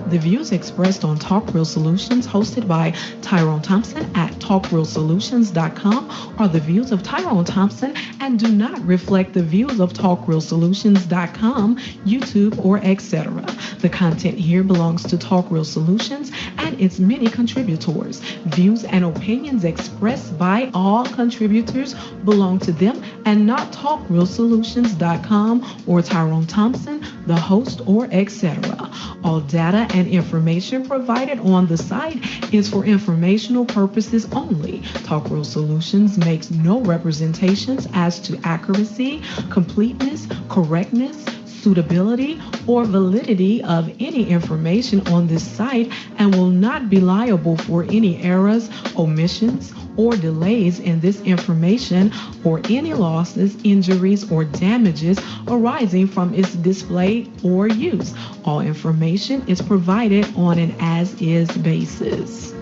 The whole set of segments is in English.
The views expressed on Talk Real Solutions, hosted by Tyrone Thompson at talkrealsolutions.com, are the views of Tyrone Thompson and do not reflect the views of talkrealsolutions.com, YouTube, or etc. The content here belongs to Talk Real Solutions and its many contributors. Views and opinions expressed by all contributors belong to them and not talkrealsolutions.com or Tyrone Thompson, the host, or etc. All data and information provided on the site is for informational purposes only. Talk Real Solutions makes no representations as to accuracy, completeness, correctness, suitability, or validity of any information on this site and will not be liable for any errors, omissions, or delays in this information or any losses, injuries, or damages arising from its display or use. All information is provided on an as-is basis.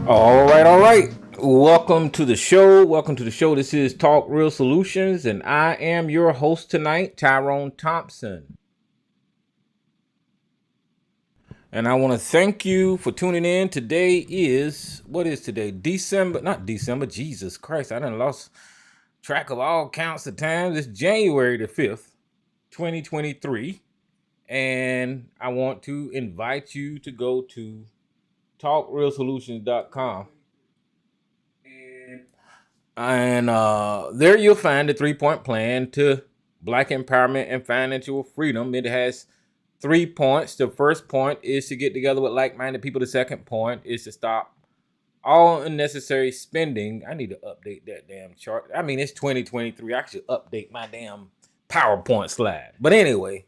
All right. Welcome to the show. This is Talk Real Solutions, and I am your host tonight, Tyrone Thompson. And I want to thank you for tuning in. What is today? Jesus Christ, I done lost track of all counts of times. It's January the 5th, 2023. And I want to invite you to go to talkrealsolutions.com. And there you'll find the 3-point plan to Black empowerment and financial freedom. It has 3 points. The first point is to get together with like-minded people. The second point is to stop all unnecessary spending. I need to update that damn chart. I mean, it's 2023. I should update my damn PowerPoint slide. But anyway,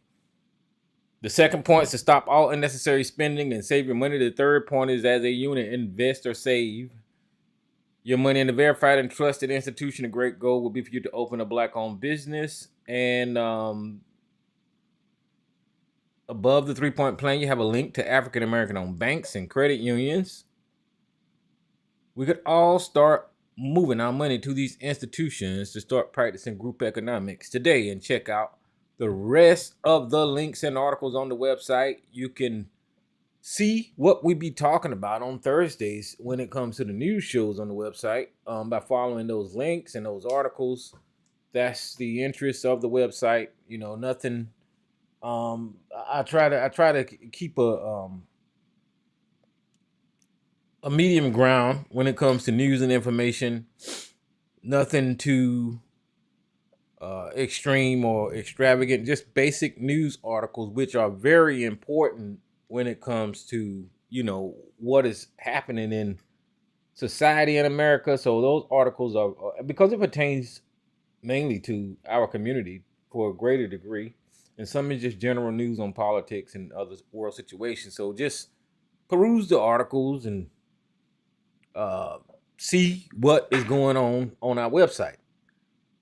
the second point is to stop all unnecessary spending and save your money. The third point is, as a unit, invest or save your money in a verified and trusted institution. A great goal would be for you to open a Black-owned business. And above the 3-point plan, you have a link to African-American-owned banks and credit unions. We could all start moving our money to these institutions to start practicing group economics today, and check out the rest of the links and articles on the website. You can see what we be talking about on Thursdays when it comes to the news shows on the website by following those links and those articles. That's the interest of the website. You know, nothing. I try to keep a medium ground when it comes to news and information. Nothing too extreme or extravagant. Just basic news articles, which are very important when it comes to, what is happening in society in America. So those articles are because it pertains mainly to our community for a greater degree, and some is just general news on politics and other world situations. So just peruse the articles and see what is going on our website.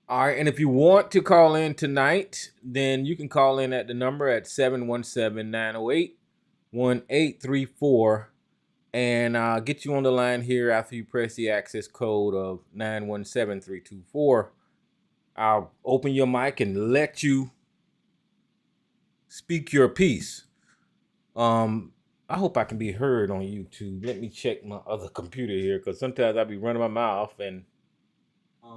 All right, and if you want to call in tonight, then you can call in at the number at 717-908-1834, and I'll get you on the line here after you press the access code of 917324. I'll open your mic and let you speak your piece. I hope I can be heard on YouTube. Let me check my other computer here, because sometimes I be running my mouth and I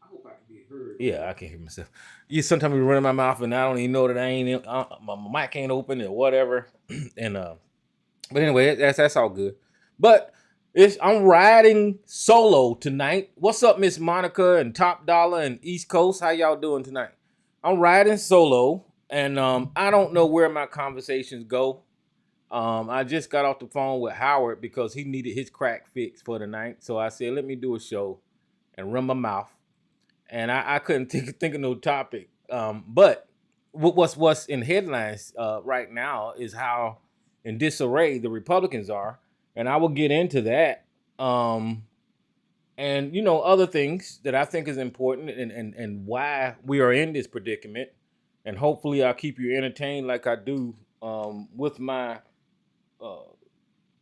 hope I can be heard. Yeah, I can hear myself. Yeah, sometimes we running my mouth and I don't even know that I ain't my mic ain't open or whatever. And but anyway, that's all good. But I'm riding solo tonight. What's up, Miss Monica and Top Dollar and East Coast? How y'all doing tonight? I'm riding solo, and I don't know where my conversations go. I just got off the phone with Howard because he needed his crack fixed for the night. So I said, let me do a show and run my mouth. And I couldn't think of no topic. But what's in headlines right now is how in disarray the Republicans are. And I will get into that. And, other things that I think is important and why we are in this predicament. And hopefully I'll keep you entertained like I do with my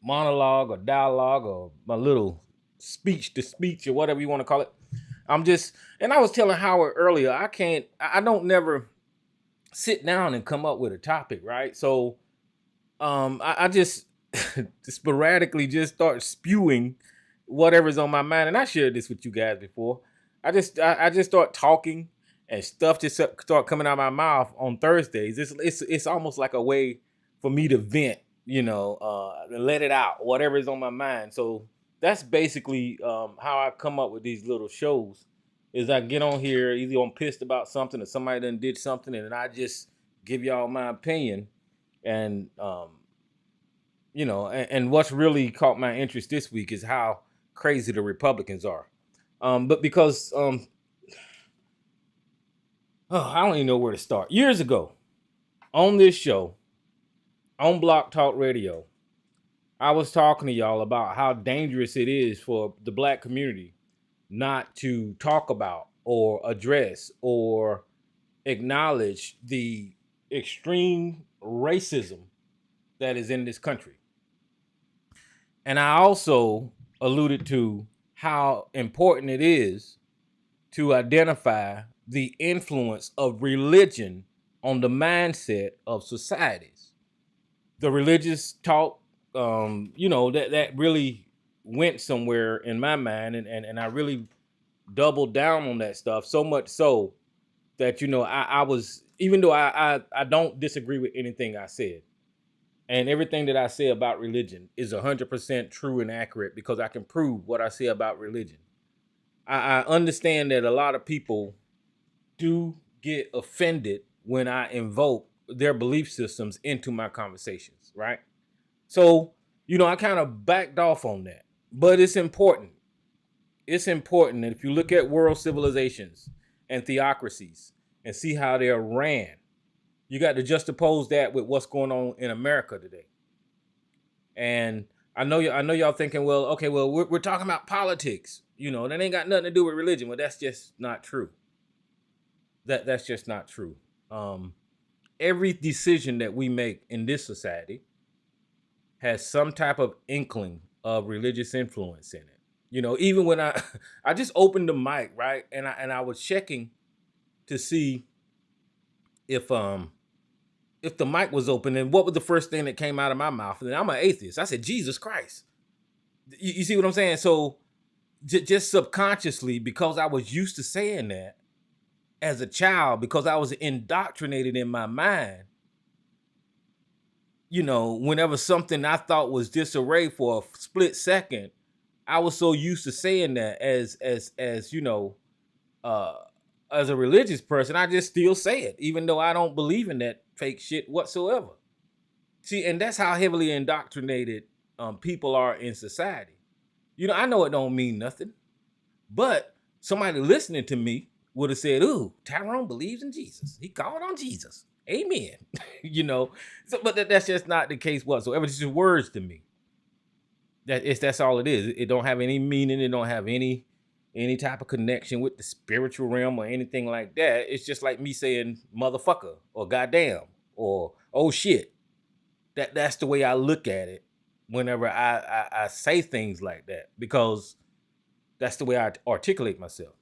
monologue or dialogue or my little speech to speech or whatever you want to call it. I'm just, and I was telling Howard earlier, I don't never sit down and come up with a topic, right? So I just sporadically just start spewing whatever's on my mind. And I shared this with you guys before. I just start talking and stuff just start coming out of my mouth on Thursdays. It's almost like a way for me to vent, let it out, whatever is on my mind. So that's basically how I come up with these little shows. Is I get on here either I'm pissed about something or somebody done did something, and then I just give y'all my opinion. And and what's really caught my interest this week is how crazy the Republicans are. But because I don't even know where to start. Years ago, on this show, on Block Talk Radio, I was talking to y'all about how dangerous it is for the black community not to talk about or address or acknowledge the extreme racism that is in this country. And I also alluded to how important it is to identify the influence of religion on the mindset of societies. The religious talk, that really went somewhere in my mind, and I really doubled down on that stuff, so much so that I was, even though I don't disagree with anything I said, and everything that I say about religion is 100% true and accurate because I can prove what I say about religion. I understand that a lot of people do get offended when I invoke their belief systems into my conversations, right? So, I kind of backed off on that. But it's important. It's important that if you look at world civilizations and theocracies and see how they're ran, you got to juxtapose that with what's going on in America today. And I know y'all thinking, well, okay, well, we're talking about politics. That ain't got nothing to do with religion. Well, that's just not true. That's just not true. Every decision that we make in this society has some type of inkling of religious influence in it. Even when I just opened the mic, right, and I was checking to see if the mic was open, and what was the first thing that came out of my mouth? And I'm an atheist. I said, Jesus Christ. You see what I'm saying? So just subconsciously, because I was used to saying that as a child, because I was indoctrinated in my mind, whenever something I thought was disarray for a split second, I was so used to saying that as a religious person, I just still say it, even though I don't believe in that fake shit whatsoever. See, and that's how heavily indoctrinated people are in society. I know it don't mean nothing, but somebody listening to me would have said, "Ooh, Tyrone believes in Jesus. He called on Jesus. Amen." So, but that's just not the case whatsoever. It's just words to me. That's all it is. It don't have any meaning. It don't have any type of connection with the spiritual realm or anything like that. It's just like me saying motherfucker or goddamn or oh shit. That's the way I look at it whenever I say things like that, because that's the way I articulate myself.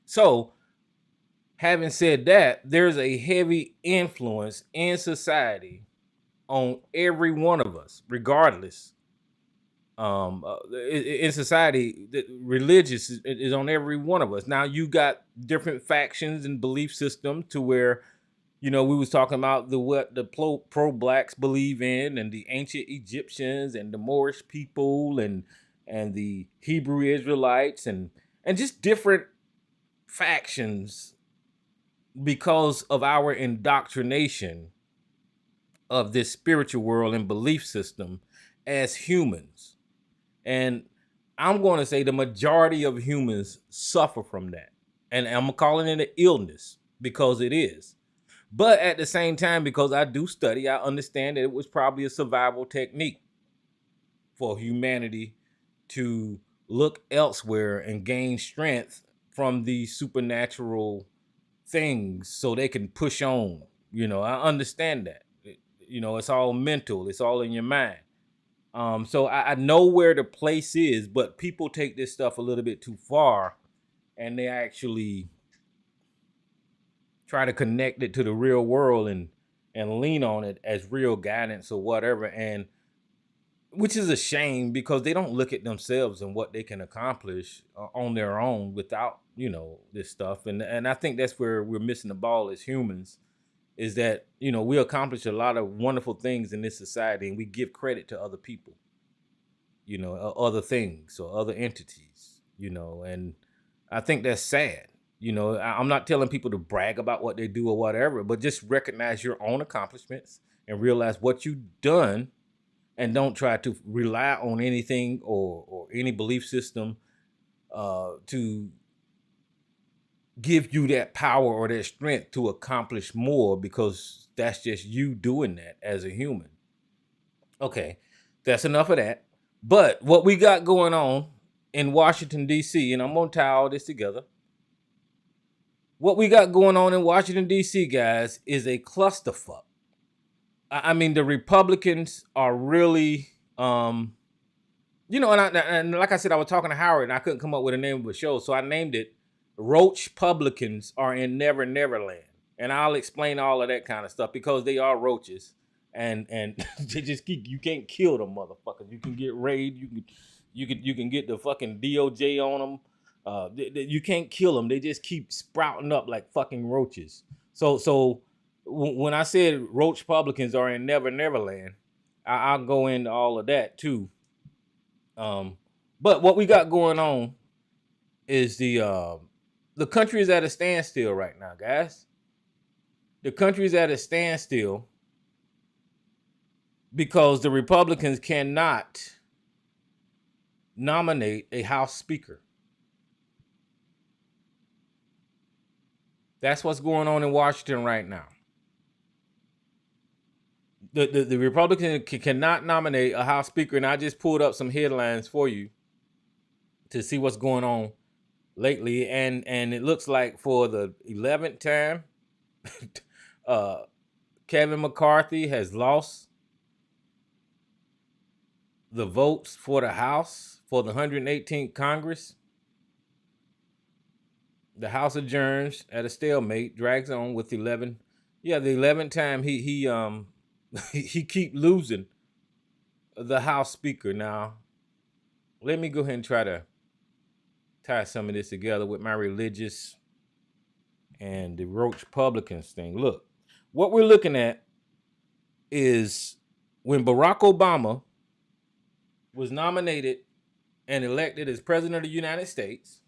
So, having said that, there's a heavy influence in society on every one of us, regardless. In society, religious is on every one of us. Now, you got different factions and belief system to where, we was talking about what the pro-blacks believe in, and the ancient Egyptians and the Moorish people and the Hebrew Israelites and just different factions because of our indoctrination of this spiritual world and belief system as humans. And I'm going to say the majority of humans suffer from that. And I'm calling it an illness because it is. But at the same time, because I do study, I understand that it was probably a survival technique for humanity to look elsewhere and gain strength from these supernatural things so they can push on. I understand that. It's all mental. It's all in your mind. So I know where the place is, but people take this stuff a little bit too far and they actually try to connect it to the real world and lean on it as real guidance or whatever, and which is a shame because they don't look at themselves and what they can accomplish on their own without this stuff, and I think that's where we're missing the ball as humans, is that we accomplish a lot of wonderful things in this society and we give credit to other people, other things or other entities, and I think that's sad. I'm not telling people to brag about what they do or whatever, but just recognize your own accomplishments and realize what you've done, and don't try to rely on anything or any belief system to give you that power or that strength to accomplish more, because that's just you doing that as a human. Okay, that's enough of that. But what we got going on in Washington, D.C., and I'm going to tie all this together. What we got going on in Washington, D.C., guys, is a clusterfuck. I mean, the Republicans are really, and like I said, I was talking to Howard, and I couldn't come up with a name of a show, so I named it Roach-publicans are in Never Never Land. And I'll explain all of that kind of stuff, because they are roaches, and they just you can't kill them motherfuckers. You can get raided, you can get the fucking DOJ on them. You can't kill them. They just keep sprouting up like fucking roaches. So when I said Roach-publicans are in Never Never Land, I'll go into all of that too. But what we got going on is the country is at a standstill right now, guys. The country is at a standstill because the Republicans cannot nominate a House Speaker. That's what's going on in Washington right now. The Republicans cannot nominate a House Speaker, and I just pulled up some headlines for you to see what's going on lately, and it looks like for the 11th time, Kevin McCarthy has lost the votes for the House for the 118th Congress. The House adjourns at a stalemate, drags on with 11. Yeah, the 11th time he keep losing the House Speaker. Now, let me go ahead and try to tie some of this together with my religious and the Roach-publicans thing. Look, what we're looking at is when Barack Obama was nominated and elected as president of the United States,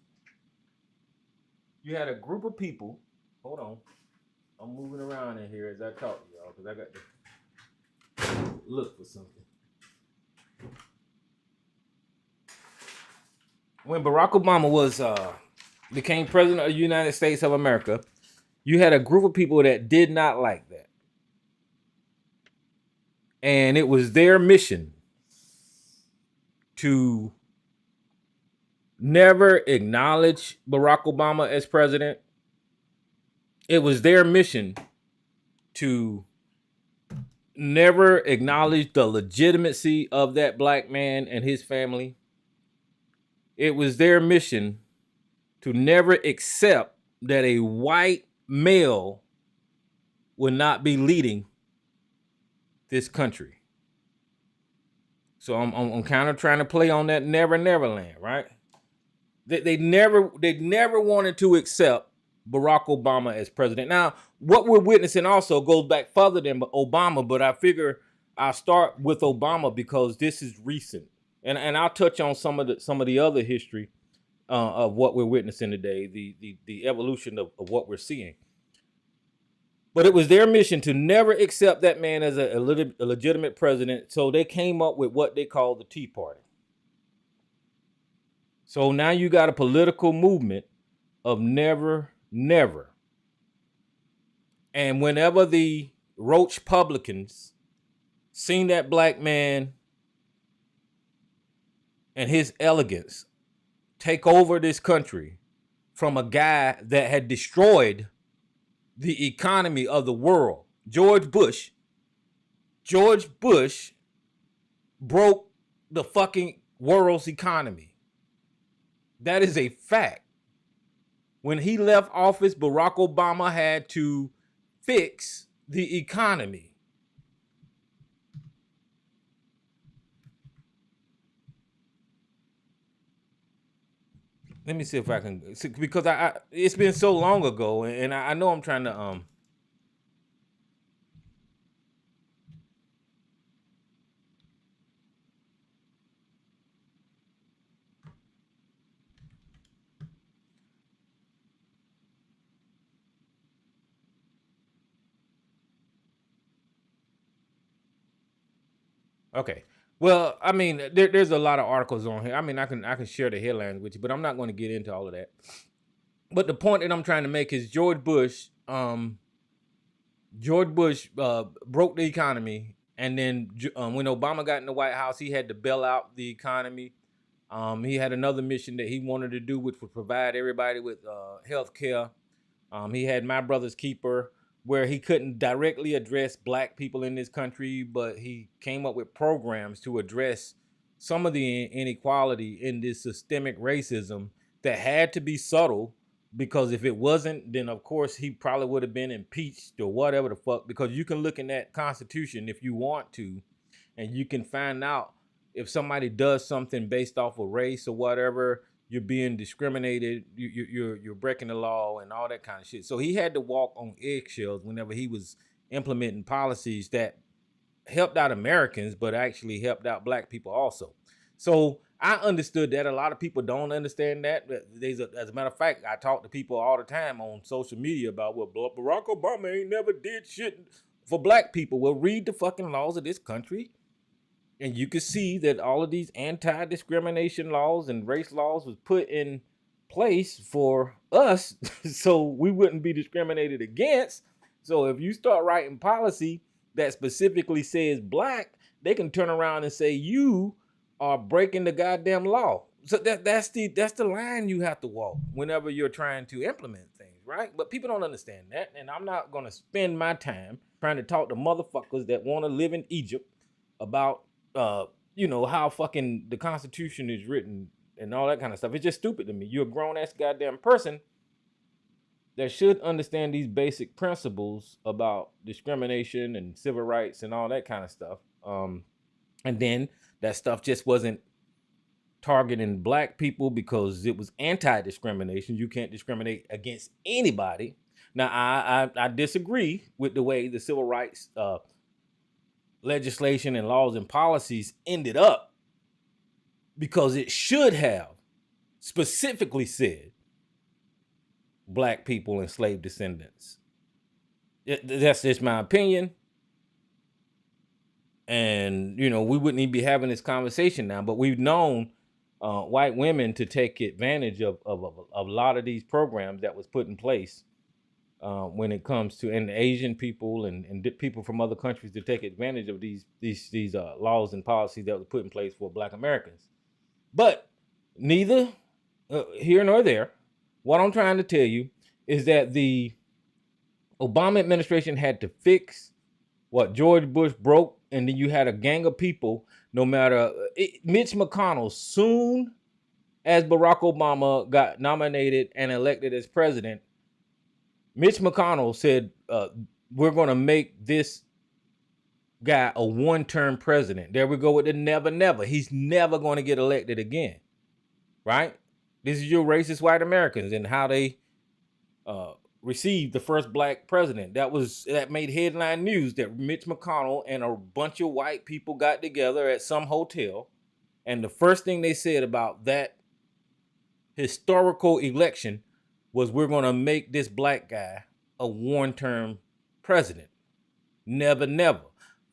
you had a group of people. Hold on. I'm moving around in here as I talk to y'all because I got to look for something. When Barack Obama was became president of the United States of America, you had a group of people that did not like that. And it was their mission to never acknowledge Barack Obama as president. It was their mission to never acknowledge the legitimacy of that black man and his family. It was their mission to never accept that a white male would not be leading this country. So I'm kind of trying to play on that Never Never Land, right? They never wanted to accept Barack Obama as president. Now, what we're witnessing also goes back further than Obama, but I figure I'll start with Obama because this is recent, and I'll touch on some of the other history of what we're witnessing today, the evolution of what we're seeing. But it was their mission to never accept that man as a legitimate president, so they came up with what they call the Tea Party. So now you got a political movement of never, never. And whenever the Roach-publicans seen that black man and his elegance take over this country from a guy that had destroyed the economy of the world, George Bush broke the fucking world's economy. That is a fact. When he left office, Barack Obama had to fix the economy. Let me see if I can, because I it's been so long ago, and I know I'm trying to okay. Well, I mean, there's a lot of articles on here. I mean, I can share the headlines with you, but I'm not going to get into all of that. But the point that I'm trying to make is George Bush broke the economy, and then when Obama got in the White House, he had to bail out the economy. He had another mission that he wanted to do, which would provide everybody with health care. He had My Brother's Keeper, where he couldn't directly address black people in this country, but he came up with programs to address some of the inequality in this systemic racism that had to be subtle, because if it wasn't, then of course he probably would have been impeached or whatever the fuck, because you can look in that Constitution if you want to, and you can find out if somebody does something based off of race or whatever, you're being discriminated, you're breaking the law and all that kind of shit. So he had to walk on eggshells whenever he was implementing policies that helped out Americans, but actually helped out black people also. So I understood that. A lot of people don't understand that. As a matter of fact, I talk to people all the time on social media about, well, Barack Obama ain't never did shit for black people. Well, read the fucking laws of this country, and you can see that all of these anti-discrimination laws and race laws was put in place for us so we wouldn't be discriminated against. So if you start writing policy that specifically says black, they can turn around and say you are breaking the goddamn law. So that's the line you have to walk whenever you're trying to implement things, right? But people don't understand that, and I'm not going to spend my time trying to talk to motherfuckers that want to live in Egypt about how fucking the Constitution is written and all that kind of stuff. It's just stupid to me. You're a grown-ass goddamn person that should understand these basic principles about discrimination and civil rights and all that kind of stuff. And then that stuff just wasn't targeting black people because it was anti-discrimination. You can't discriminate against anybody. Now, I disagree with the way the civil rights legislation and laws and policies ended up, because it should have specifically said black people and slave descendants. That's just my opinion. And, we wouldn't even be having this conversation now, but we've known white women to take advantage of a lot of these programs that was put in place when it comes to, and Asian people and people from other countries to take advantage of these laws and policies that were put in place for black Americans. But neither here nor there. What I'm trying to tell you is that the Obama administration had to fix what George Bush broke, and then you had a gang of people, no matter Mitch McConnell, soon as Barack Obama got nominated and elected as president, Mitch McConnell said, we're going to make this guy a one-term president. There we go with the never. He's never going to get elected again, right? This is your racist white Americans and how they received the first black president. That made headline news, that Mitch McConnell and a bunch of white people got together at some hotel, and the first thing they said about that historical election was, we're going to make this black guy a one-term president. Never.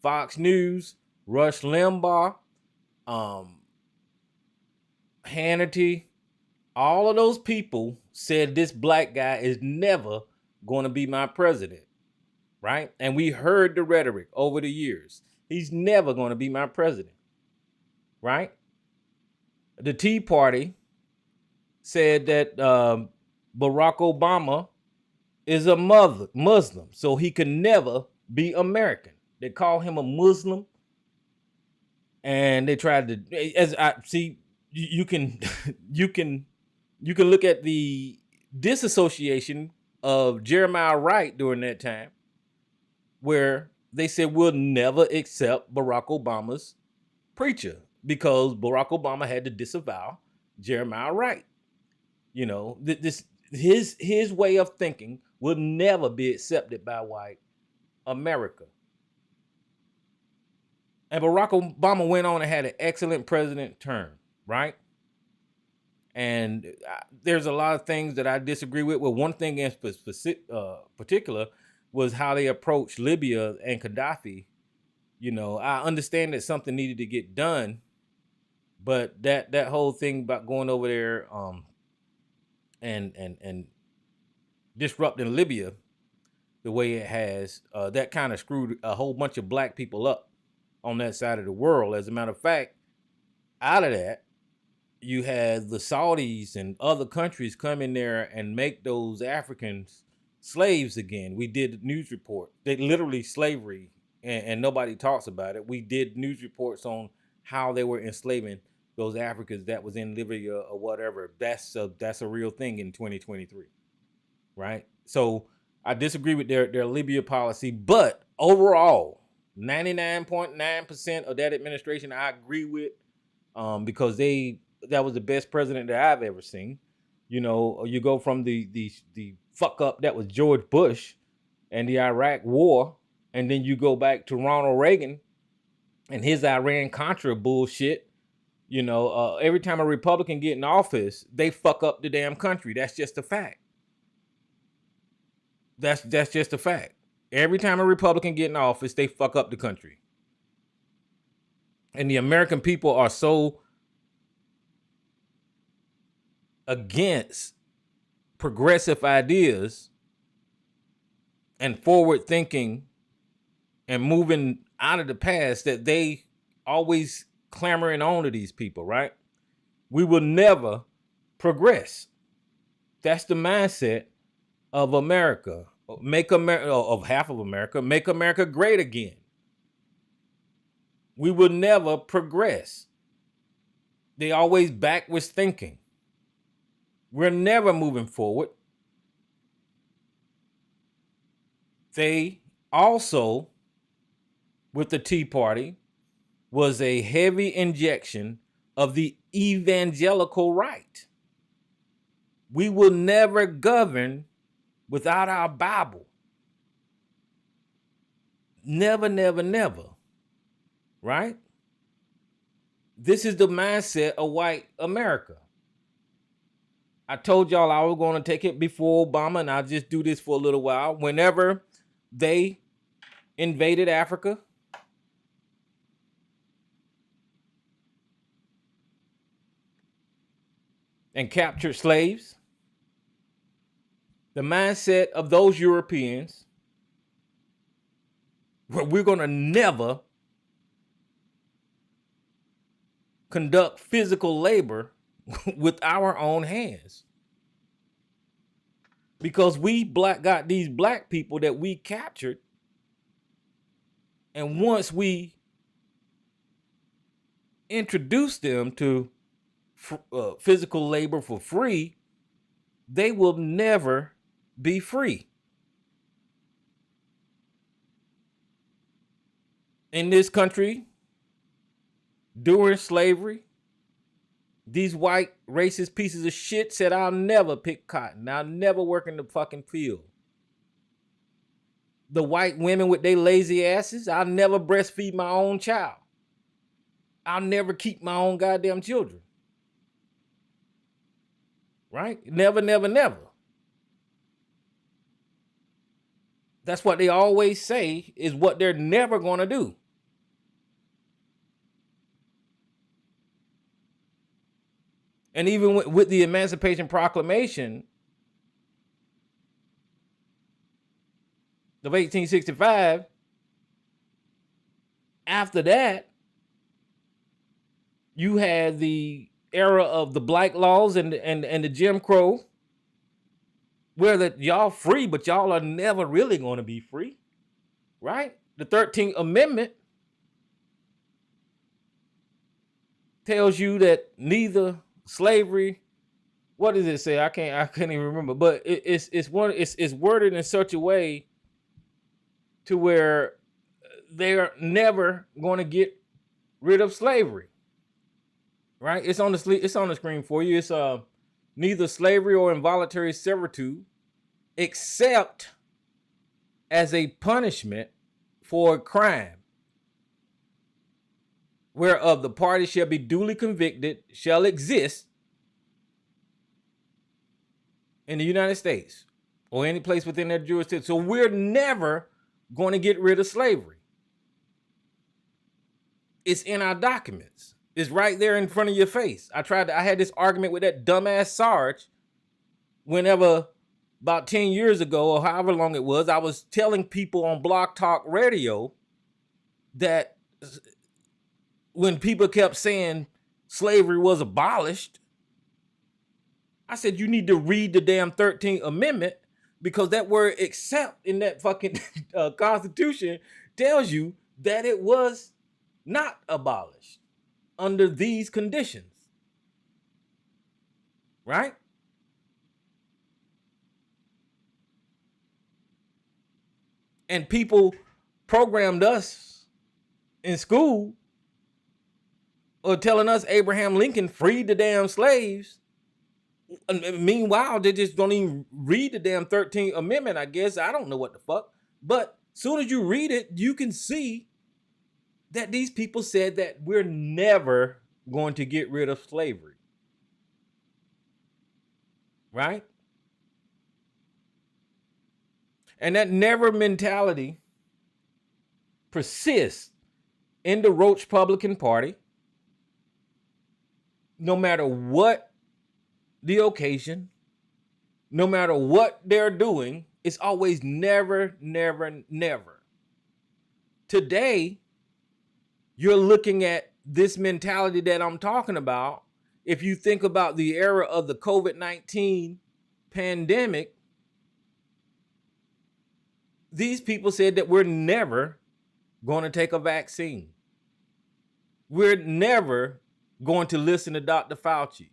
Fox News, Rush Limbaugh, Hannity, all of those people said this black guy is never going to be my president, right? And we heard the rhetoric over the years. He's never going to be my president, right? The Tea Party said that Barack Obama is a Muslim, so he can never be American. They call him a Muslim, and they tried to, as I see, you can look at the disassociation of Jeremiah Wright during that time, where they said we'll never accept Barack Obama's preacher because Barack Obama had to disavow Jeremiah Wright. You know, this his way of thinking will never be accepted by white America. And Barack Obama went on and had an excellent president term, right? And there's a lot of things that I disagree with. Well, one thing in particular was how they approached Libya and Gaddafi. You know, I understand that something needed to get done, but that whole thing about going over there and disrupting Libya the way it has, that kind of screwed a whole bunch of black people up on that side of the world. As a matter of fact, out of that, you had the Saudis and other countries come in there and make those Africans slaves again. We did news report. They literally slavery, and nobody talks about it. We did news reports on how they were enslaving those Africans that was in Libya or whatever. That's a real thing in 2023, right? So I disagree with their Libya policy, but overall, 99.9% of that administration I agree with, because that was the best president that I've ever seen. You know, you go from the fuck up that was George Bush and the Iraq War, and then you go back to Ronald Reagan and his Iran-Contra bullshit. You know, every time a Republican get in office, they fuck up the damn country. That's just a fact. That's just a fact. Every time a Republican get in office, they fuck up the country. And the American people are so against progressive ideas and forward thinking and moving out of the past that they always clamoring on to these people, right? We will never progress. That's the mindset of America. Make America, of half of America, make America great again. We will never progress. They always backwards thinking. We're never moving forward. They also, with the Tea Party, was a heavy injection of the evangelical right. We will never govern without our Bible. Never, never, never. Right? This is the mindset of white America. I told y'all I was going to take it before Obama, and I'll just do this for a little while. Whenever they invaded Africa, and captured slaves, the mindset of those Europeans, we're going to never conduct physical labor with our own hands. Because we got these black people that we captured, and once we introduce them to physical labor for free, they will never be free. In this country, during slavery, these white racist pieces of shit said, I'll never pick cotton. I'll never work in the fucking field. The white women with their lazy asses, I'll never breastfeed my own child. I'll never keep my own goddamn children. Right? Never, never, never. That's what they always say is what they're never going to do. And even with the Emancipation Proclamation of 1865, after that, you had the era of the black laws and the Jim Crow, where that y'all free, but y'all are never really going to be free, right? The 13th Amendment tells you that neither slavery what does it say? I can't even remember. But it's worded in such a way to where they're never going to get rid of slavery. Right? It's on the screen for you. It's neither slavery or involuntary servitude, except as a punishment for a crime, whereof the party shall be duly convicted, shall exist in the United States or any place within their jurisdiction. So we're never going to get rid of slavery. It's in our documents. It's right there in front of your face. I had this argument with that dumbass Sarge whenever, about 10 years ago or however long it was, I was telling people on Blog Talk Radio that when people kept saying slavery was abolished, I said, you need to read the damn 13th Amendment, because that word "except" in that fucking Constitution tells you that it was not abolished under these conditions. Right? And people programmed us in school or telling us Abraham Lincoln freed the damn slaves. And meanwhile, they just don't even read the damn 13th Amendment, I guess. I don't know what the fuck. But as soon as you read it, you can see that these people said that we're never going to get rid of slavery. Right? And that never mentality persists in the Roach-publican Party, no matter what the occasion, no matter what they're doing. It's always never, never, never. Today, you're looking at this mentality that I'm talking about. If you think about the era of the COVID-19 pandemic, these people said that we're never going to take a vaccine. We're never going to listen to Dr. Fauci.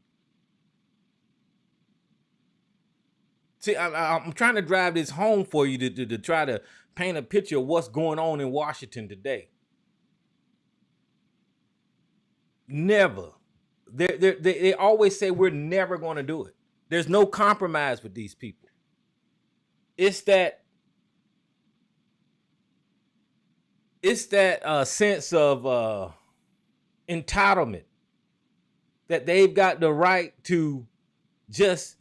See, I'm trying to drive this home for you to try to paint a picture of what's going on in Washington today. Never. They always say we're never going to do it. There's no compromise with these people. It's that sense of entitlement that they've got the right to just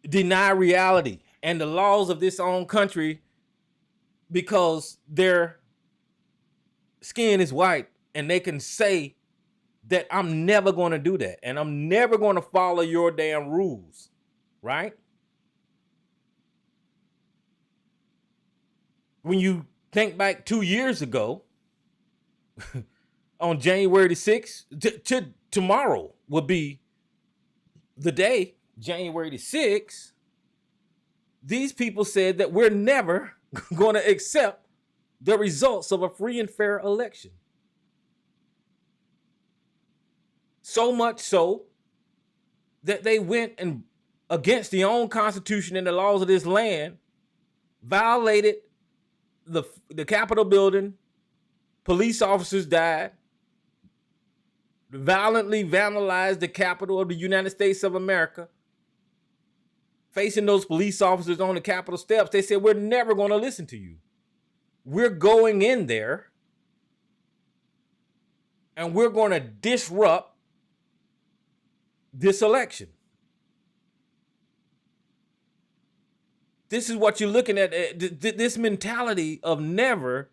deny reality and the laws of this own country because their skin is white, and they can say that I'm never going to do that and I'm never going to follow your damn rules, right? When you think back 2 years ago, on January the 6th, tomorrow will be the day, January the 6th, these people said that we're never going to accept the results of a free and fair election. So much so that they went and against the own Constitution and the laws of this land, violated the Capitol building. Police officers died. Violently vandalized the Capitol of the United States of America. Facing those police officers on the Capitol steps, they said, we're never going to listen to you. We're going in there and we're going to disrupt this election. This is what you're looking at. This mentality of never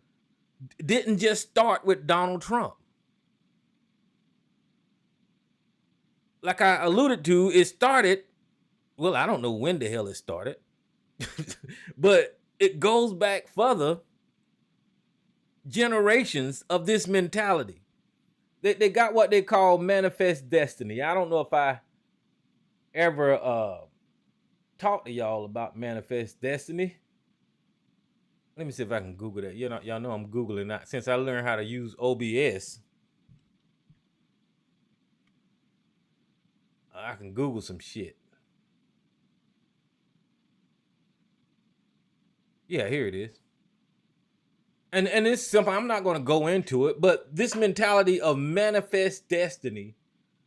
didn't just start with Donald Trump. Like I alluded to, it started, well, I don't know when the hell it started, but it goes back further, generations of this mentality. They got what they call manifest destiny. I don't know if I ever talked to y'all about manifest destiny. Let me see if I can Google that. Y'all know I'm Googling that since I learned how to use OBS. I can Google some shit. Yeah, here it is. And it's simple. I'm not going to go into it, but this mentality of manifest destiny,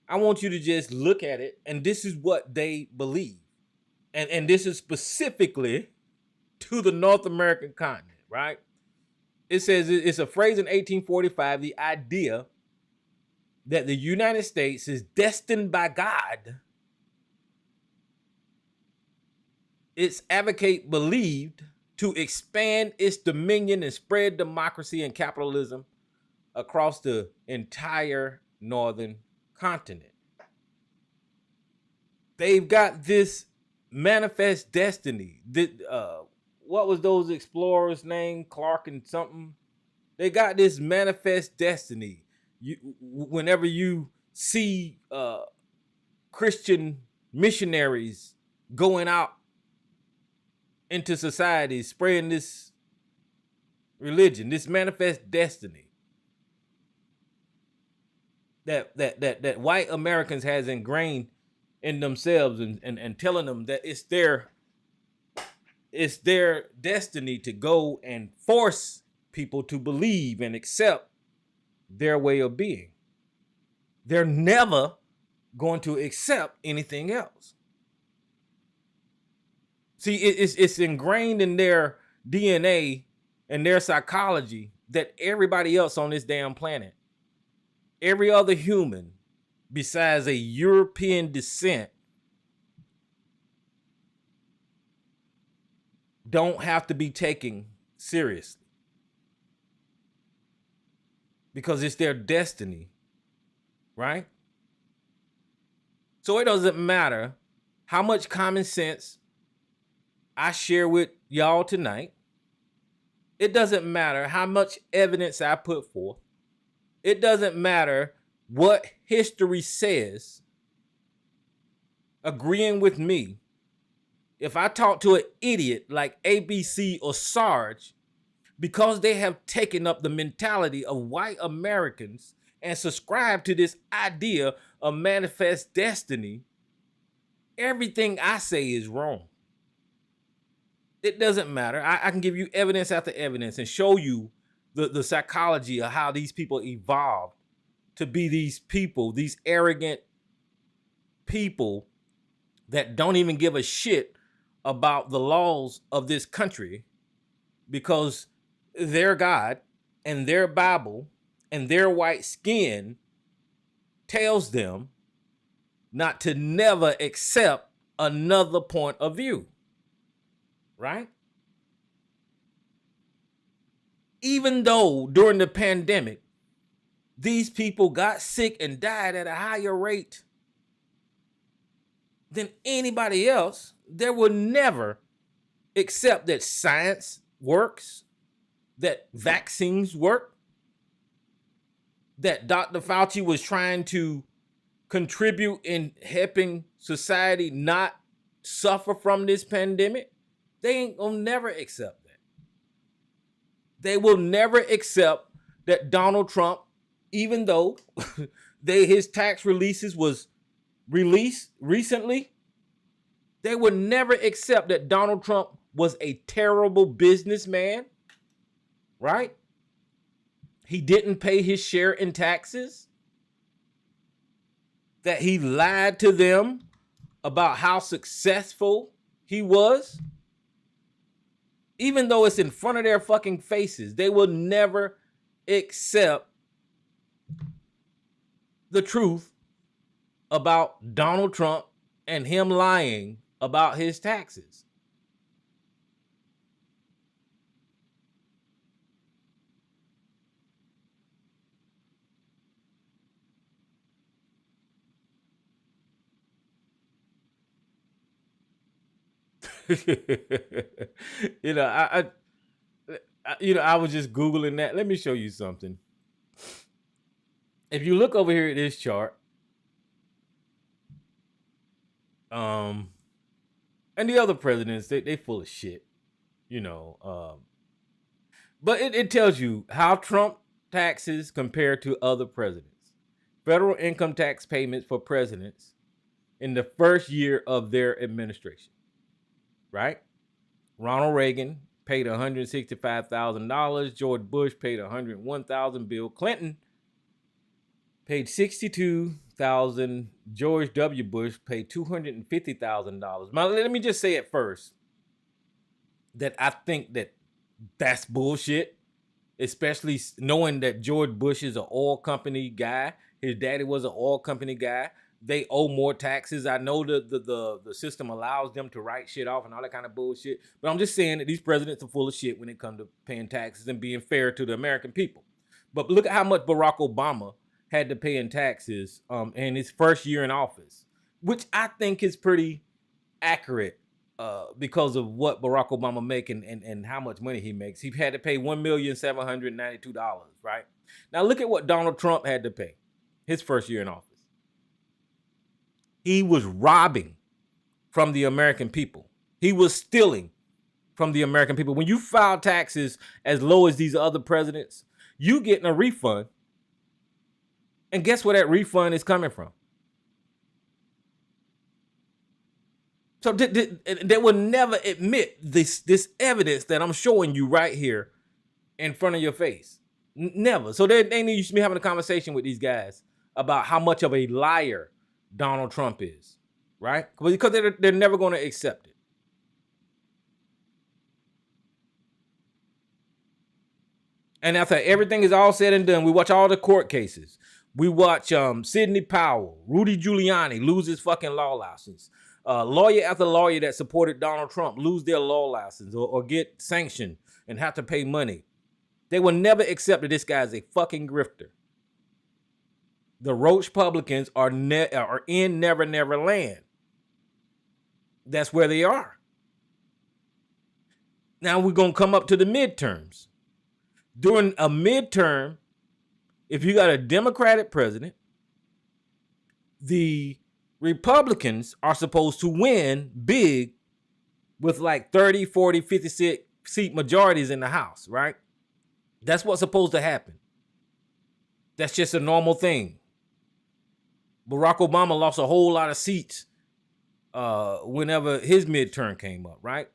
I want you to just look at it, and this is what they believe. And this is specifically to the North American continent, right? It says it's a phrase in 1845, the idea that the United States is destined by God. Its advocate believed to expand its dominion and spread democracy and capitalism across the entire northern continent. They've got this manifest destiny. What was those explorers' name? Clark and something. They got this manifest destiny. Whenever you see Christian missionaries going out into society, spreading this religion, this manifest destiny that white Americans has ingrained in themselves, and telling them that it's their destiny to go and force people to believe and accept their way of being. They're never going to accept anything else. See, it's ingrained in their DNA and their psychology that everybody else on this damn planet, every other human besides a European descent, don't have to be taken seriously because it's their destiny, right? So it doesn't matter how much common sense I share with y'all tonight. It doesn't matter how much evidence I put forth. It doesn't matter what history says, agreeing with me. If I talk to an idiot like ABC or Sarge, because they have taken up the mentality of white Americans and subscribe to this idea of manifest destiny, everything I say is wrong. It doesn't matter. I can give you evidence after evidence and show you the psychology of how these people evolved to be these people, these arrogant people that don't even give a shit about the laws of this country, because their God and their Bible and their white skin tells them not to never accept another point of view, right? Even though during the pandemic, these people got sick and died at a higher rate than anybody else, they will never accept that science works, that vaccines work, that Dr. Fauci was trying to contribute in helping society not suffer from this pandemic. They ain't gonna never accept that. They will never accept that Donald Trump, even though his tax releases was released recently, they would never accept that Donald Trump was a terrible businessman, right? He didn't pay his share in taxes, that he lied to them about how successful he was. Even though it's in front of their fucking faces, they will never accept the truth about Donald Trump and him lying about his taxes. You know, I was just Googling that. Let me show you something. If you look over here at this chart, and the other presidents, they full of shit, you know. But it tells you how Trump taxes compare to other presidents. Federal income tax payments for presidents in the first year of their administration, right? Ronald Reagan paid $165,000. George Bush paid $101,000. Bill Clinton paid $62,000. George W. Bush paid $250,000. Now, let me just say it first that I think that that's bullshit, especially knowing that George Bush is an oil company guy. His daddy was an oil company guy. They owe more taxes. I know the system allows them to write shit off and all that kind of bullshit. But I'm just saying that these presidents are full of shit when it comes to paying taxes and being fair to the American people. But look at how much Barack Obama had to pay in taxes in his first year in office, which I think is pretty accurate because of what Barack Obama makes and how much money he makes. He had to pay $1,792,000, right? Now look at what Donald Trump had to pay his first year in office. He was robbing from the American people. He was stealing from the American people. When you file taxes as low as these other presidents, you getting a refund. And guess where that refund is coming from? So they will never admit this evidence that I'm showing you right here in front of your face. Never. So they need to be having a conversation with these guys about how much of a liar Donald Trump is, right? Because they're never going to accept it. And after everything is all said and done, we watch all the court cases. We watch Sidney Powell, Rudy Giuliani lose his fucking law license. Lawyer after lawyer that supported Donald Trump lose their law license or get sanctioned and have to pay money. They will never accept that this guy is a fucking grifter. The Roach-publicans are in Never Never Land. That's where they are. Now we're going to come up to the midterms. During a midterm, if you got a Democratic president, the Republicans are supposed to win big with like 30, 40, 50 seat majorities in the House, right? That's what's supposed to happen. That's just a normal thing. Barack Obama lost a whole lot of seats whenever his midterm came up, right?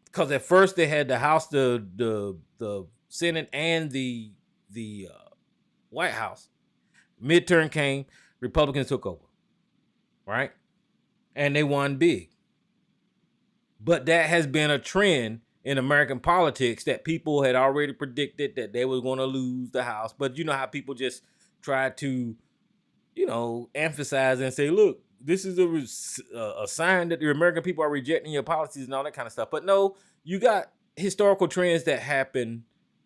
Because at first they had the House, the Senate, and the White House. Midterm came, Republicans took over, right? And they won big. But that has been a trend in American politics that people had already predicted that they were going to lose the House. But you know how people just try to, emphasize and say, look, this is a sign that the American people are rejecting your policies and all that kind of stuff. But no, you got historical trends that happen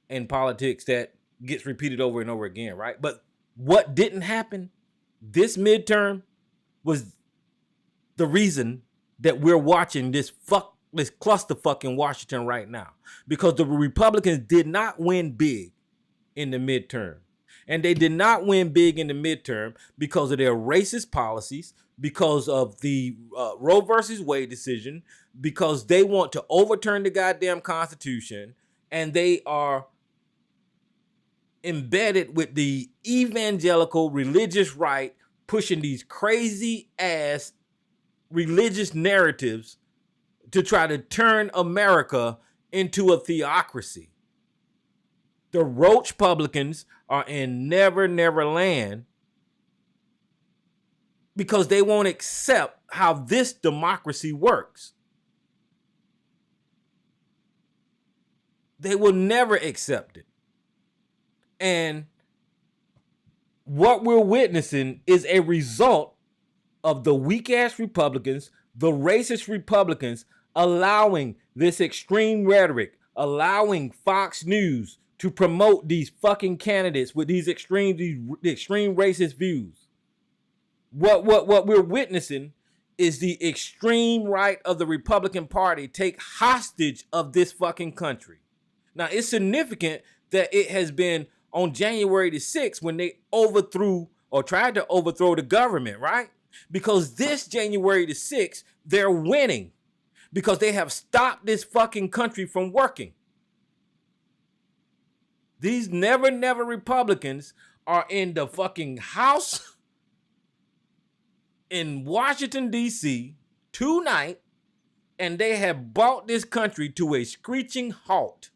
in politics that gets repeated over and over again, right? But what didn't happen this midterm was the reason that we're watching this clusterfuck in Washington right now. Because the Republicans did not win big in the midterm. And they did not win big in the midterm because of their racist policies, because of the Roe versus Wade decision, because they want to overturn the goddamn Constitution, and they are embedded with the evangelical religious right, pushing these crazy ass religious narratives to try to turn America into a theocracy. The Roach-publicans are in Never Never Land because they won't accept how this democracy works. They will never accept it. And what we're witnessing is a result of the weak-ass Republicans, the racist Republicans, allowing this extreme rhetoric, allowing Fox News to promote these fucking candidates with these extreme racist views. What we're witnessing is the extreme right of the Republican Party take hostage of this fucking country. Now, it's significant that it has been on January the 6th when they overthrew or tried to overthrow the government, right? Because this January the 6th, they're winning because they have stopped this fucking country from working. These Never Never Republicans are in the fucking House in Washington, D.C. tonight, and they have brought this country to a screeching halt.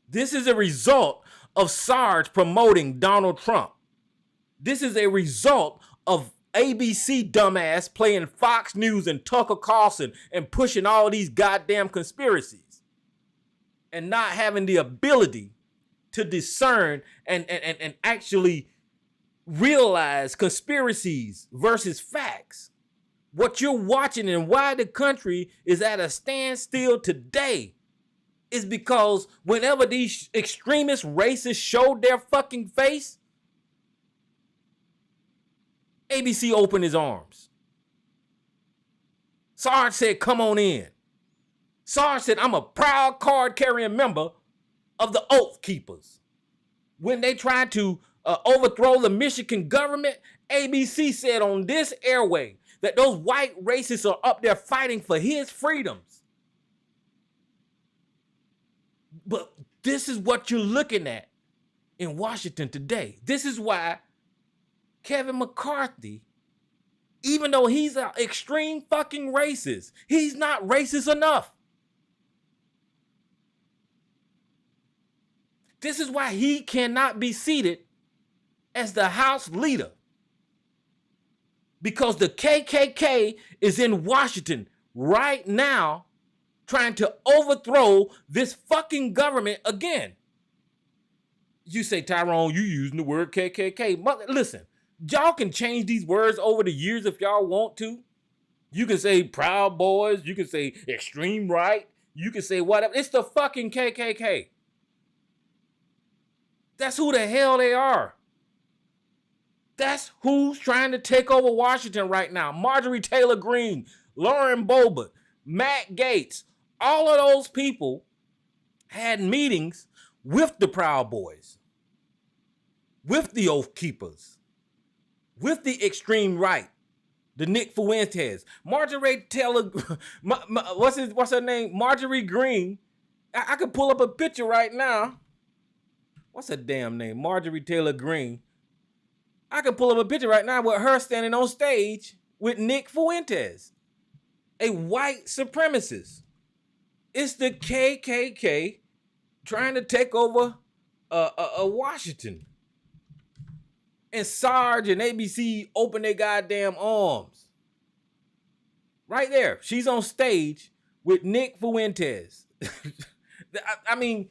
This is a result of Sarge promoting Donald Trump. This is a result of ABC dumbass playing Fox News and Tucker Carlson and pushing all these goddamn conspiracies and not having the ability to discern and actually realize conspiracies versus facts. What you're watching and why the country is at a standstill today is because whenever these extremist racists showed their fucking face, ABC opened his arms. Sarge said, come on in. Sarge said, I'm a proud card-carrying member of the Oath Keepers. When they tried to overthrow the Michigan government, ABC said on this airway that those white racists are up there fighting for his freedoms. But this is what you're looking at in Washington today. This is why Kevin McCarthy, even though he's an extreme fucking racist, he's not racist enough. This is why he cannot be seated as the House leader. Because the KKK is in Washington right now trying to overthrow this fucking government again. You say, Tyrone, you using the word KKK. Listen, y'all can change these words over the years if y'all want to. You can say Proud Boys. You can say extreme right. You can say whatever. It's the fucking KKK. That's who the hell they are. That's who's trying to take over Washington right now. Marjorie Taylor Greene, Lauren Boebert, Matt Gaetz, all of those people had meetings with the Proud Boys, with the Oath Keepers, with the extreme right, the Nick Fuentes, Marjorie Taylor, what's her name? Marjorie Greene. I could pull up a picture right now. What's her damn name? Marjorie Taylor Greene. I could pull up a picture right now with her standing on stage with Nick Fuentes, a white supremacist. It's the KKK trying to take over Washington. And Sarge and ABC open their goddamn arms. Right there. She's on stage with Nick Fuentes. I mean,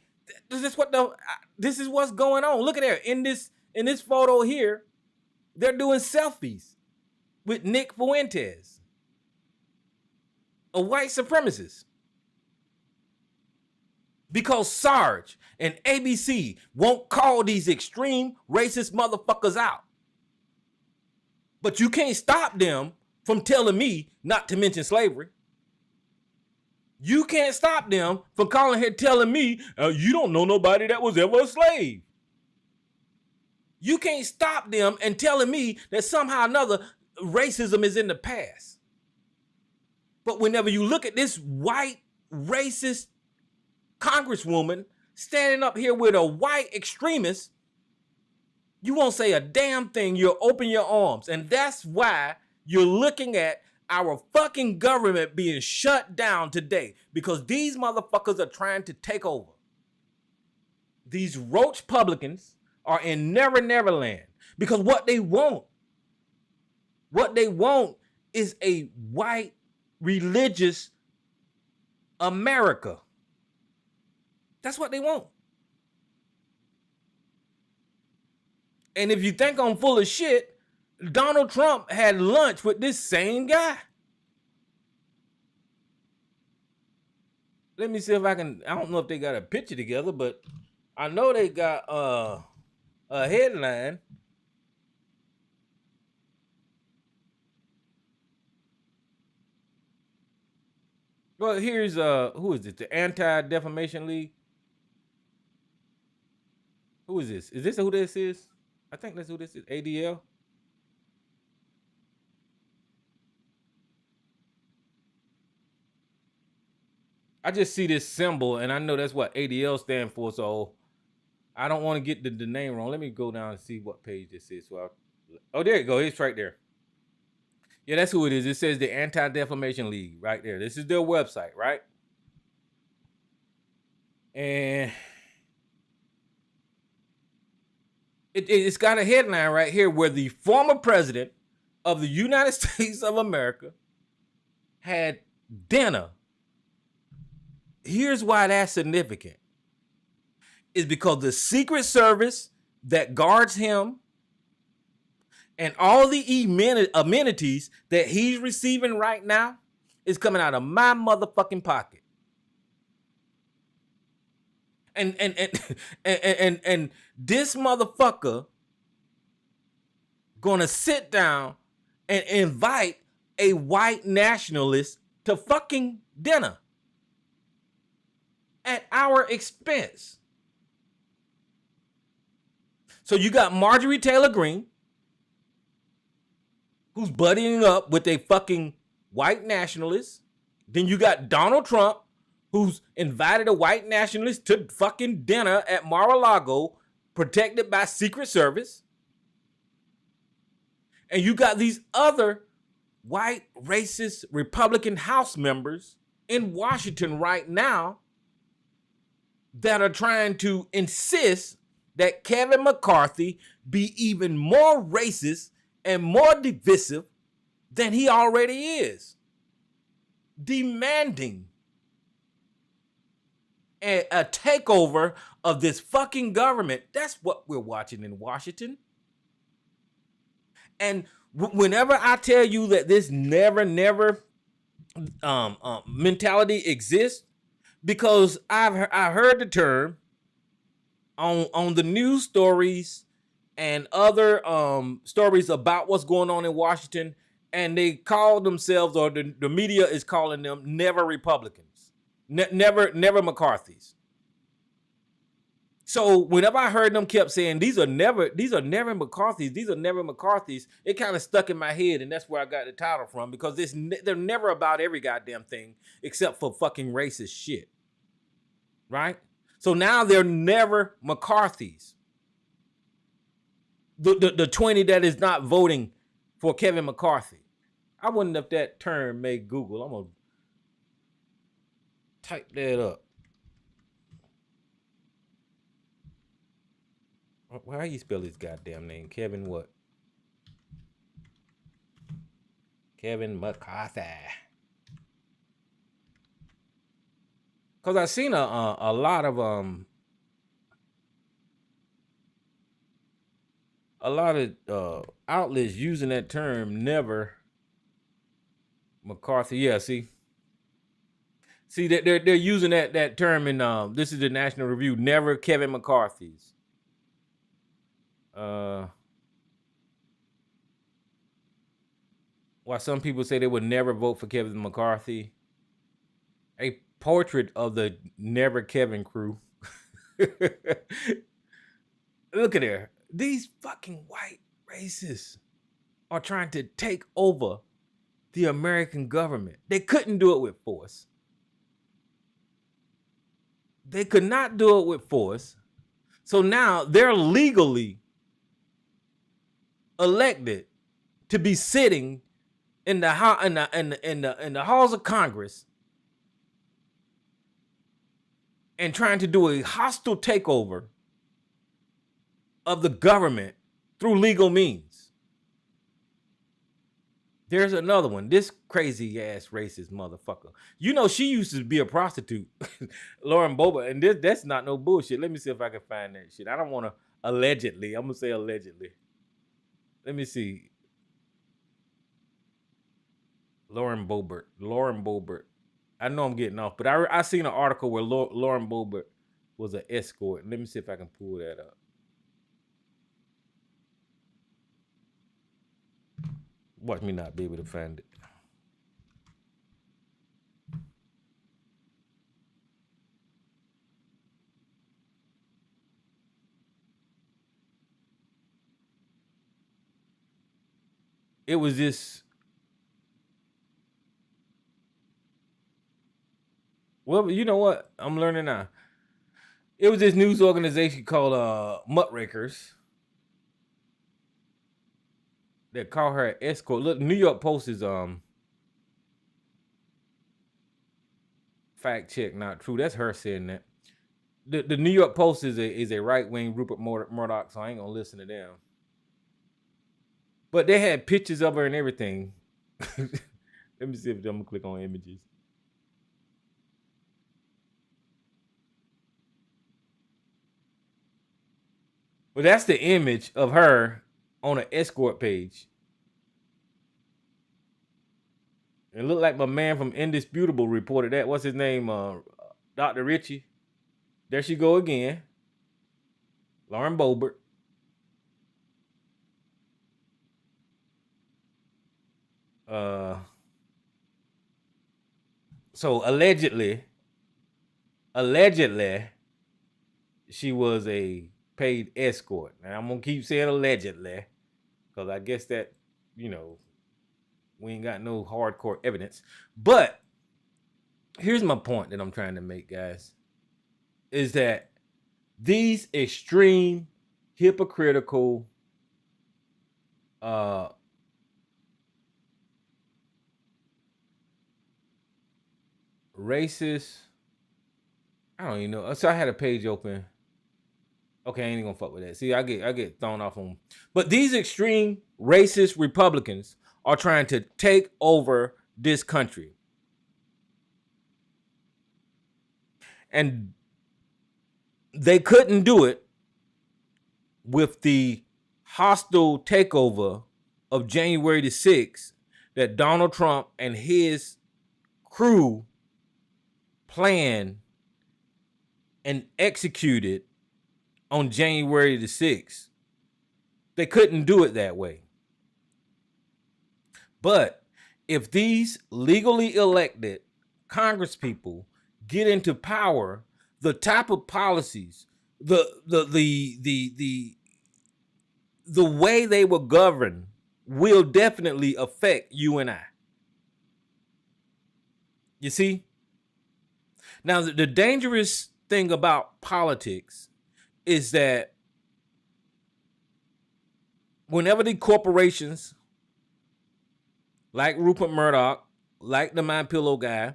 this is what's going on. Look at there. In this photo here, they're doing selfies with Nick Fuentes, a white supremacist. Because Sarge and ABC won't call these extreme racist motherfuckers out. But you can't stop them from telling me not to mention slavery. You can't stop them from calling here telling me you don't know nobody that was ever a slave. You can't stop them and telling me that somehow or another racism is in the past. But whenever you look at this white racist congresswoman standing up here with a white extremist, you won't say a damn thing. You'll open your arms. And that's why you're looking at our fucking government being shut down today, because these motherfuckers are trying to take over. These Roach-publicans are in Never Never Land because what they want is a white religious America. That's what they want. And if you think I'm full of shit, Donald Trump had lunch with this same guy. Let me see if I don't know if they got a picture together, but I know they got a headline. Well, here's who is it? The Anti-Defamation League. Who is this? Is this who this is? I think that's who this is. ADL. I just see this symbol and I know that's what ADL stand for, so I don't want to get the name wrong. Let me go down and see what page this is so I'll Oh, there you go. It's right there. Yeah, that's who it is. It says the Anti-Defamation League right there. This is their website, right? And it's got a headline right here where the former president of the United States of America had dinner. Here's why that's significant. Is because the Secret Service that guards him and all the amenities that he's receiving right now is coming out of my motherfucking pocket. And this motherfucker gonna sit down and invite a white nationalist to fucking dinner at our expense. So you got Marjorie Taylor Greene, who's buddying up with a fucking white nationalist. Then you got Donald Trump, who's invited a white nationalist to fucking dinner at Mar-a-Lago, protected by Secret Service. And you got these other white racist Republican House members in Washington right now that are trying to insist that Kevin McCarthy be even more racist and more divisive than he already is. Demanding a takeover of this fucking government. That's what we're watching in Washington. And whenever I tell you that this never mentality exists, because I heard the term on the news stories and other stories about what's going on in Washington, and they call themselves, or the media is calling them, never Republicans, never McCarthy's. So whenever I heard them kept saying these are never McCarthy's, it kind of stuck in my head, and that's where I got the title from, because they're never about every goddamn thing except for fucking racist shit, right? So now they're never McCarthy's. The 20 that is not voting for Kevin McCarthy. I wonder if that term made Google. I'm gonna type that up. How you spell his goddamn name? Kevin what? Kevin McCarthy. Cause I seen a lot of outlets using that term, never McCarthy. Yeah, see that they're using that term in this is the National Review, never Kevin McCarthy's. Why some people say they would never vote for Kevin McCarthy. A portrait of the never Kevin crew. Look at there. These fucking white racists are trying to take over the American government. They couldn't do it with force. They could not do it with force. So now they're legally elected to be sitting in the halls of Congress and trying to do a hostile takeover of the government through legal means. There's another one. This crazy ass racist motherfucker. You know, she used to be a prostitute, Lauren Boebert, and that's not no bullshit. Let me see if I can find that shit. I don't want to allegedly. I'm gonna say allegedly. Let me see. Lauren Boebert. I know I'm getting off, but I seen an article where Lauren Boebert was an escort. Let me see if I can pull that up. Watch me not be able to find it. It was this. Well, you know what? I'm learning now. It was this news organization called Muckrakers. that call her an escort. Look, New York Post is fact check, not true. That's her saying that. The New York Post is a right wing Rupert Murdoch, so I ain't gonna listen to them. But they had pictures of her and everything. Let me see if I'm gonna click on images. Well, that's the image of her on an escort page. It looked like my man from Indisputable reported that. What's his name? Dr. Richie. There she go again. Lauren Boebert. So allegedly, she was a paid escort. Now I'm gonna keep saying allegedly, because I guess that, we ain't got no hardcore evidence. But here's my point that I'm trying to make, guys, is that these extreme, hypocritical, racist, I don't even know. So I had a page open. Okay, I ain't gonna fuck with that. See, I get thrown off on. But these extreme racist Republicans are trying to take over this country. And they couldn't do it with the hostile takeover of January the 6th that Donald Trump and his crew planned and executed on January the 6th. They couldn't do it that way. But if these legally elected congresspeople get into power, the type of policies, the way they will govern will definitely affect you and I. You see? Now, the dangerous thing about politics is that whenever the corporations, like Rupert Murdoch, like the My Pillow guy,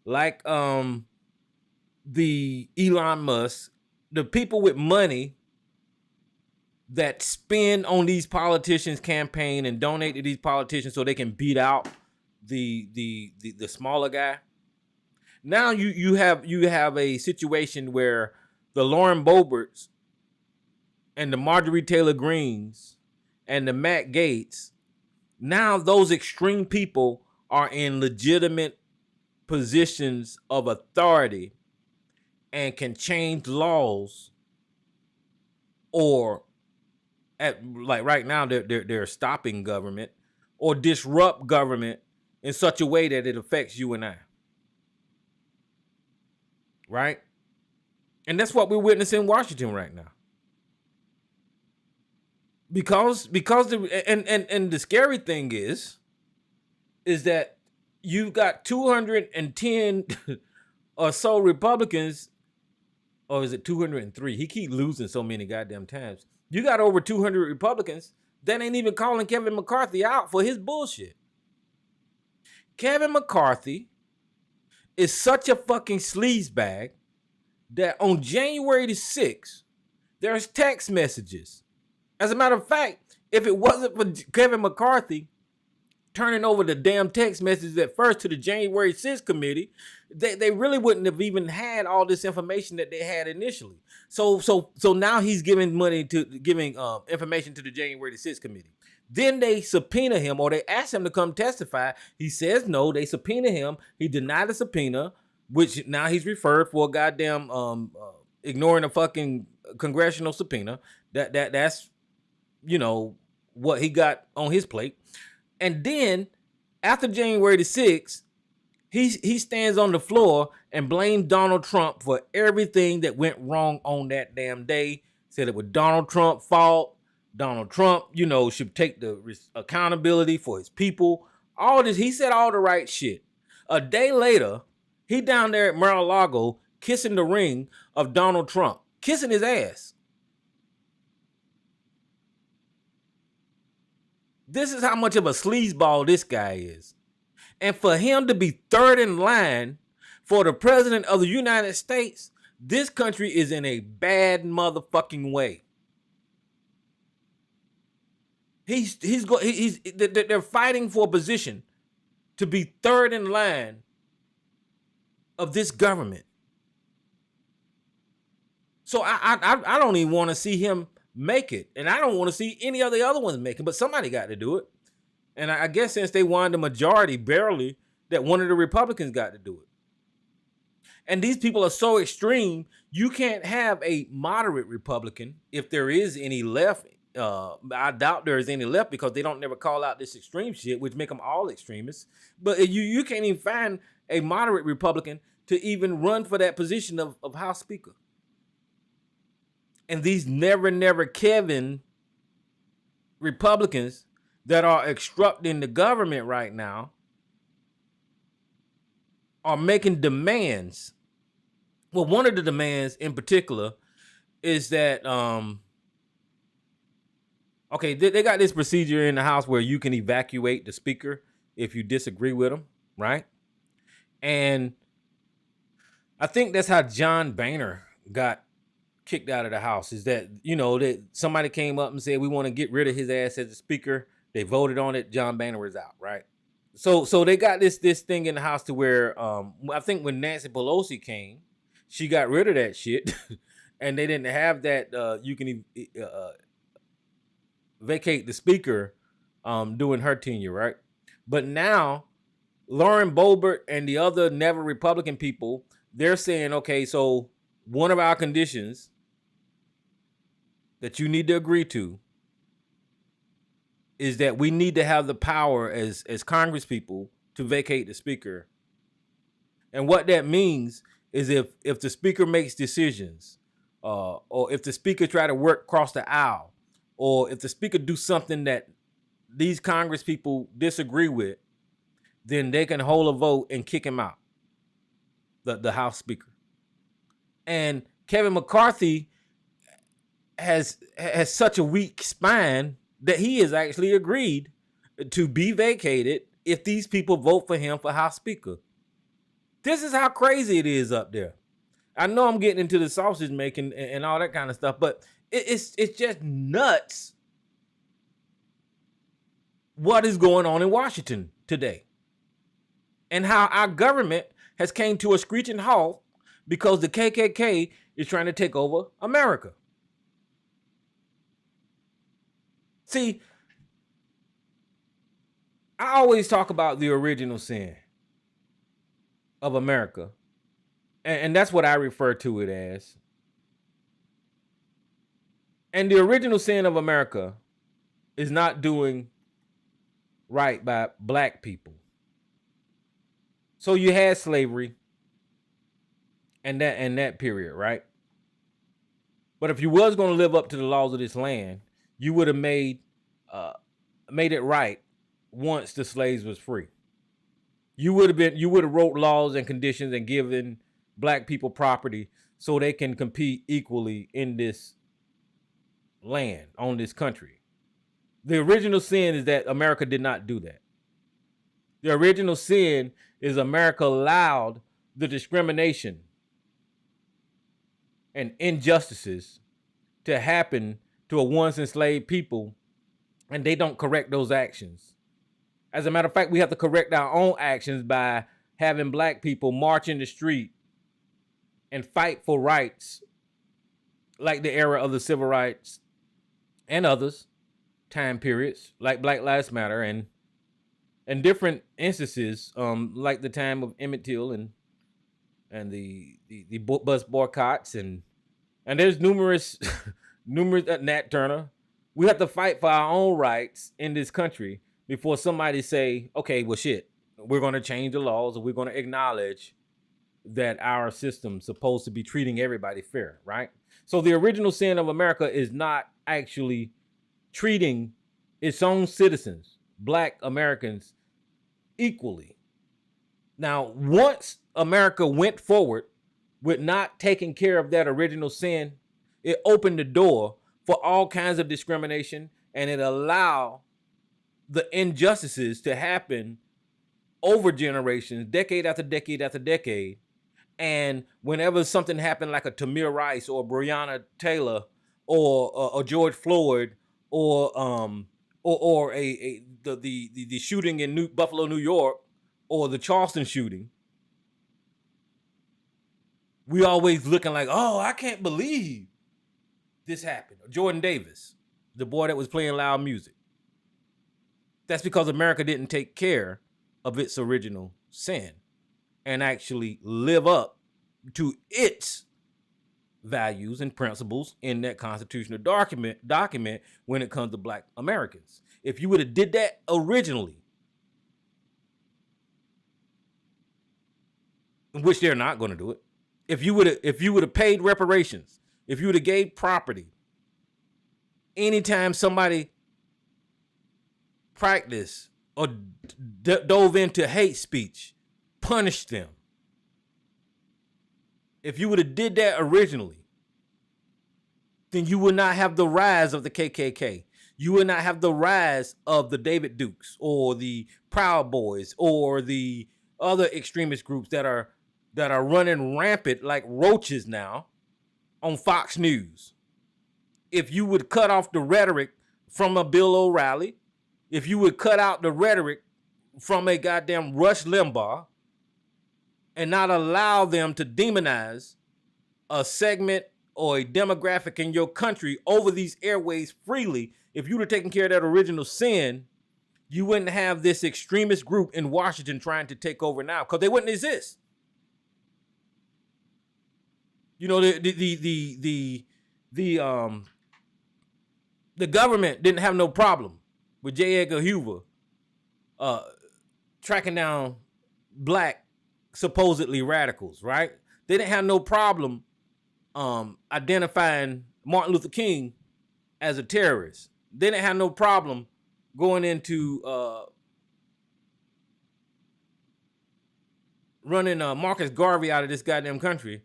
like the Elon Musk, the people with money that spend on these politicians' campaign and donate to these politicians so they can beat out the smaller guy. Now you have a situation where the Lauren Boeberts and the Marjorie Taylor Greens and the Matt Gaetz, now those extreme people are in legitimate positions of authority and can change laws, or like right now they're stopping government or disrupt government in such a way that it affects you and I. Right? And that's what we're witnessing in Washington right now. Because the scary thing is that you've got 210 or so Republicans, or is it 203? He keep losing so many goddamn times. You got over 200 Republicans that ain't even calling Kevin McCarthy out for his bullshit. Kevin McCarthy is such a fucking sleazebag that on January the 6th, there's text messages. As a matter of fact, if it wasn't for Kevin McCarthy turning over the damn text messages at first to the January 6th committee, they really wouldn't have even had all this information that they had initially. So now he's giving information to the January 6th committee. Then they subpoena him, or they ask him to come testify. He says no. They subpoena him. He denied the subpoena, which now he's referred for a goddamn ignoring a fucking congressional subpoena. That's what he got on his plate. And then after January the 6th, he stands on the floor and blames Donald Trump for everything that went wrong on that damn day. Said it was Donald Trump's fault. Donald Trump, should take the accountability for his people. All this, he said all the right shit. A day later, he down there at Mar-a-Lago kissing the ring of Donald Trump, kissing his ass. This is how much of a sleazeball this guy is. And for him to be third in line for the president of the United States, this country is in a bad motherfucking way. They're fighting for a position to be third in line of this government. So I don't even want to see him make it, and I don't want to see any of the other ones make it. But somebody got to do it, and I guess since they won the majority barely, that one of the Republicans got to do it. And these people are so extreme, you can't have a moderate Republican if there is any left. I doubt there is any left because they don't never call out this extreme shit, which make them all extremists. But you can't even find a moderate Republican to even run for that position of House Speaker. And these never Kevin Republicans that are obstructing the government right now are making demands. Well, one of the demands in particular is that, okay, they got this procedure in the House where you can evacuate the speaker if you disagree with him, right? And I think that's how John Boehner got kicked out of the House, is that, that somebody came up and said, we want to get rid of his ass as a speaker. They voted on it. John Boehner is out, right? So they got this thing in the House to where I think when Nancy Pelosi came, she got rid of that shit, and they didn't have that. You can vacate the speaker during her tenure, right? But now, Lauren Boebert and the other never Republican people, they're saying, okay, so one of our conditions that you need to agree to is that we need to have the power as Congress people to vacate the speaker. And what that means is if the speaker makes decisions, or if the speaker try to work across the aisle, or if the speaker do something that these Congress people disagree with, then they can hold a vote and kick him out, the House Speaker. And Kevin McCarthy has such a weak spine that he has actually agreed to be vacated if these people vote for him for House Speaker. This is how crazy it is up there. I know I'm getting into the sausage making and all that kind of stuff, but it's just nuts what is going on in Washington today. And how our government has came to a screeching halt because the KKK is trying to take over America. See, I always talk about the original sin of America. And that's what I refer to it as. And the original sin of America is not doing right by black people. So you had slavery and that period, right? But if you was going to live up to the laws of this land, you would have made it right once the slaves was free. You would have wrote laws and conditions and given black people property so they can compete equally in this land, on this country. The original sin is that America did not do that. The original sin is America allowed the discrimination and injustices to happen to a once enslaved people, and they don't correct those actions. As a matter of fact, we have to correct our own actions by having black people march in the street and fight for rights like the era of the civil rights and others time periods like Black Lives Matter and different instances like the time of Emmett Till and the bus boycotts and there's numerous Nat Turner. We have to fight for our own rights in this country before somebody say, okay, well shit, we're going to change the laws or we're going to acknowledge that our system's supposed to be treating everybody fair, right? So the original sin of America is not actually treating its own citizens, black Americans, equally. Now, once America went forward with not taking care of that original sin, it opened the door for all kinds of discrimination, and it allowed the injustices to happen over generations, decade after decade after decade. And whenever something happened like a Tamir Rice or Breonna Taylor or George Floyd or the shooting in Buffalo, New York, or the Charleston shooting, we always looking like, oh, I can't believe this happened. Jordan Davis, the boy that was playing loud music. That's because America didn't take care of its original sin and actually live up to its values and principles in that constitutional document when it comes to Black Americans. If you would have did that originally, which they're not going to do it, if you would have paid reparations, if you would have gave property, anytime somebody practiced or dove into hate speech, punish them. If you would have did that originally, then you would not have the rise of the KKK. You would not have the rise of the David Dukes or the Proud Boys or the other extremist groups that are running rampant like roaches now on Fox News. If you would cut off the rhetoric from a Bill O'Reilly, if you would cut out the rhetoric from a goddamn Rush Limbaugh and not allow them to demonize a segment or a demographic in your country over these airways freely, if you would have taken care of that original sin, you wouldn't have this extremist group in Washington trying to take over now, because they wouldn't exist. You know, the government didn't have no problem with J. Edgar Hoover tracking down Black supposedly radicals, right? They didn't have no problem identifying Martin Luther King as a terrorist. They didn't have no problem going into running Marcus Garvey out of this goddamn country.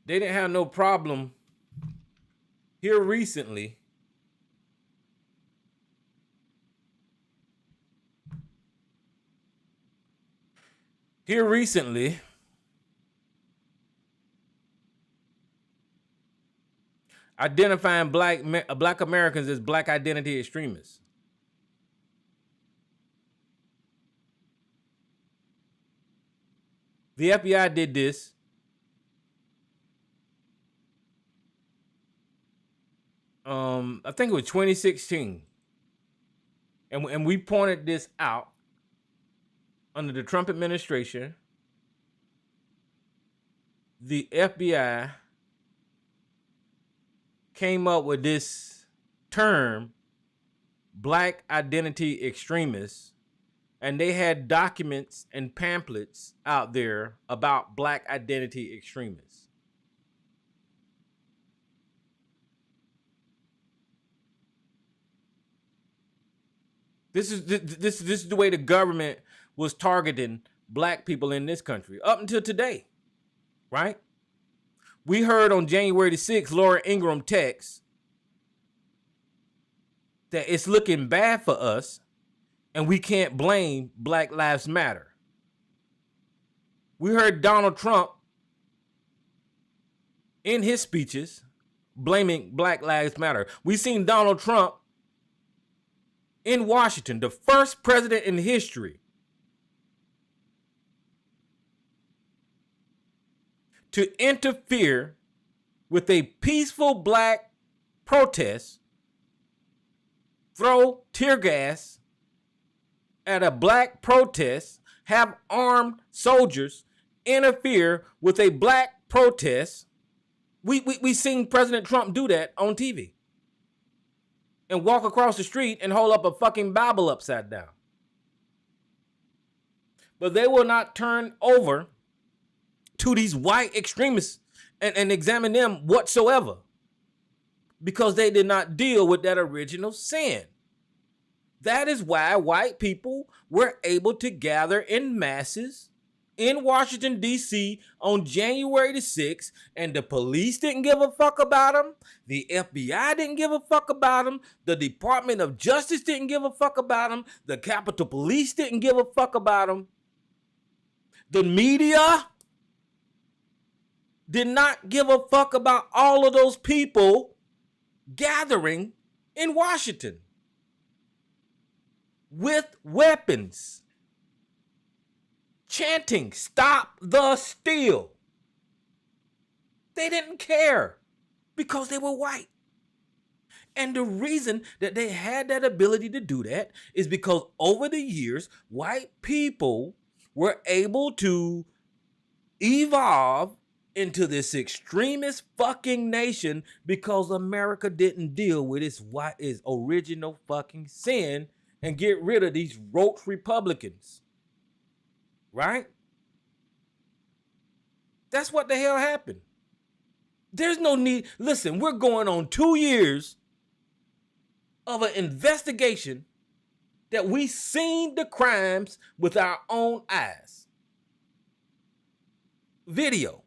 They didn't have no problem here recently identifying black Americans as Black identity extremists. The FBI did this I think it was 2016. And we pointed this out under the Trump administration. The FBI came up with this term, Black identity extremists, and they had documents and pamphlets out there about Black identity extremists. This is the way the government was targeting Black people in this country up until today, right? We heard on January the 6th, Laura Ingraham text that it's looking bad for us and we can't blame Black Lives Matter. We heard Donald Trump in his speeches blaming Black Lives Matter. We seen Donald Trump in Washington, the first president in history to interfere with a peaceful Black protest, throw tear gas at a Black protest, have armed soldiers interfere with a Black protest. We seen President Trump do that on TV. And walk across the street and hold up a fucking Bible upside down. But they will not turn over to these white extremists and examine them whatsoever, because they did not deal with that original sin. That is why white people were able to gather in masses in Washington, D.C. on January the 6th, and the police didn't give a fuck about them. The FBI didn't give a fuck about them. The Department of Justice didn't give a fuck about them. The Capitol Police didn't give a fuck about them. The media did not give a fuck about all of those people gathering in Washington with weapons, chanting, "Stop the steal." They didn't care because they were white. And the reason that they had that ability to do that is because over the years, white people were able to evolve into this extremist fucking nation because America didn't deal with its original fucking sin and get rid of these Roach-republicans. Right? That's what the hell happened. There's no need. Listen, we're going on 2 years of an investigation that we seen the crimes with our own eyes. Video.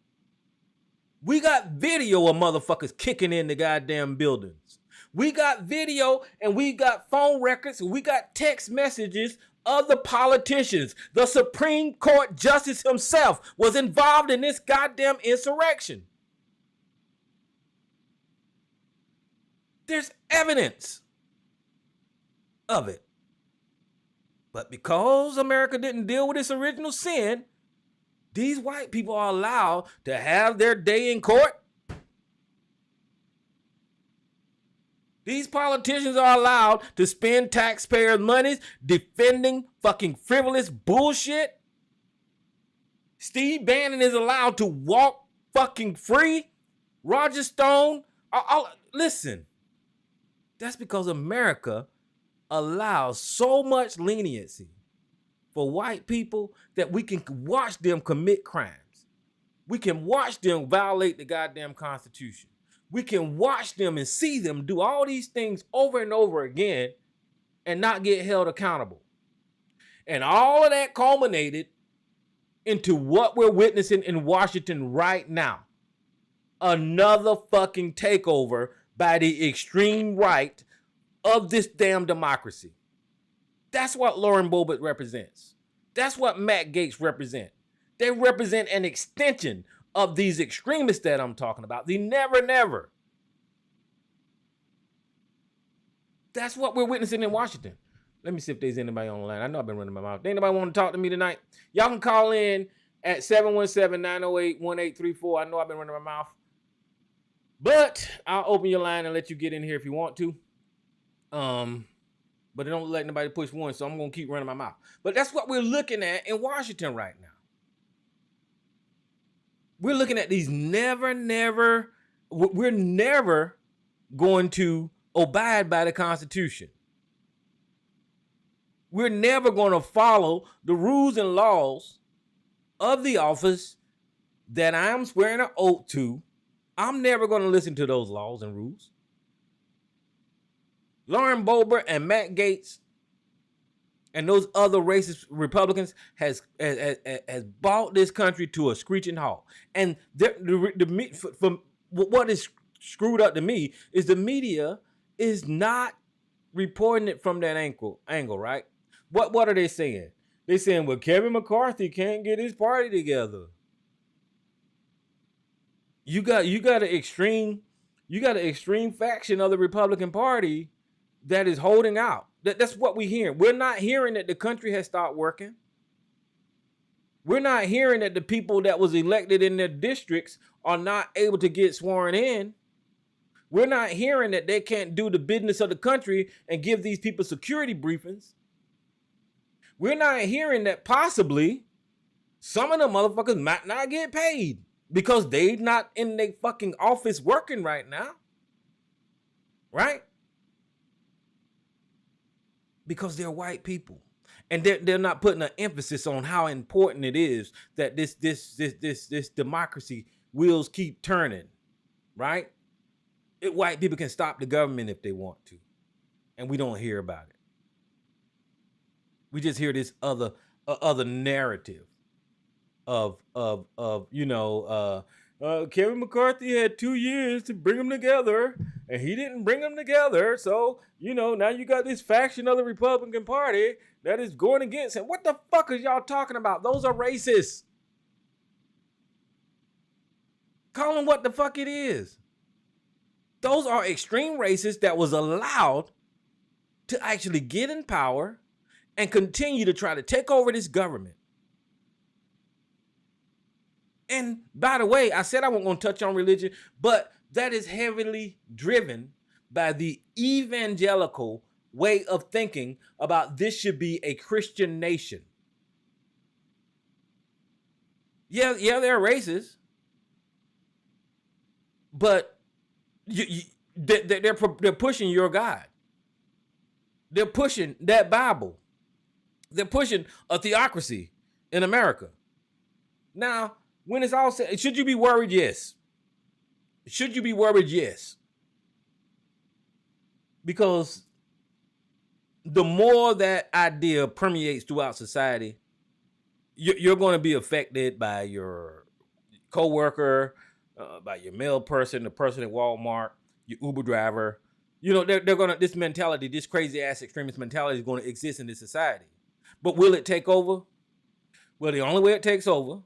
We got video of motherfuckers kicking in the goddamn buildings. We got video and we got phone records and we got text messages of the politicians. The Supreme Court Justice himself was involved in this goddamn insurrection. There's evidence of it. But because America didn't deal with its original sin, these white people are allowed to have their day in court. These politicians are allowed to spend taxpayers' money defending fucking frivolous bullshit. Steve Bannon is allowed to walk fucking free. Roger Stone. Listen, that's because America allows so much leniency for white people that we can watch them commit crimes. We can watch them violate the goddamn Constitution. We can watch them and see them do all these things over and over again and not get held accountable. And all of that culminated into what we're witnessing in Washington right now. Another fucking takeover by the extreme right of this damn democracy. That's what Lauren Boebert represents. That's what Matt Gaetz represent. They represent an extension of these extremists that I'm talking about. The never. That's what we're witnessing in Washington. Let me see if there's anybody on the line. I know I've been running my mouth. Anybody want to talk to me tonight? Y'all can call in at 717-908-1834. I know I've been running my mouth. But I'll open your line and let you get in here if you want to. But don't let anybody push one, so I'm going to keep running my mouth. But that's what we're looking at in Washington right now. We're looking at these we're never going to abide by the Constitution. We're never going to follow the rules and laws of the office that I'm swearing an oath to. I'm never going to listen to those laws and rules. Lauren Boebert and Matt Gaetz and those other racist Republicans has brought this country to a screeching halt. And what is screwed up to me is the media is not reporting it from that angle, right? What are they saying? They're saying, well, Kevin McCarthy can't get his party together. You got an extreme faction of the Republican Party that is holding out. That's what we're hearing. We're not hearing that the country has stopped working. We're not hearing that the people that was elected in their districts are not able to get sworn in. We're not hearing that they can't do the business of the country and give these people security briefings. We're not hearing that possibly some of the motherfuckers might not get paid because they not in their fucking office working right now. Right? Because they're white people. And they're not putting an emphasis on how important it is that this democracy wheels keep turning. Right? White people can stop the government if they want to. And we don't hear about it. We just hear this other narrative. Kevin McCarthy had 2 years to bring them together, and he didn't bring them together. So now you got this faction of the Republican Party that is going against him. What the fuck is y'all talking about? Those are racists. Call them what the fuck it is. Those are extreme racists that was allowed to actually get in power and continue to try to take over this government. And by the way, I said I wasn't going to touch on religion, but that is heavily driven by the evangelical way of thinking about this should be a Christian nation. Yeah, they're racist, but they're pushing your God. They're pushing that Bible. They're pushing a theocracy in America. Now, when it's all said, should you be worried? Yes. Should you be worried? Yes. Because the more that idea permeates throughout society, you're going to be affected by your coworker, by your mail person, the person at Walmart, your Uber driver. They're going to, this mentality, this crazy ass extremist mentality is going to exist in this society. But will it take over? Well, the only way it takes over,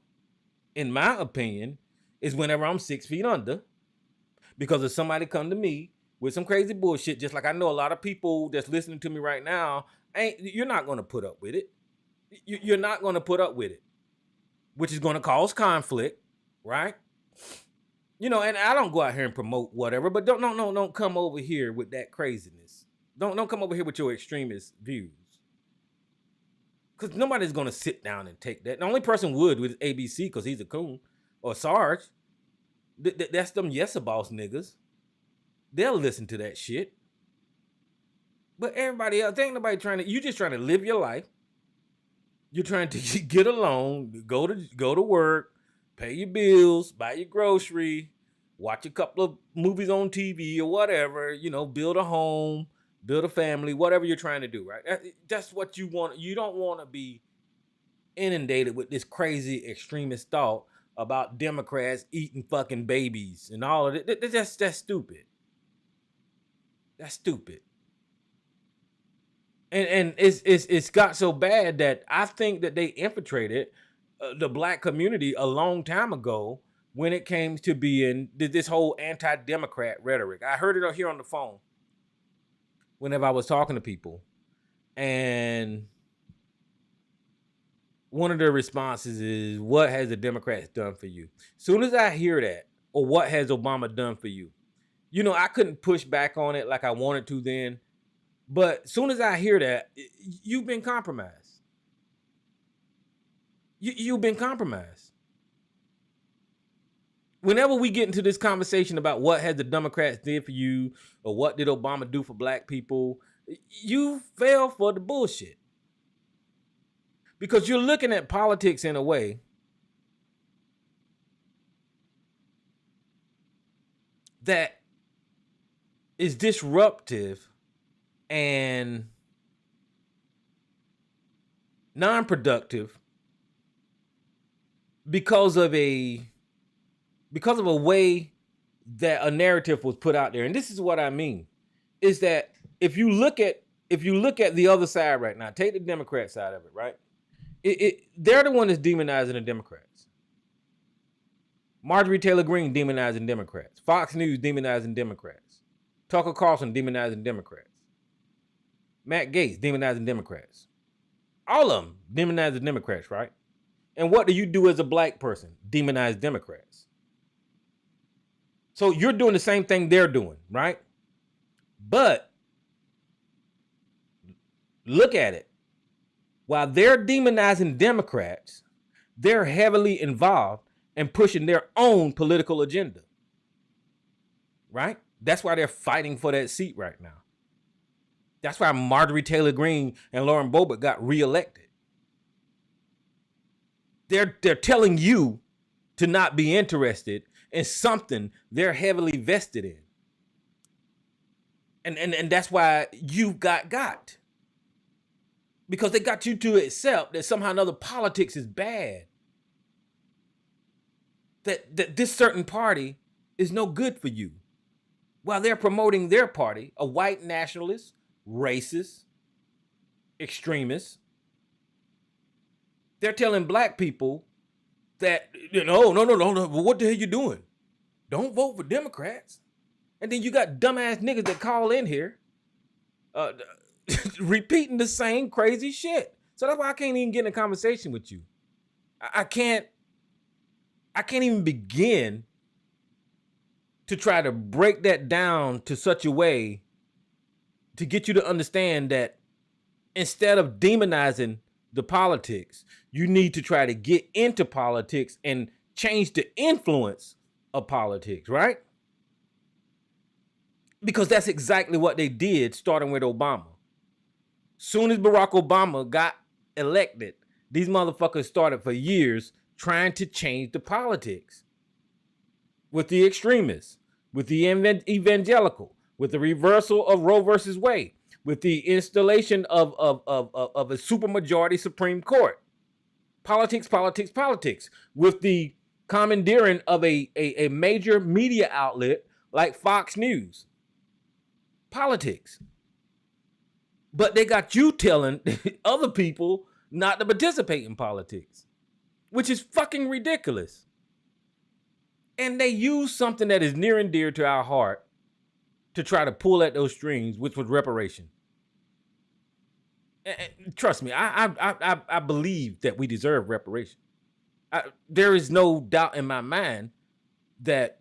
in my opinion, is whenever I'm 6 feet under. Because if somebody come to me with some crazy bullshit, just like I know a lot of people that's listening to me right now, you're not going to put up with it. You're not going to put up with it, which is going to cause conflict, right? And I don't go out here and promote whatever, but don't come over here with that craziness. Don't come over here with your extremist views. Because nobody's going to sit down and take that. The only person would with ABC because he's a coon, or Sarge. That's them yes-a-boss niggas. They'll listen to that shit. But everybody else, ain't nobody you just trying to live your life. You're trying to get along, go to work, pay your bills, buy your grocery, watch a couple of movies on TV or whatever, build a home, build a family, whatever you're trying to do, right? That's what you want. You don't want to be inundated with this crazy extremist thought about Democrats eating fucking babies and all of it. That's stupid. That's stupid. And it's got so bad that I think that they infiltrated the black community a long time ago when it came to being this whole anti-Democrat rhetoric. I heard it here on the phone whenever I was talking to people, and one of their responses is, what has the Democrats done for you? Soon as I hear that, or what has Obama done for you? I couldn't push back on it like I wanted to then, but soon as I hear that, you've been compromised. You've been compromised. Whenever we get into this conversation about what has the Democrats did for you, or what did Obama do for black people, you fell for the bullshit. Because you're looking at politics in a way that is disruptive and non-productive because of a way that a narrative was put out there. And this is what I mean, is that if you look at the other side right now, take the Democrat side of it, right? They're the one that's demonizing the Democrats. Marjorie Taylor Greene demonizing Democrats. Fox News demonizing Democrats. Tucker Carlson demonizing Democrats. Matt Gaetz demonizing Democrats. All of them demonizing Democrats, right? And what do you do as a black person? Demonize Democrats. So you're doing the same thing they're doing, right? But look at it. While they're demonizing Democrats, they're heavily involved in pushing their own political agenda. Right? That's why they're fighting for that seat right now. That's why Marjorie Taylor Greene and Lauren Boebert got reelected. They're telling you to not be interested in something they're heavily vested in. And that's why you got. Because they got you to accept that somehow or another politics is bad. that this certain party is no good for you, while they're promoting their party, a white nationalist, racist, extremist. They're telling black people that, no, what the hell you doing? Don't vote for Democrats. And then you got dumbass niggas that call in here repeating the same crazy shit. So that's why I can't even get in a conversation with you. I can't even begin to try to break that down to such a way to get you to understand that instead of demonizing the politics, you need to try to get into politics and change the influence of politics, right? Because that's exactly what they did, starting with Obama. Soon as Barack Obama got elected, these motherfuckers started for years trying to change the politics with the extremists, with the evangelical, with the reversal of Roe versus Wade, with the installation of a supermajority Supreme Court. Politics, with the commandeering of a major media outlet like Fox News. Politics. But they got you telling other people not to participate in politics, which is fucking ridiculous. And they use something that is near and dear to our heart to try to pull at those strings, which was reparation. And trust me, I believe that we deserve reparation. There is no doubt in my mind that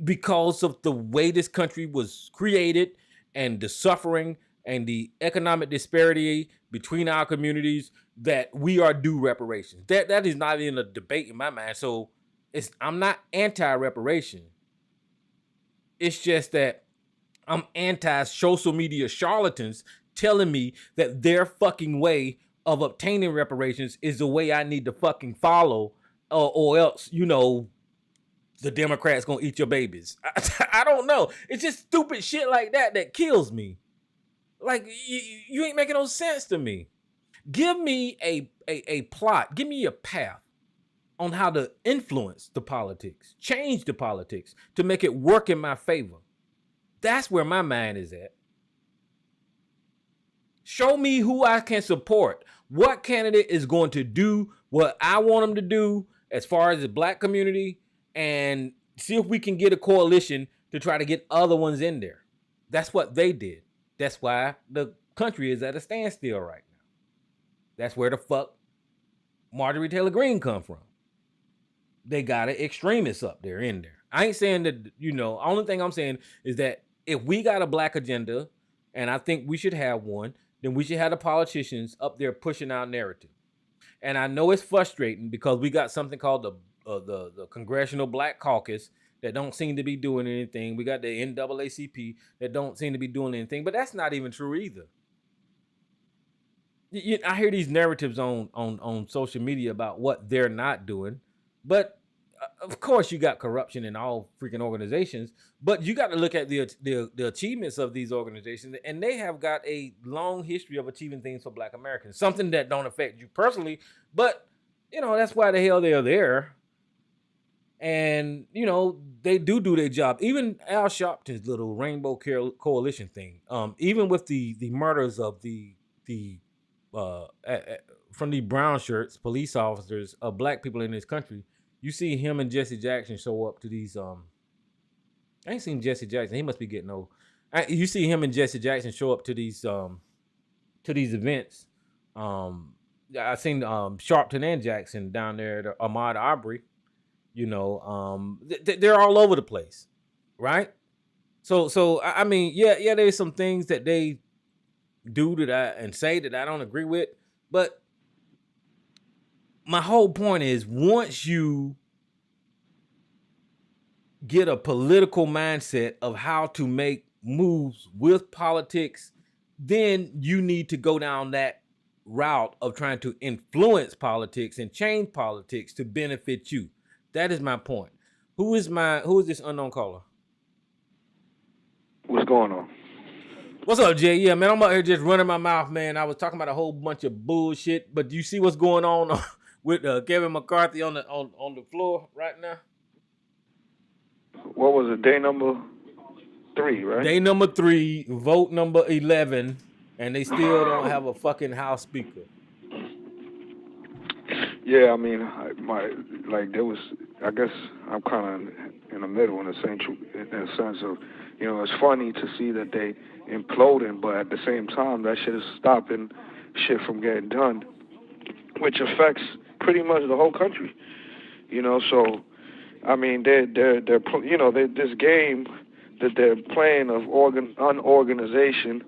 because of the way this country was created and the suffering and the economic disparity between our communities, that we are due reparations. That is not even a debate in my mind. So I'm not anti-reparation. It's just that I'm anti-social media charlatans telling me that their fucking way of obtaining reparations is the way I need to fucking follow, or else, the Democrats gonna eat your babies. I don't know. It's just stupid shit like that kills me. Like, you ain't making no sense to me. Give me a plot. Give me a path on how to influence the politics, change the politics to make it work in my favor. That's where my mind is at. Show me who I can support. What candidate is going to do what I want them to do as far as the black community, and see if we can get a coalition to try to get other ones in there. That's what they did. That's why the country is at a standstill right now. That's where the fuck Marjorie Taylor Greene come from. They got an extremist up there in there. I ain't saying that, only thing I'm saying is that if we got a black agenda, and I think we should have one, then we should have the politicians up there pushing our narrative. And I know it's frustrating because we got something called the Congressional Black Caucus that don't seem to be doing anything. We got the NAACP that don't seem to be doing anything, but that's not even true either. I hear these narratives on social media about what they're not doing, but of course you got corruption in all freaking organizations, but you got to look at the achievements of these organizations, and they have got a long history of achieving things for Black Americans, something that don't affect you personally, but that's why the hell they're there. And they do their job. Even Al Sharpton's little Rainbow Coalition thing, even with the murders of the from the brown shirts police officers of black people in this country, you see him and Jesse Jackson show up to these I ain't seen Jesse Jackson, he must be getting old. You see him and Jesse Jackson show up to these events. I seen Sharpton and Jackson down there at Ahmaud Arbery. They're all over the place, right? So I mean, yeah, there's some things that they do and say that I don't agree with, but my whole point is, once you get a political mindset of how to make moves with politics, then you need to go down that route of trying to influence politics and change politics to benefit you. That is my point. Who is this unknown caller? What's going on? What's up, Jay? Yeah, man, I'm out here just running my mouth, man. I was talking about a whole bunch of bullshit, but do you see what's going on with Kevin McCarthy on the floor right now? what was it? Day number 3, right? Day number 3, vote number 11, and they still don't have a fucking House Speaker. Yeah, I mean, there was. I guess I'm kind of in the middle in a sense of, it's funny to see that they imploding, but at the same time, that shit is stopping shit from getting done, which affects pretty much the whole country. So I mean, they're this game that they're playing of unorganization,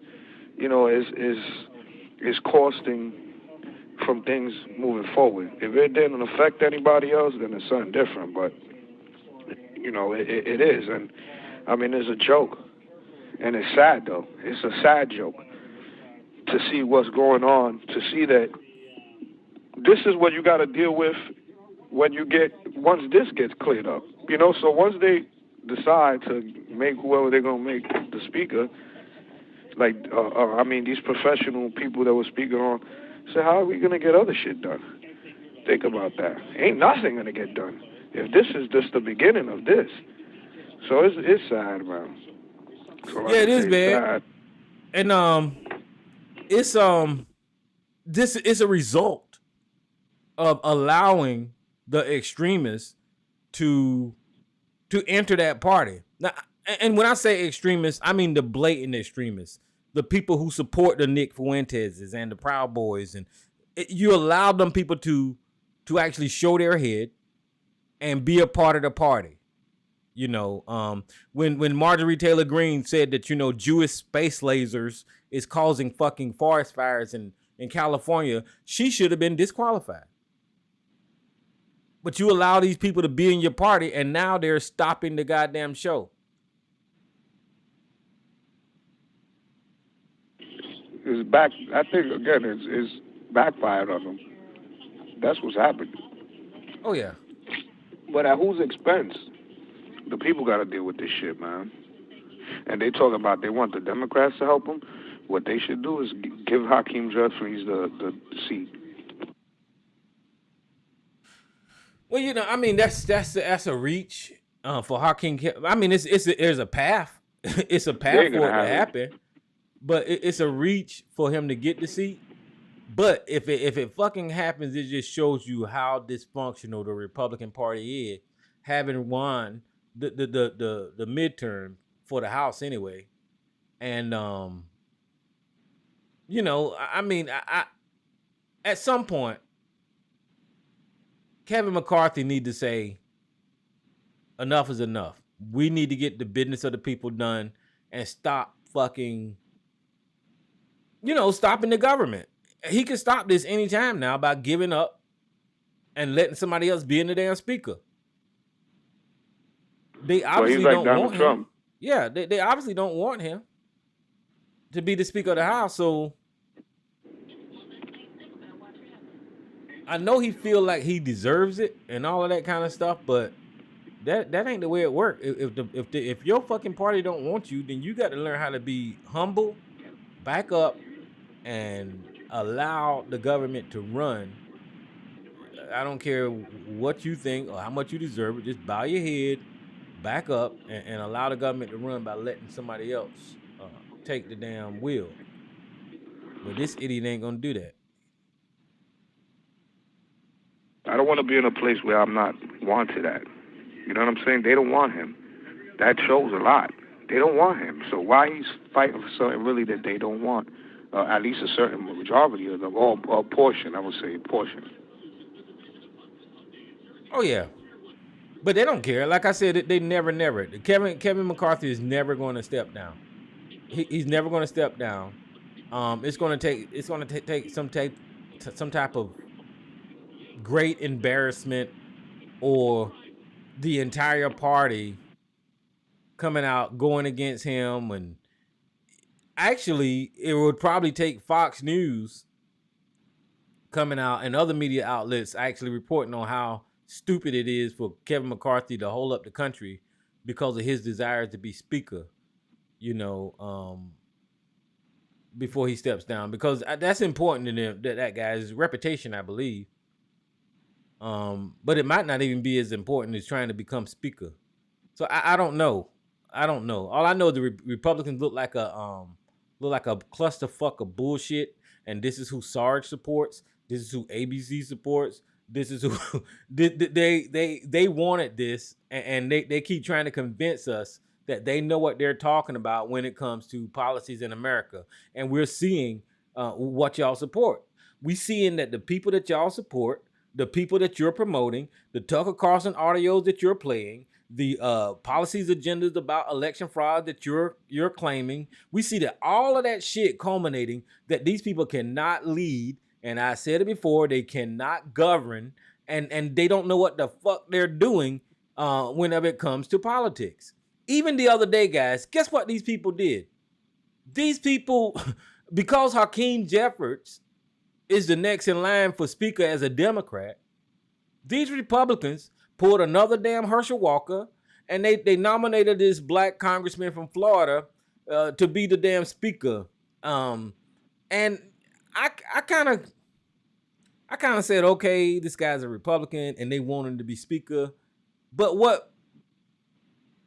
is costing from things moving forward. If it didn't affect anybody else, then it's something different. But it is, and I mean, it's a joke, and it's sad though. It's a sad joke to see what's going on, to see that this is what you got to deal with once this gets cleared up. So once they decide to make whoever they're gonna make the speaker, these professional people that were speaking on, so how are we gonna get other shit done? Think about that. Ain't nothing gonna get done if this is just the beginning of this. So it's sad, man. Yeah, it is bad. And this is a result of allowing the extremists to enter that party. Now, and when I say extremists, I mean the blatant extremists, the people who support the Nick Fuentes's and the Proud Boys, and you allow them people to actually show their head and be a part of the party. When Marjorie Taylor Greene said that Jewish space lasers is causing fucking forest fires in California, she should have been disqualified. But you allow these people to be in your party, and now they're stopping the goddamn show. It's back. I think again, it's backfired on them. That's what's happened. Oh yeah. But at whose expense? The people got to deal with this shit, man. And they talk about they want the Democrats to help them. What they should do is give Hakeem Jeffries the seat. Well, I mean, that's a reach for Hakeem. I mean, there's a path. It's a path for it to happen, but it's a reach for him to get the seat. But if it fucking happens, it just shows you how dysfunctional the Republican Party is, having won the midterm for the House anyway. And I mean, I at some point, Kevin McCarthy need to say, enough is enough. We need to get the business of the people done and stop fucking, stopping the government. He can stop this anytime now by giving up and letting somebody else be in the damn speaker. They obviously don't want him. Yeah, they obviously don't want him to be the Speaker of the House. So I know he feel like he deserves it and all of that kind of stuff, but that ain't the way it works. If your fucking party don't want you, then you got to learn how to be humble, back up, and allow the government to run. I don't care what you think or how much you deserve it. Just bow your head, back up, and allow the government to run by letting somebody else take the damn wheel. But this idiot ain't gonna do that. I don't want to be in a place where I'm not wanted at. You know what I'm saying? They don't want him. That shows a lot. They don't want him. So why he's fighting for something really that they don't want? At least a certain majority of them, or a portion, I would say, a portion. Oh yeah, but they don't care. Like I said, they never. Kevin McCarthy is never going to step down. He's never going to step down. It's going to take some type of great embarrassment, or the entire party coming out going against him. And actually, it would probably take Fox News coming out and other media outlets actually reporting on how stupid it is for Kevin McCarthy to hold up the country because of his desire to be speaker, before he steps down, because that's important to them, that guy's reputation, I believe. But it might not even be as important as trying to become speaker. So I don't know. I don't know. All I know, the Republicans look like a clusterfuck of bullshit. And this is who Sarge supports. This is who ABC supports. This is who they wanted this, and they keep trying to convince us that they know what they're talking about when it comes to policies in America. And we're seeing what y'all support. We seeing that the people that y'all support, the people that you're promoting, the Tucker Carlson audios that you're playing, the policies agendas about election fraud that you're claiming, we see that all of that shit culminating that these people cannot lead, and I said it before, they cannot govern, and they don't know what the fuck they're doing whenever it comes to politics. Even the other day, guys, guess what these people did? These people, because Hakeem Jeffries is the next in line for speaker as a Democrat, these Republicans pulled another damn Herschel Walker, and they nominated this black congressman from Florida to be the damn speaker. And I kind of said, okay, this guy's a Republican, and they want him to be speaker. But what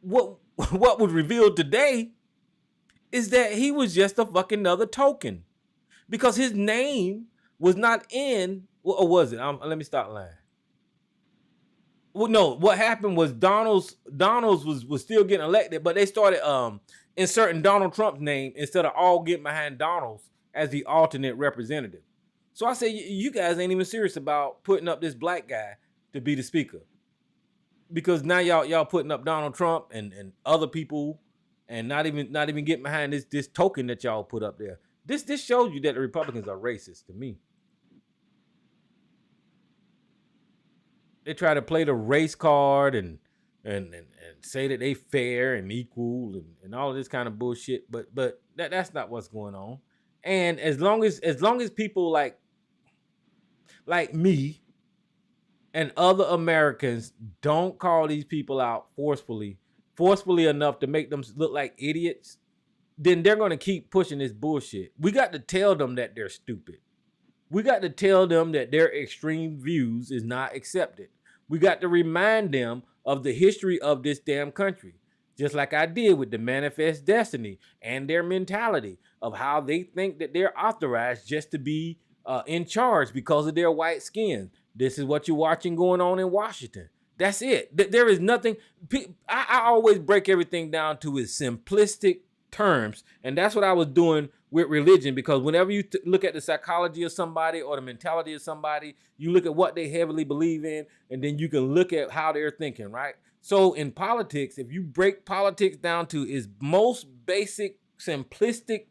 was revealed today is that he was just a fucking another token, because his name was not in, or was it? Let me start lying. Well, no, what happened was Donald's was still getting elected, but they started inserting Donald Trump's name instead of all getting behind Donald's as the alternate representative. So I said, you guys ain't even serious about putting up this black guy to be the speaker, because now y'all putting up Donald Trump and other people, and not even getting behind this token that y'all put up there. This shows you that the Republicans are racist to me. They try to play the race card and say that they fair and equal and all of this kind of bullshit, but that's not what's going on. And as long as people like me and other Americans don't call these people out forcefully enough to make them look like idiots, then they're going to keep pushing this bullshit. We got to tell them that they're stupid. We got to tell them that their extreme views is not accepted. We got to remind them of the history of this damn country, just like I did with the Manifest Destiny and their mentality of how they think that they're authorized just to be in charge because of their white skin. This is what you're watching going on in Washington. That's it. There is nothing. I always break everything down to its simplistic terms, and that's what I was doing with religion, because whenever you look at the psychology of somebody or the mentality of somebody, you look at what they heavily believe in, and then you can look at how they're thinking, right? So in politics, if you break politics down to its most basic, simplistic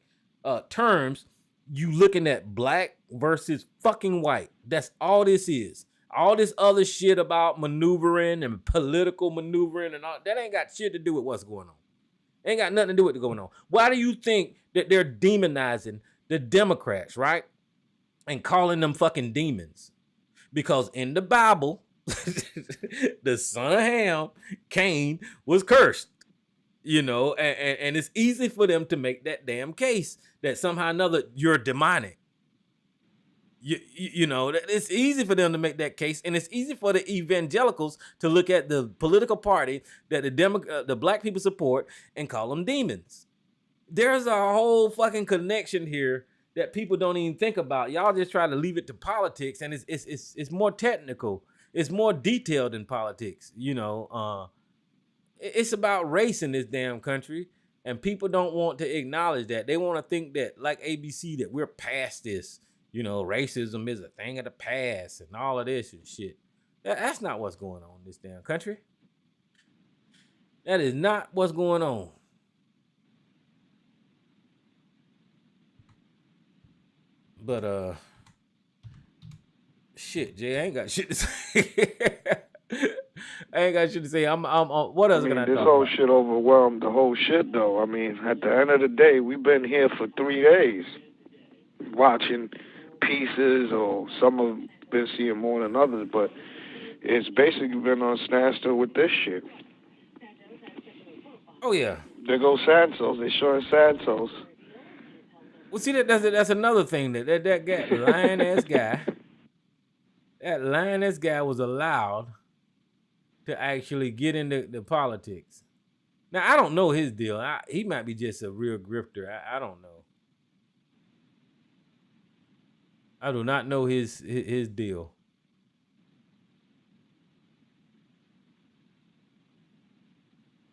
terms, you looking at black versus fucking white. That's all this is. All this other shit about maneuvering and political maneuvering and all that ain't got shit to do with what's going on. Ain't got nothing to do with what's going on. Why do you think that they're demonizing the Democrats, right? And calling them fucking demons? Because in the Bible, the son of Ham, Cain, was cursed. You know, and it's easy for them to make that damn case that somehow or another you're demonic. You know, it's easy for them to make that case, and it's easy for the evangelicals to look at the political party that the black people support and call them demons. There's a whole fucking connection here that people don't even think about. Y'all just try to leave it to politics, and it's more technical. It's more detailed than politics. You know, it's about race in this damn country, and people don't want to acknowledge that. They want to think that, like ABC, that we're past this. You know, racism is a thing of the past and all of this and shit. That's not what's going on in this damn country. That is not what's going on. But shit, Jay, I ain't got shit to say. I ain't got shit to say. I'm what else can I talk about? This whole shit overwhelmed the whole shit, though. I mean, at the end of the day, we've been here for 3 days watching pieces, or some have been seeing more than others, but it's basically been on standstill with this shit. Oh yeah. There goes Santos. They showing Santos. Well, see, that's another thing that guy, lying-ass guy, that lying-ass guy was allowed to actually get into the politics. Now I don't know his deal. He might be just a real grifter. I don't know. I do not know his deal.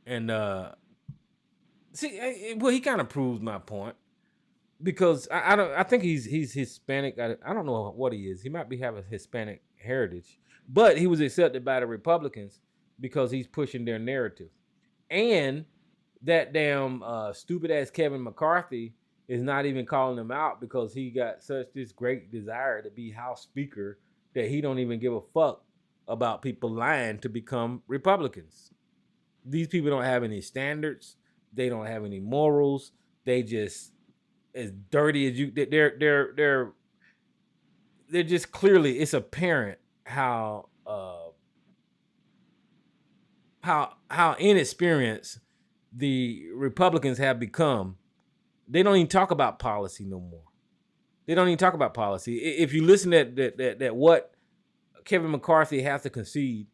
And see, well, he kind of proves my point because I think he's Hispanic. I don't know what he is. He might be having Hispanic heritage, but he was accepted by the Republicans because he's pushing their narrative. And that damn stupid ass Kevin McCarthy is not even calling him out because he got such this great desire to be House Speaker that he don't even give a fuck about people lying to become Republicans. These people don't have any standards. They don't have any morals. They just as dirty as you. They're just clearly. It's apparent how inexperienced the Republicans have become. They don't even talk about policy no more. They don't even talk about policy. If you listen that what Kevin McCarthy has to concede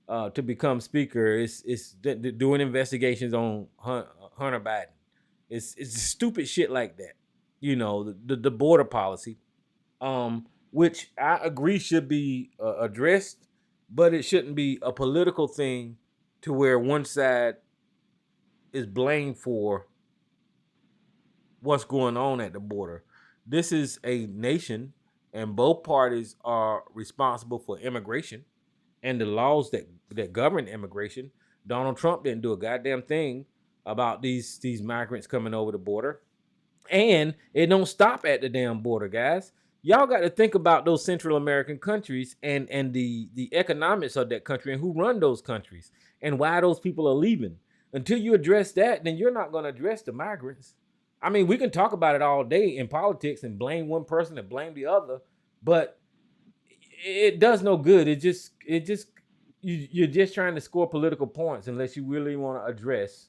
to become speaker, it's doing investigations on Hunter Biden. It's stupid shit like that. You know, the border policy, which I agree should be addressed, but it shouldn't be a political thing to where one side is blamed for what's going on at the border. This is a nation, and both parties are responsible for immigration and the laws that govern immigration. Donald Trump didn't do a goddamn thing about these migrants coming over the border. And it don't stop at the damn border, guys. Y'all got to think about those Central American countries and the economics of that country and who run those countries and why those people are leaving. Until you address that, then you're not going to address the migrants. I mean, we can talk about it all day in politics and blame one person and blame the other, but it does no good. You're just trying to score political points unless you really want to address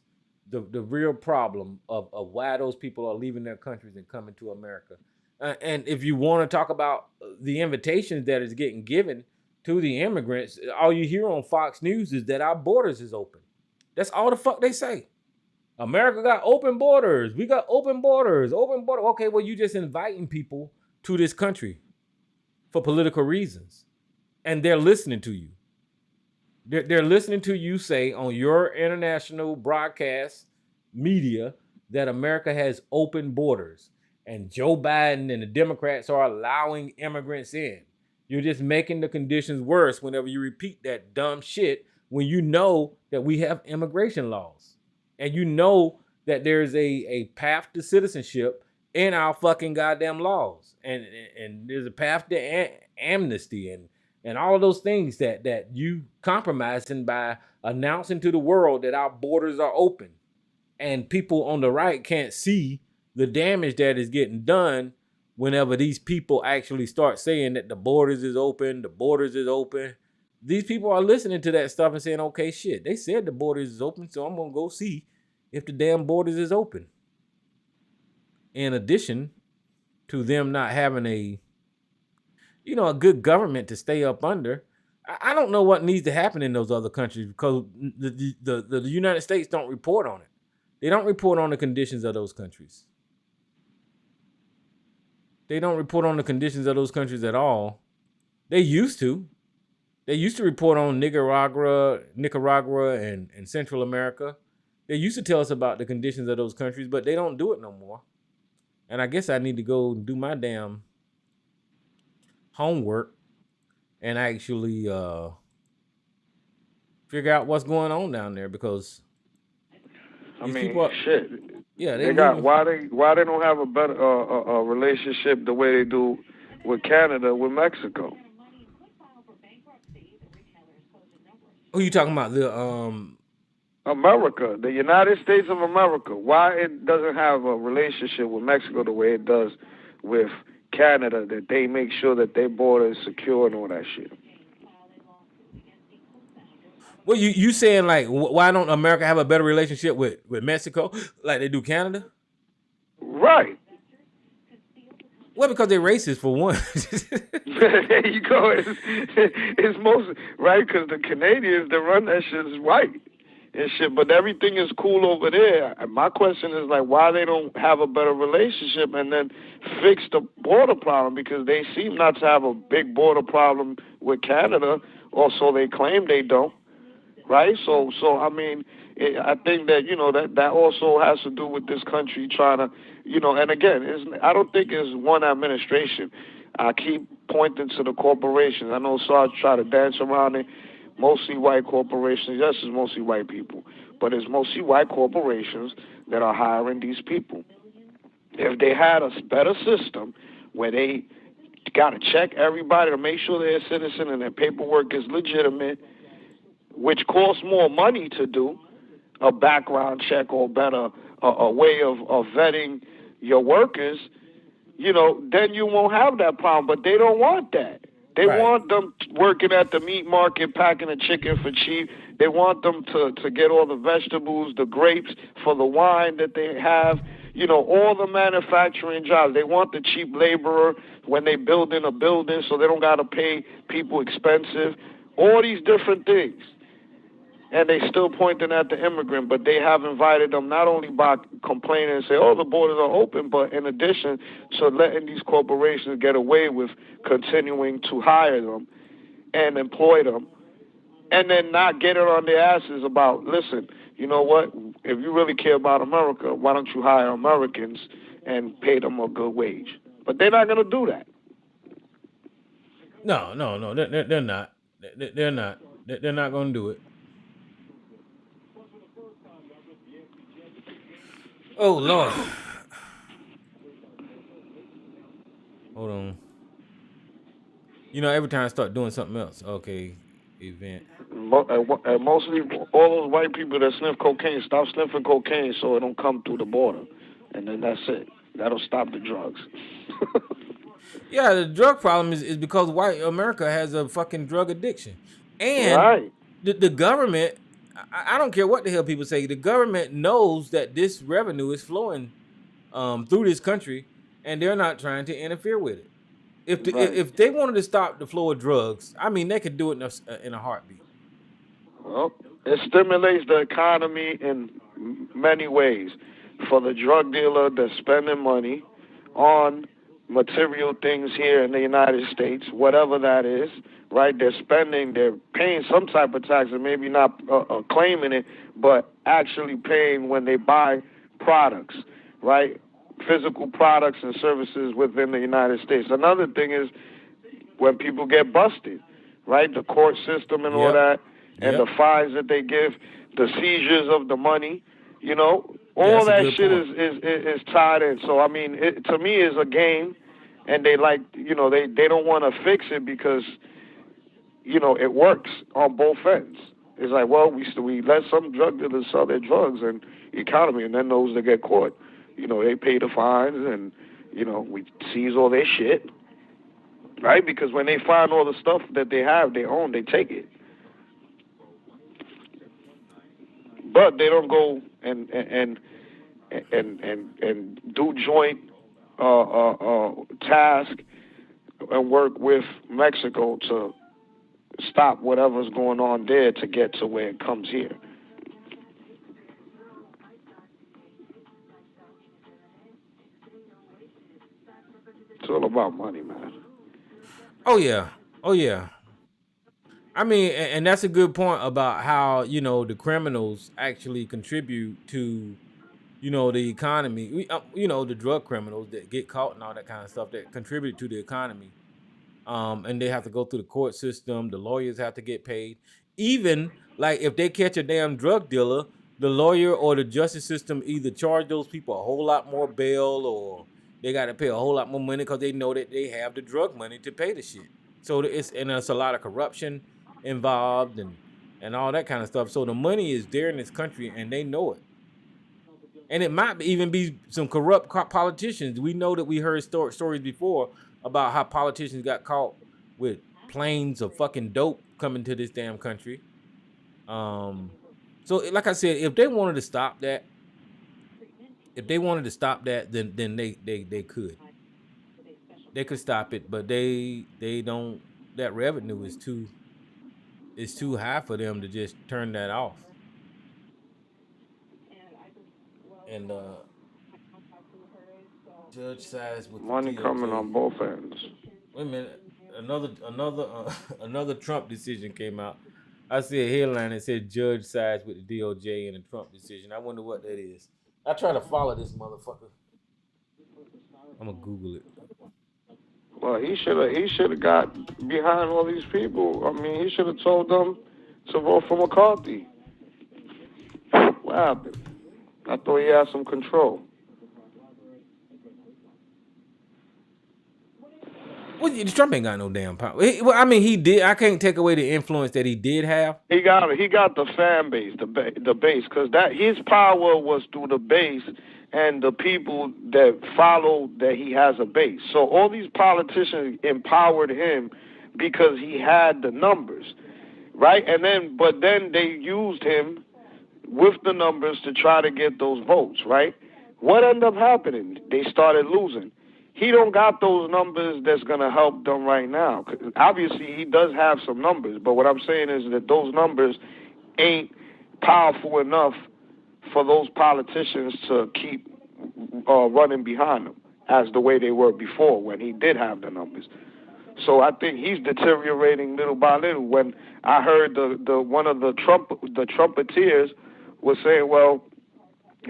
the real problem of why those people are leaving their countries and coming to America. And if you want to talk about the invitations that is getting given to the immigrants, all you hear on Fox News is that our borders is open. That's all the fuck they say. America got open borders. We got open borders. Open border. Okay, well, you just inviting people to this country for political reasons. And they're listening to you. They're listening to you say on your international broadcast media that America has open borders. And Joe Biden and the Democrats are allowing immigrants in. You're just making the conditions worse whenever you repeat that dumb shit when you know that we have immigration laws. And you know that there's a path to citizenship in our fucking goddamn laws. And there's a path to amnesty and all of those things that you compromising by announcing to the world that our borders are open. And people on the right can't see the damage that is getting done whenever these people actually start saying that the borders is open, These people are listening to that stuff and saying, okay, shit, they said the borders is open, so I'm going to go see if the damn borders is open. In addition to them not having a good government to stay up under, I don't know what needs to happen in those other countries because the United States don't report on it. They don't report on the conditions of those countries. They don't report on the conditions of those countries at all. They used to. They used to report on Nicaragua and Central America. They used to tell us about the conditions of those countries, but they don't do it no more. And I guess I need to go do my damn homework and actually figure out what's going on down there because shit. Yeah, they got why they don't have a better a relationship the way they do with Canada, with Mexico. Who you talking about? The America, the United States of America. Why it doesn't have a relationship with Mexico the way it does with Canada, that they make sure that their border is secure and all that shit. Well, you saying like why don't America have a better relationship with Mexico like they do Canada? Right. Well, because they're racist for one. There you go. It's most right because the Canadians that run that shit is white. and shit. But everything is cool over there. My question is like, why they don't have a better relationship and then fix the border problem? Because they seem not to have a big border problem with Canada, or so they claim they don't. Right? So I mean, I think that that also has to do with this country trying to, and again, I don't think it's one administration. I keep pointing to the corporations. I know Sarge try to dance around it. Mostly white corporations. Yes, it's mostly white people, but it's mostly white corporations that are hiring these people. If they had a better system where they got to check everybody to make sure they're a citizen and their paperwork is legitimate, which costs more money to do, a background check or better a way of vetting your workers, then you won't have that problem. But they don't want that. They Right. want them working at the meat market, packing the chicken for cheap. They want them to get all the vegetables, the grapes for the wine that they have. All the manufacturing jobs. They want the cheap laborer when they build in a building so they don't got to pay people expensive. All these different things. And they still pointing at the immigrant, but they have invited them not only by complaining and say, oh, the borders are open, but in addition to letting these corporations get away with continuing to hire them and employ them, and then not getting on their asses about, listen, you know what, if you really care about America, why don't you hire Americans and pay them a good wage? But they're not going to do that. No, they're not. They're not. They're not going to do it. Oh Lord. Hold on. Every time I start doing something else, okay, event. Mostly all those white people that sniff cocaine, stop sniffing cocaine so it don't come through the border. And then that's it. That'll stop the drugs. Yeah, the drug problem is because white America has a fucking drug addiction. And Right. the government, I don't care what the hell people say, the government knows that this revenue is flowing through this country, and they're not trying to interfere with it. Right. If they wanted to stop the flow of drugs, I mean, they could do it in a heartbeat. Well, it stimulates the economy in many ways. For the drug dealer that's spending money on material things here in the United States, whatever that is, right? They're paying some type of tax, and maybe not claiming it, but actually paying when they buy products, right? Physical products and services within the United States. Another thing is when people get busted, right? The court system and all Yep. that, and the Yep. fines that they give, the seizures of the money, Yeah, all that's a that good shit point. is tied in. So I mean, to me, is a game, and they they don't want to fix it because it works on both ends. It's like, well, we let some drug dealers sell their drugs and economy, and then those that get caught, they pay the fines, and we seize all their shit, right? Because when they find all the stuff that they own, they take it. But they don't go and do joint task and work with Mexico to stop whatever's going on there to get to where it comes here. It's all about money, man. Oh yeah. Oh yeah. I mean, and that's a good point about how the criminals actually contribute to the economy. The drug criminals that get caught and all that kind of stuff that contribute to the economy. And they have to go through the court system. The lawyers have to get paid. Even like if they catch a damn drug dealer, the lawyer or the justice system either charge those people a whole lot more bail, or they got to pay a whole lot more money because they know that they have the drug money to pay the shit. So there's a lot of corruption involved and all that kind of stuff. So the money is there in this country, and they know it. And it might even be some corrupt politicians. We know that we heard stories before about how politicians got caught with planes of fucking dope coming to this damn country. So like I said, if they wanted to stop that, then they could. They could stop it, but they don't. That revenue is too high for them to just turn that off. And judge sides with the Money coming DOJ. on both ends. Wait a minute. Another Trump decision came out. I see a headline that said judge sides with the DOJ in the Trump decision. I wonder what that is. I try to follow this motherfucker. I'm gonna Google it. Well, he should have got behind all these people. I mean, he should have told them to vote for McCarthy. What happened? I thought he had some control. Well, Trump ain't got no damn power. Well, I mean, he did. I can't take away the influence that he did have. He got the fan base, the base, because that his power was through the base and the people that follow that he has a base. So all these politicians empowered him because he had the numbers, right? But then they used him with the numbers to try to get those votes, right? What ended up happening? They started losing. He don't got those numbers that's going to help them right now. Obviously, he does have some numbers, but what I'm saying is that those numbers ain't powerful enough for those politicians to keep running behind them as the way they were before when he did have the numbers. So I think he's deteriorating little by little. When I heard the one of the trumpeters was saying, well,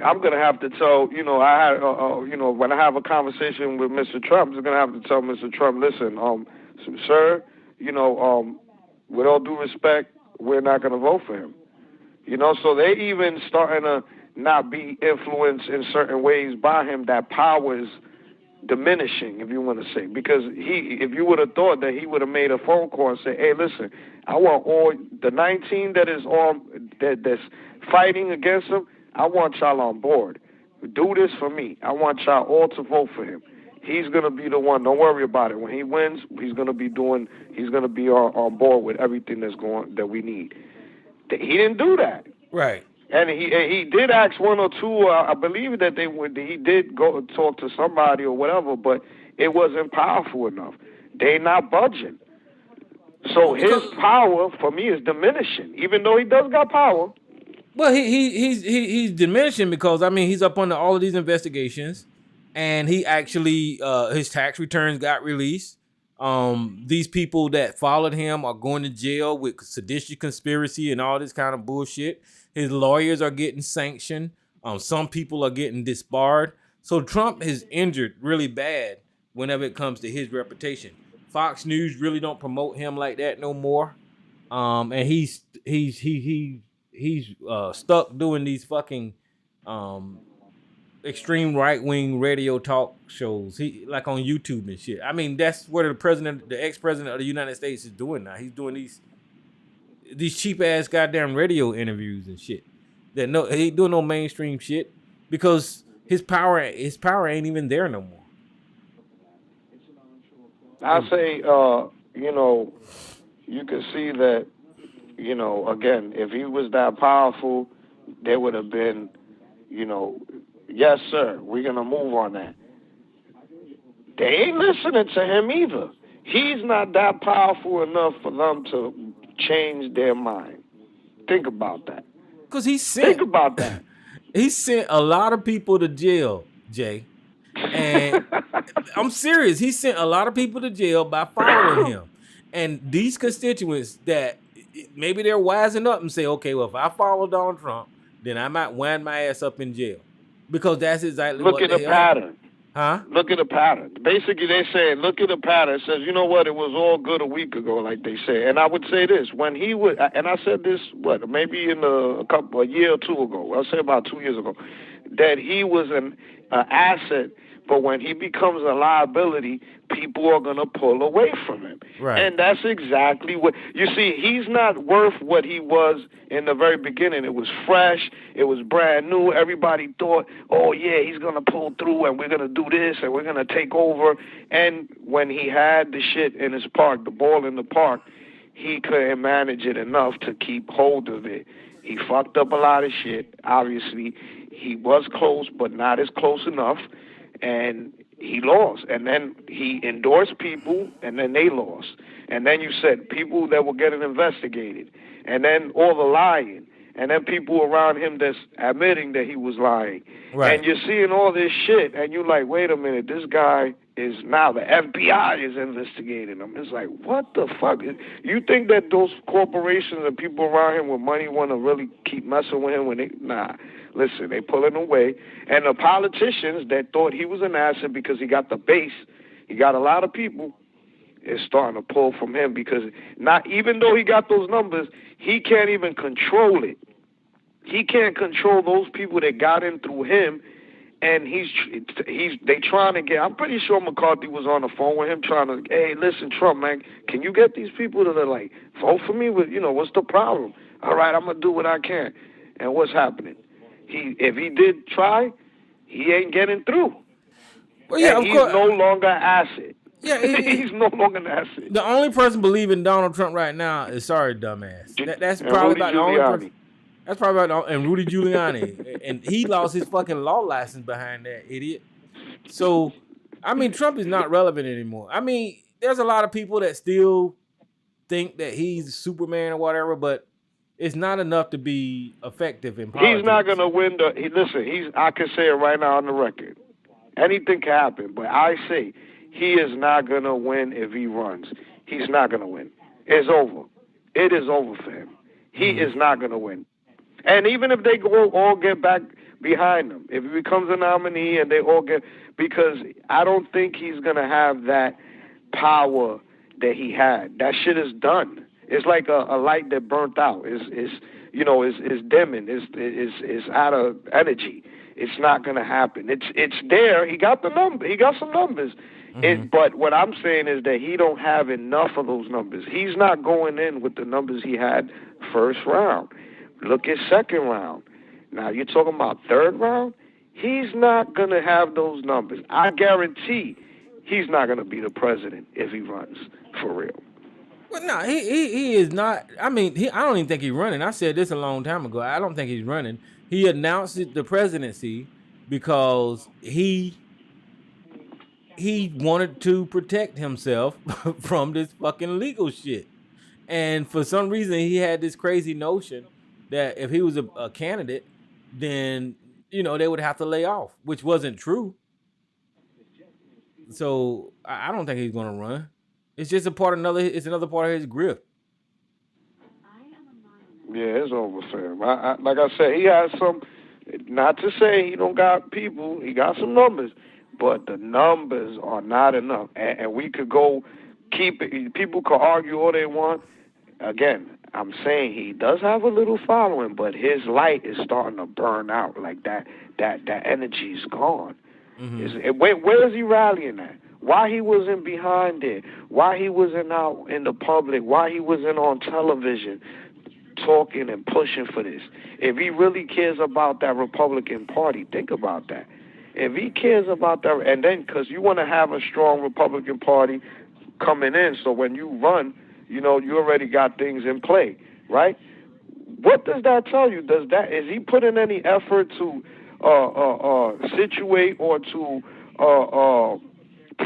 I'm going to have to tell, when I have a conversation with Mr. Trump, I'm going to have to tell Mr. Trump, listen, sir, with all due respect, we're not going to vote for him. So they even starting to not be influenced in certain ways by him. That power is diminishing, if you want to say, because if you would have thought that he would have made a phone call and say, hey, listen, I want all the 19 that's fighting against him, I want y'all on board. Do this for me. I want y'all all to vote for him. He's going to be the one. Don't worry about it. When he wins, he's going to be on board with everything that we need. He didn't do that. Right. And he did ask one or two. I believe that he did go talk to somebody or whatever, but it wasn't powerful enough. They not budging. So his power for me is diminishing, even though he does got power. Well, he's diminishing because I mean he's up on all of these investigations, and he actually his tax returns got released. These people that followed him are going to jail with seditious conspiracy and all this kind of bullshit. His lawyers are getting sanctioned. Some people are getting disbarred. So Trump is injured really bad whenever it comes to his reputation. Fox News really don't promote him like that no more. And he's stuck doing these fucking extreme right-wing radio talk shows. He like on YouTube and shit. I mean, that's what the ex-president of the United States is doing now. He's doing these cheap-ass goddamn radio interviews and shit. He ain't doing no mainstream shit because his power ain't even there no more. I say, you can see that, again, if he was that powerful, there would have been, yes, sir, we're going to move on that. They ain't listening to him either. He's not that powerful enough for them to change their mind. Think about that. Because think about that. He sent a lot of people to jail, Jay. And I'm serious. He sent a lot of people to jail by following him. And these constituents that maybe they're wising up and say, okay, well, if I follow Donald Trump, then I might wind my ass up in jail. Because that's exactly what they are. Look at the pattern. Huh? Look at the pattern. Basically, they say, look at the pattern. It says, you know what, it was all good a week ago, like they say. And I would say this, when he would, and I said this, maybe in a year or two ago, I'll say about 2 years ago, that he was an asset, but when he becomes a liability, people are going to pull away from him. Right. And that's exactly what, you see, he's not worth what he was in the very beginning. It was fresh. It was brand new. Everybody thought, oh, yeah, he's going to pull through and we're going to do this and we're going to take over. And when he had the shit in his park, the ball in the park, he couldn't manage it enough to keep hold of it. He fucked up a lot of shit. Obviously, he was close, but not as close enough. And he lost. And then he endorsed people, and then they lost. And then you said people that were getting investigated. And then all the lying. and then people around him that's admitting that he was lying. Right. And you're seeing all this shit, and you're like, wait a minute, this guy is now the FBI is investigating him. It's like, what the fuck? You think that those corporations and people around him with money want to really keep messing with him when they, nah. Listen, they pulling away. And the politicians that thought he was an asset because he got the base, he got a lot of people, is starting to pull from him because not even though he got those numbers, he can't even control it. He can't control those people that got in through him, and they trying to get. I'm pretty sure McCarthy was on the phone with him trying to, hey, listen, Trump, man, can you get these people to like vote for me? With what's the problem? All right, I'm gonna do what I can. And what's happening? If he did try, he ain't getting through. Well, yeah, and of he's course. no longer an asset. Yeah, he's no longer an asset. The only person believing Donald Trump right now is sorry, dumbass. That's probably about the only person. That's probably about and Rudy Giuliani, and he lost his fucking law license behind that idiot. So, I mean, Trump is not relevant anymore. I mean, there's a lot of people that still think that he's Superman or whatever, but it's not enough to be effective in politics. He's not gonna win I can say it right now on the record. Anything can happen, but I say he is not going to win if he runs. He's not going to win. It's over. It is over for him. He is not going to win. And even if they all get back behind him, if he becomes a nominee and they all get, because I don't think he's going to have that power that he had. That shit is done. It's like a light that burnt out. It's dimming. It's out of energy. It's not going to happen. It's there. He got the number. He got some numbers. But what I'm saying is that he don't have enough of those numbers. He's not going in with the numbers he had first round. Look at second round. Now you're talking about third round. He's not going to have those numbers. I guarantee he's not going to be the president if he runs for real. Well, no, he is not. I mean, I don't even think he's running. I said this a long time ago. I don't think he's running. He announced the presidency because he wanted to protect himself from this fucking legal shit. And for some reason, he had this crazy notion that if he was a candidate, then, they would have to lay off, which wasn't true. So I don't think he's going to run. It's just another part of his grip. Yeah, it's over for him. Like I said, he has some, not to say he don't got people, he got some numbers, but the numbers are not enough. And we could go keep it, people could argue all they want. Again, I'm saying he does have a little following, but his light is starting to burn out. Like that energy is gone. Where is he rallying at? Why he wasn't behind it? Why he wasn't out in the public? Why he wasn't on television talking and pushing for this? If he really cares about that Republican Party, think about that. If he cares about that, and then because you want to have a strong Republican Party coming in, so when you run, you already got things in play, right? What does that tell you? Is he putting any effort to situate or to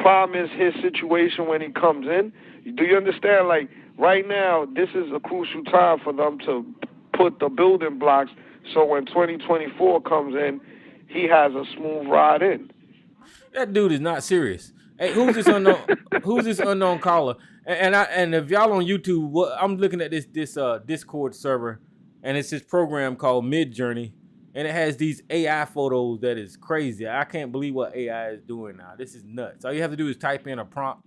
promise his situation when he comes in? Do you understand? Like right now, this is a crucial time for them to put the building blocks so when 2024 comes in, he has a smooth ride in. That dude is not serious. Hey, who's this unknown? Who's this unknown caller? And if y'all on YouTube, I'm looking at this Discord server, and it's this program called Midjourney, and it has these AI photos that is crazy. I can't believe what AI is doing now. This is nuts. All you have to do is type in a prompt,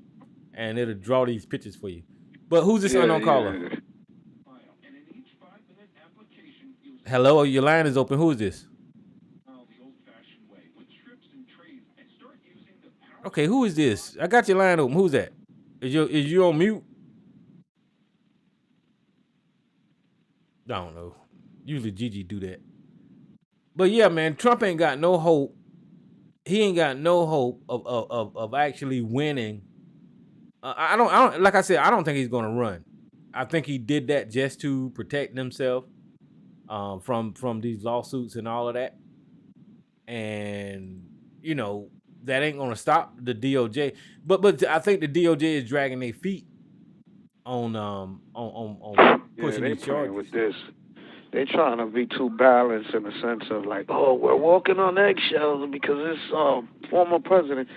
and it'll draw these pictures for you. But who's this unknown caller? Hello, your line is open. Who is this? Okay, who is this? I got your line open. Who's that? Is you on mute? I don't know. Usually Gigi do that. But yeah, man, Trump ain't got no hope. He ain't got no hope of actually winning. I don't like I said, I don't think he's gonna run. I think he did that just to protect himself from these lawsuits and all of that. And that ain't gonna stop the DOJ. But I think the DOJ is dragging their feet on pushing these charges. With this. They trying to be too balanced in the sense of like, oh, we're walking on eggshells because this former president.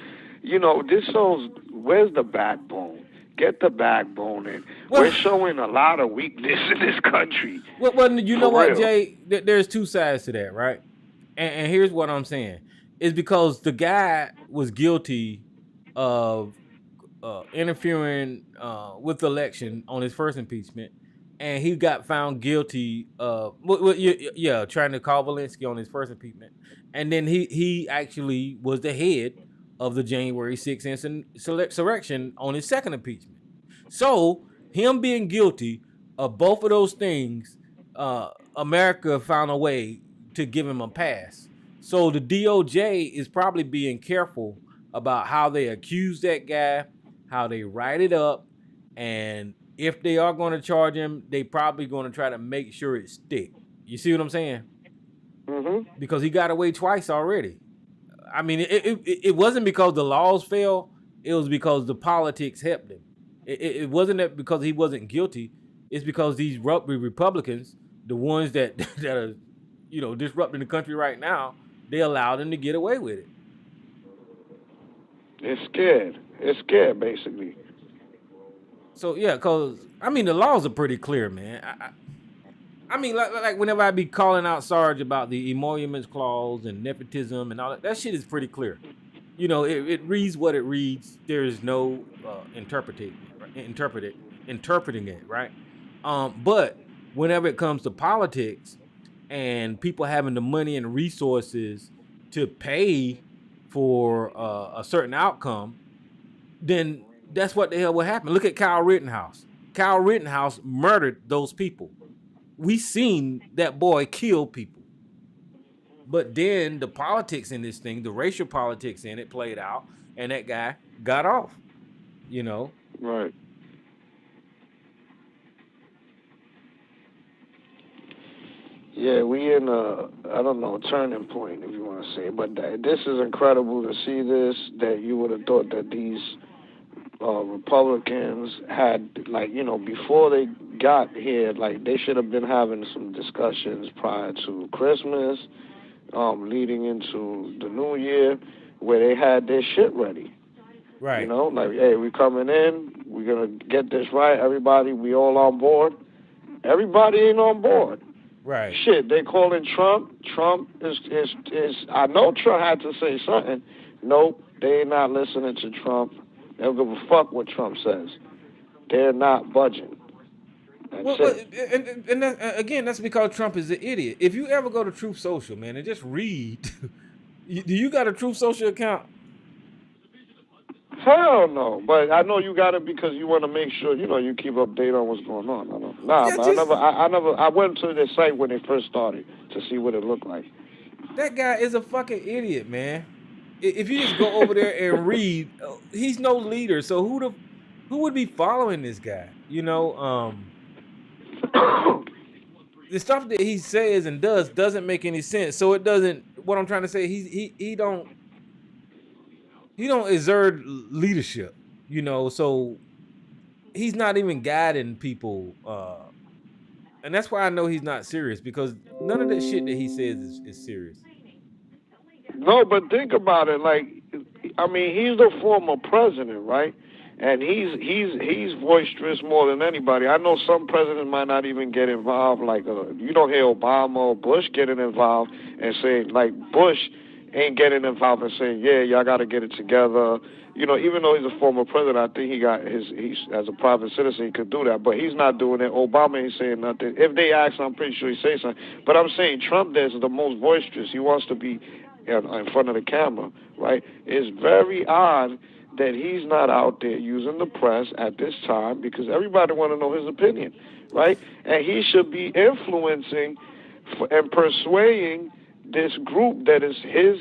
This shows where's the backbone. Get the backbone in. Well, We're showing a lot of weakness in this country. well, you know For what, real. Jay? There's two sides to that, right? And here's what I'm saying: is because the guy was guilty of interfering with the election on his first impeachment, and he got found guilty of trying to call Valinsky on his first impeachment, and then he actually was the head of the January 6th insurrection on his second impeachment. So him being guilty of both of those things, America found a way to give him a pass. So the DOJ is probably being careful about how they accuse that guy, how they write it up, and if they are going to charge him, they probably going to try to make sure it stick. You see what I'm saying? Mm-hmm. Because he got away twice already. I mean, it wasn't because the laws failed. It was because the politics helped him. It wasn't that because he wasn't guilty. It's because these Republicans, the ones that are, disrupting the country right now, they allowed him to get away with it. It's scared. It's scared, basically. So yeah, cause I mean the laws are pretty clear, man. I mean, like whenever I be calling out Sarge about the emoluments clause and nepotism and all that shit is pretty clear. It reads what it reads. There is no interpreting it, right? But whenever it comes to politics and people having the money and resources to pay for a certain outcome, then that's what the hell will happen. Look at Kyle Rittenhouse. Kyle Rittenhouse murdered those people. We seen that boy kill people. But then the politics in this thing, the racial politics in it played out, and that guy got off. Right. Yeah, we in a turning point, if you want to say. But this is incredible to see this, that you would have thought that these Republicans had, before they got here, they should have been having some discussions prior to Christmas, leading into the New Year, where they had their shit ready. Right. Hey, we coming in, we're going to get this right. Everybody, we all on board. Everybody ain't on board. Right. Shit, they calling Trump. Trump is I know Trump had to say something. Nope, they ain't not listening to Trump. They don't give a fuck what Trump says. They're not budging. And again, that's because Trump is an idiot. If you ever go to Truth Social, man, and just read, do you got a Truth Social account? Hell no, but I know you got it because you want to make sure you keep updated on what's going on. I went to the site when they first started to see what it looked like. That guy is a fucking idiot, man. If you just go over there and read, he's no leader. So who would be following this guy? The stuff that he says and doesn't make any sense. So it doesn't. What I'm trying to say, he don't exert leadership. So he's not even guiding people. And that's why I know he's not serious, because none of that shit that he says is serious. No, but think about it. He's the former president, right? And he's boisterous more than anybody. I know some presidents might not even get involved. You don't hear Obama or Bush getting involved and saying, Bush ain't getting involved and saying, yeah, y'all got to get it together. Even though he's a former president, I think he's as a private citizen, he could do that. But he's not doing it. Obama ain't saying nothing. If they ask, I'm pretty sure he say something. But I'm saying Trump is the most boisterous. He wants to be in front of the camera, right? It's very odd that he's not out there using the press at this time, because everybody want to know his opinion, right? And he should be influencing and persuading this group that is his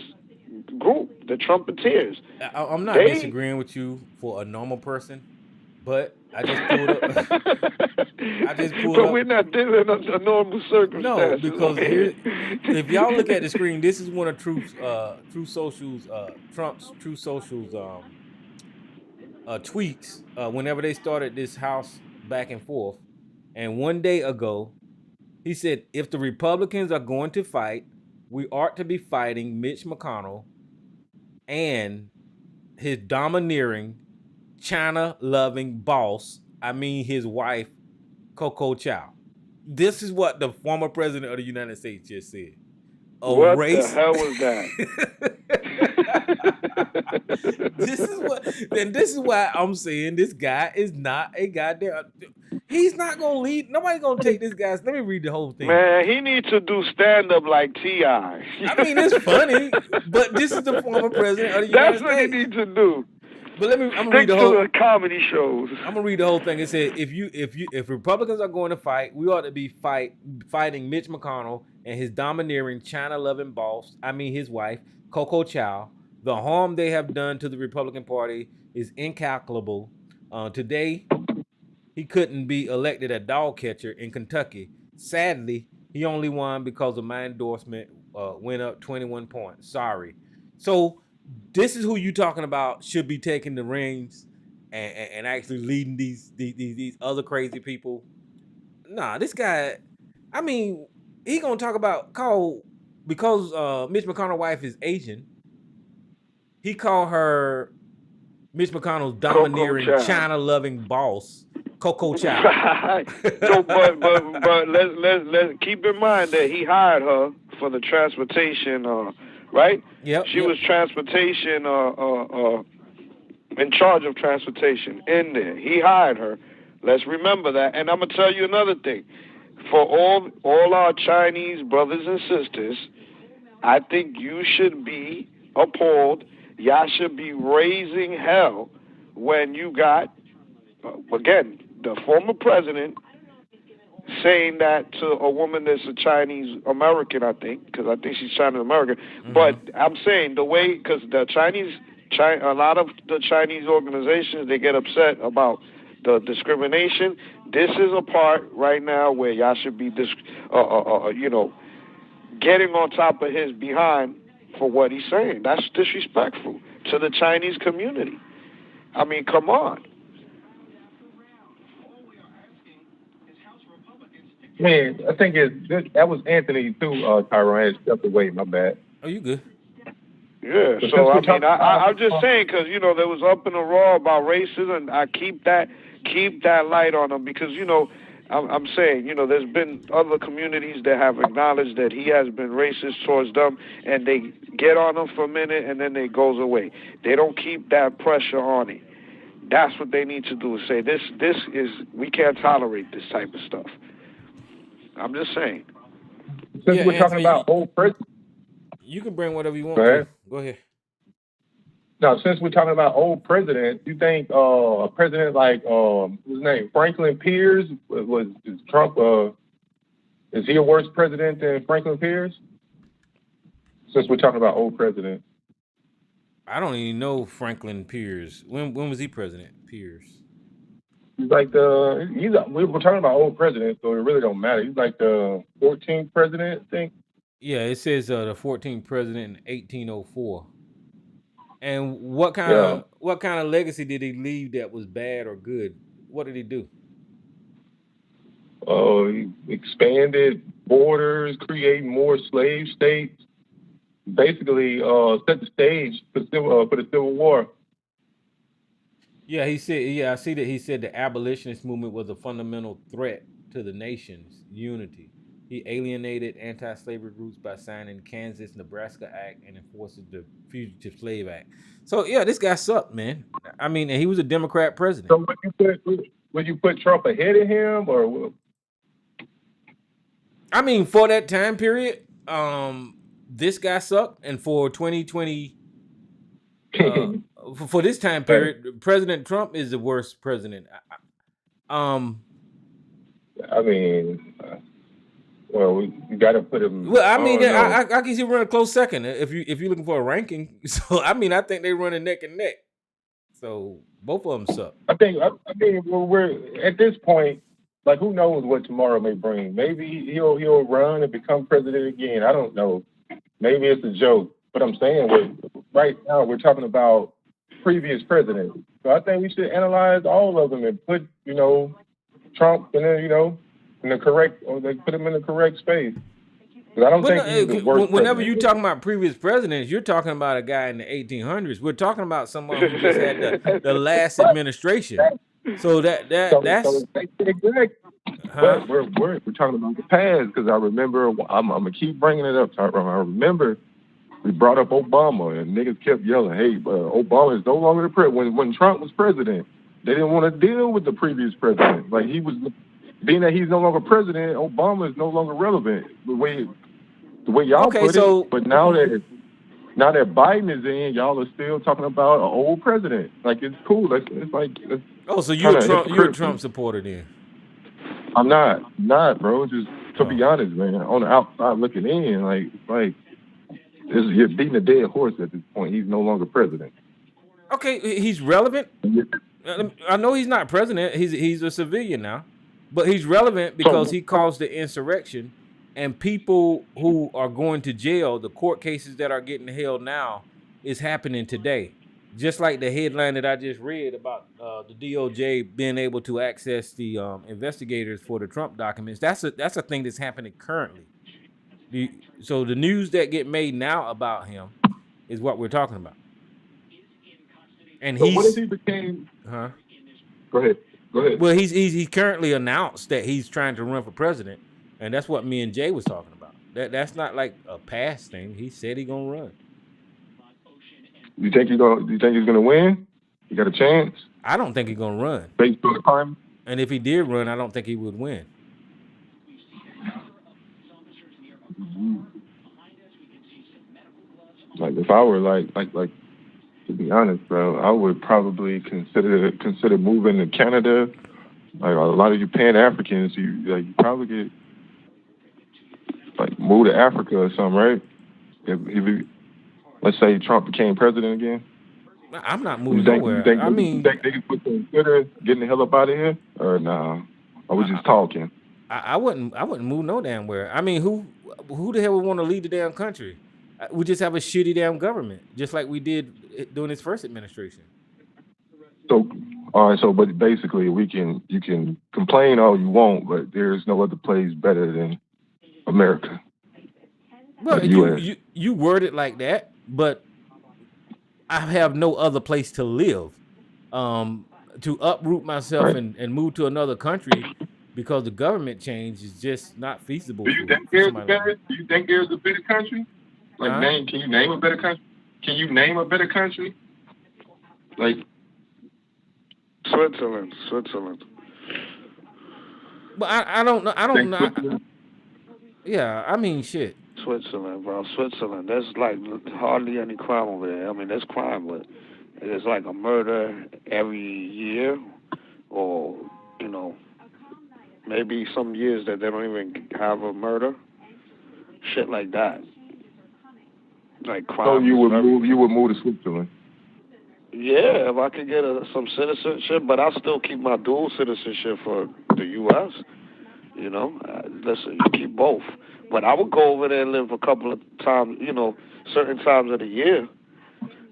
group, the Trumpeteers. I'm not disagreeing with you for a normal person, but I just pulled up. But we're not dealing under normal circumstances. No, because if y'all look at the screen, this is one of Truth Social's Trump's Truth Social's tweets whenever they started this house back and forth. And one day ago, He said, if the Republicans are going to fight, we ought to be fighting Mitch McConnell and his domineering, China loving boss. I mean, his wife, Coco Chow. This is what the former president of the United States just said. A What the race. hell was that? This is why I'm saying this guy is not a goddamn. He's not gonna lead. Nobody's gonna take this guy's. Let me read the whole thing. Man, he needs to do stand up like T.I. I mean, it's funny, but this is the former president of the United States. That's what he needs to do. But I'm gonna Stick read the whole. to the comedy shows. I'm gonna read the whole thing. It said, if Republicans are going to fight, we ought to be fighting Mitch McConnell and his domineering, China-loving boss. I mean, his wife, Coco Chow. The harm they have done to the Republican Party is incalculable. Today, he couldn't be elected a dog catcher in Kentucky. Sadly, he only won because of my endorsement went up 21 points. Sorry. So this is who you talking about should be taking the reins and actually leading these other crazy people. Nah, this guy, I mean, he gonna talk about because Mitch McConnell's wife is Asian. He called her Mitch McConnell's domineering, China-loving boss, Coco Chow. So, but let's keep in mind that he hired her for the transportation, right? Yep. She was transportation, in charge of transportation in there. He hired her. Let's remember that. And I'm gonna tell you another thing. For all our Chinese brothers and sisters, I think you should be appalled. Y'all should be raising hell when you got, again, the former president saying that to a woman that's a Chinese American, I think, because I think she's Chinese American. Mm-hmm. But I'm saying the way, because a lot of the Chinese organizations, they get upset about the discrimination. This is a part right now where y'all should be, getting on top of his behind for what he's saying. That's disrespectful to the Chinese community. I mean, come on. Man, I think that was Anthony too, Tyrone. I stepped away, my bad. Oh, you good? Yeah, so I mean, I'm just saying, because, there was up in the raw about racism. I keep that light on him because, I'm saying, there's been other communities that have acknowledged that he has been racist towards them, and they get on him for a minute, and then it goes away. They don't keep that pressure on it. That's what they need to do, is say, we can't tolerate this type of stuff. I'm just saying. Since we're talking about old presidents. You can bring whatever you want. Go ahead. Now, since we're talking about old presidents, you think a president like what's his name, Franklin Pierce, is Trump? Is he a worse president than Franklin Pierce? Since we're talking about old presidents, I don't even know Franklin Pierce. When was he president? Pierce. He's like we're talking about old presidents, so it really don't matter. He's like the 14th president, I think. Yeah, it says the 14th president in 1804. And what kind of legacy did he leave that was bad or good? What did he do? He expanded borders, created more slave states. Basically, set the stage for the Civil War. Yeah, he said. Yeah, I see that he said the abolitionist movement was a fundamental threat to the nation's unity. He alienated anti-slavery groups by signing Kansas-Nebraska Act and enforcing the Fugitive Slave Act. So yeah, this guy sucked, man. I mean, and he was a Democrat president. So would you put Trump ahead of him, or what? I mean, for that time period, this guy sucked, and for 2020, for this time period, President Trump is the worst president. I mean. Well, you got to put him. Well, I mean, I can see run a close second if you're looking for a ranking. So I mean, I think they running neck and neck. So both of them suck. I mean, we're at this point. Like, who knows what tomorrow may bring? Maybe he'll run and become president again. I don't know. Maybe it's a joke. But I'm saying right now we're talking about previous presidents. So I think we should analyze all of them and put Trump and then in the correct, or they put him in the correct space. But I don't think he's the worst. Whenever you're talking about previous presidents, you're talking about a guy in the 1800s. We're talking about someone who just had the last administration. So that's exactly. But we're talking about the past, because I remember, I'm gonna keep bringing it up, Tyrone. I remember we brought up Obama, and niggas kept yelling, "Hey, Obama is no longer the president." When Trump was president, they didn't want to deal with the previous president. Like, he was, being that he's no longer president, Obama is no longer relevant the way y'all put it. But now that Biden is in, y'all are still talking about an old president. Like, it's cool. It's like. So you're a Trump supporter then? I'm not, bro. Just to be honest, man. On the outside looking in, you're beating a dead horse at this point. He's no longer president. Okay, he's relevant. I know he's not president. He's a civilian now, but he's relevant because he caused the insurrection, and people who are going to jail, the court cases that are getting held now, is happening today. Just like the headline that I just read about the DOJ being able to access the investigators for the Trump documents. That's a thing that's happening currently. So the news that get made now about him is what we're talking about. And what if he became? Go ahead. Well, he's currently announced that he's trying to run for president, and that's what me and Jay was talking about. That's not like a past thing. He said he's gonna run. You think he's gonna win? He got a chance? I don't think he's gonna run. Based on the time? And if he did run, I don't think he would win. Like, if I were like to be honest, bro, I would probably consider moving to Canada. Like, a lot of you Pan-Africans, you probably get move to Africa or something, right? If let's say Trump became president again. I'm not moving nowhere. You think they could consider getting the hell up out of here, or nah? Or we just talking? I wouldn't move no damn where. I mean, who the hell would want to lead the damn country? We just have a shitty damn government, just like we did during his first administration. So, all right. So, but basically, you can complain all you want, but there's no other place better than America. Well, you word it like that, but I have no other place to live. To uproot myself and move to another country because the government change is just not feasible. Do you think there's a better country? Can you name a better country? Can you name a better country? Like Switzerland. But I don't know. Yeah, I mean, shit. Switzerland, bro. Switzerland. There's like hardly any crime over there. I mean, there's crime, but there's like a murder every year, or maybe some years that they don't even have a murder. Shit like that. Like crime. So you would move to Switzerland? Yeah, if I could get some citizenship, but I'll still keep my dual citizenship for the U.S. Listen, you keep both. But I would go over there and live a couple of times, certain times of the year.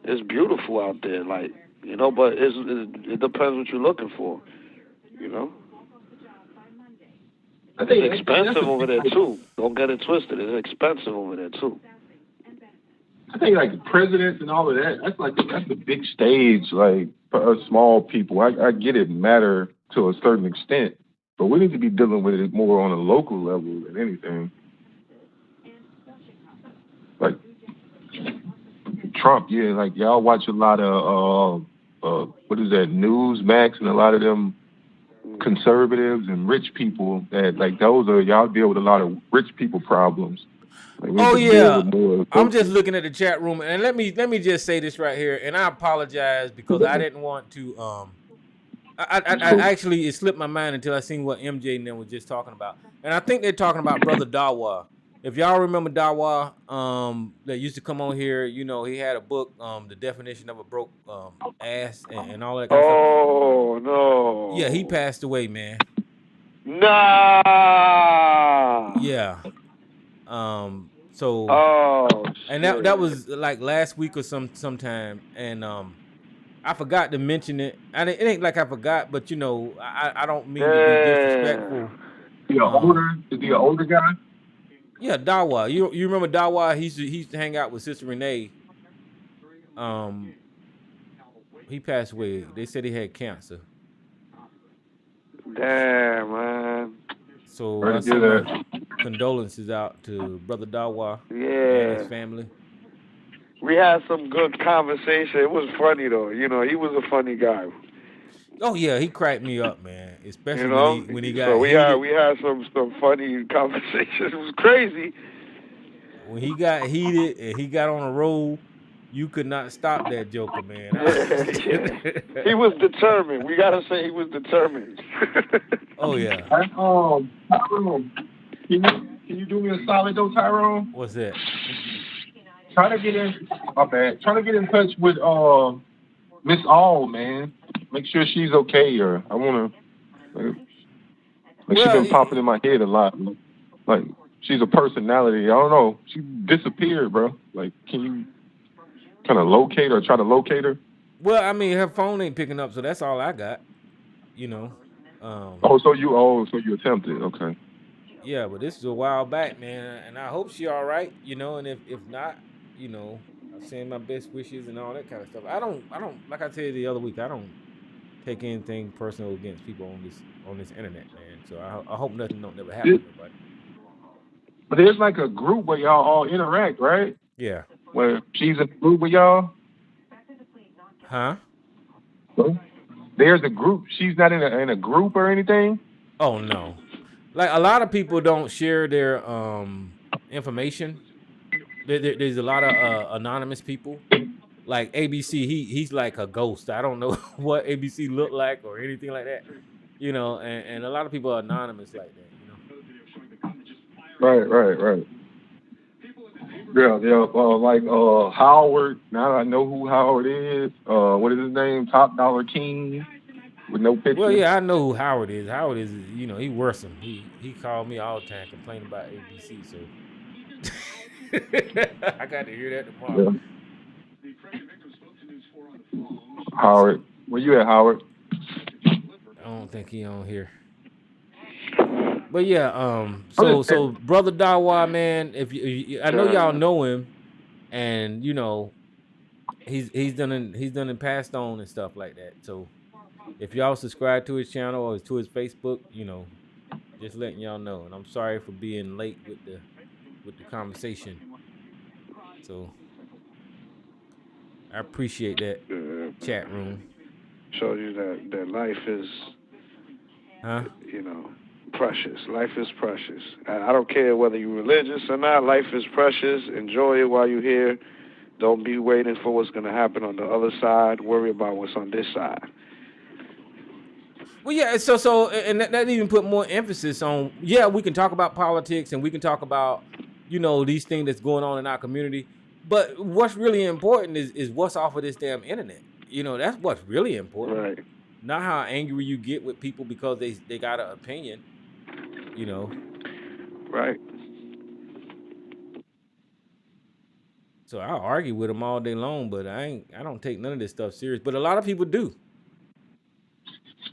It's beautiful out there, but it depends what you're looking for, It's expensive over there, too. Don't get it twisted. It's expensive over there, too. I think, presidents and all of that, that's a big stage, for us small people. I get it matter to a certain extent, but we need to be dealing with it more on a local level than anything. Like Trump, yeah, y'all watch a lot of what is that, Newsmax, and a lot of them conservatives and rich people that those are, y'all deal with a lot of rich people problems. Oh yeah, I'm just looking at the chat room, and let me just say this right here, and I apologize because I didn't want to. I actually, it slipped my mind until I seen what MJ and them was just talking about, and I think they're talking about Brother Dawa. If y'all remember Dawa, that used to come on here, he had a book, The Definition of a Broke Ass, and all that kind of stuff. Oh no! Yeah, he passed away, man. Nah. Yeah. So. Oh. And that was like last week or sometime, and I forgot to mention it. It ain't like I forgot, but I don't mean to be disrespectful. Is he an older guy? Yeah, Dawa. You remember Dawa? He used to hang out with Sister Renee. He passed away. They said he had cancer. Damn, man. So Right I to send get my that. condolences out to Brother Dawa and his Yeah. family. We had some good conversation. It was funny though. You know, he was a funny guy. Oh yeah, he cracked me up, man. You Especially know, when he so got we had heated. we had some funny conversations. It was crazy. When he got heated and he got on a roll, you could not stop that joker, man. Yeah. He was determined. We gotta say he was determined. Oh yeah. Tyrone, can you do me a solid though, Tyrone? What's that? Try to get in. My bad. Try to get in touch with Miss All, man. Make sure she's okay. Or I wanna. She's been popping in my head a lot. Like she's a personality. I don't know. She disappeared, bro. Like, can you kind of locate or try to locate her? Well, I mean, her phone ain't picking up, so that's all I got. You know. So you attempted. Okay. Yeah, but this is a while back, man, and I hope she all right. You know, and if not, you know, I send my best wishes and all that kind of stuff. I don't like I said the other week. I don't take anything personal against people on this internet, man. So I hope nothing don't never happen to nobody. But there's like a group where y'all all interact, right? Yeah. Where she's in a group with y'all? Huh? There's a group. She's not in a group or anything? Oh no. Like a lot of people don't share their information. There's a lot of anonymous people. Like ABC, he's like a ghost. I don't know what ABC looked like or anything like that. You know, and a lot of people are anonymous like that, you know. Right. Yeah. Like Howard. Now I know who Howard is. What is his name? Top Dollar King with no picture. Well, yeah, I know who Howard is. Howard is, you know, he worrisome. He called me all the time complaining about ABC. So I got to hear that tomorrow. Yeah. Howard, where you at, Howard? I don't think he on here. But yeah, so Brother Dawa, man, if you, I know y'all know him, and you know, he's done passed on and stuff like that. So if y'all subscribe to his channel or to his Facebook, you know, just letting y'all know. And I'm sorry for being late with the conversation. So I appreciate that chat room. Shows you that life is, you know, precious. Life is precious. I don't care whether you're religious or not. Life is precious. Enjoy it while you're here. Don't be waiting for what's going to happen on the other side. Worry about what's on this side. Well, yeah. So, and that even put more emphasis on. Yeah, we can talk about politics and we can talk about, you know, these things that's going on in our community. But what's really important is what's off of this damn internet. You know, that's what's really important. Right. Not how angry you get with people because they got an opinion. You know. Right. So I argue with them all day long, but I don't take none of this stuff serious. But a lot of people do.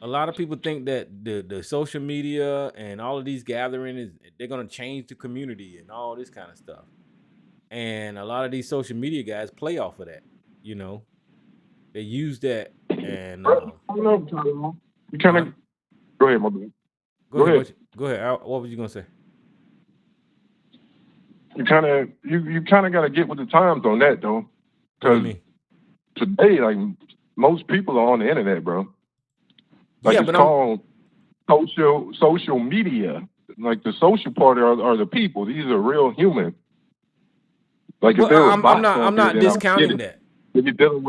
A lot of people think that the social media and all of these gatherings, they're gonna change the community and all this kind of stuff. And a lot of these social media guys play off of that. You know, they use that and. You kind of go ahead, my boy. Go ahead. Go ahead. What was you gonna say? You kind of got to get with the times on that, though. Because today, like, most people are on the internet, bro. Like, yeah, it's called social media. Like, the social part are the people. These are real humans. Like, if there was I'm not discounting that. You're dealing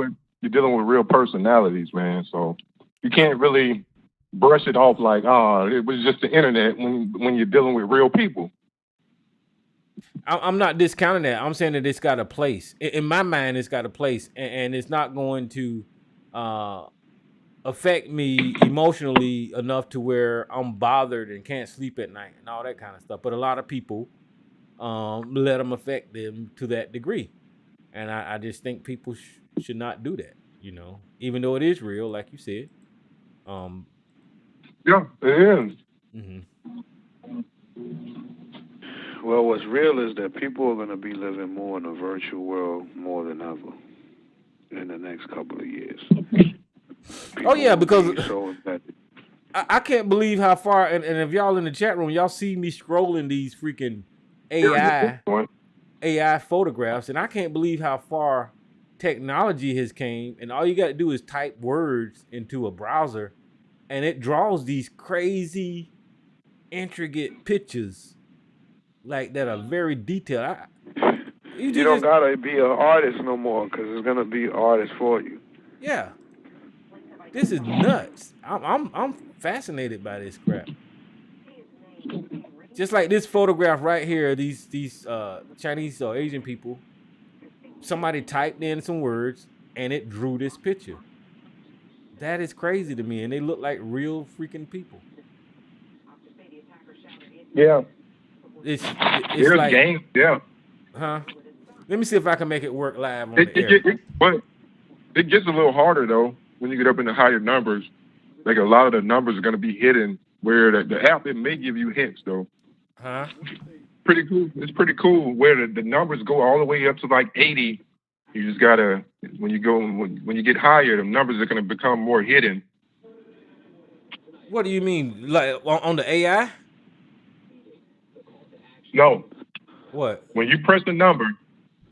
with real personalities, man. So you can't really brush it off like, it was just the internet when you're dealing with real people. I'm not discounting that. I'm saying that it's got a place. In my mind, it's got a place, and it's not going to affect me emotionally enough to where I'm bothered and can't sleep at night and all that kind of stuff. But a lot of people let them affect them to that degree, and I just think people should not do that. You know, even though it is real, like you said. Yeah, it is. Mm-hmm. Well, what's real is that people are going to be living more in a virtual world more than ever in the next couple of years. Oh People yeah, will because be so embedded. I can't believe how far. And if y'all in the chat room, y'all see me scrolling these freaking AI photographs, and I can't believe how far technology has came. And all you got to do is type words into a browser, and it draws these crazy, intricate pictures like that are very detailed. You don't gotta be an artist no more because it's gonna be artists for you. Yeah, this is nuts. I'm fascinated by this crap. Just like this photograph right here, these Chinese or Asian people, somebody typed in some words and it drew this picture. That is crazy to me, and they look like real freaking people. Yeah. It's There's like games, yeah. Huh? Let me see if I can make it work live on the air. But it gets a little harder though when you get up into higher numbers. Like a lot of the numbers are going to be hidden. Where the app, it may give you hints though. Huh? Pretty cool. It's pretty cool where the numbers go all the way up to like 80. You just gotta when you get higher, the numbers are going to become more hidden. What do you mean, like on the AI? No. What? When you press the numbers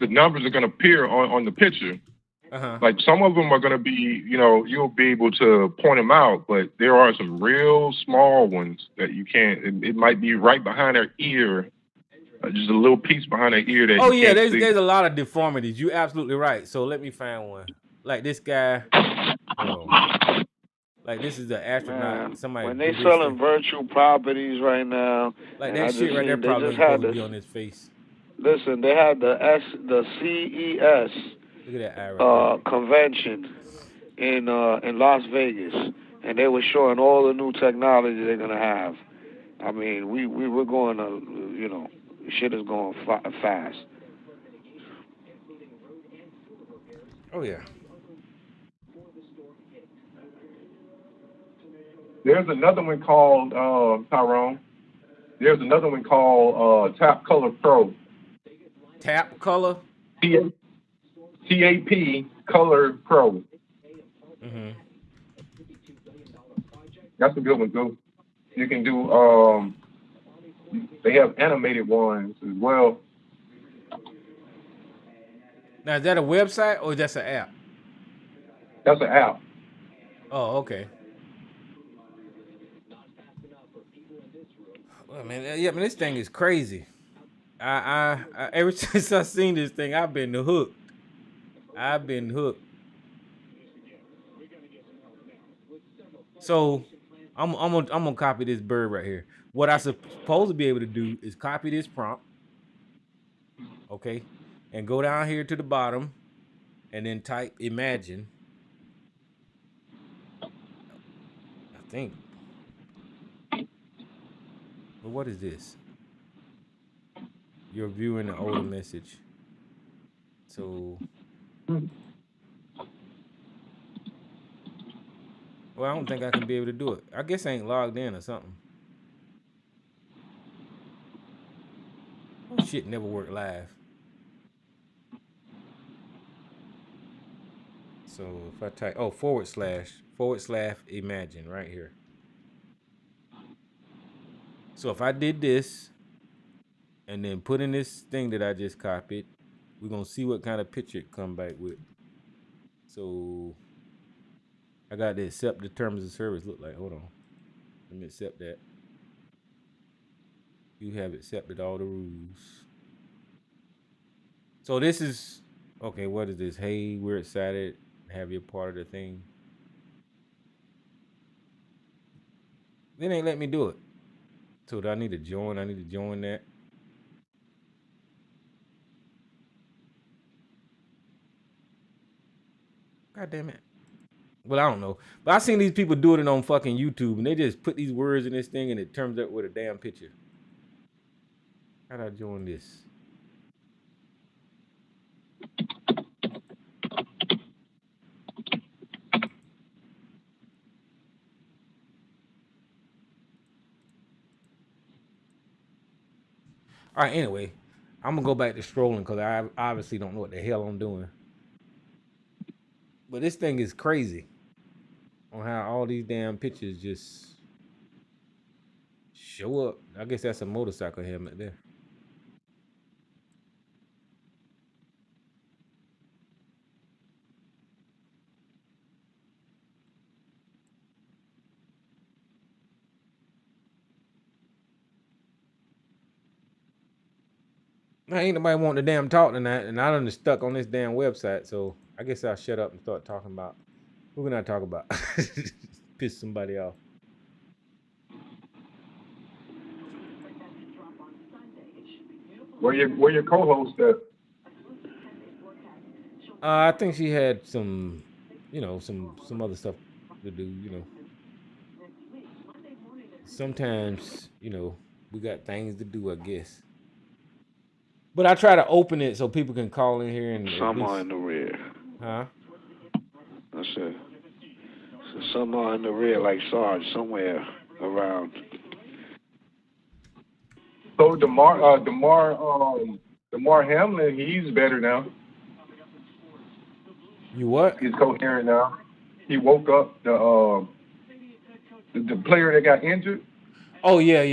are going to appear on the picture. Uh-huh. Like some of them are going to be, you'll be able to point them out, but there are some real small ones that you can't. It might be right behind their ear, just a little piece behind their ear that. Oh you yeah, can't see. there's a lot of deformities. You're absolutely right. So let me find one. Like this guy. Hold on. Like this is the astronaut. Man, Somebody when they do this selling thing. virtual properties right now, Like and that shit right there probably ain't supposed to be on his face. Listen, they had the CES Look at that eye right there. convention in Las Vegas, and they were showing all the new technology they're gonna have. I mean, we're going to, shit is going fast. Oh yeah. There's another one called Tyrone. There's another one called Tap Color Pro. Tap Color. TAP Color Pro. Mm-hmm. That's a good one too. You can do. They have animated ones as well. Now is that a website or that's an app? That's an app. Oh, okay. Well, man, yeah, man, this thing is crazy. I ever since I seen this thing, I've been hooked. So I'm gonna copy this bird right here. What I supposed to be able to do is copy this prompt, okay, and go down here to the bottom, and then type imagine. I think. But what is this? You're viewing the older message. So. Well, I don't think I can be able to do it. I guess I ain't logged in or something. Oh shit, never worked live. So if I type / imagine right here. So if I did this and then put in this thing that I just copied, we're gonna see what kind of picture it come back with. So I got to accept the terms of service. Look like, hold on. Let me accept that. You have accepted all the rules. So this is, okay, what is this? Hey, we're excited. Have you part of the thing. They ain't let me do it. So do I need to join? I need to join that. God damn it. Well, I don't know. But I seen these people doing it on fucking YouTube, and they just put these words in this thing, and it turns up with a damn picture. How do I join this? All right, anyway, I'm gonna go back to strolling because I obviously don't know what the hell I'm doing. But this thing is crazy on how all these damn pictures just show up. I guess that's a motorcycle helmet there. Now, ain't nobody want to damn talk tonight, and I done stuck on this damn website, so I guess I'll shut up and start talking about who can I talk about? Piss somebody off. Where your co-host at? I think she had some, some other stuff to do. Sometimes, we got things to do, I guess. But I try to open it so people can call in here and Somewhere in the rear. Huh? That's it. So somewhere in the rear, like Sarge, somewhere around. So Damar Hamlin, he's better now. You what? He's coherent now. He woke up the player that got injured. Oh yeah.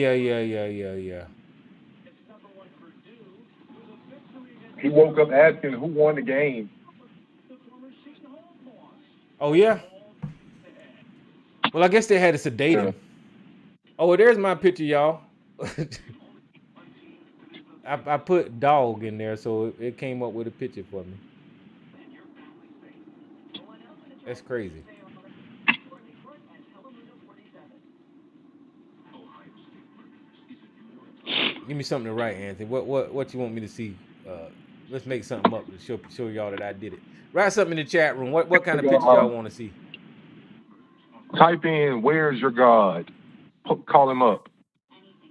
He woke up asking who won the game. Oh yeah. Well, I guess they had to sedate him. Oh, there's my picture, y'all. I put dog in there, so it came up with a picture for me. That's crazy. Give me something to write, Anthony. What you want me to see? Let's make something up to show y'all that I did it. Write something in the chat room. What kind of pictures y'all want to see? Type in "Where's your God?" Call him up.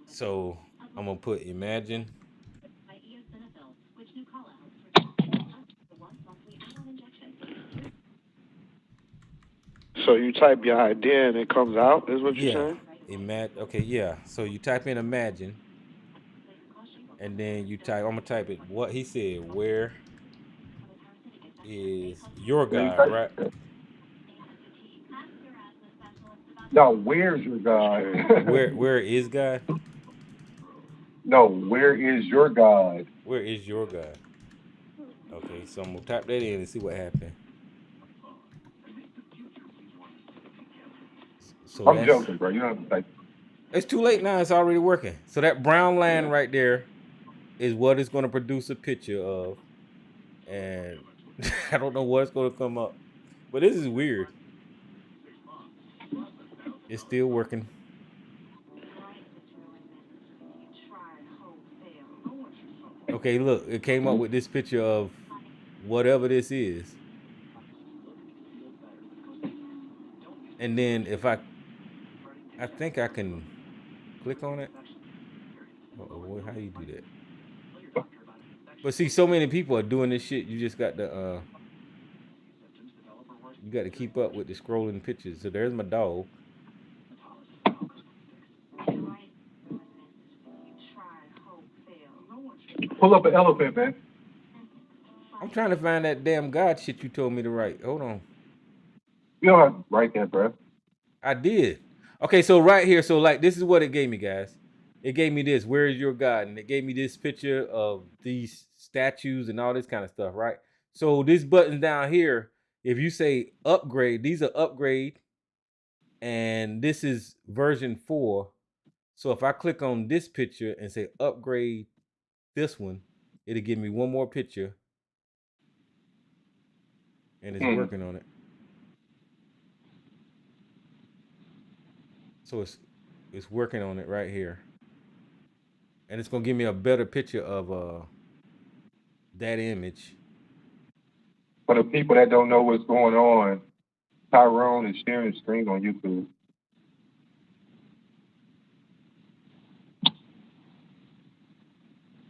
So I'm gonna put imagine. So you type your idea and it comes out, is what you're saying? Okay, yeah. So you type in imagine, and then you type. I'm gonna type it. What he said. Where is your God? Right. No, where's your God? Where is God? No, where is your God? Where is your God? Okay, so I'm gonna type that in and see what happens. So I'm joking, bro. You don't have to type. It's too late now. It's already working. So that brown line right there is what it's going to produce a picture of, and I don't know what's going to come up, but this is weird. It's still working. Okay, look, it came up with this picture of whatever this is, and then if I think I can click on it. Oh, how do you do that? But see, so many people are doing this shit. You just got to you got to keep up with the scrolling pictures. So there's my dog. Pull up an elephant, man. I'm trying to find that damn God shit you told me to write. Hold on. You don't have to write that, bro. I did. Okay, so right here, so like this is what it gave me, guys. It gave me this. Where is your God? And it gave me this picture of these statues and all this kind of stuff, right? So this button down here, if you say upgrade, these are upgrade, and this is version 4. So if I click on this picture and say upgrade this one, it'll give me one more picture, and it's working on it. So it's working on it right here. And it's gonna give me a better picture of that image. For the people that don't know what's going on, Tyrone is sharing screen on YouTube.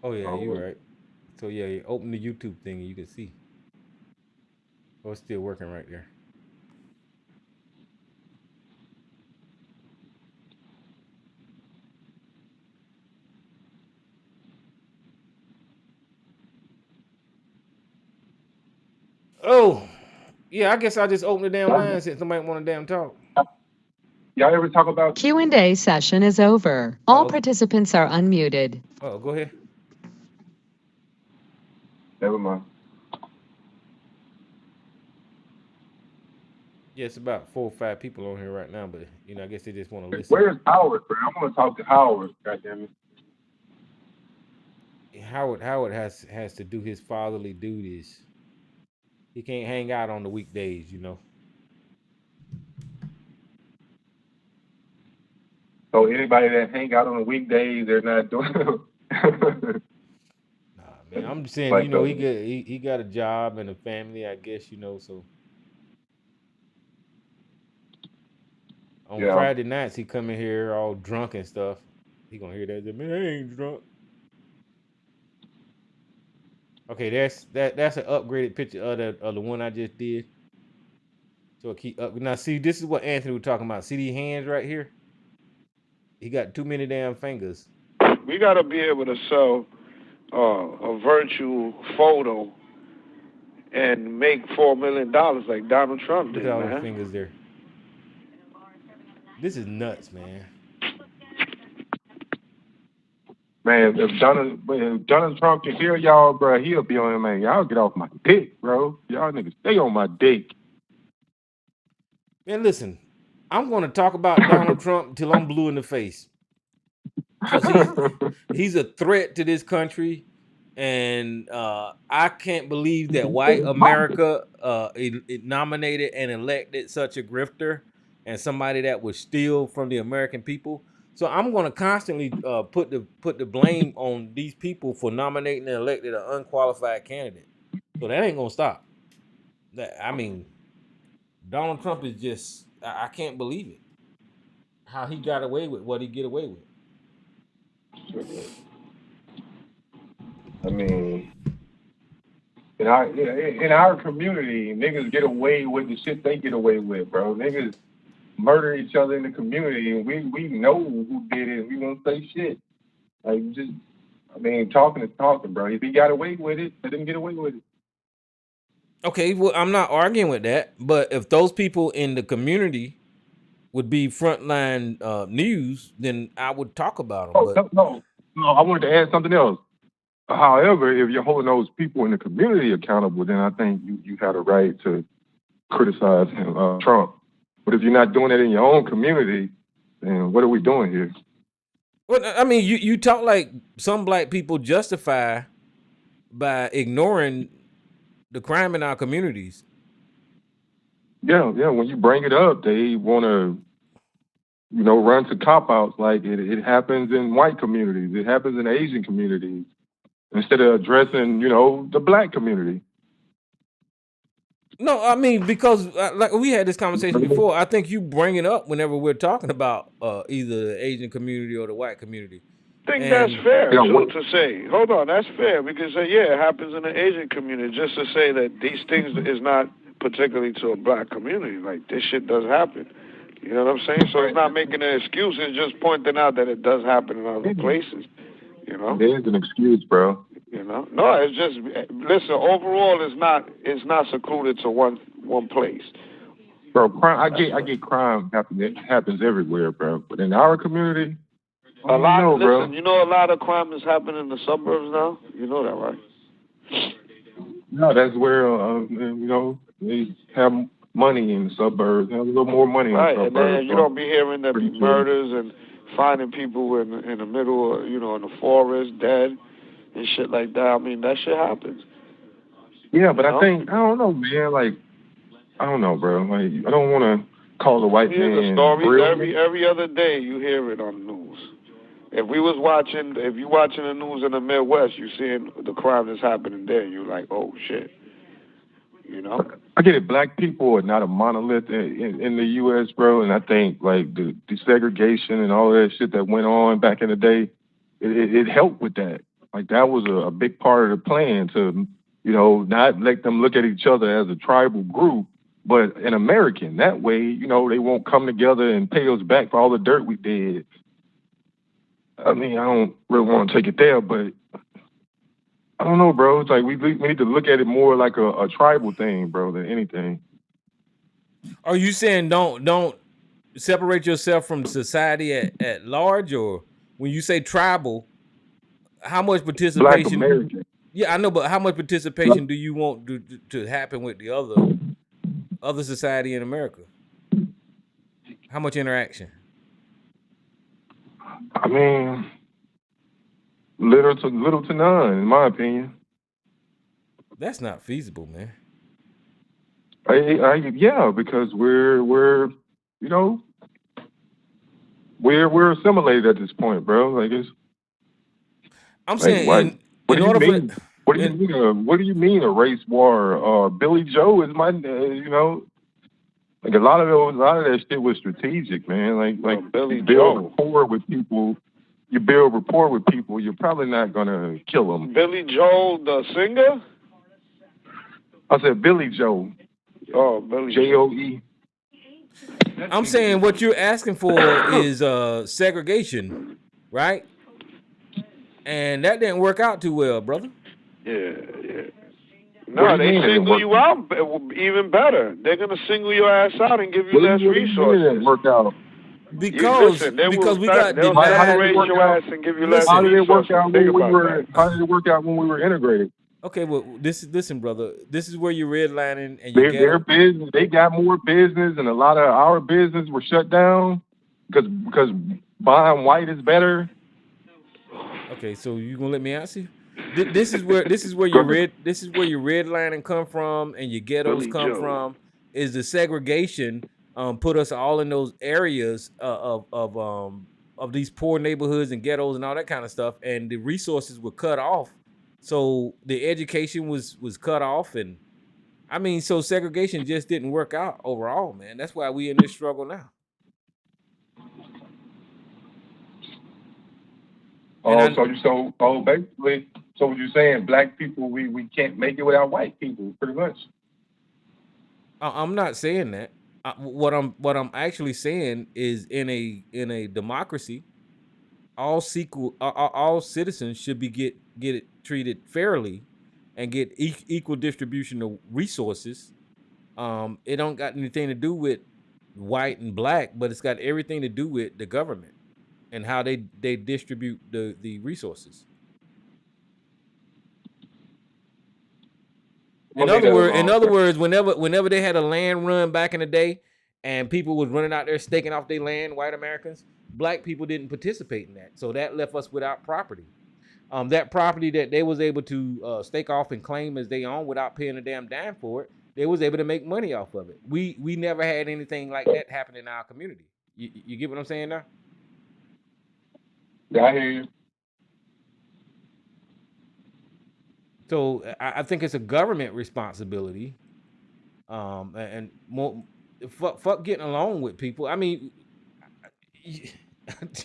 Oh yeah, you're right. So yeah, you open the YouTube thing and you can see. Oh, it's still working right there. Yeah, I guess I'll just open the damn line since somebody want to damn talk. Y'all ever talk about? Q&A session is over. All participants are unmuted. Oh, go ahead. Never mind. Yeah, it's about 4 or 5 people on here right now, but I guess they just want to listen. Where's Howard, bro? I want to talk to Howard. Goddamn it. Howard has to do his fatherly duties. He can't hang out on the weekdays, So anybody that hang out on the weekdays, they're not doing. Nah, man, I'm just saying, Like he got a job and a family, I guess, so. On Friday nights, he come in here all drunk and stuff. He gonna hear that. Man, I ain't drunk. Okay, that's an upgraded picture of the one I just did. So keep up. Now, see, this is what Anthony was talking about. See these hands right here? He got too many damn fingers. We gotta be able to sell a virtual photo and make $4 million like Donald Trump did, Look at all man. those fingers there. This is nuts, man. Man, if Donald Trump can hear y'all, bro, he'll be on him, man. Y'all get off my dick, bro. Y'all niggas stay on my dick. Man, listen, I'm going to talk about Donald Trump till I'm blue in the face. Because he's a threat to this country. And I can't believe that white America it nominated and elected such a grifter and somebody that would steal from the American people. So I'm going to constantly put the blame on these people for nominating and elected an unqualified candidate. So that ain't going to stop. Donald Trump is just, I can't believe it. How he got away with what he get away with. I mean, in our community, niggas get away with the shit they get away with, bro. Niggas murder each other in the community, and we know who did it. We won't say shit. Talking is talking, bro. If he got away with it, let him get away with it. Okay, well, I'm not arguing with that, but if those people in the community would be frontline news, then I would talk about them. No, I wanted to add something else. However, if you're holding those people in the community accountable, then I think you had a right to criticize Trump. But if you're not doing it in your own community, then what are we doing here? Well, I mean, you talk like some black people justify by ignoring the crime in our communities. Yeah. When you bring it up, they want to, run to cop-outs like it happens in white communities. It happens in Asian communities instead of addressing, the black community. No, I mean, because like we had this conversation before, I think you bring it up whenever we're talking about either the Asian community or the white community. I think that's fair to say. Hold on, that's fair because it happens in the Asian community. Just to say that these things is not particularly to a black community. Like this shit does happen. You know what I'm saying? So it's not making an excuse. It's just pointing out that it does happen in other places. It is an excuse, bro. No, it's just listen. Overall, it's not secluded to one place. Bro, crime. I get crime happens everywhere, bro. But in our community, a lot of crime is happening in the suburbs now. You know that, right? No, that's where they have money in the suburbs. They have a little more money in the suburbs. Right, and then you don't be hearing there be murders and finding people in the middle, in the forest, dead and shit like that. I mean, that shit happens. Yeah, but I don't know, man. Like, I don't know, bro. Like, I don't want to call the white man. The stories every other day. You hear it on the news. If you're watching the news in the Midwest, you're seeing the crime that's happening there. You're like, oh shit. I get it. Black people are not a monolith in the U.S., bro. And I think like the desegregation and all that shit that went on back in the day, it helped with that. Like that was a big part of the plan to, not let them look at each other as a tribal group, but an American. That way, they won't come together and pay us back for all the dirt we did. I mean, I don't really want to take it there, but I don't know, bro. It's like we need to look at it more like a tribal thing, bro, than anything. Are you saying don't separate yourself from society at large, or when you say tribal, how much Black participation? American. Yeah, I know, but how much participation do you want to happen with the other society in America? How much interaction? I mean, little to none, in my opinion. That's not feasible, man. Yeah, because we're you know we're assimilated at this point, bro. Like it's I'm like saying what what in do you order for mean? What do you in, mean? What do you mean a race war? Billy Joe is my like a lot of that shit was strategic, man. Like Billy you build Joe. rapport with people. You build rapport with people. You're probably not gonna kill them. Billy Joel, the singer? I said Billy Joe. Oh, Billy Joe. I'm saying what you're asking for is segregation, right? And that didn't work out too well, brother. Yeah. No, they single you out even better. They're gonna single your ass out and give you less resources. Work out. Because we got they'll separate your ass and give you less How did it resources. work out How did it work out when we were integrated? Okay, well, listen, brother. This is where you're redlining, and their business. They got more business, and a lot of our business were shut down because buying white is better. Okay, so you gonna let me answer? This is where your redlining come from, and your ghettos come from. Is the segregation put us all in those areas of these poor neighborhoods and ghettos and all that kind of stuff, and the resources were cut off. So the education was cut off, and I mean, so segregation just didn't work out overall, man. That's why we in this struggle now. Basically, so what you're saying, black people, we can't make it without white people, pretty much. I'm not saying that. What I'm actually saying is in a democracy, all citizens should be get it treated fairly and get equal distribution of resources. It don't got anything to do with white and black, but it's got everything to do with the government and how they distribute the resources. In other words, whenever they had a land run back in the day and people was running out there staking off their land, white Americans, black people didn't participate in that. So that left us without property. That property that they was able to stake off and claim as they own without paying a damn dime for it, they was able to make money off of it. We never had anything like that happen in our community. You get what I'm saying now? Yeah, I hear you. So I think it's a government responsibility, and more fuck getting along with people. I mean,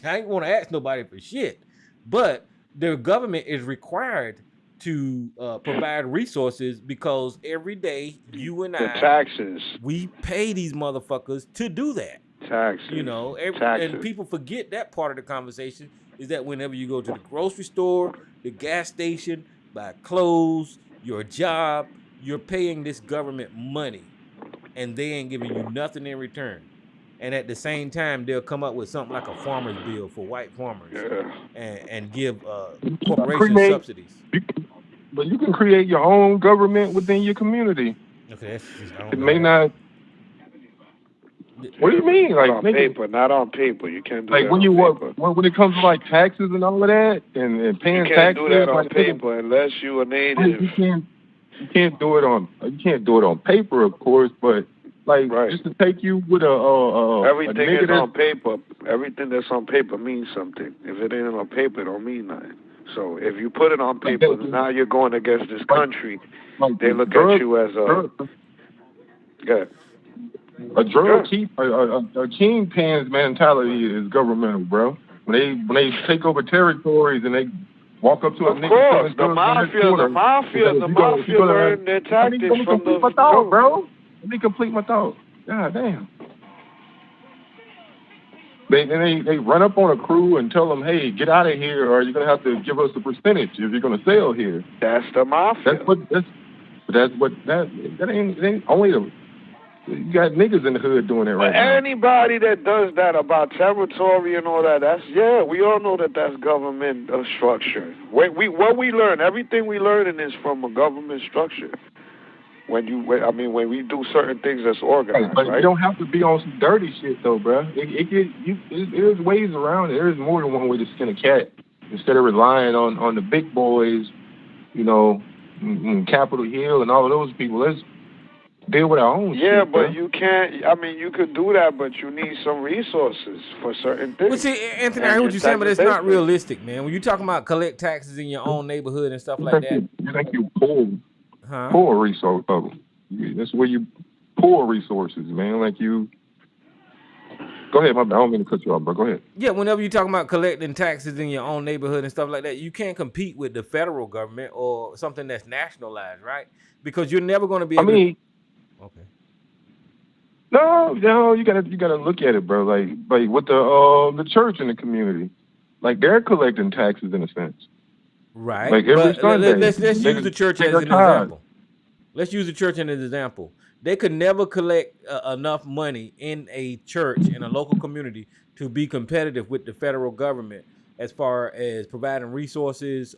I ain't want to ask nobody for shit, but the government is required to provide resources because every day you and I, taxes, we pay these motherfuckers to do that. Taxes, and people forget that part of the conversation is that whenever you go to the grocery store, the gas station, buy clothes, your job, you're paying this government money, and they ain't giving you nothing in return. And at the same time, they'll come up with something like a farmer's bill for white farmers, and give corporation subsidies. But you can create your own government within your community. Okay, it may not. What do you mean? Like on paper, not on paper. You can't do like that when on you paper. When it comes to like taxes and all of that and paying taxes. You can't do that on paper unless you a native. You can't do it on paper, of course, but like just to take you with everything is on paper. Everything that's on paper means something. If it ain't on paper, it don't mean nothing. So if you put it on paper, now you're going against this country. They look at you as a a kingpin's mentality is governmental, bro. When they take over territories and they walk up to a nigga. Of course, the mafia learn their tactics from the government. Bro. Let me complete my thought. God damn. They run up on a crew and tell them, hey, get out of here, or you're gonna have to give us a percentage if you're gonna sell here. That's the mafia. That ain't only You got niggas in the hood doing it right now. Anybody that does that about territory and all that, we all know that that's government structure. What we learn, everything we learn is from a government structure. When we do certain things that's organized, but right? You don't have to be on some dirty shit though, bro. There's ways around it. There's more than one way to skin a cat. Instead of relying on the big boys, Capitol Hill and all of those people, let's deal with our own shit. Yeah, but bro. you can't. You could do that, but you need some resources for certain things. Well, see, Anthony, I hear what you're saying, but it's not realistic, man. When you talking about collect taxes in your own neighborhood and stuff like that, you think you poor resource level. That's where you poor resources, man. Like you. Go ahead, I don't mean to cut you off, but go ahead. Yeah, whenever you're talking about collecting taxes in your own neighborhood and stuff like that, you can't compete with the federal government or something that's nationalized, right? Because you're never going to be able to... Okay. No, you gotta look at it, bro. Like with the church in the community, like they're collecting taxes in a sense. Right. Like every Sunday. Let's use the church as an example. Let's use the church as an example. They could never collect enough money in a church, in a local community, to be competitive with the federal government as far as providing resources,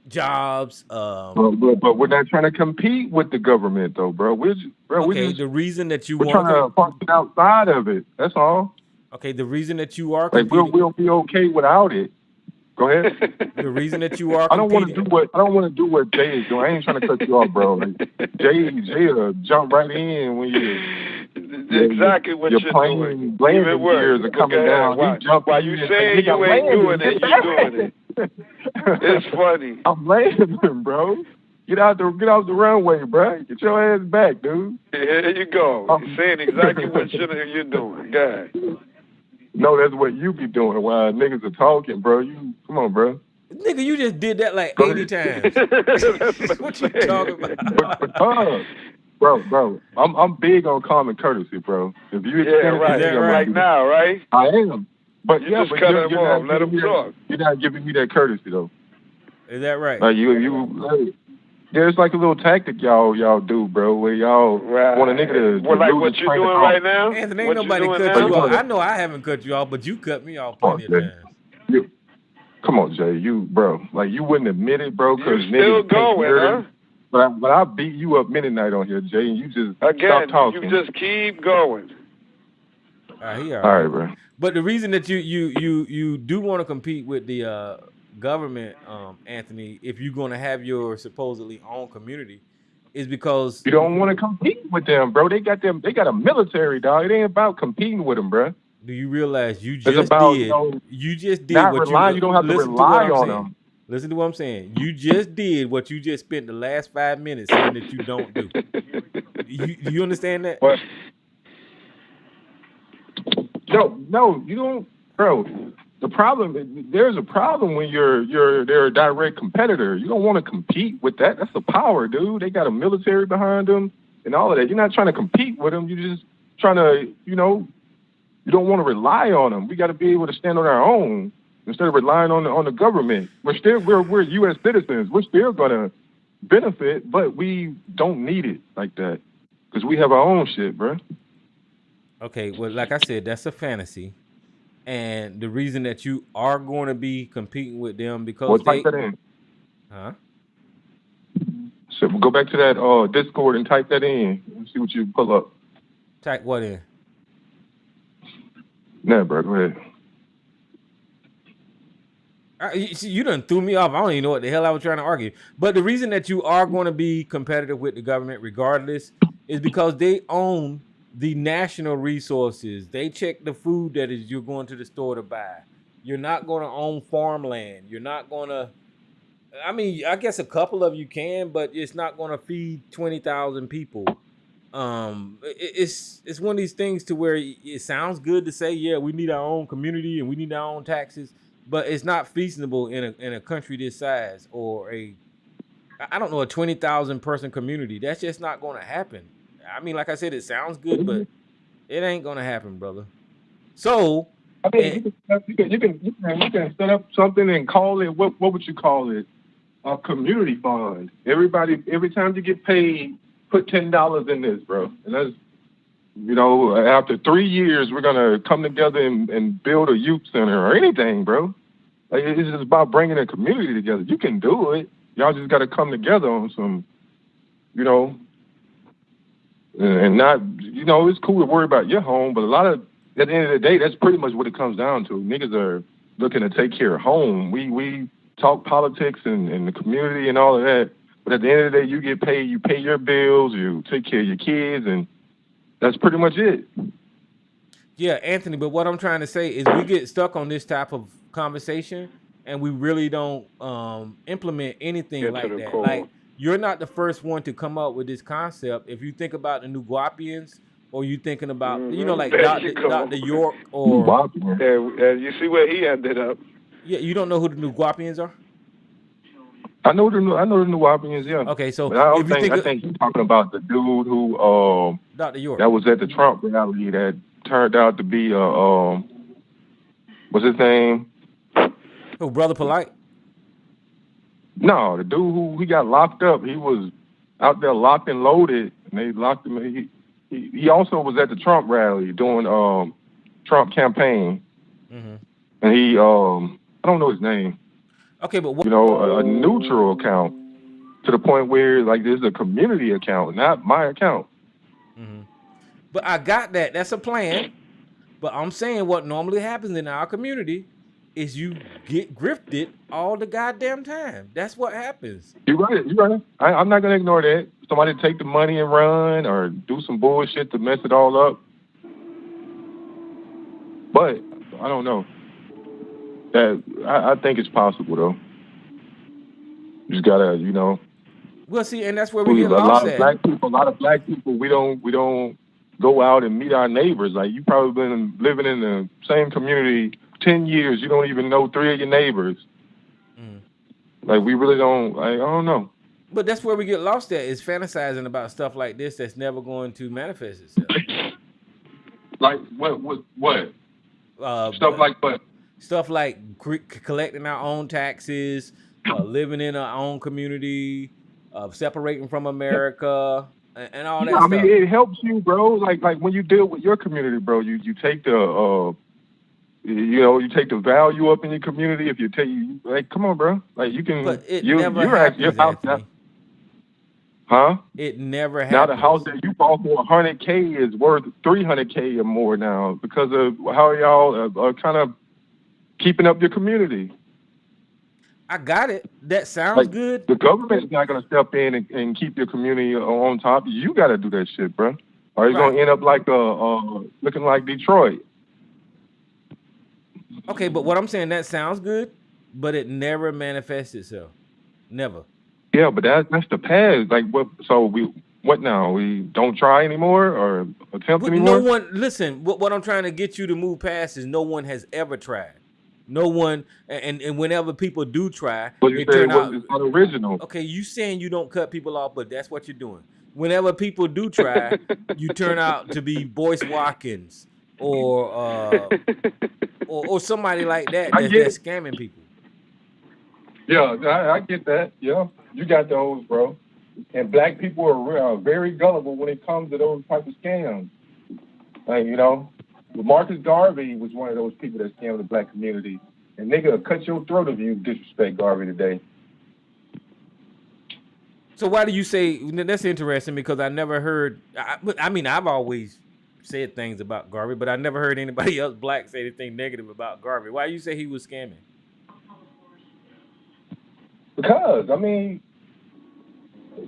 jobs. But we're not trying to compete with the government, though, bro. The reason that you want to function outside of it, that's all. Okay, the reason that you are competing, like we'll be okay without it. Go ahead. The reason that you are I don't want to do what Jay is doing. I ain't trying to cut you off, bro. Like Jay jump right in when exactly what you're doing. Landing gears are coming down. While you saying you ain't doing it, you doing it. It's funny. I'm landing, bro. Get out the runway, bro. Get your ass back, dude. Here you go. You're saying exactly what you're doing. Go ahead. No, that's what you be doing while niggas are talking, bro. Come on, bro. Nigga, you just did that like 80 times. What you talking about? Bro, I'm big on common courtesy, bro. If you right now, right? I am. But you just cut him off. Let him talk. You're not giving me that courtesy, though. Is that right? Like there's like a little tactic y'all do, bro, where y'all want a nigga to like what you doing right now? Anthony, ain't nobody cut you off. I know I haven't cut you off, but you cut me off plenty of times. Come on, Jay, bro. Like you wouldn't admit it, bro, because niggas still going, huh? But I beat you up midnight on here, Jay, and you just stop talking. You just keep going. All right, bro. But the reason that you do want to compete with the government, Anthony, if you're going to have your supposedly own community, is because you don't want to compete with them, bro. They got a military, dog. It ain't about competing with them, bro. Do you realize you just did not what rely, you don't have to rely on them. Listen to what I'm saying. You just did what you just spent the last 5 minutes saying that you don't do. You understand that? What? No, you don't, bro. There's a problem when they're a direct competitor. You don't want to compete with that. That's the power, dude. They got a military behind them and all of that. You're not trying to compete with them. You're just trying to, you don't want to rely on them. We got to be able to stand on our own instead of relying on the government. We're U.S. citizens. We're still gonna benefit, but we don't need it like that because we have our own shit, bro. Okay, well, like I said, that's a fantasy. And the reason that you are going to be competing with them because type that in. Huh? So we'll go back to that Discord and type that in and see what you pull up. Type what in? Nah, bro, go ahead. You done threw me off. I don't even know what the hell I was trying to argue. But the reason that you are going to be competitive with the government regardless is because they own the national resources. They check the food that you're going to the store to buy. You're not going to own farmland. You're not going to, I guess a couple of you can, but it's not going to feed 20,000 people. It's one of these things to where it sounds good to say, yeah, we need our own community and we need our own taxes, but it's not feasible in a country this size or a 20,000 person community. That's just not going to happen. Like I said, it sounds good, but it ain't gonna happen, brother. So, you can set up something and call it what would you call it? A community fund. Every time you get paid put $10 in this, bro. And that's, you know, after 3 years, we're gonna come together and build a youth center or anything, bro. Like, it's just about bringing a community together. You can do it. Y'all just got to come together on some, you know, and not, you know, it's cool to worry about your home, but at the end of the day, that's pretty much what it comes down to. Niggas are looking to take care of home. We talk politics and the community and all of that, but at the end of the day, you get paid, you pay your bills, you take care of your kids, and that's pretty much it. Yeah, Anthony, but what I'm trying to say is we get stuck on this type of conversation and we really don't implement anything like that. Core. Like, you're not the first one to come up with this concept. If you think about the Nuguapians, or you thinking about, you know, like Dr. York, or you see where he ended up. Yeah, you don't know who the Nuguapians are? I know the Nuguapians, yeah. Okay, so I think you're talking about the dude who Dr. York, that was at the Trump rally that turned out to be what's his name? Who, Brother Polite? No, the dude who he got locked up. He was out there locked and loaded, and they locked him. He also was at the Trump rally doing Trump campaign, and he I don't know his name. Okay, but you know, a neutral account to the point where like this is a community account, not my account. But I got that. That's a plan. But I'm saying what normally happens in our community is you get grifted all the goddamn time. That's what happens. You're right. I'm not gonna ignore that. Somebody take the money and run, or do some bullshit to mess it all up. But I don't know. That I think it's possible though. You just gotta, you know. Well, see, and that's where we get lost at. A lot of black people, we don't go out and meet our neighbors. Like, you probably been living in the same community 10 years. You don't even know 3 of your neighbors. Like, we really don't. I don't know. But that's where we get lost at, is fantasizing about stuff like this that's never going to manifest itself. Like what? Stuff like what? Stuff like collecting our own taxes, living in our own community, separating from America, and all that stuff. I mean, it helps you, bro. Like when you deal with your community, bro, you take the you take the value up in your community. If you take, like, come on, bro. Like, you can. But it never happens, Anthony. Huh? It never happens. Now the house that you bought for $100K is worth $300K or more now because of how y'all are kind of keeping up your community. I got it. That sounds good. The government is not going to step in and keep your community on top. You got to do that shit, bro. Or you're going to end up like looking like Detroit. Okay, but what I'm saying, that sounds good, but it never manifests itself. Never. Yeah, but that's the past. Like, what now? We don't try anymore or attempt anymore? No one, listen, what I'm trying to get you to move past is no one has ever tried. No one, and whenever people do try, it turn out it's not original. Okay, you saying you don't cut people off, but that's what you're doing. Whenever people do try, you turn out to be Boyce Watkins or somebody like that that's scamming people. Yeah, I get that. Yeah, you got those, bro. And black people are very gullible when it comes to those type of scams. Like, you know, Marcus Garvey was one of those people that scammed the black community. And nigga will cut your throat if you disrespect Garvey today. So why do you say, that's interesting, because I never heard, I've always said things about Garvey, but I never heard anybody else black say anything negative about Garvey. Why do you say he was scamming? Because, I mean,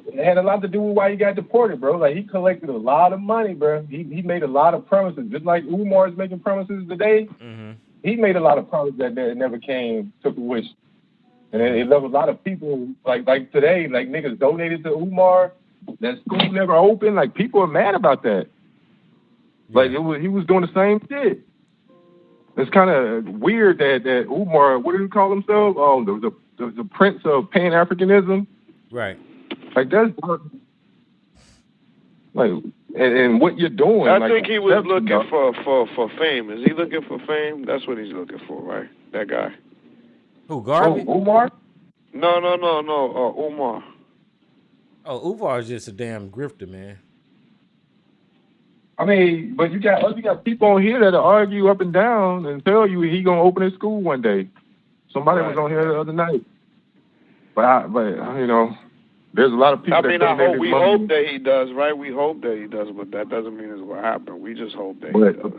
it had a lot to do with why he got deported, bro. Like, he collected a lot of money, bro. He made a lot of promises. Just like Umar is making promises today, he made a lot of promises that never came to fruition. And it left a lot of people, like today, like niggas donated to Umar. That school never opened. Like, people are mad about that. Like, he was doing the same shit. It's kind of weird that Umar, what did he call himself? Oh, the prince of Pan-Africanism. Right. Like, that's like, and what you're doing. I think he was looking for fame. Is he looking for fame? That's what he's looking for, right? That guy. Who, Garvey? Umar? No. Umar. Oh, Uvar is just a damn grifter, man. I mean, but you got people on here that argue up and down and tell you he gonna open his school one day. Somebody was Right. on here the other night, but you know, there's a lot of people I that mean, donate his we money. hope that he does, right? We hope that he does, but that doesn't mean it's gonna happen. We just hope that he But does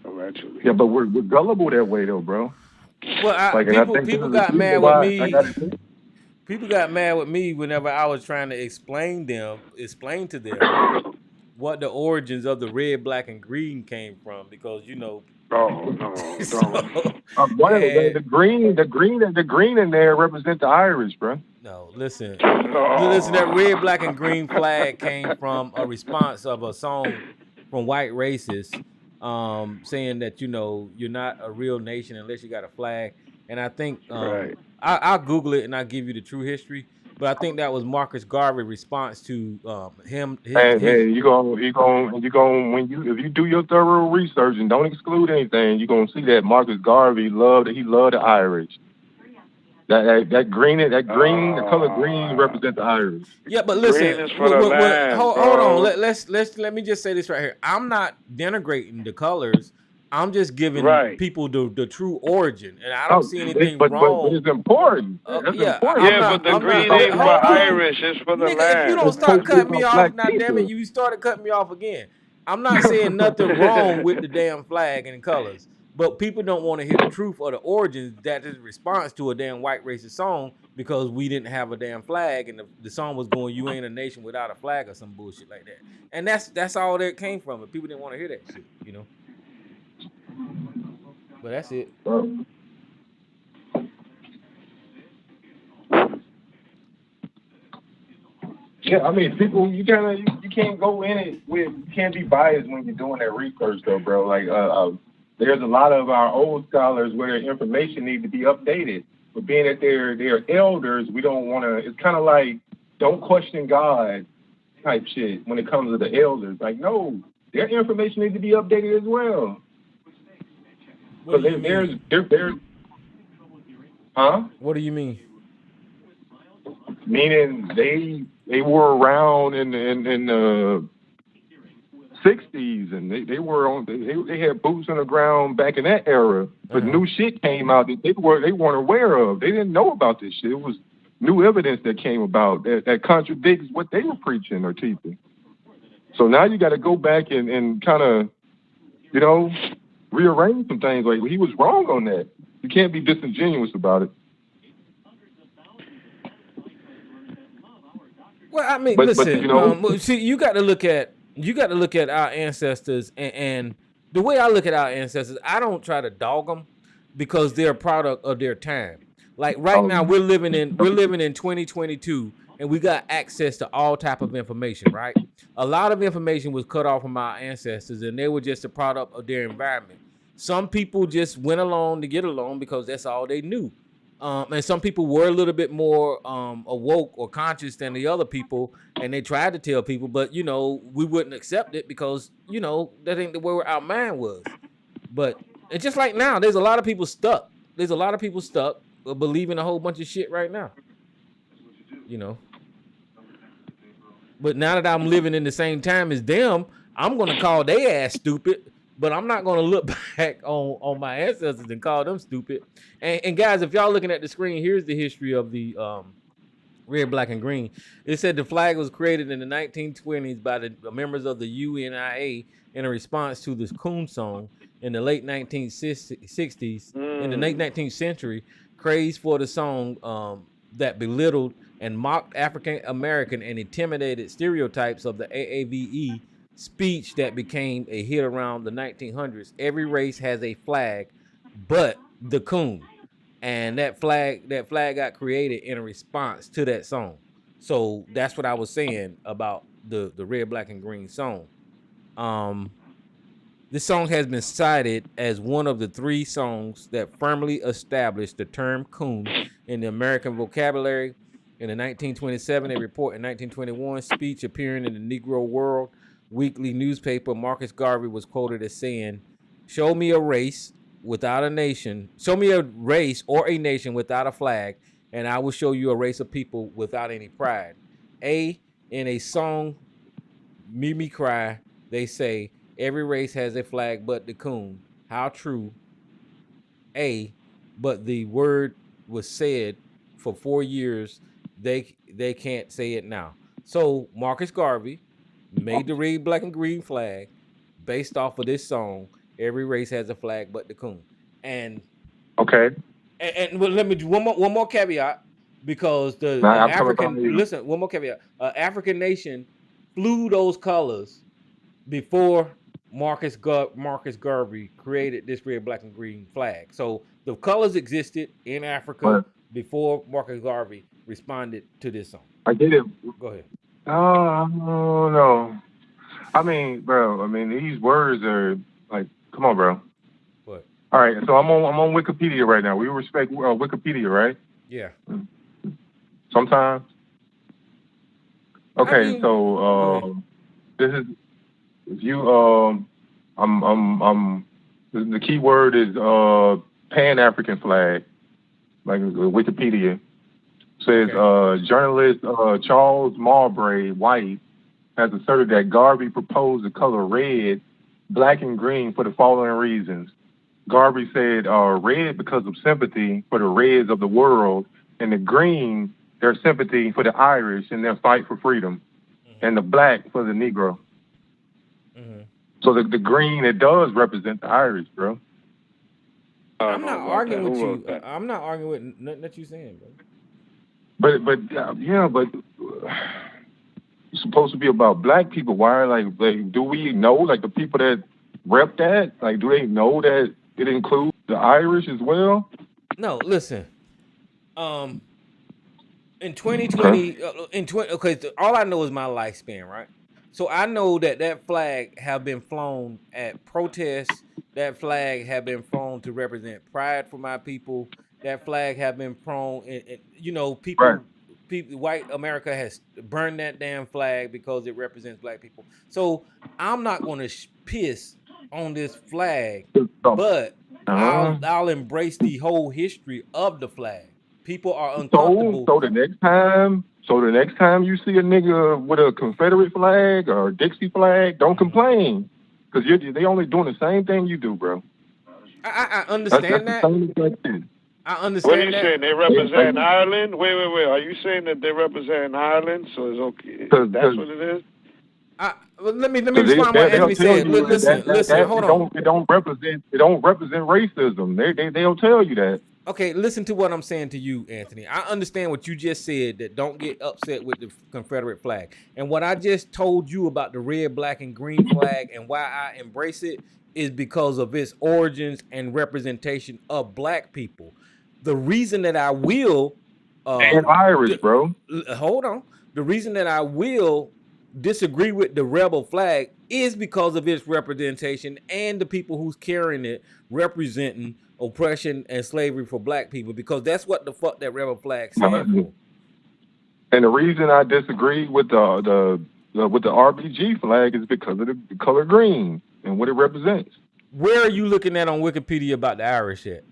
eventually. yeah, but we're gullible that way though, bro. Well, Like, and I think this people is the got reason mad with why I me. got it. People got mad with me whenever I was trying to explain to them what the origins of the red, black, and green came from, because Oh no, so, One of the green in there represent the Irish, bro. no, listen, no. that red, black, and green flag came from a response of a song from white racists, saying that you're not a real nation unless you got a flag. And I think Right. I'll Google it and I'll give you the true history. But I think that was Marcus Garvey's response to him. And you go when if you do your thorough research and don't exclude anything, you're gonna see that Marcus Garvey loved the Irish. That green, the color green represents the Irish. Yeah, but listen, Green is for the land, hold bro. on. Let me just say this right here. I'm not denigrating the colors. I'm just giving Right. people the true origin, and I don't see anything but wrong. it's important. That's Yeah, important. Yeah, but the green ain't for Irish. It's for the Nigga, land. if you don't start cutting me off, now damn it, you started cutting me off again. I'm not saying nothing wrong with the damn flag and colors, but people don't want to hear the truth or the origins. That is a response to a damn white racist song because we didn't have a damn flag, and the song was going, "You ain't a nation without a flag" or some bullshit like that. And that's all that came from. And people didn't want to hear that shit, But that's it. Yeah, I mean, people, you can't go in it with, you can't be biased when you're doing that research, though, bro. Like, there's a lot of our old scholars where information needs to be updated. But being that they're elders, we don't want to. It's kind of like don't question God type shit when it comes to the elders. Like, no, their information needs to be updated as well. What do you mean? Huh? What do you mean? Meaning they were around in the 60s, and they were on. They had boots on the ground back in that era. But new shit came out that they weren't aware of. They didn't know about this shit. It was new evidence that came about that contradicts what they were preaching or teaching. So now you got to go back and kind of, rearrange some things. Like, he was wrong on that. You can't be disingenuous about it. Well, I mean, listen. See, you got to look at our ancestors, and the way I look at our ancestors, I don't try to dog them because they're a product of their time. Like right now, we're living in 2022, and we got access to all type of information. Right, a lot of information was cut off from our ancestors, and they were just a product of their environment. Some people just went along to get along because that's all they knew. And some people were a little bit more awoke or conscious than the other people, and they tried to tell people, but we wouldn't accept it because that ain't the way our mind was. But it's just like now, there's a lot of people stuck. Believing a whole bunch of shit right now. But now that I'm living in the same time as them, I'm gonna call their ass stupid. But I'm not going to look back on my ancestors and call them stupid. And guys, if y'all looking at the screen, here's the history of the red, black, and green. It said the flag was created in the 1920s by the members of the UNIA in a response to this coon song in the late 1960s. In the late 19th century, craze for the song that belittled and mocked African American and intimidated stereotypes of the AAVE speech that became a hit around the 1900s. Every race has a flag, but the coon, and that flag got created in a response to that song. So that's what I was saying about the red, black, and green song. This song has been cited as one of the 3 songs that firmly established the term coon in the American vocabulary. In the 1927, a report in 1921 speech appearing in the Negro World Weekly newspaper, Marcus Garvey was quoted as saying, show me a race or a nation without a flag, and I will show you a race of people without any pride. A, in a song, Me Cry, they say every race has a flag but the coon. How true? But the word was said for 4 years. They can't say it now. So Marcus Garvey made the red, black, and green flag based off of this song. Every race has a flag but the coon. And Okay. well, let me do one more caveat, because the Now I'm coming African, from you. listen, one more caveat. African nation flew those colors before Marcus Garvey created this red, black, and green flag. So the colors existed in Africa But before Marcus Garvey responded to this song. I get it. Go ahead. Oh no. I mean, bro. I mean, these words are like, come on, bro. What? All right. So I'm on Wikipedia right now. We respect Wikipedia, right? Yeah. Sometimes. Okay. I mean, go ahead. This is you. The key word is Pan African flag. Like Wikipedia says, Okay. journalist Charles Marbury White has asserted that Garvey proposed the color red, black, and green for the following reasons. Garvey said red because of sympathy for the Reds of the world, and the green, their sympathy for the Irish and their fight for freedom, and the black for the Negro. So the green, it does represent the Irish, bro. I'm not arguing with you. I'm not arguing with nothing that you're saying, bro. But it's supposed to be about black people. Why? Like, do we know, like, the people that rep that? Like, do they know that it includes the Irish as well? No, listen. In 2020, okay, all I know is my lifespan, right? So I know that flag have been flown at protests. That flag have been flown to represent pride for my people. That flag have been flown, people. Right. White America has burned that damn flag because it represents black people. So I'm not going to piss on this flag, but I'll embrace the whole history of the flag. People are uncomfortable. So the next time you see a nigga with a Confederate flag or a Dixie flag, don't complain, because they only doing the same thing you do, bro. I understand that. I understand. What are you saying? They represent Ireland? Wait. Are you saying that they represent Ireland? So it's okay. That's what it is? Let me respond what Anthony said. Listen, hold on. It don't represent racism. They'll tell you that. Okay, listen to what I'm saying to you, Anthony. I understand what you just said, that don't get upset with the Confederate flag. And what I just told you about the red, black, and green flag and why I embrace it is because of its origins and representation of black people. The reason that I will and Irish, bro. Hold on. The reason that I will disagree with the rebel flag is because of its representation and the people who's carrying it representing oppression and slavery for black people, because that's what the fuck that rebel flag stands for. And the reason I disagree with the RBG flag is because of the color green and what it represents. Where are you looking at on Wikipedia about the Irish at?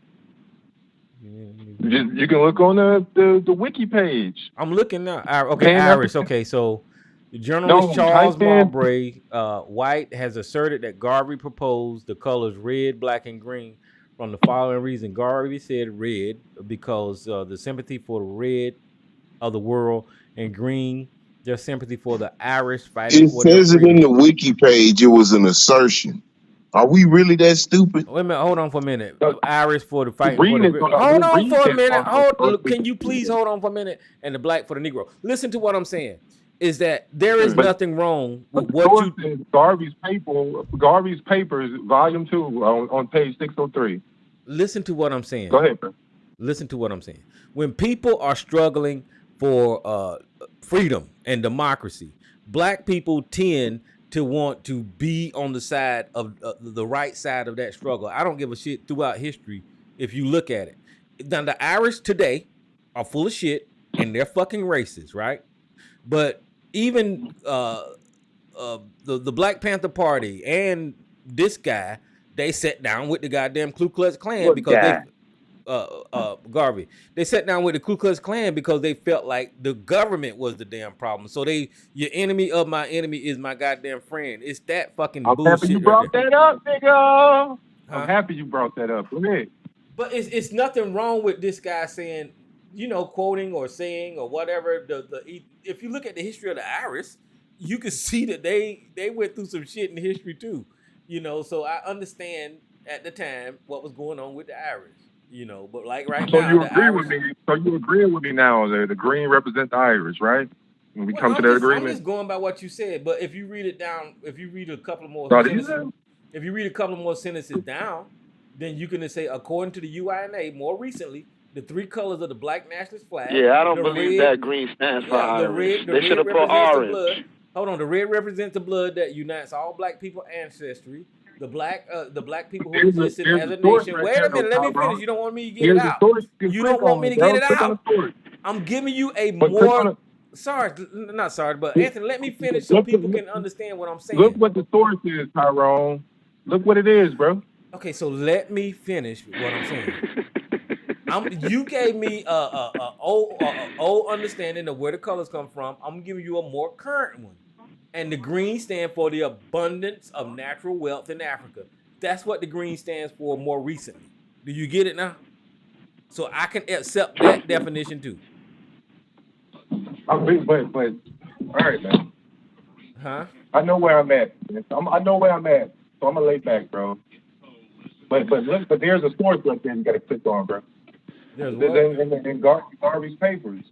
You can look on the wiki page. I'm looking now. Okay, Irish. Okay, so the journalist Charles Marbury White has asserted that Garvey proposed the colors red, black, and green from the following reason. Garvey said red because the sympathy for the red of the world, and green, their sympathy for the Irish fighting for their freedom. It says it in the wiki page. It was an assertion. Are we really that stupid? Wait a minute. Hold on for a minute. Irish for the fighting for the... Hold on for a minute. Can you please hold on for a minute? And the black for the Negro. Listen to what I'm saying. Is that there is nothing wrong with what you... Garvey's Papers, Volume 2, on page 603. Listen to what I'm saying. Go ahead, bro. Listen to what I'm saying. When people are struggling for freedom and democracy, black people tend to want to be on the side of the right side of that struggle. I don't give a shit throughout history if you look at it. Now, the Irish today are full of shit and they're fucking racist, right? But even the Black Panther Party and this guy, they sat down with the goddamn Ku Klux Klan because Garvey. They sat down with the Ku Klux Klan because they felt like the government was the damn problem. So your enemy of my enemy is my goddamn friend. It's that fucking I'm happy you bullshit right brought there. that up, nigga. Huh? I'm happy you brought that up. Go ahead. But it's nothing wrong with this guy saying, quoting or saying or whatever. If you look at the history of the Irish, you can see that they went through some shit in history too. So I understand at the time what was going on with the Irish. But like right So now, you the agree Irish. with me? So you agree with me now that the green represents the Irish, right? When we come to that I'm agreement. just going by what you said. But if you read it down, if you read a couple more sentences down, then you can say, according to the UINA, more recently, the three colors of the black nationalist flag. Yeah, I don't believe that green stands for Irish. They should have put orange. Hold on, the red represents the blood that unites all black people ancestry. The black people who existed as a nation. Wait a minute, let me finish. You don't want me to get it out. You don't want me to get it out. I'm giving you a more. Sorry, not sorry, but Anthony, let me finish so people can understand what I'm saying. Look what the source is, Tyrone. Look what it is, bro. Okay, so let me finish what I'm saying. You gave me a old understanding of where the colors come from. I'm giving you a more current one. And the green stand for the abundance of natural wealth in Africa. That's what the green stands for more recently. Do you get it now? So I can accept that definition too. But all right, man. Huh? I know where I'm at. I know where I'm at. So I'm gonna lay back, bro. But there's a source right there you gotta click on, bro. There's in Garvey's papers.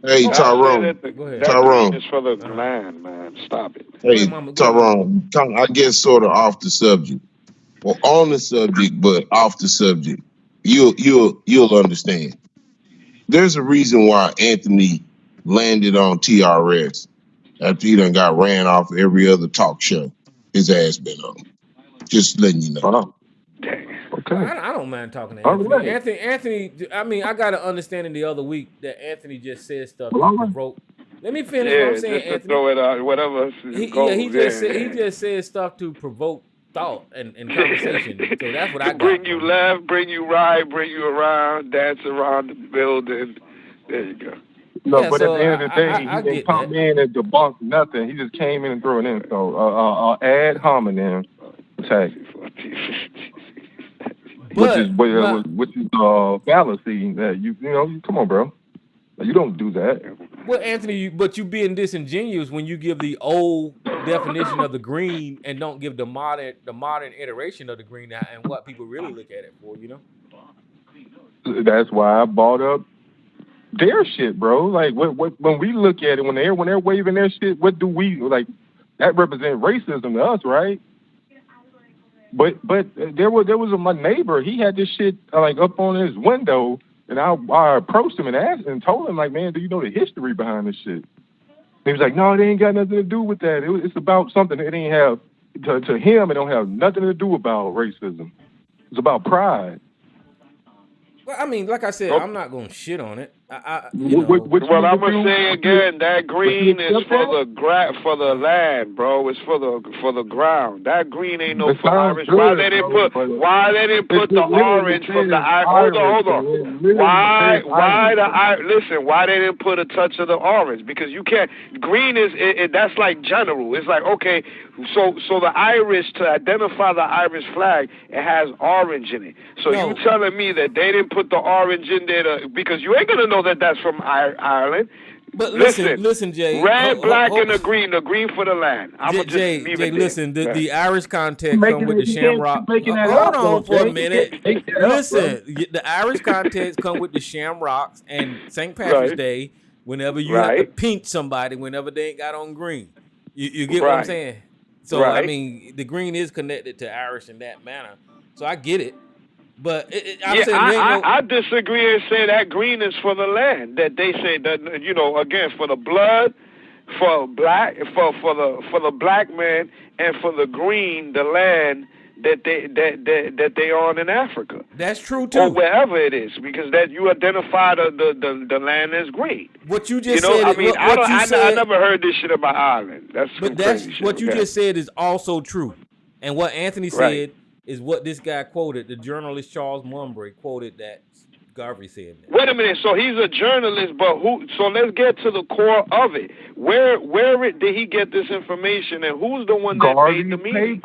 Hey, Tyrone. Tyrone. It's for the land, man. Stop it. Hey, Tyrone. I guess sort of off the subject, or on the subject, but off the subject. You'll understand. There's a reason why Anthony landed on TRS after he done got ran off every other talk show his ass been on. Just letting you know. Okay. Well, I don't mind talking to Anthony. Right. Anthony, I mean, I got an understanding the other week that Anthony just said stuff to provoke. Let me finish what I'm saying, just to Anthony. Throw it out, whatever. He just said stuff to provoke thought and conversation. So that's what I got. Bring you left, bring you right, bring you around, dance around the building. There you go. No, but at the end of the day, he didn't come in and debunk nothing. He just came in and threw it in. So ad hominem attack. Which is fallacy that you come on, bro. You don't do that. Well, Anthony, but you being disingenuous when you give the old definition of the green and don't give the modern iteration of the green and what people really look at it for, That's why I brought up their shit, bro. Like when we look at it, when they're waving their shit, what do we like? That represents racism to us, right? But there was my neighbor. He had this shit like up on his window, and I approached him and asked and told him like, man, do you know the history behind this shit? And he was like, no, it ain't got nothing to do with that. It's about something that ain't have to him. It don't have nothing to do about racism. It's about pride. Well, I mean, like I said, I'm not gonna shit on it. Well, I'm gonna say again, that green is for the land, bro. It's for the ground. That green ain't no for Irish. Why they didn't put the orange from the Irish? Hold on. Why they didn't put a touch of the orange? Because you can't. Green is that's like general. It's like, okay, so the Irish, to identify the Irish flag, it has orange in it. So you telling me that they didn't put the orange in there because you ain't gonna know that that's from Ireland. But listen, Jay. Red, black, and the green for the land. Jay, listen. The Irish context come with the shamrock. Hold on for a minute. Listen, the Irish context come with the shamrocks and St. Patrick's Day. Whenever you have to pinch somebody, whenever they ain't got on green, you get what I'm saying. So I mean, the green is connected to Irish in that manner. So I get it. But I disagree and say that green is for the land. That they say that again for the blood, for the black man, and for the green, the land that they own in Africa. That's true too. Or wherever it is, because that you identify the land as green. What you just said. I mean, I never heard this shit about Ireland. That's what you just said is also true. And what Anthony said is what this guy quoted. The journalist Charles Mulberry quoted that Garvey said that. Wait a minute. So he's a journalist, but who? So let's get to the core of it. Where did he get this information, and who's the one that made the meeting?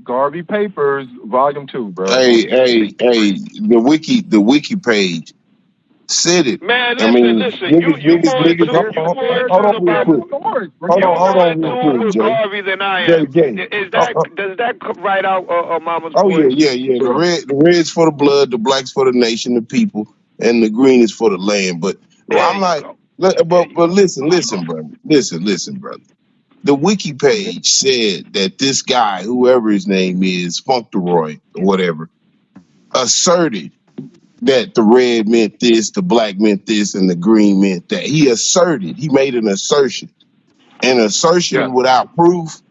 Garvey Papers, Volume 2, bro. Hey, the wiki page said it. Man, I mean, listen. niggas, You hold on real quick. Hold on real quick, Jay. Garvey than I am. Is that does that write out Mama's Oh boy? yeah. The red's for the blood, the black's for the nation, the people, and the green is for the land. But I'm like, but listen, brother. Listen, brother. The wiki page said that this guy, whoever his name is, Functoroy or whatever, asserted that the red meant this, the black meant this, and the green meant that. He made an assertion. An assertion without proof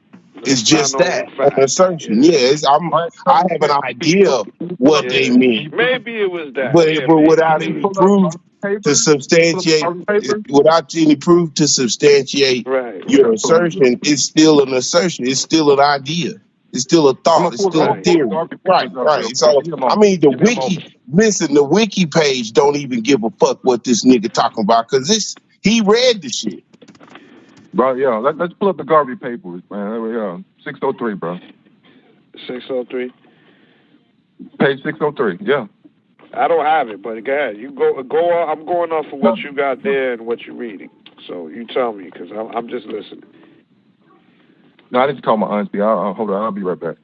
is just that, an assertion. I have an idea of what they mean. Maybe it was that. But without any proof to substantiate, your assertion, it's still an assertion. It's still an idea. It's still a thought. It's still a theory. Right. So, I mean, the wiki page don't even give a fuck what this nigga talking about because he read the shit. Bro, let's pull up the Garvey Papers, man. There we go. 603, bro. 603? Page 603, yeah. I don't have it, but go ahead. You go on. I'm going off of what you got there and what you're reading. So you tell me, because I'm just listening. No, I need to call my auntie. Hold on, I'll be right back.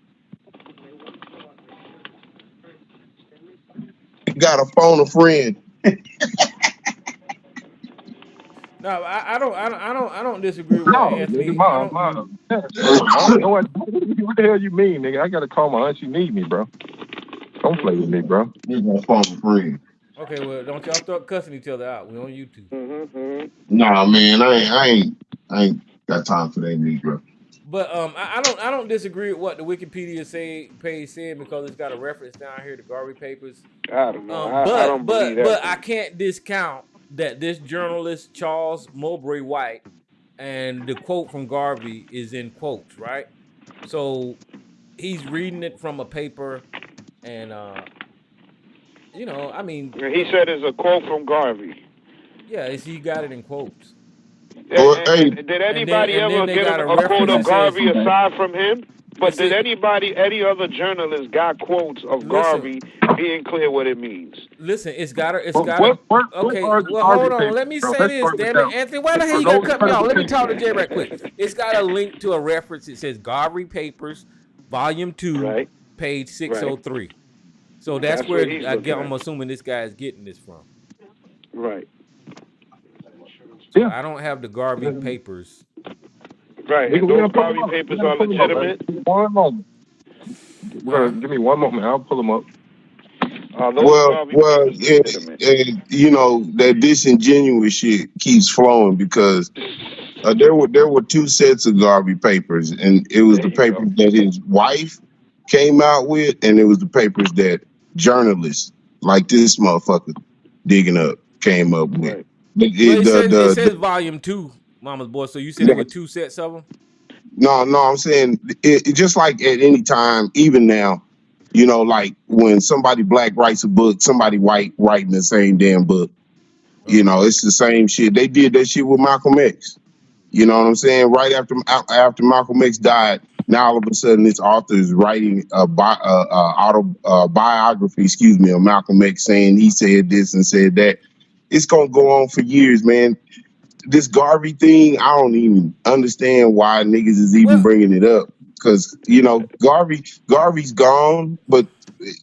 You gotta phone a friend. No, I don't disagree with Anthony. What the hell you mean, nigga? I gotta call my aunt. She need me, bro. Don't play with me, bro. You gotta phone a friend. Okay, well, don't y'all start cussing each other out. We on YouTube. Nah, man, I ain't got time for that, Negro. But I don't disagree with what the Wikipedia page said because it's got a reference down here to Garvey Papers. I don't know. I don't believe that. But I can't discount that this journalist Charles Mulberry White and the quote from Garvey is in quotes, right? So he's reading it from a paper, and I mean, he said it's a quote from Garvey. Yeah, he got it in quotes. Did anybody ever get a quote of Garvey aside from him? But did any other journalist got quotes of Garvey being clear what it means? Listen, it's got okay, well, hold on. Let me say this, damn it. Anthony, why the hell you gonna cut me off? Let me talk to Jay right quick. It's got a link to a reference. It says Garvey Papers, Volume 2, page 603. Right. So that's where I'm assuming this guy is getting this from. Right. So I don't have the Garvey Papers. Right, and those Garvey Papers are legitimate? One moment. Give me one moment. I'll pull them up. That disingenuous shit keeps flowing because there were two sets of Garvey Papers, and it was the papers that his wife came out with, and it was the papers that journalists like this motherfucker digging up came up with. Right. It says Volume 2, Mama's boy. So you said there were two sets of them? No, I'm saying it just like at any time, even now, like when somebody black writes a book, somebody white writing the same damn book. It's the same shit. They did that shit with Malcolm X. You know what I'm saying? Right after Malcolm X died, now all of a sudden this author is writing a biography, of Malcolm X, saying he said this and said that. It's gonna go on for years, man. This Garvey thing, I don't even understand why niggas is even bringing it up. Because, Garvey's gone. But,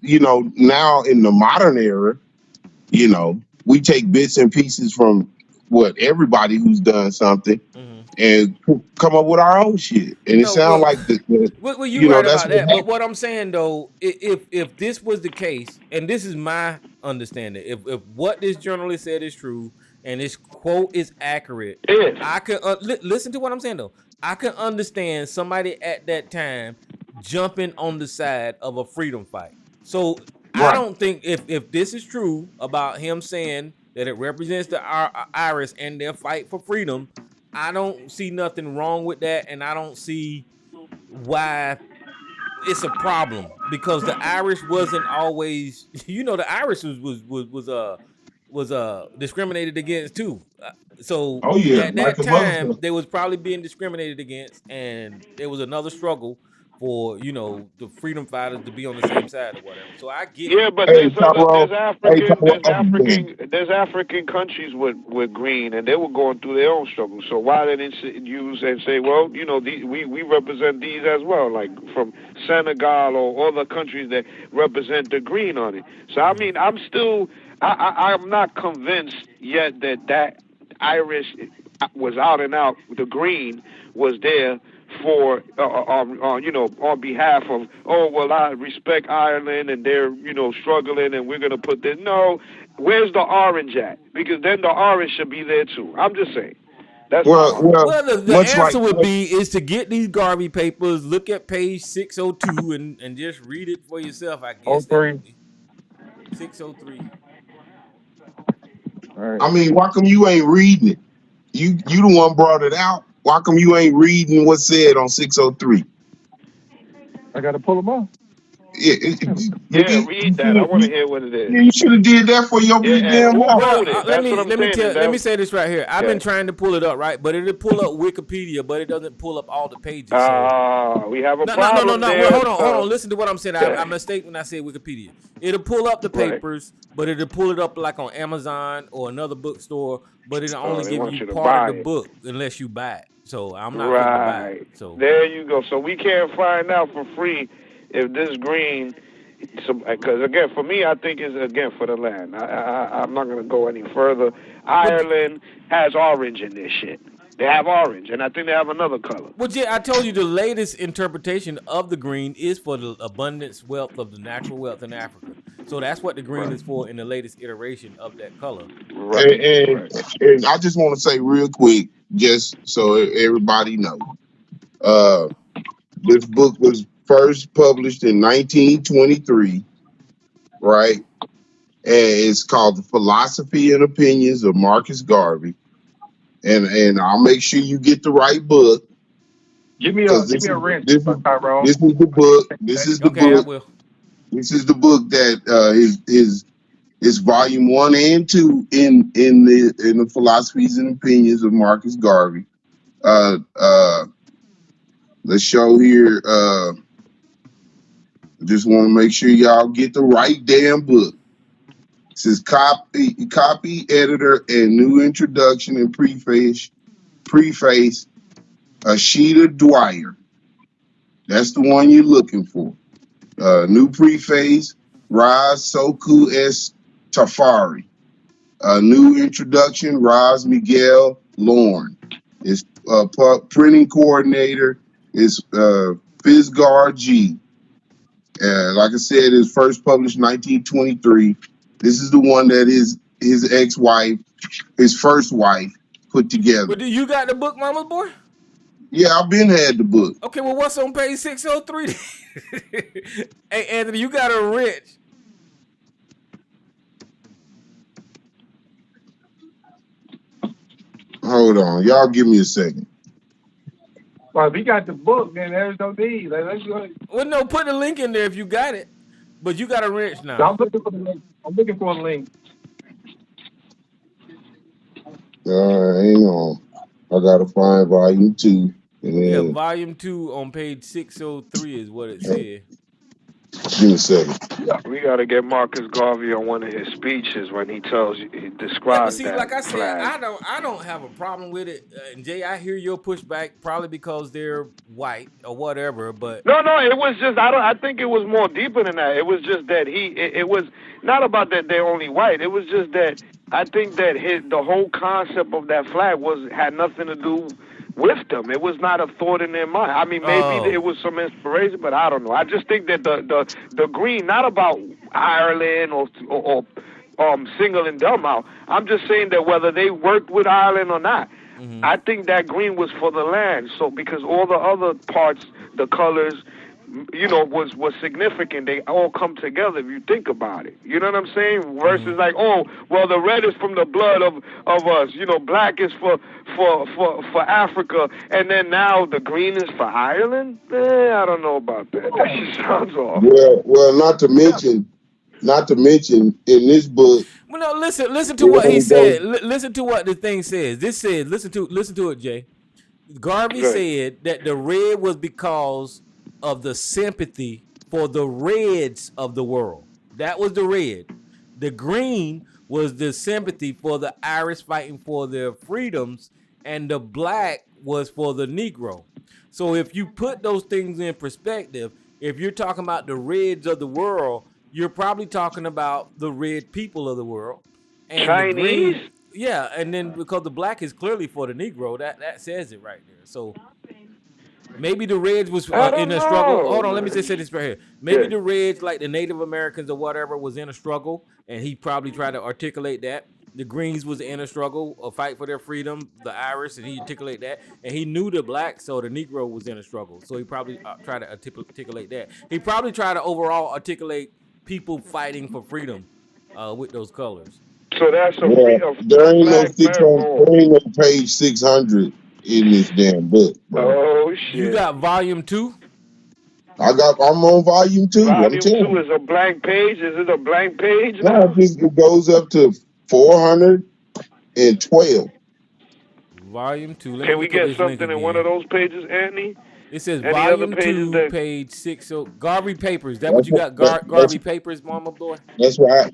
now in the modern era, we take bits and pieces from everybody who's done something and come up with our own shit. And it sounds like you right about that. But what I'm saying though, if this was the case, and this is my understanding, if what this journalist said is true and this quote is accurate, I can listen to what I'm saying though. I can understand somebody at that time jumping on the side of a freedom fight. So I don't think if this is true about him saying that it represents the Irish and their fight for freedom, I don't see nothing wrong with that, and I don't see why it's a problem because the Irish wasn't always, the Irish was discriminated against too. So Oh yeah, at like that a mother. time, they was probably being discriminated against, and there was another struggle for the freedom fighters to be on the same side or whatever. So I get it. Yeah, but Hey Tyrone. Hey Tyrone. there's African countries with green, and they were going through their own struggles. So why they didn't use and say, well, we represent these as well, like from Senegal or other countries that represent the green on it. So I mean, I'm not convinced yet that Irish was out and out. The green was there for on behalf of, oh well, I respect Ireland and they're struggling and we're gonna put this. No, where's the orange at? Because then the orange should be there too. I'm just saying. That's my Well, argument. well, Well, the much like answer would be is to get these Garvey papers, look at page 602 and just read it for yourself. I Oh, guess that three. would be 603. All right. I mean, why come you ain't reading it? You the one brought it out. Why come you ain't reading what's said on 603? I got to pull them off. Yeah, read that. I want to hear what it is. You should have did that for your big Yeah, and damn who mouth. wrote it? That's what I'm saying. Let me say this right here. I've been Yeah. trying to pull it up, right? But it'll pull up Wikipedia, but it doesn't pull up all the pages. So We have a no. problem there. Well, hold on. Listen to what I'm saying. I mistake when I say Wikipedia. It'll pull up the Right. papers, but it'll pull it up like on Amazon or another bookstore, but it'll only they give want you you to part buy of the it. book unless you buy it. So I'm not going to buy Right. it. So There you go. So we can't find out for free if this green. Because again, for me, I think it's again for the land. I'm not going to go any further. Ireland has orange in this shit. They have orange, and I think they have another color. Well, yeah, I told you the latest interpretation of the green is for the abundance wealth of the natural wealth in Africa. So that's what the green is for in the latest iteration of that color. Right. And I just want to say real quick, just so everybody knows, this book was first published in 1923, right? And it's called The Philosophy and Opinions of Marcus Garvey. And I'll make sure you get the right book. Give me a wrench, Tyrone. This is the book. This is the Okay, book. I will. This is the book that is volume 1 and 2 in the Philosophies and Opinions of Marcus Garvey. Let's show here. Just want to make sure y'all get the right damn book. It says copy, editor, and new introduction and preface. Ashita Dwyer. That's the one you're looking for. New preface, Raz Soku S. Tafari. New introduction, Raz Miguel Lorne. His printing coordinator is Fisgar G. Like I said, it was first published 1923. This is the one that his ex-wife, his first wife, put together. But do you got the book, Mama's boy? Yeah, I've been had the book. Okay, well, what's on page 603? Hey, Anthony, you got a wrench. Hold on, y'all give me a second. Well, if we got the book, then there's no need. Let's go. Well, no, put the link in there if you got it. But you got a wrench now. I'm looking for the link. I'm looking for a link. Hang on. I gotta find volume 2. And then, Yeah, volume 2 on page 603 is what it said. Give me a second. We got to get Marcus Garvey on one of his speeches when he describes that. Like I said, flag. I don't have a problem with it. And Jay, I hear your pushback probably because they're white or whatever. But No, it was just I think it was more deeper than that. It was just that it was not about that they're only white. It was just that I think that the whole concept of that flag had nothing to do with them. It was not a thought in their mind. I mean, maybe it was some inspiration, but I don't know. I just think that the green, not about Ireland or single and dumb out. I'm just saying that whether they worked with Ireland or not, I think that green was for the land. So because all the other parts, the colors, was significant. They all come together if you think about it. You know what I'm saying? Versus like, oh, well, the red is from the blood of us. Black is for Africa, and then now the green is for Ireland. I don't know about that. That just sounds off. Well, not to mention, in this book. Well, no, listen to what he said. Listen to what the thing says. This said, listen to it, Jay. Garvey said that the red was because of the sympathy for the reds of the world. That was the red. The green was the sympathy for the Irish fighting for their freedoms, and the black was for the Negro. So if you put those things in perspective, if you're talking about the reds of the world, you're probably talking about the red people of the world. And Chinese? The green, yeah, and then because the black is clearly for the Negro, that says it right there. So maybe the Reds was in a struggle. Hold on, let me just say this right here. Maybe the Reds, like the Native Americans or whatever, was in a struggle, and he probably tried to articulate that. The Greens was in a struggle, a fight for their freedom, the Irish, and he articulated that. And he knew the black, so the Negro was in a struggle. So he probably tried to articulate that. He probably tried to overall articulate people fighting for freedom with those colors. So that's there ain't no page 600 in this damn book, bro. Oh shit! You got volume 2? I'm on volume 2. Volume 2 is a blank page. Is it a blank page? No, it goes up to 412. Volume 2. Can we get something in one of those pages, Anthony? It says volume 2, page 6. So Garvey Papers. That what you got? Garvey Papers, Mama Boy. That's why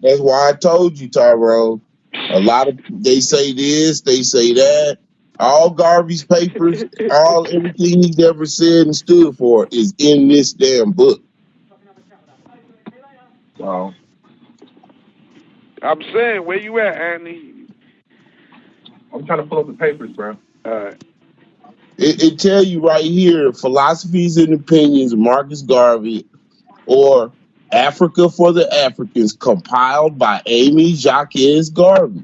I told you, Tyrone. A lot of they say this, they say that. All Garvey's papers, everything he's ever said and stood for is in this damn book. Wow. I'm saying, where you at, Anthony? I'm trying to pull up the papers, bro. It tell you right here, Philosophies and Opinions of Marcus Garvey, or Africa for the Africans, compiled by Amy Jacques Garvey.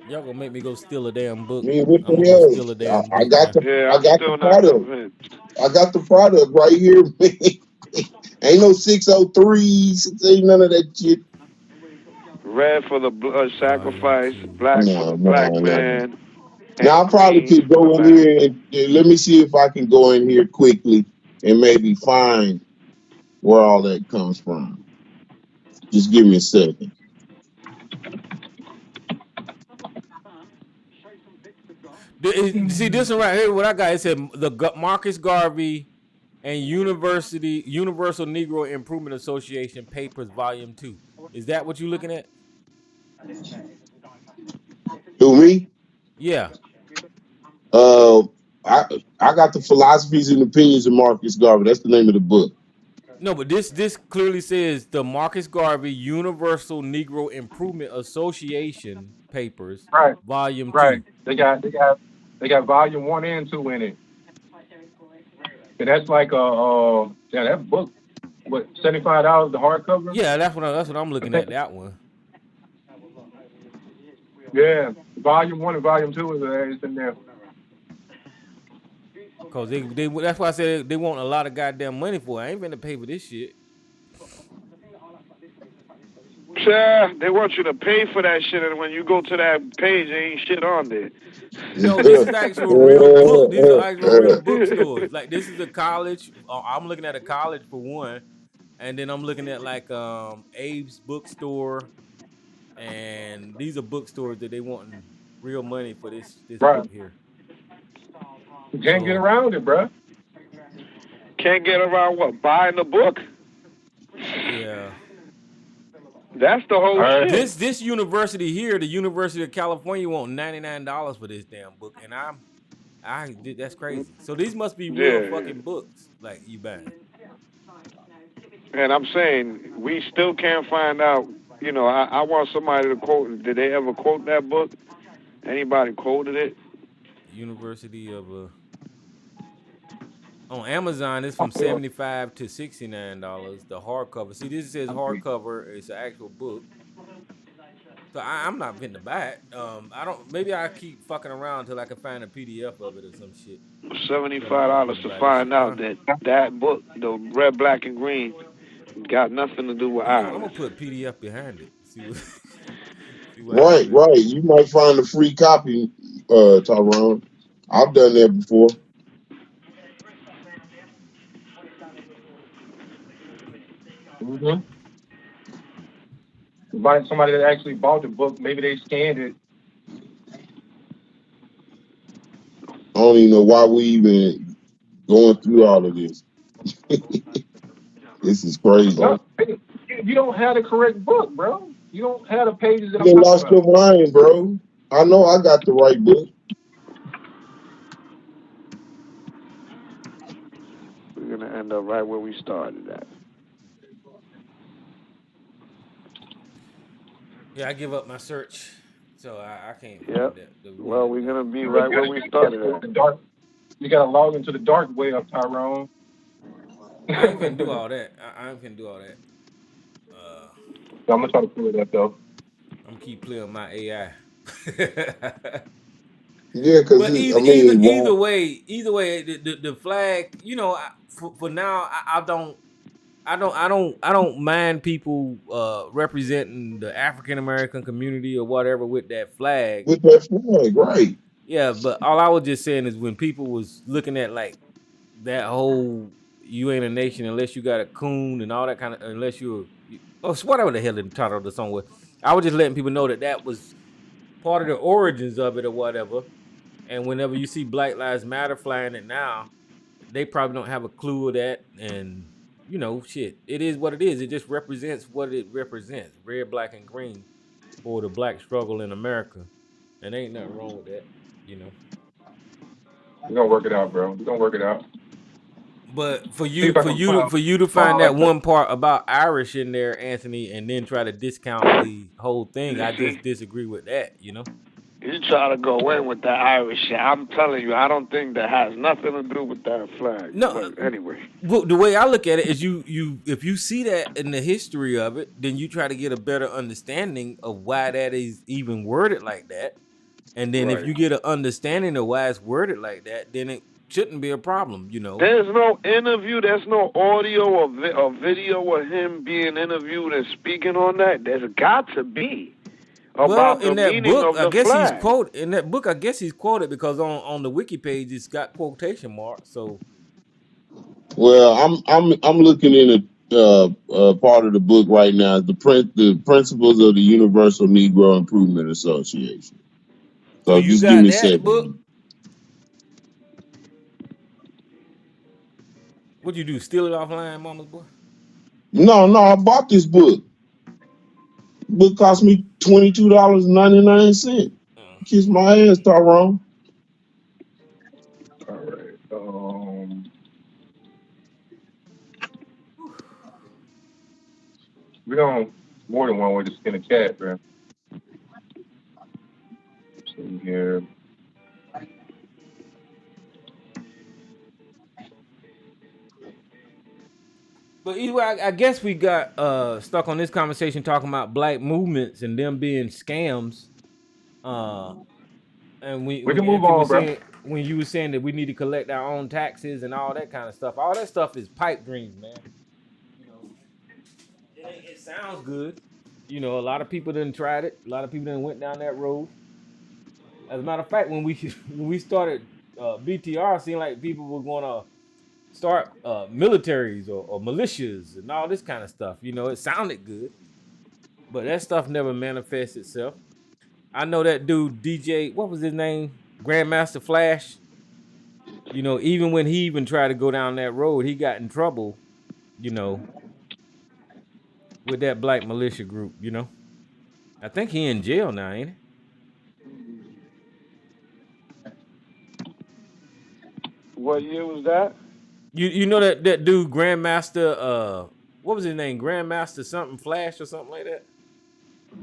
Y'all gonna make me go steal a damn book. I got the product right here. Ain't no 603s, ain't none of that shit. Red for the blood sacrifice, black for the black man. Now I probably could go in here and let me see if I can go in here quickly and maybe find where all that comes from. Just give me a second. See this one right here. What I got? It said the Marcus Garvey and Universal Negro Improvement Association Papers, Volume 2. Is that what you're looking at? Who, me? Yeah. I got the Philosophies and Opinions of Marcus Garvey. That's the name of the book. No, but this clearly says the Marcus Garvey Universal Negro Improvement Association Papers, right. Volume 2. Right. They got Volume 1 and 2 in it. And that's like that book. What, $75 the hardcover? Yeah, that's what I'm looking at. That one. Yeah, Volume 1 and Volume 2 is in there. Cause they that's why I said they want a lot of goddamn money for it. I ain't gonna pay for this shit. Yeah, they want you to pay for that shit, and when you go to that page, there ain't shit on there. No, this is actual real book. These are actual real bookstores. Like this is a college. I'm looking at a college for one, and then I'm looking at like Abe's bookstore, and these are bookstores that they want real money for this right. book here. You can't get around it, bro. Can't get around what? Buying the book? Yeah. That's the whole shit. This university here, the University of California, want $99 for this damn book, and that's crazy. So these must be real fucking books, like you buying. And I'm saying we still can't find out. You know, I want somebody to quote. Did they ever quote that book? Anybody quoted it? University of on Amazon, it's from $75 to $69. The hardcover. See, this says hardcover. It's an actual book. So I'm not getting to buy it. I don't. Maybe I keep fucking around until I can find a PDF of it or some shit. But I'm not $75 gonna to buy this find shit, huh? out that that book, the Red, Black, and Green, got nothing to do with You know, I'm gonna Iris. put PDF behind it. See what see what Right, happens. right. You might find a free copy, Tyrone. I've done that before. Mm-hmm. Find somebody that actually bought the book. Maybe they scanned it. I don't even know why we even going through all of this. This is crazy. No, you don't have the correct book, bro. You don't have the pages that I'm You done talking lost your about. mind, bro. I know I got the right book. We're gonna end up right where we started at. Yeah, I give up my search, so I can't Yep. find the one Well, that we're gonna be You right where we started gotta, at. you gotta log into the dark web, Tyrone. I ain't finna do all that. I ain't finna do all that. So I'm gonna try to pull it up though. I'm gonna keep playing my AI. Yeah, because But I mean, why? either way, the flag. You know, for now, I don't mind people representing the African American community or whatever with that flag. With that flag, right? Yeah, but all I was just saying is when people was looking at like that whole you ain't a nation unless you got a coon and all that kind of unless oh whatever the hell the title of the song was. I was just letting people know that that was part of the origins of it or whatever. And whenever you see Black Lives Matter flying it now, they probably don't have a clue of that. And you know, shit, it is what it is. It just represents what it represents: red, black, and green for the black struggle in America. And ain't nothing wrong with that, you know. We're gonna work it out, bro. We're gonna work it out. But for See you, if I can find for you to find that one part about Irish in there, Anthony, and then try to discount the whole thing, You I see, just disagree with that. You know. you try to go in with that Irish shit. I'm telling you, I don't think that has nothing to do with that flag. No, But anyway, well, the way I look at it is you if you see that in the history of it, then you try to get a better understanding of why that is even worded like that. And then if right. you get an understanding of why it's worded like that, then it shouldn't be a problem, you know. There's no interview. There's no audio or video of him being interviewed and speaking on that. There's got to be Well, about the in that meaning book, of the flag. I guess he's quoted because on the wiki page it's got quotation marks. So Well, I'm looking in a part of the book right now. The principles of the Universal Negro Improvement Association. so So you just give got me a that book? second. What'd you do? Steal it offline, mama's boy? No, no, I bought this book. Book cost me $22.99. Uh, Kiss my ass, Tyrone. All right. We don't more than one way to skin a cat, man. See here. But either way, I guess we got stuck on this conversation talking about black movements and them being scams. Uh, and We when can move Anthony on, was bro. saying when you were saying that we need to collect our own taxes and all that kind of stuff, all that stuff is pipe dreams, man. You know, it sounds good. You know, a lot of people didn't tried it. A lot of people didn't went down that road. As a matter of fact, when we when we started BTR, it seemed like people were going to start militaries or militias and all this kind of stuff. You know, it sounded good, but that stuff never manifests itself. I know that dude DJ, what was his name? Grandmaster Flash. You know, even when he even tried to go down that road, he got in trouble, you know, with that black militia group, you know. I think he in jail now, ain't he? What year was that? You know that dude Grandmaster what was his name? Grandmaster something Flash or something like that?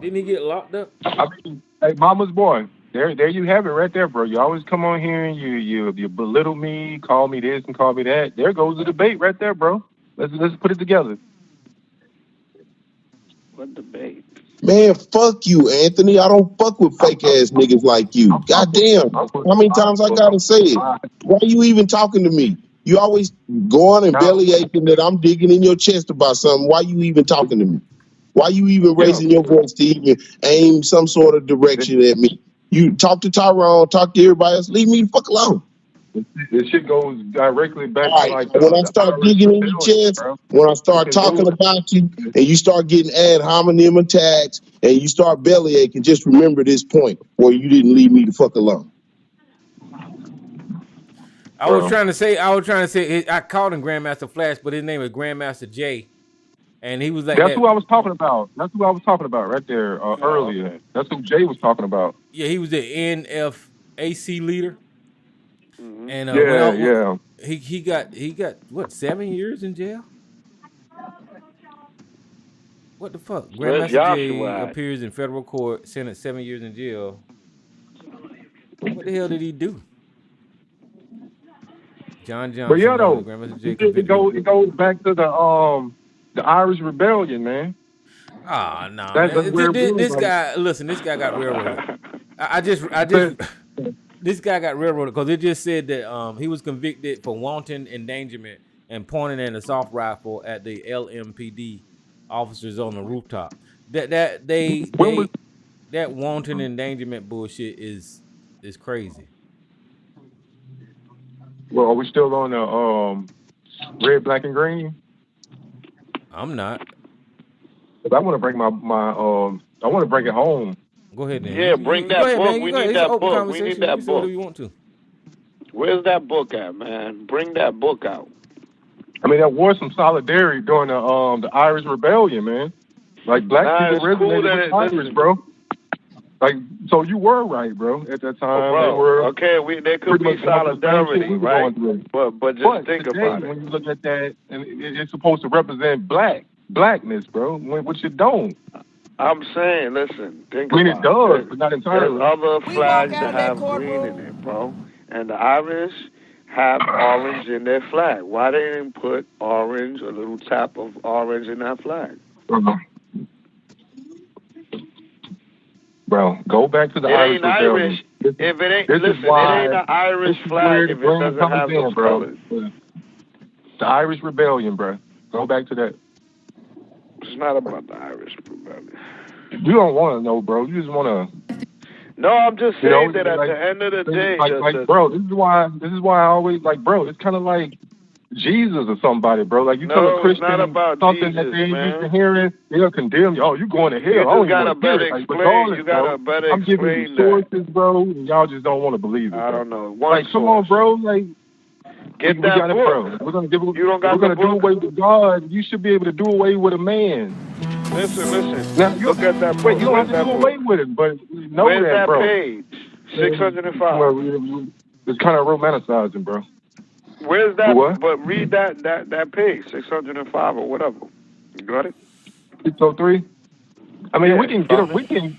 Didn't he get locked up? I mean, hey, mama's boy. There you have it right there, bro. You always come on here and you belittle me, call me this and call me that. There goes the debate right there, bro. Let's put it together. What debate? Man, fuck you, Anthony. I don't fuck with fake ass niggas like you. Goddamn. How many times I gotta say it? Why you even talking to me? You always going and belly aching that I'm digging in your chest about something. Why you even talking to me? Why you even raising your voice to even aim some sort of direction at me? You talk to Tyrone, talk to everybody else. Leave me the fuck alone. This shit goes directly back All to right. like When I the start Irish digging in your rebellion, chest, bro. when I start talking about you, and you start getting ad hominem attacks, and you start belly aching, just remember this point where you didn't leave me the fuck alone. I was trying to say, I called him Grandmaster Flash, but his name is Grandmaster J, and he was like That's that. who I was talking about. That's who I was talking about right there earlier. Okay. That's who Jay was talking about. Yeah, he was the NFAC leader, Mm-hmm. and Yeah. he got what 7 years in jail. What the fuck? Where's Grandmaster J Joshua at? appears in federal court, sentenced 7 years in jail. What the hell did he do? John But Johnson, yeah, known as though, Grandmaster J, it convicted of. goes back to the Irish Rebellion, man. Ah, nah, That's man. where it was. This Like, guy, listen, this guy got railroaded. I just, this guy got railroaded because it just said that he was convicted for wanton endangerment and pointing an assault rifle at the LMPD officers on the rooftop. That wanton endangerment bullshit is crazy. well, are we still on the red, black, and green? I'm not. 'Cause I want to bring I want to bring it home. Go ahead, then. Yeah, bring You go that ahead, book. man. We Go ahead. need It's an that open book. We need conversation. You can that say whatever book. you want to. Where's that book at, man? Bring that book out. I mean, there was some solidarity during the Irish Rebellion, man. Like black people It's cool resonated that with it, Irish, listen, bro. Like, so you were right, bro. At that time, bro. they were Okay, there could pretty be much going through the same shit solidarity, we were right? going through. But just think today, about when it. you look at that, and it's supposed to represent blackness, bro, which it don't. I'm saying, listen, think I mean, about it does, it. but not There's entirely. other flags that have green in it, bro. And the Irish have orange in their flag. Why they didn't put orange, a little tap of orange in that flag? Bro, go back to the It Irish ain't Rebellion. Irish. If it ain't, This listen, is it why, ain't an Irish this is flag where the if it green doesn't comes have in, those bro. colors. The Irish Rebellion, bro. Go back to that. It's not about the Irish rebellion. You don't want to know, bro. You just want to. No, I'm just saying that at the end of the day, bro, this is why I always like, bro. It's kind of like Jesus or somebody, bro. Like you tell a Christian it's not about something Jesus, that they ain't man. used to hearing, they'll condemn you. Oh, you going to hell? You I don't just even gotta want to hear better it. Like, explain. You bro, gotta better I'm giving you explain sources, bro, and y'all just don't want to believe it. I Bro. don't know. Like, come on, bro. Like, get we that got book. it, bro. We're gonna You don't got we're the gonna do book? away with God. You should be able to do away with a man. Listen. Now, Look at that book. Wait, you don't have Where's to do that away book? with him, but know Where's that, bro. page? 605. Well, it's kind of romanticizing, bro. Where's that? What? But read that page, 605 or whatever. You got it? 603. I mean, Yeah, we can get it. We can.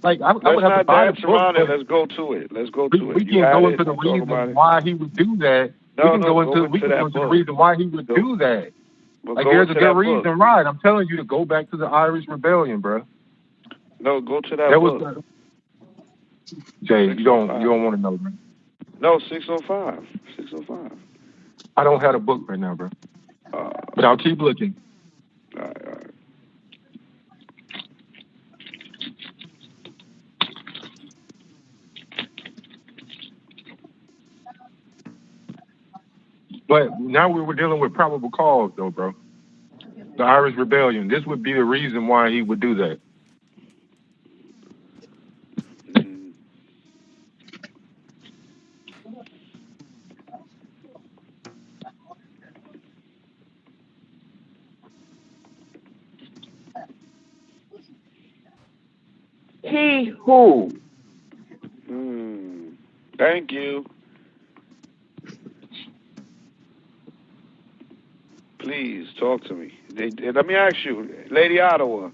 Like, I would have to buy the book. Around it. Let's go to it. We can go into the reason why he would do that. We can go into the reason why he would do that. Like, there's a good reason, right? I'm telling you to go back to the Irish Rebellion, bro. No, go to that book. Jay, you don't want to know, man. No, 605. 605. I don't have a book right now, bro. But I'll keep looking. All right. But now we were dealing with probable cause, though, bro. The Irish Rebellion. This would be the reason why he would do that. He who? Thank you. Please talk to me. Let me ask you, Lady Ottawa,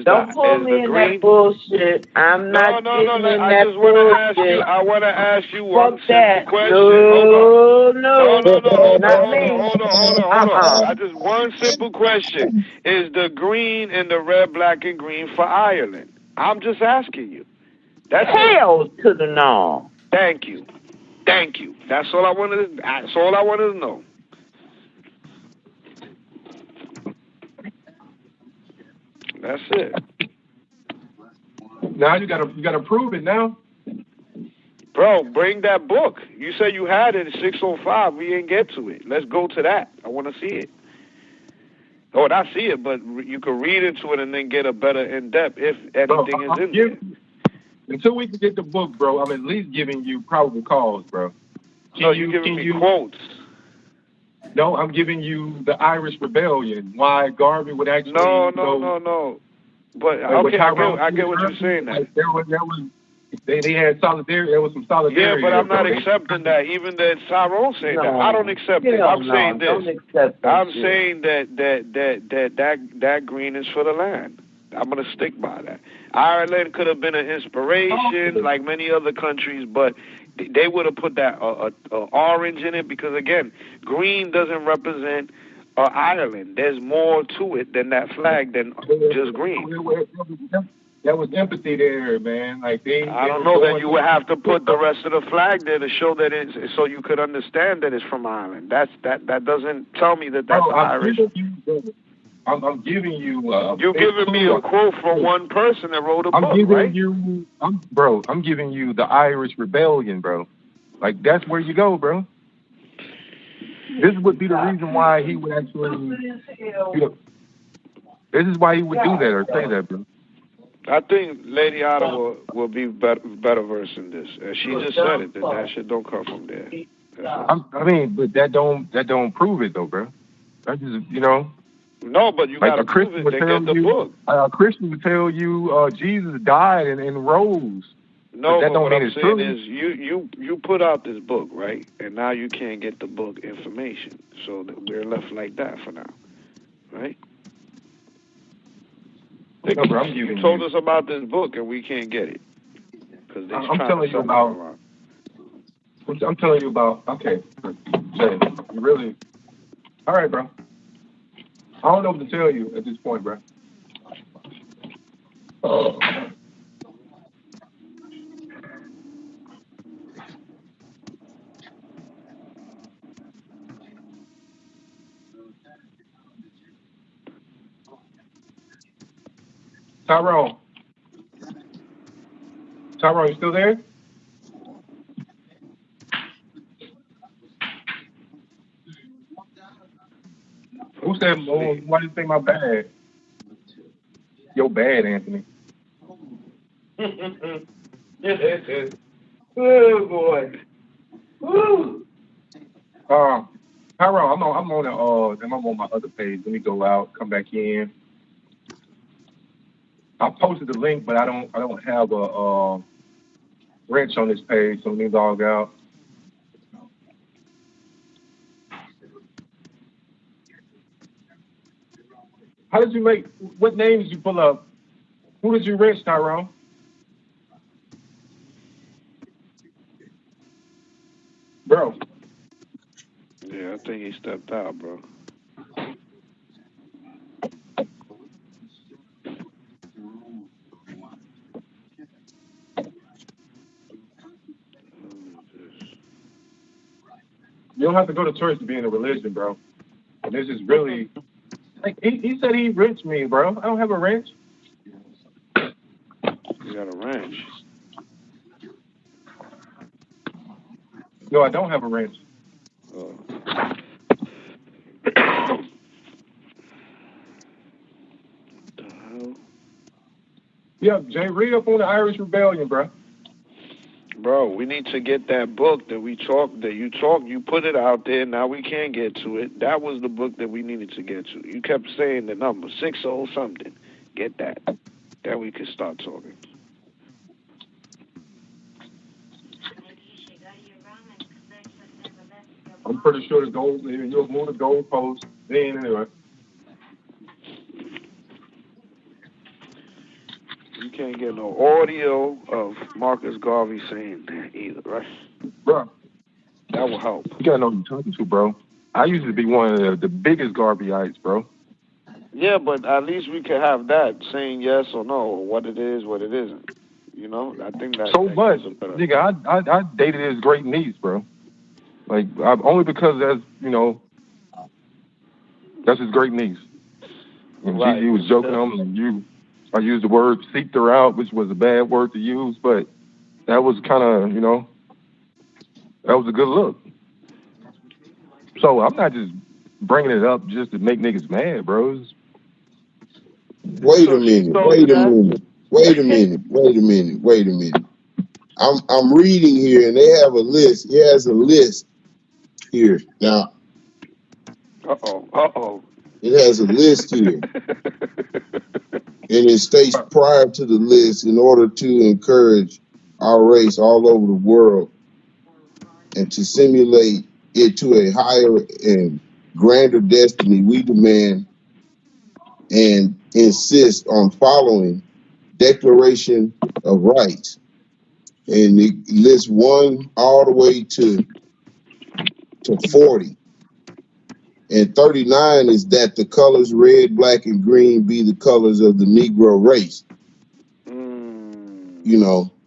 Don't pull me in that bullshit. I'm not getting in that bullshit. I want to ask you Fuck one that. simple question. No. Hold Uh-uh. on. I just one simple question. Is the green and the red, black, and green for Ireland? I'm just asking you. That's hell to the no. Thank you. That's all I wanted to know. That's it. Now you gotta prove it now. Bro, bring that book. You said you had it at 6:05. We didn't get to it. Let's go to that. I want to see it. Oh, not see it, but you can read into it and then get a better in-depth if anything is in there. Until we can get the book, bro, I'm at least giving you probable cause, bro. No, you're giving me quotes. No, I'm giving you the Irish Rebellion. Why Garvey would actually No. But okay, I get what you're saying. Like, they had solidarity. There was some solidarity. Yeah, but I'm not accepting that. Even that Tyrone saying that, I don't accept it. I'm saying this. I'm saying that green is for the land. I'm gonna stick by that. Ireland could have been an inspiration, like many other countries, but they would have put that orange in it because again, green doesn't represent Ireland. There's more to it than that flag than just green. There was empathy there, man. Like I don't know that you would have to put the rest of the flag there to show that it's so you could understand that it's from Ireland. That doesn't tell me that that's Irish. I'm giving you. You're giving me a quote from one person that wrote a book, right? I'm giving you the Irish Rebellion, bro. Like that's where you go, bro. This would be the reason why he would actually. This is why he would do that or say that, bro. I think Lady Ottawa will be better versed in this. She just said it. That shit don't come from there. But that don't prove it though, bro. That just No, but you gotta prove it. They get the book. A Christian would tell you Jesus died and rose. No, but what I'm saying is you put out this book, right? And now you can't get the book information. So we're left like that for now. Right? You told us about this book and we can't get it. I'm telling you about okay. Jay, you really all right, bro. I don't know what to tell you at this point, bro. Tyrone, you still there? Who said, why do you think my bad? Your bad, Anthony. Oh, boy. Woo. Tyrone, I'm on my other page. Let me go out, come back in. I posted the link, but I don't have a wrench on this page, so let me log out. How did you what names did you pull up? Who did you wrench, Tyrone? Bro. Yeah, I think he stepped out, bro. You don't have to go to church to be in a religion, bro. And this is really he said he wrenched me, bro. I don't have a wrench. You got a wrench. No, I don't have a wrench. Oh. The hell? Yeah, Jay, read up on the Irish Rebellion, bro. Bro, we need to get that book that you put it out there, now we can't get to it. That was the book that we needed to get to. You kept saying the number, 60 something. Get that. Then we can start talking. I'm pretty sure the gold, you'll move the goalpost then anyway. didn't get no audio of Marcus Garvey saying that either, right? Bro, that will help. You gotta know who you're talking to, bro. I used to be one of the biggest Garveyites, bro. Yeah, but at least we can have that saying yes or no, or what it is, what it isn't. You know, I think that. So much, nigga. I dated his great niece, bro. Like, only because that's his great niece. And right. he was joking on me. I used the word seeked her out, which was a bad word to use, but that was kind of, that was a good look. So I'm not just bringing it up just to make niggas mad, bros. Wait a minute. I'm reading here, and they have a list. He has a list here now. It has a list here. And it states prior to the list, in order to encourage our race all over the world and to simulate it to a higher and grander destiny, we demand and insist on following Declaration of Rights. And it lists 1 all the way to 40. And 39 is that the colors red, black, and green be the colors of the Negro race.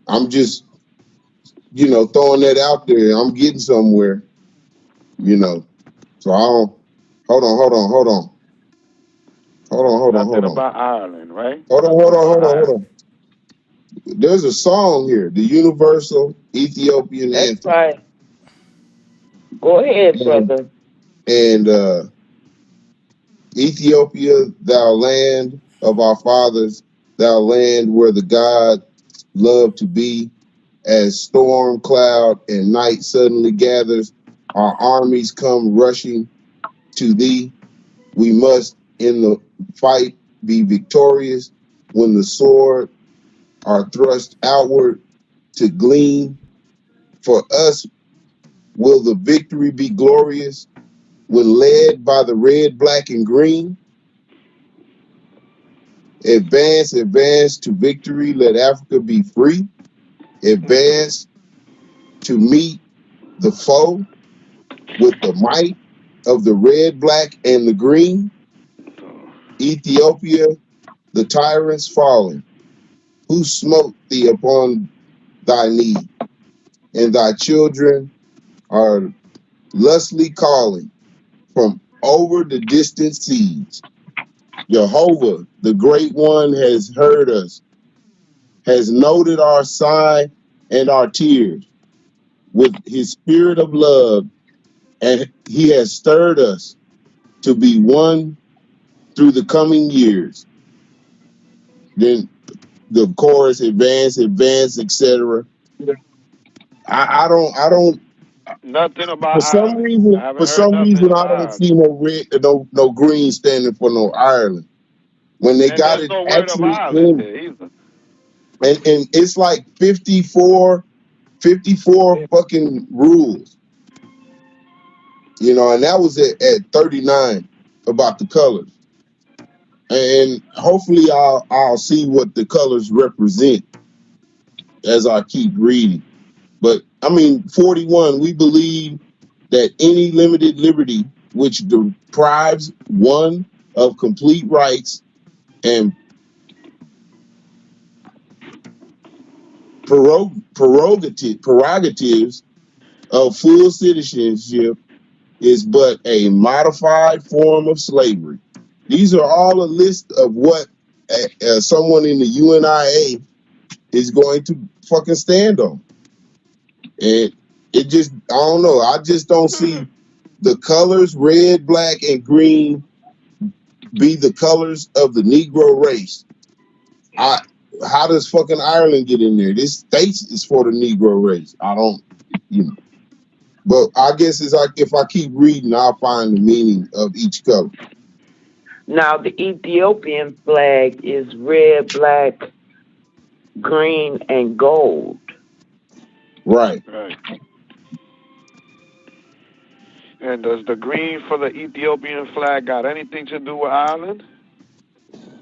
I'm just, throwing that out there. I'm getting somewhere, So I don't. Hold on. About Ireland, right? Hold on. There's a song here, the Universal Ethiopian Anthem. That's right. Go ahead, brother. And Ethiopia, thou land of our fathers, thou land where the gods love to be, as storm, cloud, and night suddenly gathers, our armies come rushing to thee. We must in the fight be victorious when the sword are thrust outward to glean. For us will the victory be glorious when led by the red, black, and green. Advance to victory, let Africa be free. Advance to meet the foe with the might of the red, black, and the green. Ethiopia, the tyrants fallen, who smote thee upon thy knee, and thy children are lustily calling from over the distant seas. Jehovah, the great one, has heard us, has noted our sigh and our tears with his spirit of love, and he has stirred us to be one through the coming years. Then the chorus, advance, etc. I don't. Nothing about for some Ireland. reason. For some reason, I don't see no red, no green standing for no Ireland. When they got it no actually in there either. And it's like 54 fucking rules. And that was at 39 about the colors. And hopefully I'll see what the colors represent as I keep reading. But 41, we believe that any limited liberty which deprives one of complete rights and prerogatives of full citizenship is but a modified form of slavery. These are all a list of what someone in the UNIA is going to fucking stand on. And it just, I don't know. I just don't see the colors, red, black, and green, be the colors of the Negro race. How does fucking Ireland get in there? This state is for the Negro race. I don't, But I guess if I keep reading, I'll find the meaning of each color. Now, the Ethiopian flag is red, black, green, and gold. Right. And does the green for the Ethiopian flag got anything to do with Ireland?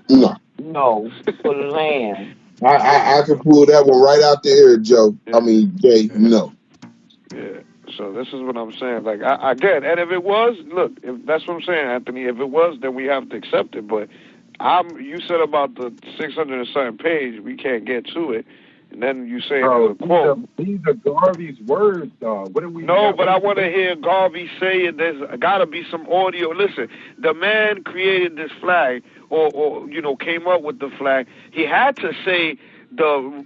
No. No, for the land. I can pull that one right out the air, Joe. I mean, Jay. No. Yeah. So this is what I'm saying. Like I get, and if it was, look, if that's what I'm saying, Anthony. If it was, then we have to accept it. But you said about the 600 and something page, we can't get to it. And then you say there's a quote. These are Garvey's words, dog. What are we? No, but I want to hear Garvey say it. There's got to be some audio. Listen, the man created this flag, or came up with the flag. He had to say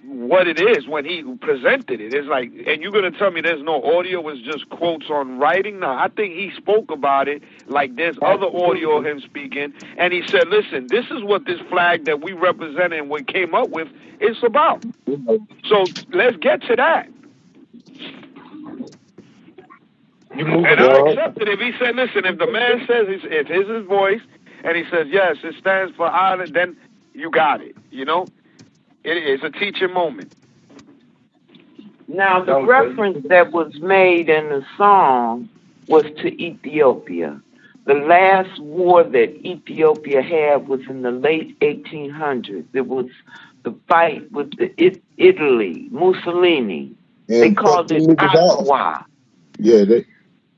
what it is when he presented it. It's like, and you're gonna tell me there's no audio? It's just quotes on writing? No, I think he spoke about it like there's other audio of him speaking, and he said, "Listen, this is what this flag that we represent and we came up with is about." So let's get to that. And I accepted it. If he said, "Listen, if the man says if it's his voice, and he says yes, it stands for Ireland," then you got it. It is a teaching moment. Now, the reference that was made in the song was to Ethiopia. The last war that Ethiopia had was in the late 1800s. It was the fight with Italy, Mussolini. And they called it Aqua. Yeah,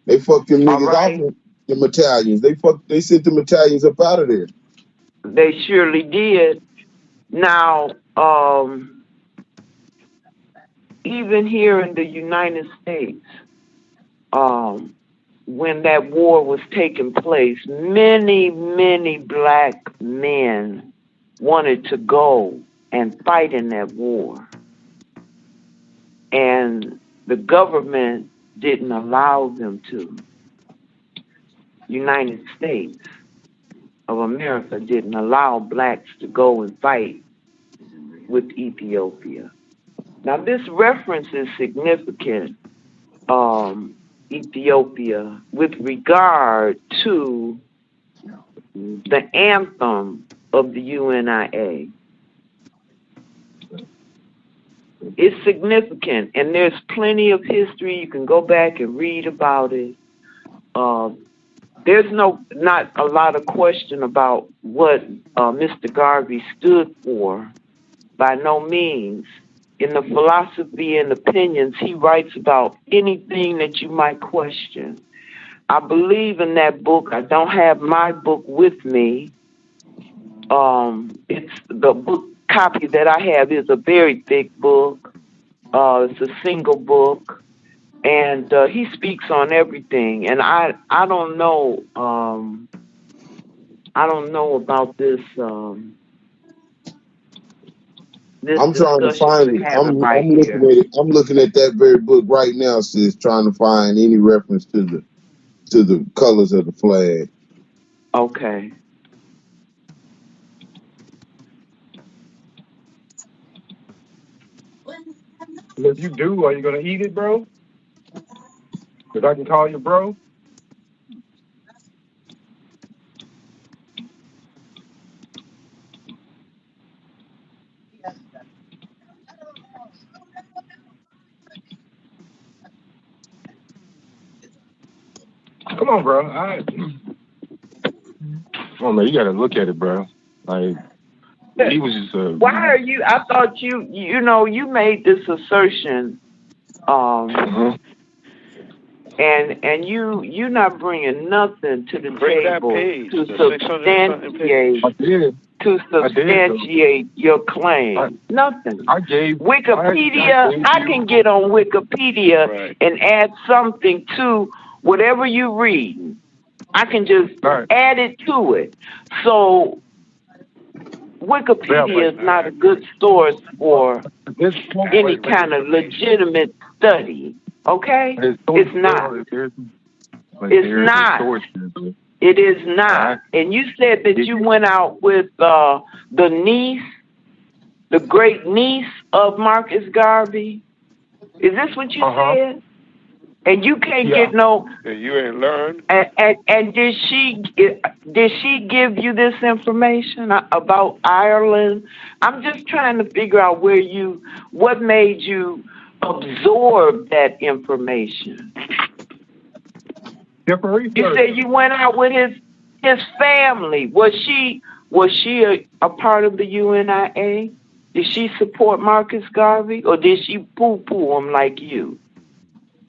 they fucked them niggas off, them Italians. They sent them Italians up out of there. They surely did. Now, even here in the United States, when that war was taking place, many, many black men wanted to go and fight in that war. And the government didn't allow them to. United States of America didn't allow blacks to go and fight with Ethiopia. Now, this reference is significant, Ethiopia, with regard to the anthem of the UNIA. It's significant, and there's plenty of history. You can go back and read about it. There's not a lot of question about what Mr. Garvey stood for. By no means. In the philosophy and opinions, he writes about anything that you might question. I believe in that book. I don't have my book with me. It's the book copy that I have is a very thick book. It's a single book. And he speaks on everything. And I don't know about this. I'm trying to find it. I'm looking at that very book right now, sis, trying to find any reference to the colors of the flag. Okay. If you do, are you gonna eat it, bro? Because I can call you bro. Come on, bro. Oh man, you gotta look at it, bro. Like he was just. Why are you? I thought you made this assertion, and you're not bringing nothing to the table to substantiate your claim. Nothing. I gave Wikipedia. I can get on Wikipedia and add something to whatever you read. I can just add it to it. So Wikipedia is not a good source for any kind of legitimate study. Okay? It's not. It's not. It is not. And you said that you went out with the niece, the great niece of Marcus Garvey. Is this what you said? And you can't get no. And you ain't learned. And did she give you this information about Ireland? I'm just trying to figure out what made you absorb that information. You said you went out with his family. Was she a part of the UNIA? Did she support Marcus Garvey, or did she poo-poo him like you?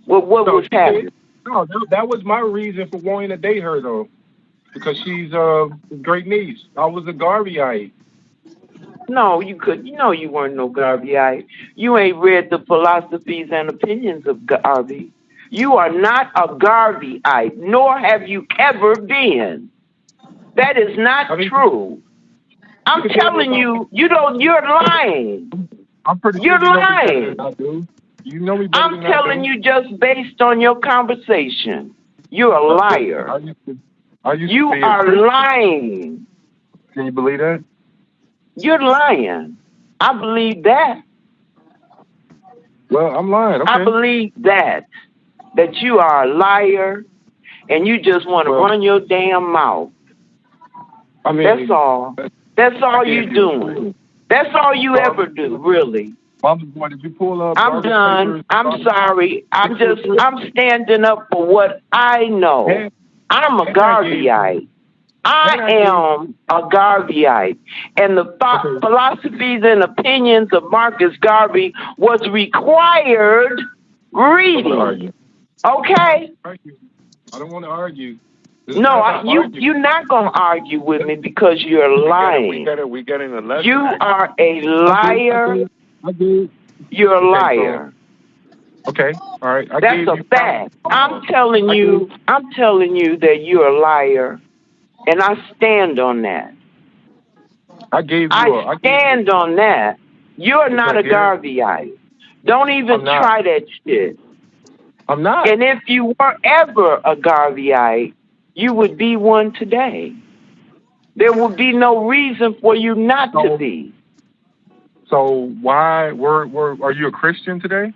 What was happening? No, that was my reason for wanting to date her, though, because she's a great niece. I was a Garveyite. No, you weren't no Garveyite. You ain't read the philosophies and opinions of Garvey. You are not a Garveyite, nor have you ever been. That is not true. I'm telling you, you're lying. I'm pretty You're sure lying. I do. You know me better I'm than I telling do. you just based on your conversation. You're a liar. You are lying. Can you believe that? You're lying. I believe that. Well, I'm lying. Okay. I believe that you are a liar and you just want to run your damn mouth. I mean, that's all. That's all you doing. That's all you ever do, really. Mama, did you pull up? I'm done. I'm sorry. I'm standing up for what I know. I'm a Garveyite. I am a Garveyite. And the philosophies and opinions of Marcus Garvey was required reading. Okay? I don't want to argue. No, you're not going to argue with me because you're lying. We getting a lesson. You are a liar. You're a liar. Okay, all right. That's a fact. I'm telling you that you're a liar, and I stand on that. I stand on that. You're not a Garveyite. Don't even try that shit. I'm not. And if you were ever a Garveyite, you would be one today. There would be no reason for you not to be. So why are you a Christian today?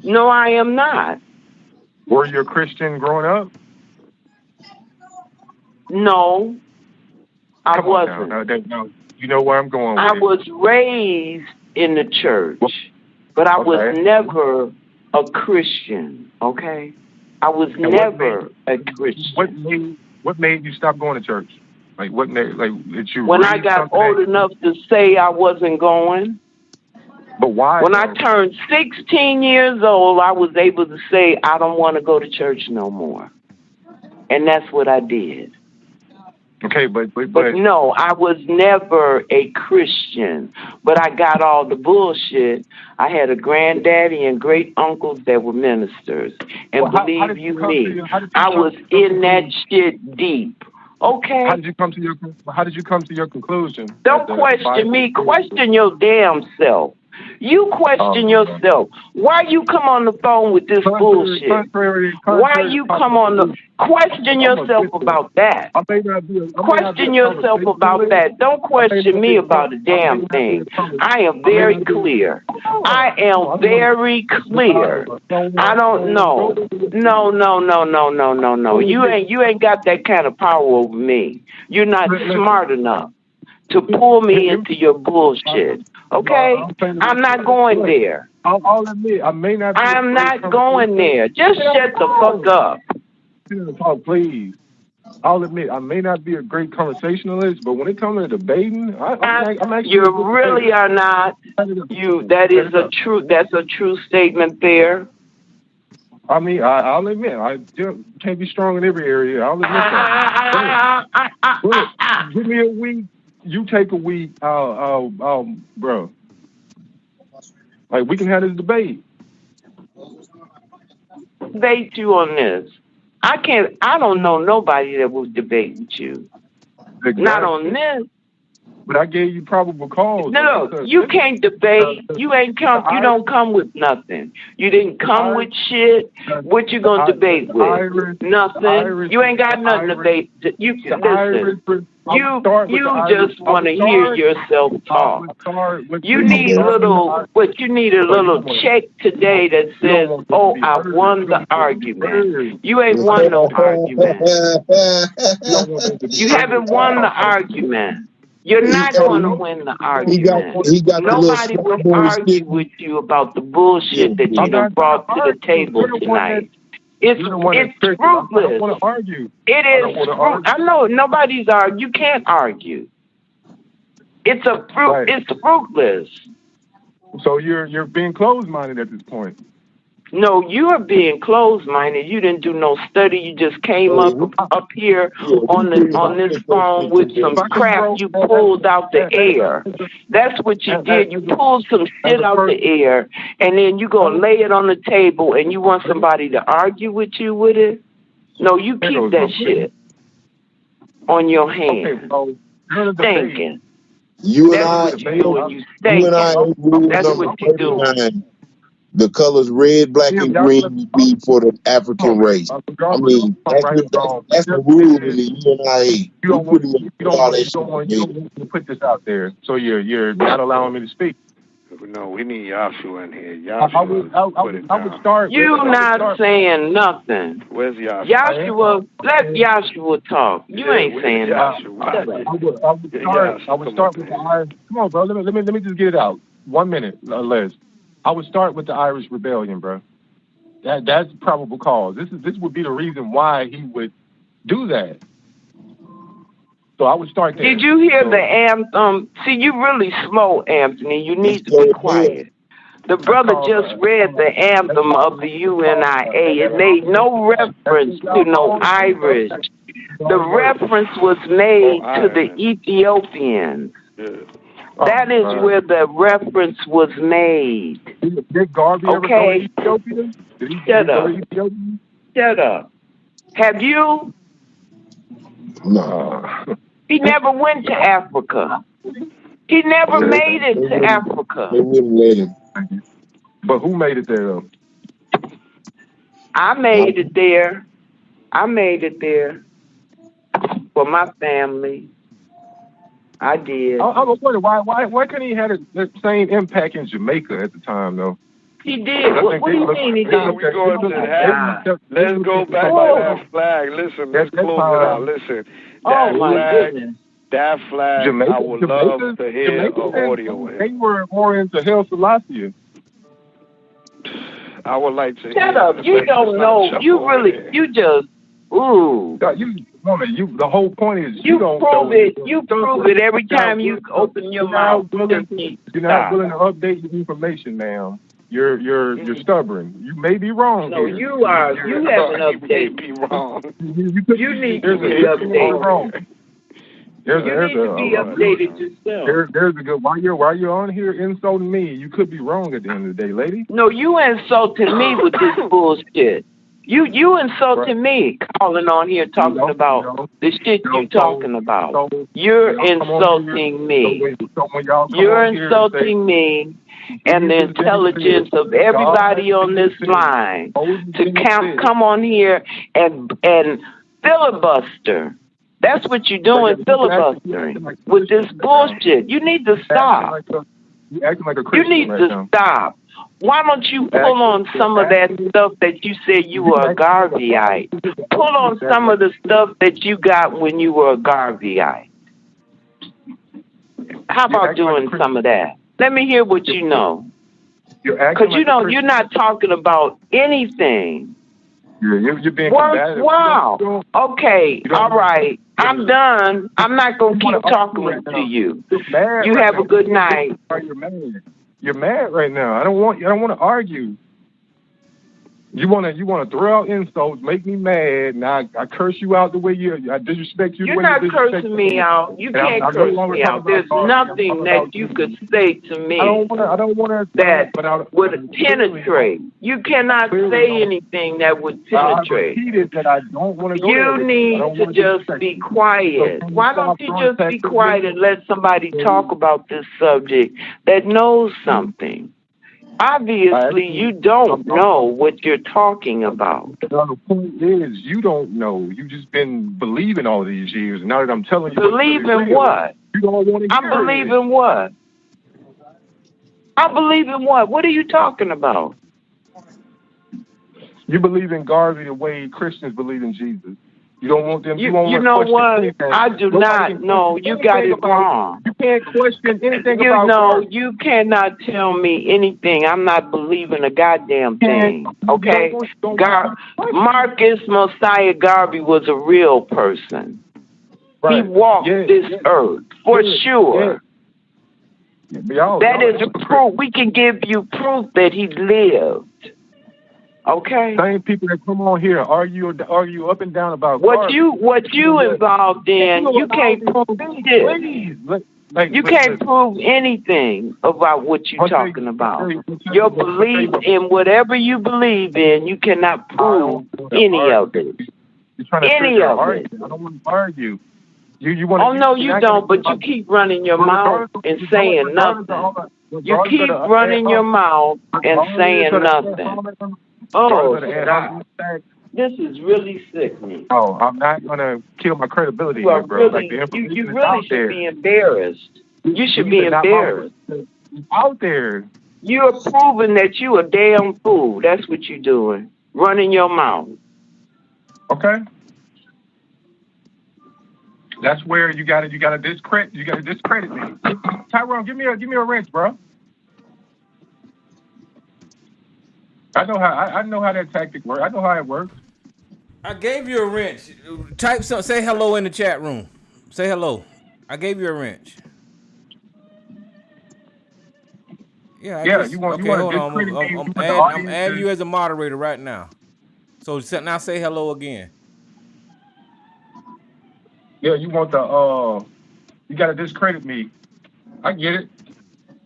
No, I am not. Were you a Christian growing up? No, I wasn't. No, you know where I'm going with I was raised in the church, but I was never a Christian, okay? I was never a Christian. What made you stop going to church? Like what made did you? When I got old enough to say I wasn't going. But why? When I turned 16 years old, I was able to say I don't want to go to church no more, and that's what I did. Okay, but no, I was never a Christian, but I got all the bullshit. I had a granddaddy and great uncles that were ministers, and believe you me, I was in that shit deep. Okay. How did you come to your conclusion? Don't question me. Question your damn self. You question yourself. Why you come on the phone with this bullshit? Why you come on the... Question yourself about that. Question yourself about that. Don't question me about a damn thing. I am very clear. I am very clear. I don't know. No. You ain't got that kind of power over me. You're not smart enough to pull me into your bullshit. Okay? I'm not going there. I'll admit, I may not. I'm not going there. Just shut the fuck up. Talk, please. I'll admit, I may not be a great conversationalist, but when it comes to debating, I'm actually. You really are not. That's a true statement there. I mean, I'll admit, I can't be strong in every area. I'll admit that. But give me a week. You take a week, bro. Like, we can have this debate. Debate you on this. I don't know nobody that will debate with you. Exactly. Not on this. But I gave you probable cause. No, you can't debate. You don't come with nothing. You didn't come with shit. What you gonna debate with? Nothing. You ain't got nothing to debate. You listen. You just want to hear yourself talk. You need a little check today that says, "Oh, I won the argument." You ain't won no argument. You haven't won the argument. You're not going to win the argument. Nobody will argue with you about the bullshit that you done brought to the table tonight. It's fruitless. I don't want to argue. It is. I know nobody's arguing. You can't argue. It's a fruit. Right. It's fruitless. So you're being closed-minded at this point. No, you are being closed-minded. You didn't do no study. You just came up here on this phone with some crap you pulled out the air. That's what you did. You pulled some shit out the air, and then you gonna lay it on the table, and you want somebody to argue with you with it? No, you keep that shit on your hand. Thinking. You and That's what you do. You thinking. That's what you do. The colors red, black, and green would be for the African race. I mean, that's the rule in the UNIA. You don't want to put this out there, so you're not allowing me to speak. No, we need Yahshua in here. I would start. You're not saying nothing. Where's Yahshua? Yahshua, let Yahshua talk. You ain't saying nothing. I would start with the Irish. Come on, bro. Let me just get it out. 1 minute, Les. I would start with the Irish Rebellion, bro. That's probable cause. This would be the reason why he would do that. So I would start there. Did you hear the anthem? See, you really slow, Anthony. You need to be quiet. The brother just read the anthem of the UNIA. It made no reference to no Irish. The reference was made to the Ethiopians. That is where the reference was made. Did Garvey ever go to Ethiopia? Shut up. Shut up. Have you? No. He never went to Africa. He never made it to Africa. They wouldn't let him. But who made it there, though? I made it there. I made it there for my family. I did. I was wondering why couldn't he have the same impact in Jamaica at the time, though? He did. What do you mean he did? Let's go back to that flag. Listen, let's close it out. Listen. That flag, Jamaica, I would love to hear an audio. They were more into Haile Selassie. I would like to. Shut up! You don't know. You really, you just, ooh. The whole point is you don't prove know. it. You prove it every time you open your mouth. You're not willing to update your information, ma'am. You're stubborn. You may be wrong. No, here. you are. You haven't updated. You may be wrong. You need to be updated. You need to be updated yourself. There's a good. While you're on here insulting me, you could be wrong at the end of the day, lady. No, you insulting me with this bullshit. You insulting me, calling on here talking about the shit you talking about. You're insulting me. You're insulting me and the intelligence of everybody on this line to come on here and filibuster. That's what you're doing, filibustering with this bullshit. You need to stop. You need to stop. Why don't you pull on some of that stuff that you said you were a Garveyite? Pull on some of the stuff that you got when you were a Garveyite. How about doing some of that? Let me hear what you know. Because you're not talking about anything. You're being combative. Wow. Okay. All right. I'm done. I'm not going to keep talking to you. You have a good night. You're mad right now. I don't want to argue. You want to throw out insults, make me mad. Now I curse you out the way I disrespect you. You're not cursing me out. You can't curse me out. There's nothing that you could say to me that would penetrate. You cannot say anything that would penetrate. You need to just be quiet. Why don't you just be quiet and let somebody talk about this subject that knows something? Obviously, you don't know what you're talking about. The point is, you don't know. You've just been believing all these years. And now that I'm telling you, believing what? You don't want to hear I believe in what? I believe in what? What are you talking about? You believe in Garvey the way Christians believe in Jesus. You don't want them. You know what? I do not know. You got it wrong. You can't question anything about. You know, you cannot tell me anything. I'm not believing a goddamn thing. Okay? Marcus Mosiah Garvey was a real person. Right. He walked this earth for sure. That is proof. We can give you proof that he lived. Okay. Same people that come on here argue up and down about what you involved in. You can't prove shit. You can't prove anything about what you're talking about. Your belief in whatever you believe in, you cannot prove any of it. Any of it. I don't want to argue. You want? Oh no, you don't. But you keep running your mouth and saying nothing. You keep running your mouth and saying nothing. Oh, stop. This is really sickening. Oh, I'm not gonna kill my credibility here, bro. Really, like you really should be embarrassed. You should be embarrassed. Out there. You're proving that you a damn fool. That's what you're doing. Running your mouth. Okay. That's where you gotta discredit me. Tyrone, give me a wrench, bro. I know how that tactic works. I know how it works. I gave you a wrench. Type something. Say hello in the chat room. Say hello. I gave you a wrench. Yeah. You want I'm adding you as a moderator right now. So now say hello again. Yeah, you want you gotta discredit me. I get it.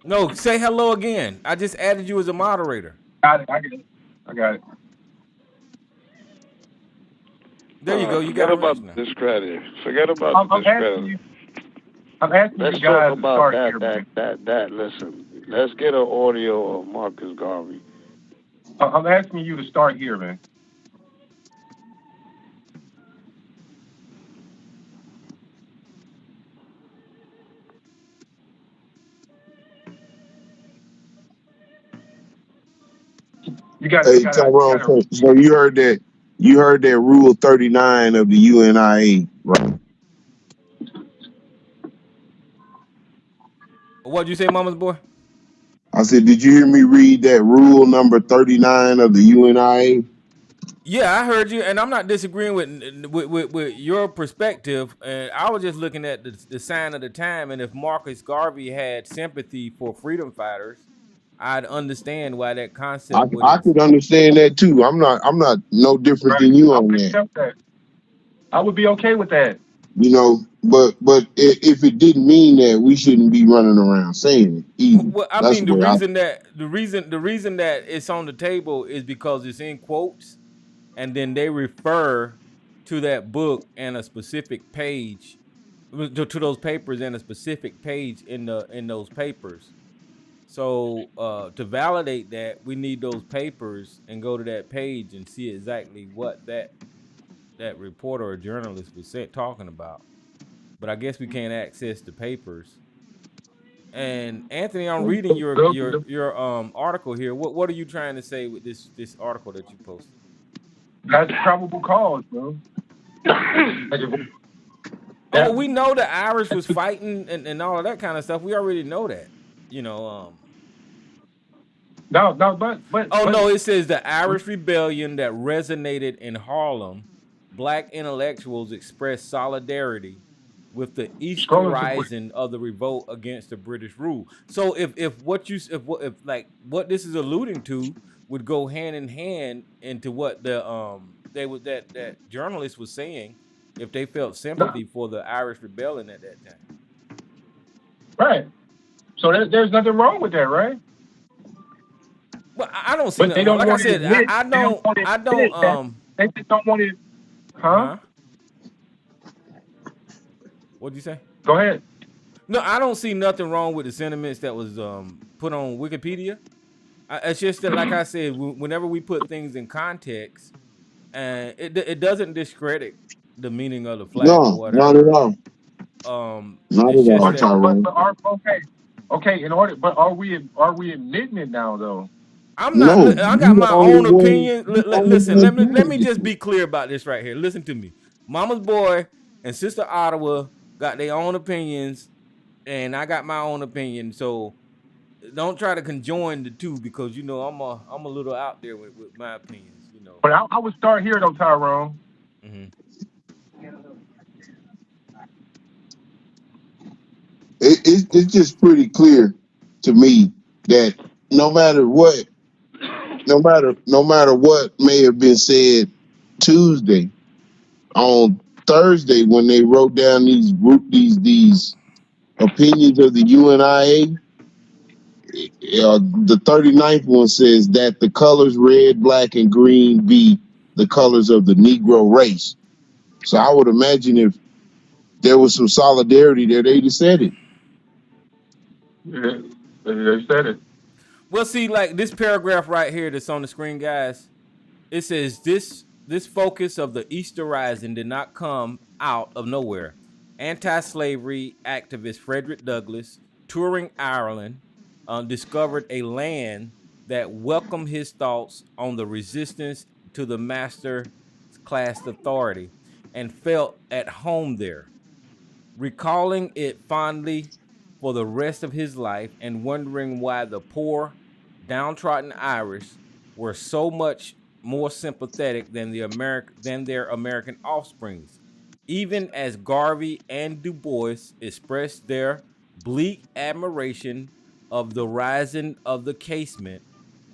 No, say hello again. I just added you as a moderator. Got it. I get it. I got it. There you go. You got about discredit. Forget about discredit. I'm asking Let's you guys talk about that. That. Listen, let's get an audio of Marcus Garvey. I'm asking you to start here, man. Hey, Tyrone, so you heard that Rule 39 of the UNIA, right? What'd you say, Mama's boy? I said, did you hear me read that Rule number 39 of the UNIA? Yeah, I heard you, and I'm not disagreeing with your perspective. And I was just looking at the sign of the time, and if Marcus Garvey had sympathy for freedom fighters, I'd understand why that concept. I could understand that too. I'm not no different than you on that. I would be okay with that. You know, but if it didn't mean that, we shouldn't be running around saying it either. Well, I mean, the reason that it's on the table is because it's in quotes, and then they refer to that book and a specific page, to those papers and a specific page in those papers. So to validate that, we need those papers and go to that page and see exactly what that reporter or journalist was talking about. But I guess we can't access the papers. And Anthony, I'm reading your article here. What are you trying to say with this article that you posted? That's probable cause, bro. Oh, we know the Irish was fighting and all of that kind of stuff. We already know that. You know, No, but no, it says the Irish rebellion that resonated in Harlem. Black intellectuals expressed solidarity with the Eastern rising of the revolt against the British rule. So if what this is alluding to would go hand in hand into what that journalist was saying, if they felt sympathy for the Irish rebellion at that time. Right. So there's nothing wrong with that, right? Well, I don't see. They don't. Like I said, I don't. They just don't want it. Huh? What'd you say? Go ahead. No, I don't see nothing wrong with the sentiments that was put on Wikipedia. It's just that, like I said, whenever we put things in context, it doesn't discredit the meaning of the flag. No, or whatever. not at all. Not at all. Okay. But are we admitting it now though? I'm not. No, I got my own opinion. Listen, let me just be clear about this right here. Listen to me. Mama's boy and Sister Ottawa got their own opinions, and I got my own opinion. So don't try to conjoin the two, because you know I'm a little out there with my opinions. You know. But I would start here though, Tyrone. Mm-hmm. It's just pretty clear to me that no matter what, no matter what may have been said Tuesday, on Thursday when they wrote down these opinions of the UNIA, the 39th one says that the colors red, black, and green be the colors of the Negro race. So I would imagine if there was some solidarity there, they'd have said it. Yeah, they said it. Well, see, like this paragraph right here that's on the screen, guys. It says this focus of the Easter Rising did not come out of nowhere. Anti-slavery activist Frederick Douglass, touring Ireland, discovered a land that welcomed his thoughts on the resistance to the master class authority and felt at home there, recalling it fondly for the rest of his life and wondering why the poor, downtrodden Irish were so much more sympathetic than their American offsprings. Even as Garvey and Du Bois expressed their bleak admiration of the rising of the casement,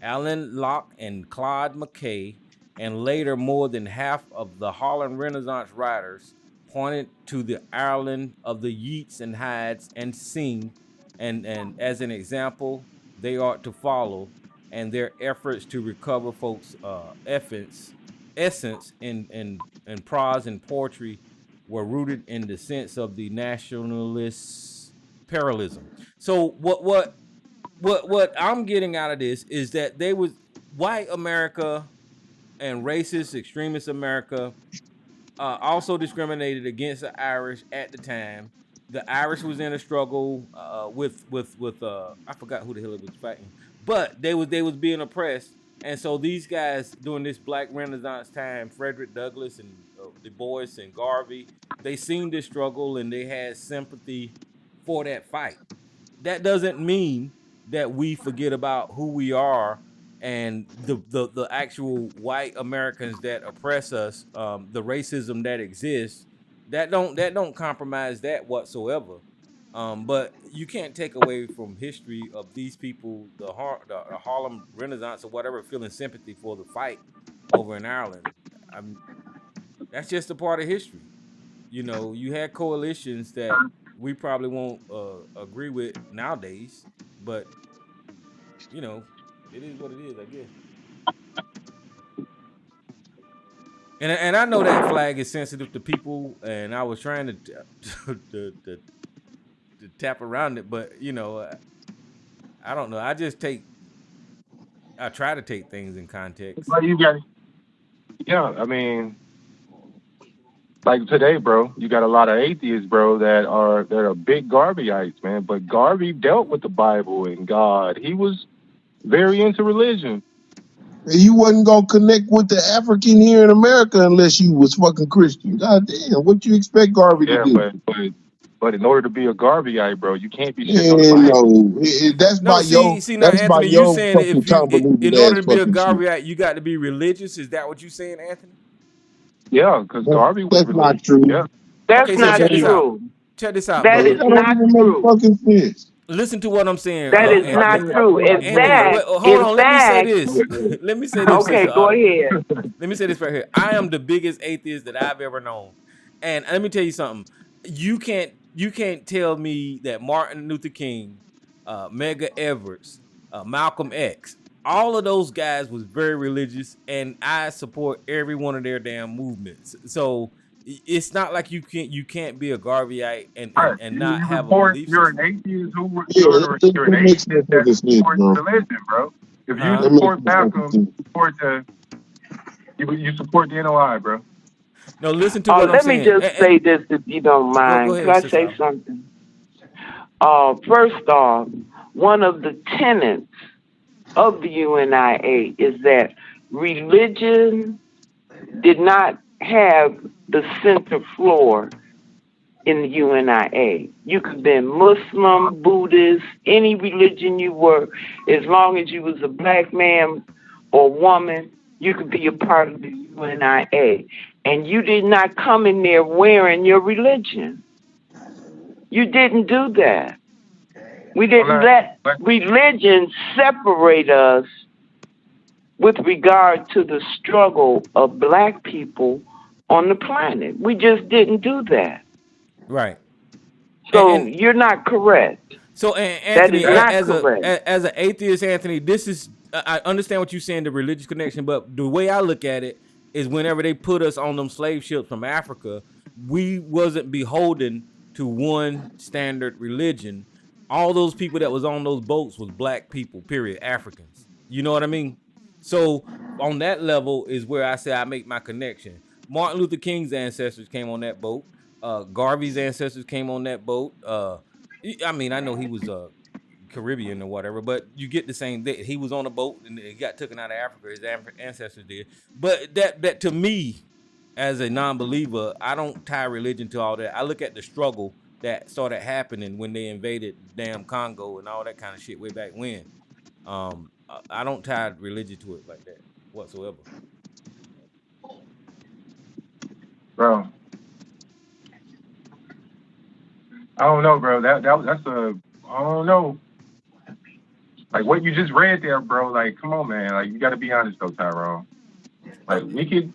Alan Locke and Claude McKay, and later more than half of the Harlem Renaissance writers pointed to the Ireland of the Yeats and Hydes and Synge, and as an example they ought to follow, and their efforts to recover folks' essence in prose and poetry were rooted in the sense of the nationalist parallelism. So what I'm getting out of this is that they was white America and racist extremist America also discriminated against the Irish at the time. The Irish was in a struggle with I forgot who the hell it was fighting, but they was being oppressed, and so these guys during this Black Renaissance time, Frederick Douglass and Du Bois and Garvey, they seen this struggle and they had sympathy for that fight. That doesn't mean that we forget about who we are and the actual white Americans that oppress us, the racism that exists. That don't compromise that whatsoever. But you can't take away from history of these people, the Harlem Renaissance or whatever, feeling sympathy for the fight over in Ireland. That's just a part of history. You know, you had coalitions that we probably won't agree with nowadays, but you know, it is what it is, I guess. And I know that flag is sensitive to people, and I was trying to tap around it, but you know, I don't know. I try to take things in context. But you got, yeah, I mean, like today, bro, you got a lot of atheists, bro, that are big Garveyites, man. But Garvey dealt with the Bible and God. He was very into religion. You wasn't gonna connect with the African here in America unless you was fucking Christian. God damn, what you expect Garvey to do? But in order to be a Garveyite, bro, you can't be shit on the Bible. That's No, by your see now, that's by Anthony, you your saying fucking if you in order to be a fucking shit. Garveyite, you got to be religious. Is that what you saying, Anthony? Yeah, because Garvey was That's not true. Yeah. That's Okay, not check this out. true. Check this out, That brother. is not true. Fucking sense. Listen to what I'm saying. That is not true. In fact, hold on. Let me say this. Let me say this. Okay, go ahead. Let me say this right here. I am the biggest atheist that I've ever known, and let me tell you something. You can't tell me that Martin Luther King, Medgar Evers, Malcolm X, all of those guys was very religious, and I support every one of their damn movements. So it's not like you can't be a Garveyite and not have a belief system. You're an atheist you're an atheist that supports religion, bro. If you support Malcolm, you support the NOI, bro. No, listen to what I'm saying. Let me just say this, if you don't mind. Go ahead, Can I say something? First off, one of the tenets of the UNIA is that religion did not have the center floor in the UNIA. You could be Muslim, Buddhist, any religion you were, as long as you was a black man or woman, you could be a part of the UNIA. And you did not come in there wearing your religion. You didn't do that. We didn't let religion separate us with regard to the struggle of black people on the planet. We just didn't do that. Right. So you're not correct. So Anthony, that is not correct. As an atheist, Anthony, this is I understand what you're saying, the religious connection, but the way I look at it is whenever they put us on them slave ships from Africa, we wasn't beholden to one standard religion. All those people that was on those boats was black people, period, Africans. You know what I mean? So on that level is where I say I make my connection. Martin Luther King's ancestors came on that boat. Garvey's ancestors came on that boat. I mean, I know he was Caribbean or whatever, but you get the same thing. He was on a boat and he got taken out of Africa. His ancestors did. But that to me, as a non-believer, I don't tie religion to all that. I look at the struggle that started happening when they invaded damn Congo and all that kind of shit way back when. I don't tie religion to it like that whatsoever. Bro, I don't know, bro. That's I don't know. Like what you just read there, bro. Like, come on, man. Like, you got to be honest, though, Tyrone. Like, we could.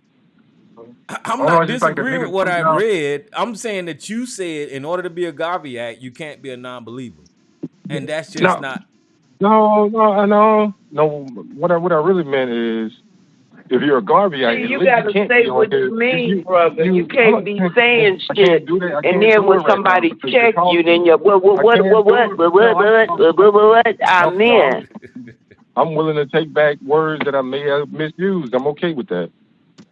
I'm not disagreeing with what I read. I'm saying that you said in order to be a Garveyite, you can't be a non-believer, and that's just not. No. What I really meant is, if you're a Garveyite, you gotta say what you mean, brother. You can't be saying shit, and then when somebody checks you, then you're what? I meant. I'm willing to take back words that I may have misused. I'm okay with that.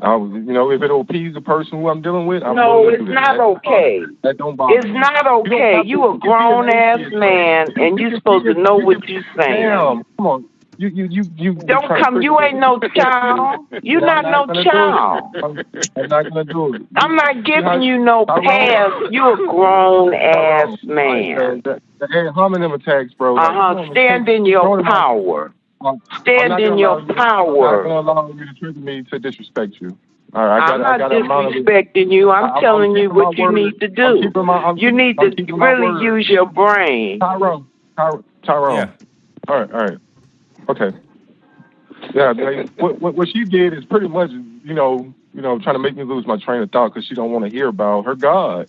If it'll appease the person who I'm dealing with, no, it's not okay. That don't bother me. It's not okay. You a grown ass man, and you supposed to know what you're saying. Damn, come on. You don't come. You ain't no child. You not no child. I'm not gonna do it. I'm not giving you no pass. You a grown ass man. The ad hominem attacks, bro. Stand in your power. Stand in your power. I'm not gonna allow you to trigger me to disrespect you. All right, I'm not disrespecting you. I'm telling you what you need to do. You need to really use your brain. Tyrone. Yeah. All right. Okay. Yeah, what she did is pretty much, trying to make me lose my train of thought because she don't want to hear about her God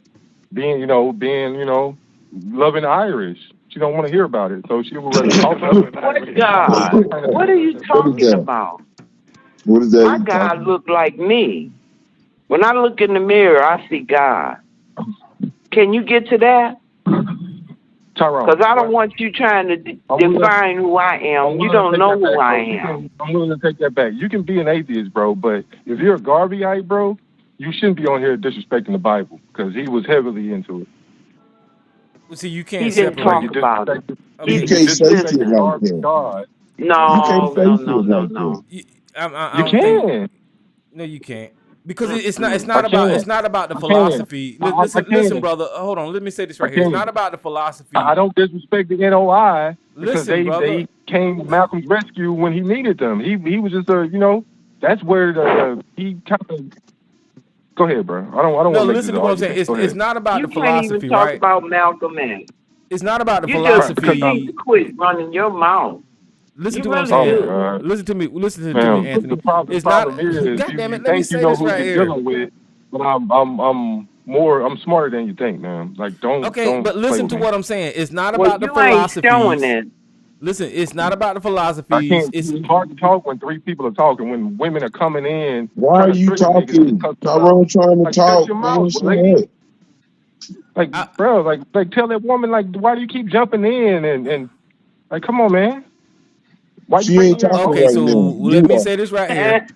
being loving Irish. She don't want to hear about it, so she would rather talk about it. What God? What are you talking about? What is that? My God look like me. When I look in the mirror, I see God. Can you get to that? Because I don't want you trying to define who I am. You don't know who I am. I'm willing to take that back. You can be an atheist, bro, but if you're a Garveyite, bro, you shouldn't be on here disrespecting the Bible because he was heavily into it. Well, see, you can't he didn't talk about it. You can't say it like that. No. You can. No, you can't. Because it's not about the philosophy. Listen, brother. Hold on. Let me say this right here. It's not about the philosophy. I don't disrespect the NOI because Listen, they came to Malcolm's rescue when he needed them. He was just that's where he kind of. Go ahead, bro. I don't want to. Listen to what I'm saying. It's not about the philosophy, you can't even talk about Malcolm X. It's not about the philosophy. You need to quit running your mouth. Listen to what I'm saying. Listen to me, Anthony. The problem is, God damn it, let me say this right here. Dealing with, but I'm smarter than you think, man. Like, don't. Okay, but listen to what I'm saying. It's not about the philosophy. Listen, it's not about the philosophies. It's hard to talk when three people are talking. When women are coming in. Why are you talking? Tyrone trying to talk. Bro, tell that woman, why do you keep jumping in and come on, man. Why she ain't talking okay, so let me say this right here.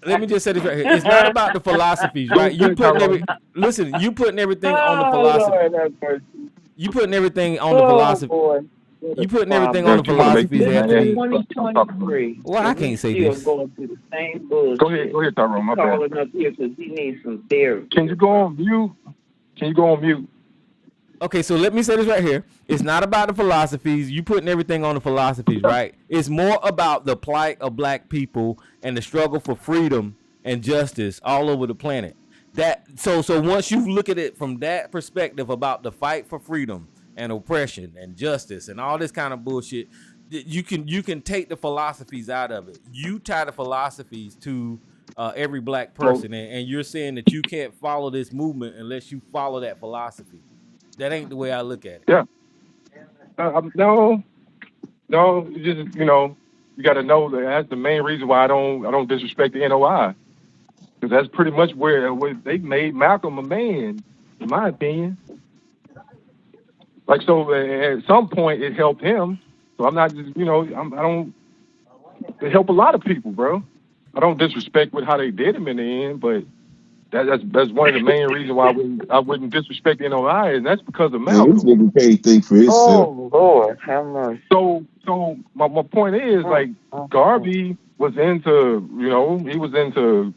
Let me just say this right here. It's not about the philosophies, right? You putting everything on the philosophy. You putting everything on the philosophy. You putting everything on the philosophies, Anthony. 2023. Well, I can't say this. Going through the same bullshit. Go ahead, Tyrone. My bad. Calling up here because he needs some therapy. Can you go on mute? Okay, so let me say this right here. It's not about the philosophies. You putting everything on the philosophies, right? It's more about the plight of black people and the struggle for freedom and justice all over the planet. So once you look at it from that perspective about the fight for freedom and oppression and justice and all this kind of bullshit. You can take the philosophies out of it. You tie the philosophies to every black person, and you're saying that you can't follow this movement unless you follow that philosophy. That ain't the way I look at it. Yeah. No, just you got to know that that's the main reason why I don't disrespect the NOI, because that's pretty much where they made Malcolm a man, in my opinion. Like, so at some point it helped him. So I'm not just I don't. It helped a lot of people, bro. I don't disrespect with how they did him in the end, but that's one of the main reasons why I wouldn't disrespect NOI, and that's because of Malcolm. This nigga can't think for himself. Oh Lord, have mercy. So my point is, like, Garvey was into he was into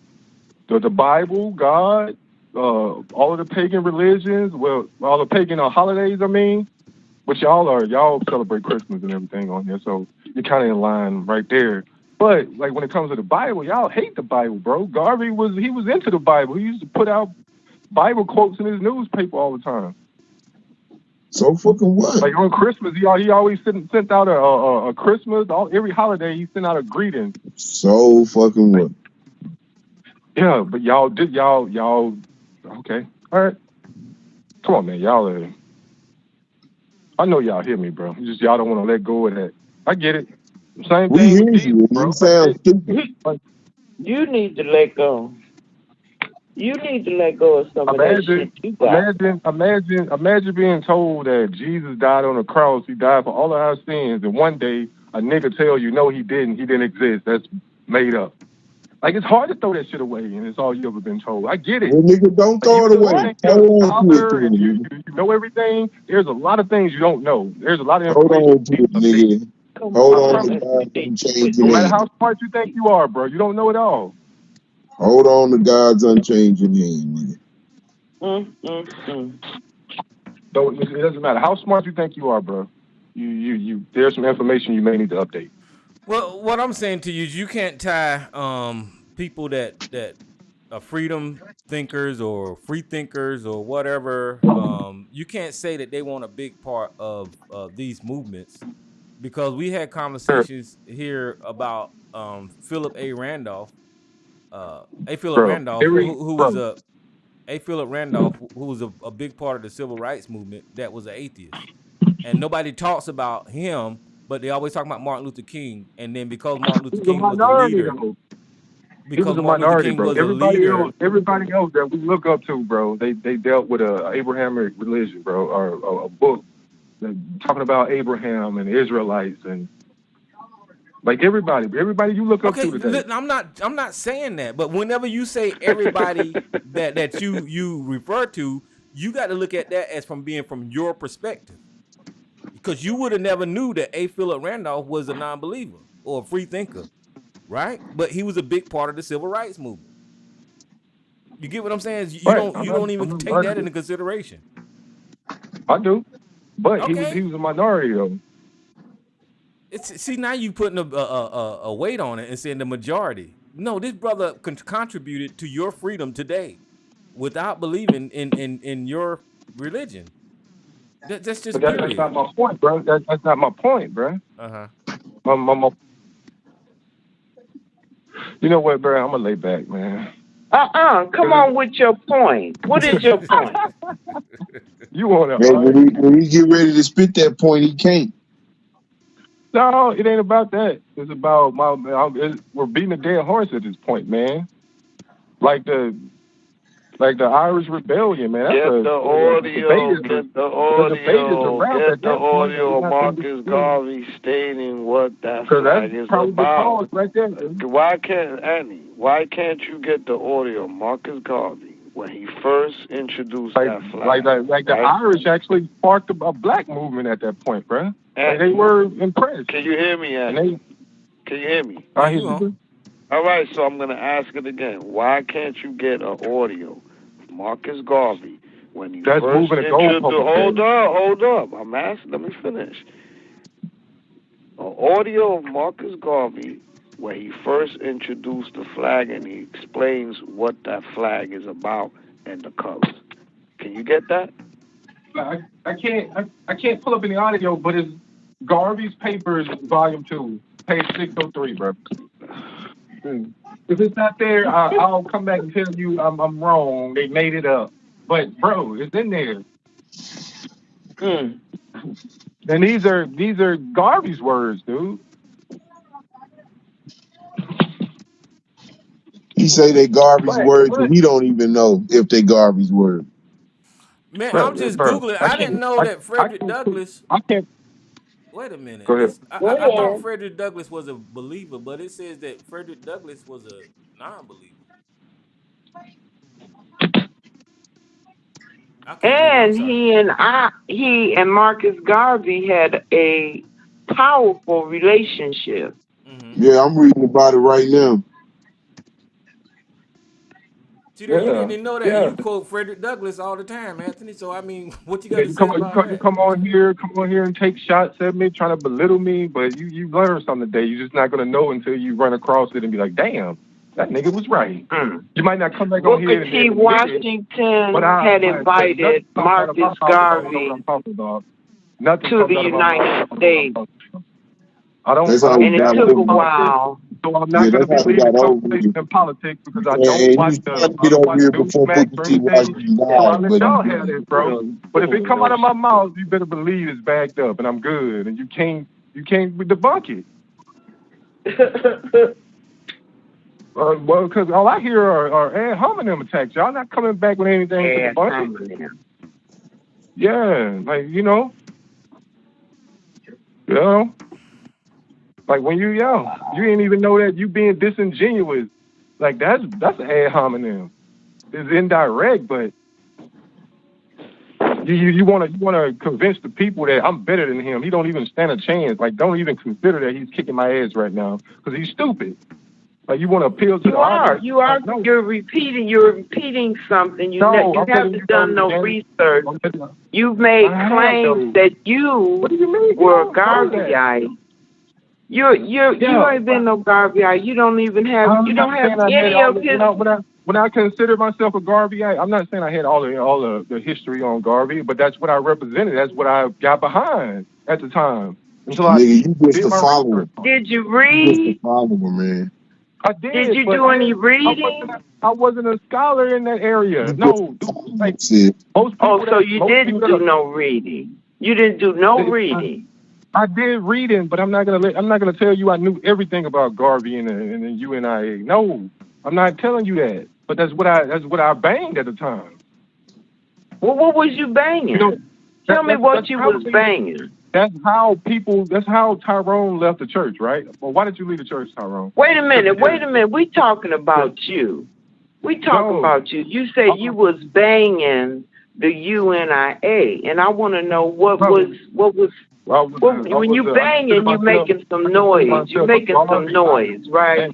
the Bible, God, all of the pagan religions, well, all the pagan holidays. I mean, but y'all celebrate Christmas and everything on here, so you're kind of in line right there. But like when it comes to the Bible, y'all hate the Bible, bro. Garvey was into the Bible. He used to put out Bible quotes in his newspaper all the time. So fucking what? Like on Christmas, he always sent out a Christmas. Every holiday he sent out a greeting. So fucking what? Yeah, but y'all okay. All right. Come on, man. Y'all I know y'all hear me, bro. It's just y'all don't want to let go of that. I get it. Same We thing hear with you. Jesus, bro. You sound stupid. You need to let go. You need to let go of some of that shit you got. Imagine being told that Jesus died on the cross. He died for all of our sins, and one day a nigga tell you, no, he didn't. He didn't exist. That's made up. Like, it's hard to throw that shit away, and it's all you ever been told. I get it. Well, nigga, don't throw it away. Hold on to it, you know everything. There's a lot of things you don't know. There's a lot of Hold information. on to it, nigga. Hold on to God unchanging No matter hand. how smart you think you are, bro, you don't know it all. Hold on to God's unchanging hand, nigga. So it doesn't matter how smart you think you are, bro. You there's some information you may need to update. Well, what I'm saying to you is you can't tie people that are freedom thinkers or free thinkers or whatever. You can't say that they want a big part of these movements, because we had conversations here about Philip A. Randolph. Philip Randolph, who was a big part of the civil rights movement, that was an atheist, and nobody talks about him. But they always talk about Martin Luther King, and then because Martin Luther King was a leader, everybody else that we look up to, bro, they dealt with a Abrahamic religion, bro, or a book talking about Abraham and the Israelites, and like everybody you look up to today. I'm not saying that, but whenever you say everybody that you refer to, you got to look at that as from your perspective. Because you would have never knew that A. Philip Randolph was a non-believer or a free thinker, right? But he was a big part of the civil rights movement. You get what I'm saying? You don't even take that into consideration. I do, but okay. he was a minority though. See, now you putting a weight on it and saying the majority. No, this brother contributed to your freedom today without believing in your religion. That's just that's not my point, bro. That's not my point, bro. You know what, bro? I'm gonna lay back, man. Come on with your point. What is your point? You wanna? When he get ready to spit that point, he can't. No, it ain't about that. It's about we're beating a dead horse at this point, man. Like the Irish Rebellion, man. Get the audio of Marcus Garvey stating what that flag is about. Right there. Why can't you get the audio of Marcus Garvey when he first introduced that flag? Like the Irish actually sparked a black movement at that point, bro. And they were impressed. Can you hear me, Andy? Can you hear me? I hear you. All right, so I'm going to ask it again. Why can't you get an audio of Marcus Garvey when he first introduced... Hold up. I'm asking, let me finish. An audio of Marcus Garvey when he first introduced the flag and he explains what that flag is about and the colors. Can you get that? I can't pull up any audio, but it's Garvey's Papers, Volume 2, page 603, bro. If it's not there, I'll come back and tell you I'm wrong. They made it up. But bro, it's in there. And these are Garvey's words, dude. He say they Garvey's words, and he don't even know if they Garvey's words. Man, I'm just Googling. I didn't know that Frederick Douglass. I can't. Wait a minute. Go ahead. I thought Frederick Douglass was a believer, but it says that Frederick Douglass was a non-believer. And he and Marcus Garvey had a powerful relationship. Yeah, I'm reading about it right now. See, you didn't even know that. Yeah. You quote Frederick Douglass all the time, Anthony. So I mean, what you got to say about that? You come on here and take shots at me, trying to belittle me, but you learn something today. You're just not gonna know until you run across it and be like, damn, that nigga was right. You might not come back on here. Booker T. Washington had invited Marcus Garvey to the United States. And it took a while. So I'm not going to be leading conversation in politics because I don't watch Newsmax. So I'll let y'all have it, bro. But if it come out of my mouth, you better believe it's backed up and I'm good. And you can't debunk it. Well, because all I hear are ad hominem attacks. Y'all not coming back with anything to debunk it. Yeah, like, you know. Like when you young, you didn't even know that you being disingenuous. Like that's an ad hominem. It's indirect, but you want to convince the people that I'm better than him. He don't even stand a chance. Like don't even consider that he's kicking my ass right now because he's stupid. Like you want to appeal to the audience. You are. No. You're repeating something. You haven't done no research. You've made claims that you were a Garveyite. You ain't been no Garveyite. You don't even have. You don't have any of his. When I consider myself a Garveyite, I'm not saying I had all the history on Garvey, but that's what I represented. That's what I got behind at the time. Nigga, you just a follower. Did you read? You just a follower, man. I did. Did you do any reading? I wasn't a scholar in that area. No. Like, so you didn't do no reading. You didn't do no reading. I did reading, but I'm not gonna tell you I knew everything about Garvey and the UNIA. No, I'm not telling you that. But that's what I banged at the time. Well, what was you banging? Tell me what you was banging. That's how Tyrone left the church, right? Well, why did you leave the church, Tyrone? Wait a minute. We talking about you. We talking about you. You said you was banging the UNIA, and I want to know what was. When you banging, you making some noise. You making some noise, right?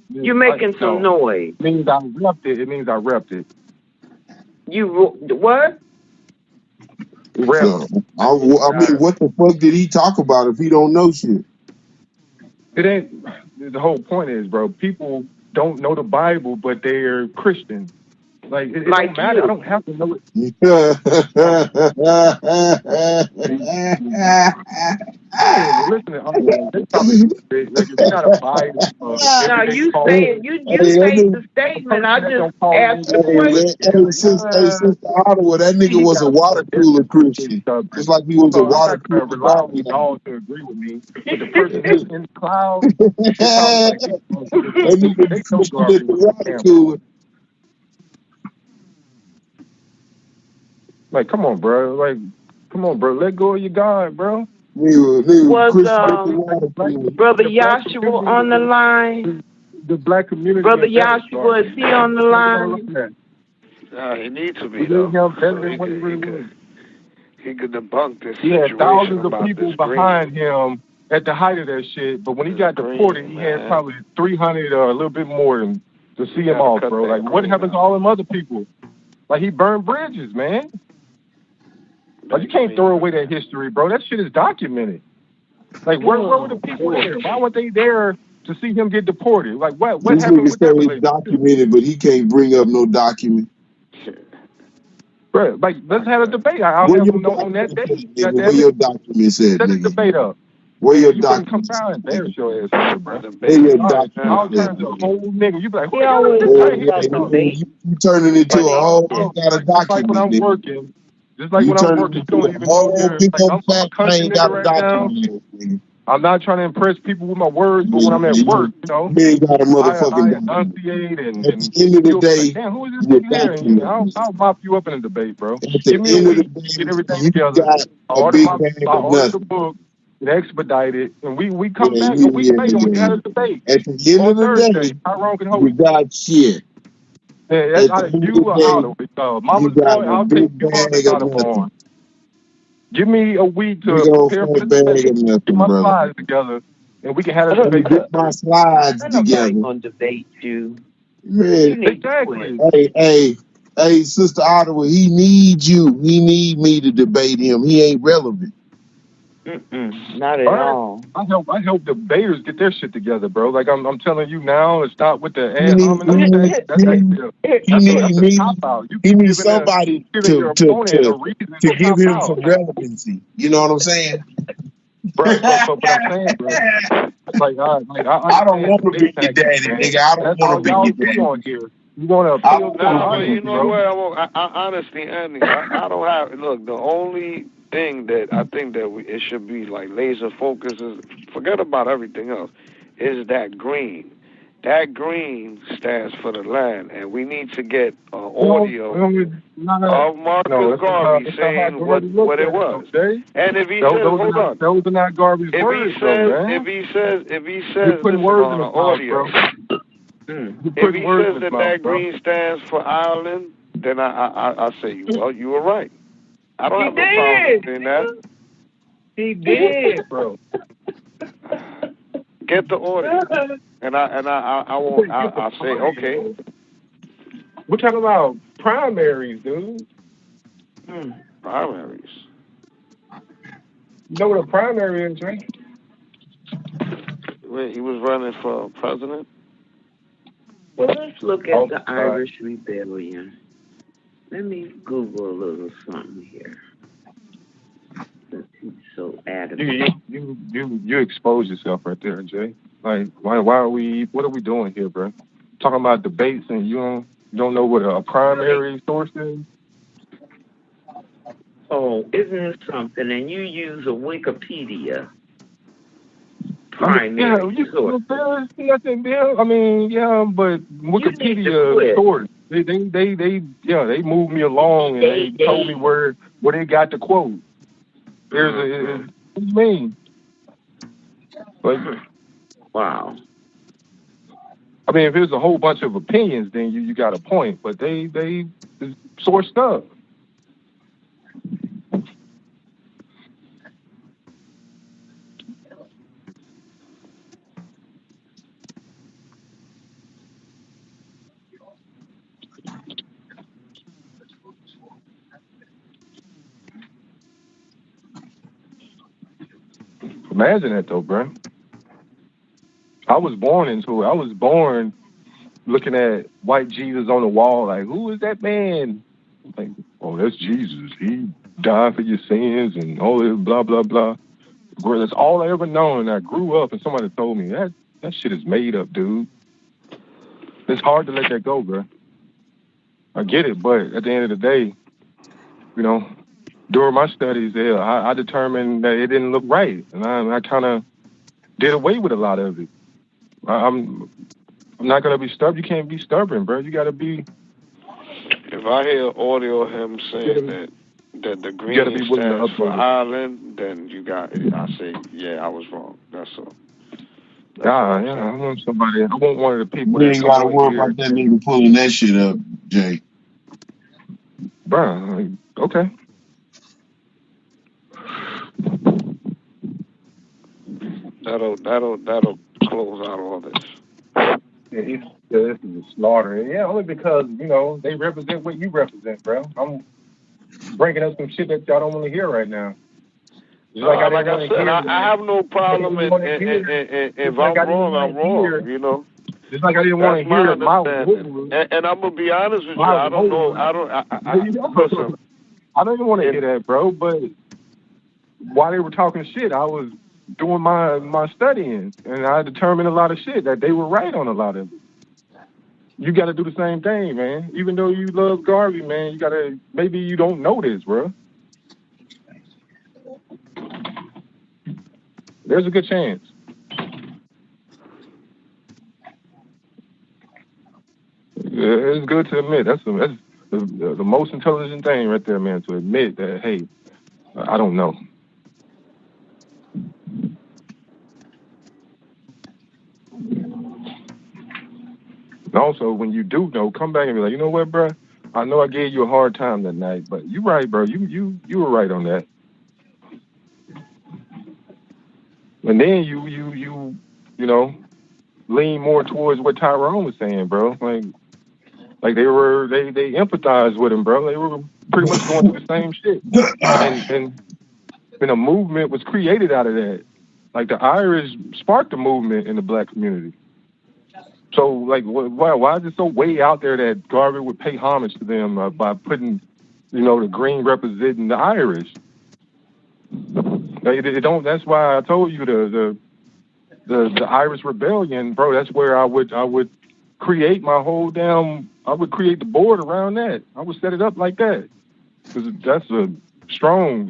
You making some noise. It means I repped it. It means I repped it. You what? So, I mean, what the fuck did he talk about if he don't know shit? It ain't. The whole point is, bro, people don't know the Bible, but they're Christian. Like, it don't matter. I don't have to know it. Listen, no, you made the statement. I just asked the question. Since Ottawa, that nigga was a water cooler Christian. Just like he was a water cooler. We all to agree with me. But the person in the cloud, water cooler. Like, come on, bro. Let go of your God, bro. Was Brother Yahshua on the line? The black community. Brother Yahshua, is he on the line? He needs to be, though. He could debunk this situation. He had thousands of people behind him at the height of that shit, but when he got deported, he had probably 300 or a little bit more to see him off, bro. Like, what happened to all them other people? Like, he burned bridges, man. Like, you can't throw away that history, bro. That shit is documented. Like, where were the people there? Why weren't they there to see him get deported? Like, what happened with that? It's documented, but he can't bring up no document. Bro, like, let's have a debate. I'll Where have your them on that day. documents at, nigga? Goddamn Where it. your documents at, Set the nigga? debate up. Where your You couldn't come documents down at, and embarrass nigga? your ass here, bro. Where your I'll documents turn at, into a nigga? whole nigga. You be like, who He the hell is always this right talking here? about You turning into Like, a whole got a just like when document, I'm nigga. working. Just like You when I'm turning working, you into don't a even know whole you're big like old I'm a fat country ain't nigga got a right now. document, nigga. I'm not trying to impress people with my words, but when I'm at work, you know, You ain't got a I motherfucking document. enunciate and At the end of the you'll be like, day, damn, who is this you're nigga here? And documenting. I'll mop you up in a debate, bro. At Give the me a end of the week, day, get everything you together. got I a order big bag the of nothing. book, and expedite it, and we come Yeah, back a week later and we can have a debate At the end on of the Thursday. day, Tyrone can you host. got shit. Yeah, At the end of you the are out of day, it. you Mama's got boy, a I'll big take you on bag the of out of nothing. born. Give me a week Big to old prepare for fat the bag debate, of get nothing, my brother. slides together, and we can have a Let me debate. get my slides Ain't nobody together. gonna debate you. Man, You need to quit. hey, Sister Ottawa, he needs you. He need me to debate him. He ain't relevant. Not at all. I help debaters get their shit together, bro. Like I'm telling you now, it's not with the He ad need, hominem. That's a me. cop out. He needs somebody giving your opponent a reason to to give cop him out. some relevancy. You know what I'm saying? Bro, but I'm saying, bro, I don't want to be your daddy, nigga. I don't want to be your daddy. On here. You want to appeal to the Nah, but audience, you know bro. what? I honestly, Andy, I don't have. Look, the only thing that I think that it should be like laser focus is forget about everything else. Is that green? That green stands for the land, and we need to get audio of Marcus Garvey saying what it was. And if he says, hold on, those are not Garvey's words, man. If he says, You're putting words in the audio. If he says that green stands for Ireland, then I say, well, you were right. I don't have no problem saying that. He did, bro. Get the audio, and I won't. I'll say okay. We're talking about primaries, dude. Primaries. You know what a primary is, right? Wait, he was running for president? Well, let's look at the Irish Rebellion. Let me Google a little something here. Since he's so adamant. You expose yourself right there, Jay. Like, why are we? What are we doing here, bro? Talking about debates and you don't know what a primary source is. Oh, isn't it something? And you use a Wikipedia primary source. Nothing there. I mean, yeah, but Wikipedia source. They moved me along and they told me where they got the quote. What do you mean? Like, wow. I mean, if there's a whole bunch of opinions, then you got a point. But they sourced up. Imagine that, though, bro. I was born looking at white Jesus on the wall, like, who is that man? Like, oh, that's Jesus. He died for your sins and all this blah, blah, blah. That's all I ever known. And I grew up and somebody told me, that shit is made up, dude. It's hard to let that go, bro. I get it, but at the end of the day, you know, during my studies there, I determined that it didn't look right. And I kind of did away with a lot of it. I'm not going to be stubborn. You can't be stubborn, bro. You got to be. If I hear audio of him saying that the green stands for Ireland, then I say, yeah, I was wrong. That's all. I want somebody. I want one of the people. You ain't got to worry about that nigga pulling that shit up, Jay. Bro, okay. That'll close out all this. Yeah, this is a slaughter. Yeah, only because, they represent what you represent, bro. I'm bringing up some shit that y'all don't want to hear right now. Like I said, I have no problem if I'm wrong, I'm wrong, Just like I didn't want to hear my understanding. And I'm gonna be honest with you. I don't know. Listen. I don't even want to hear that, bro. But while they were talking shit, I was doing my studying, and I determined a lot of shit that they were right on a lot of it. You got to do the same thing, man. Even though you love Garvey, man, you got to. Maybe you don't know this, bro. There's a good chance. Yeah, it's good to admit that's the most intelligent thing right there, man. To admit that, hey, I don't know. And also, when you do know, come back and be like, you know what, bro? I know I gave you a hard time that night, but you're right, bro. You were right on that. And then you lean more towards what Tyrone was saying, bro. Like they empathized with him, bro. They were pretty much going through the same shit, and a movement was created out of that. Like the Irish sparked a movement in the black community. So, like, why is it so way out there that Garvey would pay homage to them by putting, the green representing the Irish? It don't. That's why I told you the Irish Rebellion, bro. That's where I would create my whole I would create the board around that. I would set it up like that, because that's a strong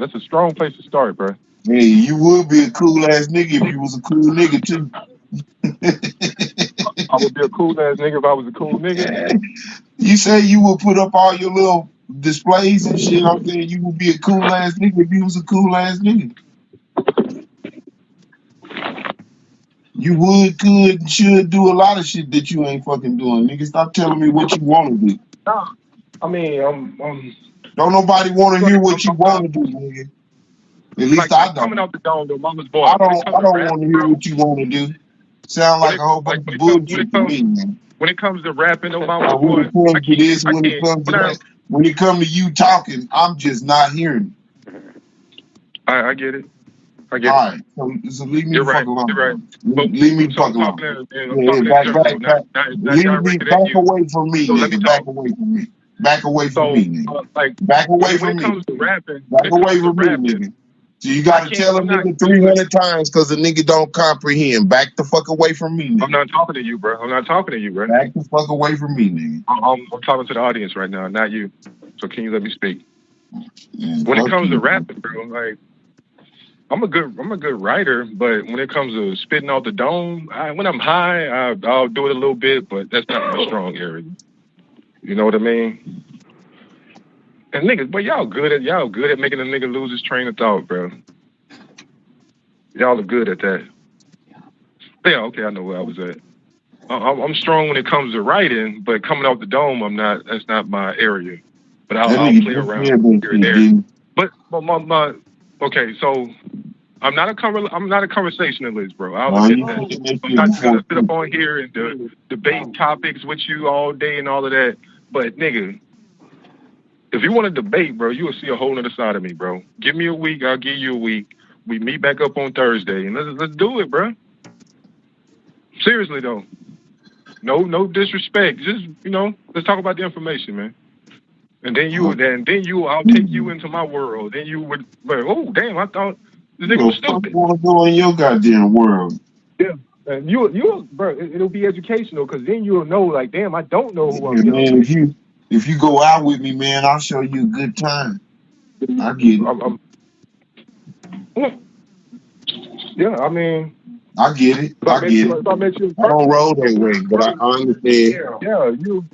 place to start, bro. Hey, you would be a cool ass nigga if you was a cool nigga too. I would be a cool ass nigga if I was a cool nigga. You say you would put up all your little displays and shit. I'm saying you would be a cool ass nigga if you was a cool ass nigga. You would, could, and should do a lot of shit that you ain't fucking doing. Nigga, stop telling me what you want to do. Nah, I mean, don't nobody want to hear what you want to do, nigga. At least I don't. Coming out the dome, though, mama's boy. I don't want to hear what you want to do. Sound like a whole bunch of bullshit to me, man. When it comes to rapping, though, mama's boy, when it comes to you talking, I'm just not hearing it. I get it. All right, so leave me the fuck alone. You're right. Leave me the fuck alone. Back away from me, nigga. Back away from me. Back away from me, nigga. Back away from me. Back away from me, nigga. So you gotta tell a nigga 300 times because the nigga don't comprehend. Back the fuck away from me, nigga. I'm not talking to you, bro. Back the fuck away from me, nigga. I'm talking to the audience right now, not you. So can you let me speak? When it comes to rapping, bro, like I'm a good writer, but when it comes to spitting out the dome, when I'm high, I'll do it a little bit, but that's not my strong area. You know what I mean? And niggas, but y'all good at making a nigga lose his train of thought, bro. Y'all are good at that. Yeah, okay, I know where I was at. I'm strong when it comes to writing, but coming off the dome, I'm not. That's not my area. But I'll play around here and there. But my okay, so I'm not a conversationalist, bro. I'll admit that. I'm not gonna sit up on here and debate topics with you all day and all of that. But nigga, if you want to debate, bro, you will see a whole other side of me, bro. Give me a week, I'll give you a week. We meet back up on Thursday and let's do it, bro. Seriously though. No disrespect. Just, let's talk about the information, man. And then I'll take you into my world. Then you would, oh damn, I thought this nigga was stupid. Want to go in your goddamn world? Yeah, and you, bro, it'll be educational because then you'll know, like, damn, I don't know who I'm. Man, if you go out with me, man, I'll show you a good time. I get it. Yeah, I mean. I get it. I don't roll that way, but I understand. You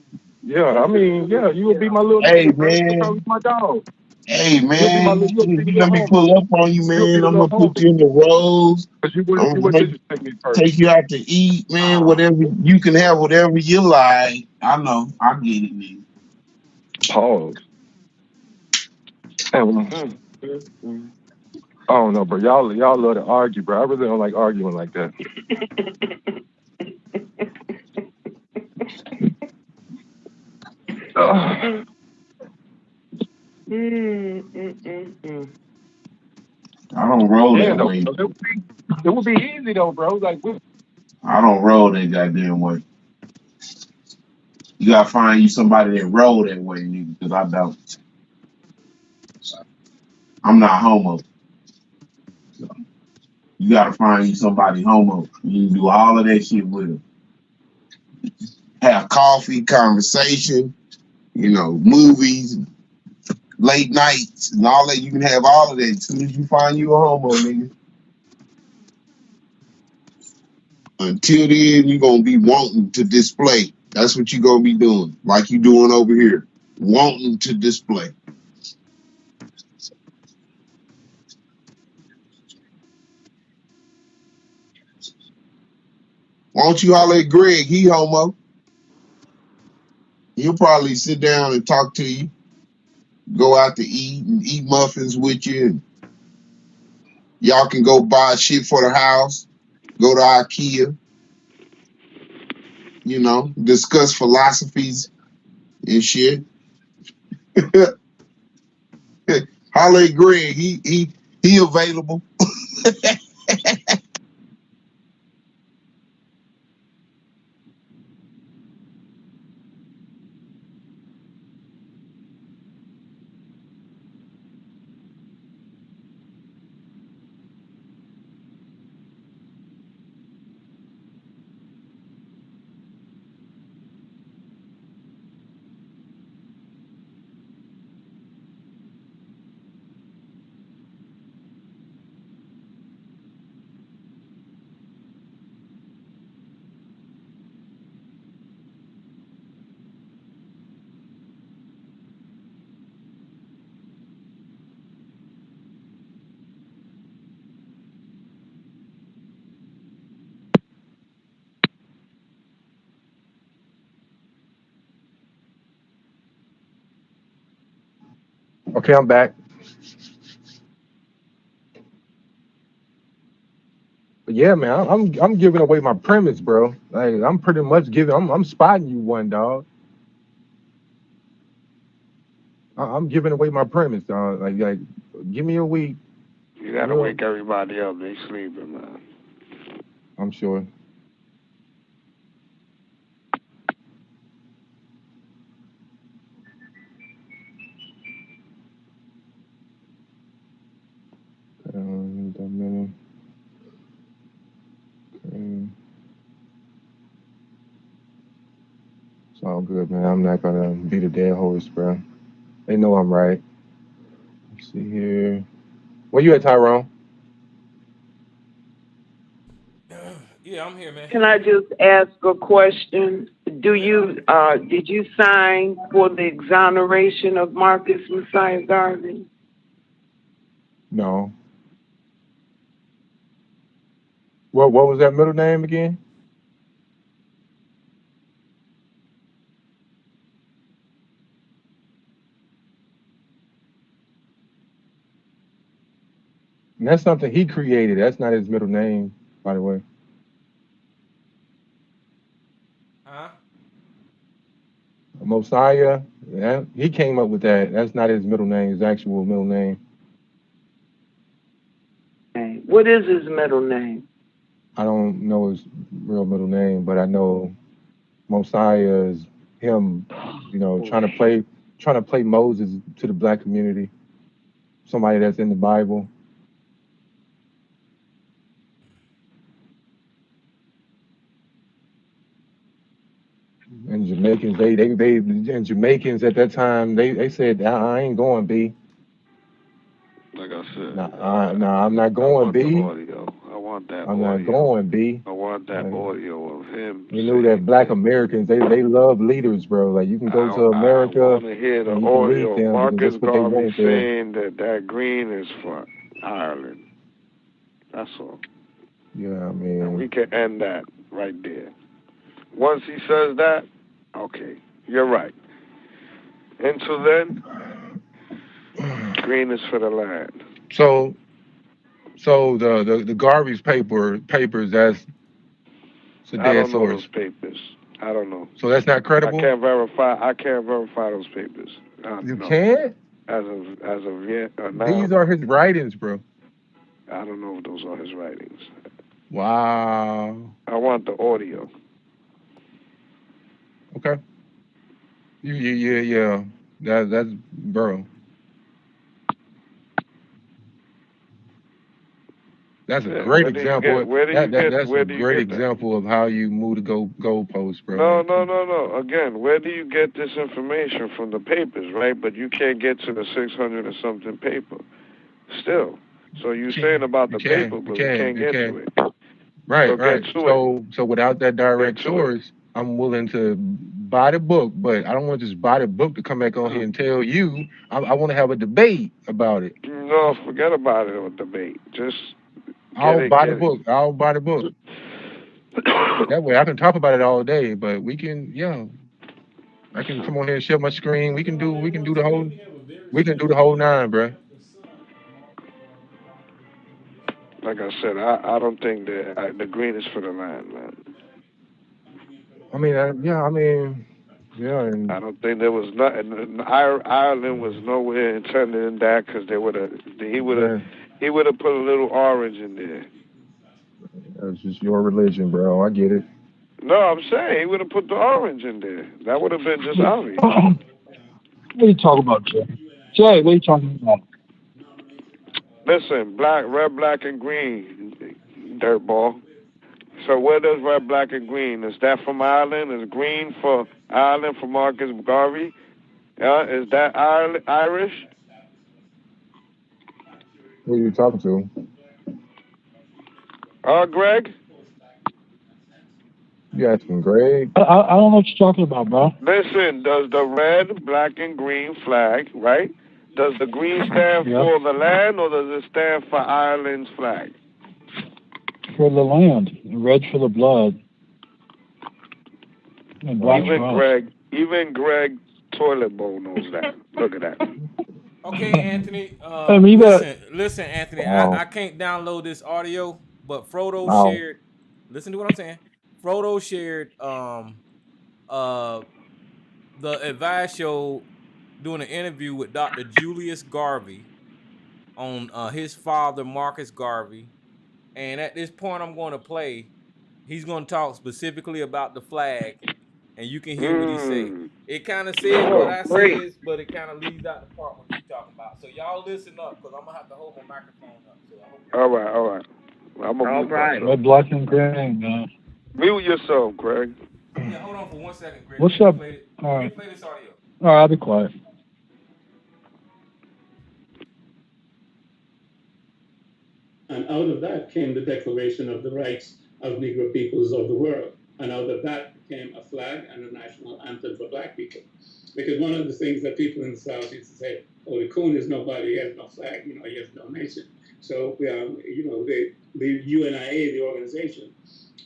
would be my little. Hey, man. My dog. Hey, man. Let me pull up on you, man. I'm going to put you in the rolls. I'm going to take you out to eat, man. Whatever. You can have whatever you like. I know. I get it, man. Pause. I don't know, bro. Y'all love to argue, bro. I really don't like arguing like that. I don't roll that way. It would be easy though, bro. Like, I don't roll that goddamn way. You gotta find you somebody that roll that way, nigga, because I don't. I'm not homo. So you gotta find you somebody homo. You can do all of that shit with them. Have coffee, conversation, movies, late nights, and all that. You can have all of that as soon as you find you a homo, nigga. Until then, you're gonna be wanting to display. That's what you're gonna be doing, like you doing over here, wanting to display. Why don't you holler at Greg? He homo. He'll probably sit down and talk to you, go out to eat and eat muffins with you. And y'all can go buy shit for the house, go to IKEA, discuss philosophies and shit. Holler at Greg. He available. Okay, I'm back. But yeah, man, I'm giving away my premise, bro. Like I'm pretty much giving. I'm spotting you one, dog. I'm giving away my premise, dog. Like, give me a week. You gotta wake everybody up. They sleeping, man. I'm sure. It's all good, man. I'm not gonna beat a dead horse, bro. They know I'm right. Let's see here. Where you at, Tyrone? Yeah, I'm here, man. Can I just ask a question? Did you sign for the exoneration of Marcus Messiah Garvey? No. What was that middle name again? And that's something he created. That's not his middle name, by the way. Huh? Mosiah, yeah, he came up with that. That's not his middle name, his actual middle name. What is his middle name? I don't know his real middle name, but I know Mosiah is him, trying to play Moses to the black community. Somebody that's in the Bible. And Jamaicans, they and Jamaicans at that time, they said, I ain't going, B. Like I said, Nah, I'm not going, B. The audio. I want that I'm audio. not going, B. I want that audio of him. You know that black Americans, they love leaders, bro. Like you can go to America I want to hear the and you can meet audio. them because Marcus that's what they Garvey want there. saying that green is for Ireland. That's all. Yeah, I mean. And we can end that right there. Once he says that, okay, you're right. Until then, green is for the land. So the Garvey's papers, that's a dead source. I don't know those papers. I don't know. So that's not credible? I can't verify those papers. You can't? As of yet. These are his writings, bro. I don't know if those are his writings. Wow. I want the audio. Okay. Yeah. That's bro. That's a Yeah, great example. where do you That's a great get that? example of how you move the goalposts, bro. No, Like, no, no, no. Again, where do you get this information from? The papers, right? But you can't get to the 600 or something paper. Still. So you're saying about the paper, but we can't get to it. Right. So get to it. So without that direct Get to it. source, I'm willing to buy the book, but I don't want to just buy the book to come back on here and tell you. I want to have a debate about it. No, forget about it with debate. Just I'll buy the book. That way I can talk about it all day, but we can, I can come on here and share my screen. We can do the whole nine, bro. Like I said, I don't think that the green is for the land, man. I mean, and I don't think there was nothing. Ireland was nowhere intended in that because he would have put a little orange in there. That's just your religion, bro. I get it. No, I'm saying he would have put the orange in there. That would have been just obvious. What are you talking about, Jay? Jay, what are you talking about? Listen, red, black, and green, dirtball. So where does red, black, and green? Is that from Ireland? Is green for Ireland for Marcus Garvey? Is that Irish? Who are you talking to? Greg? You asking Greg? I don't know what you're talking about, bro. Listen, does the red, black, and green flag, right? Does the green stand for the land or does it stand for Ireland's flag? For the land. Red for the blood. And black even Greg Toilet Bowl knows that. Look at that. Okay, Anthony. Listen, Anthony. I can't download this audio, but Frodo shared. Listen to what I'm saying. Frodo shared the Advice Show doing an interview with Dr. Julius Garvey on his father Marcus Garvey, and at this point I'm going to play. He's going to talk specifically about the flag, and you can hear what he say. It kind of says what I says, but it kind of leaves out the part what you're talking about. So y'all listen up, because I'm going to have to hold my microphone up. So I hope all right. I'm going to mute myself. Red, black, and green. Mute yourself, Greg. Yeah, hold on for 1 second, Greg. What's up? All right. Play this audio. All right, I'll be quiet. And out of that came the Declaration of the Rights of Negro Peoples of the World. And out of that became a flag and a national anthem for Black people. Because one of the things that people in the South used to say, oh, the coon is nobody, he has no flag, he has no nation. So, the UNIA, the organization,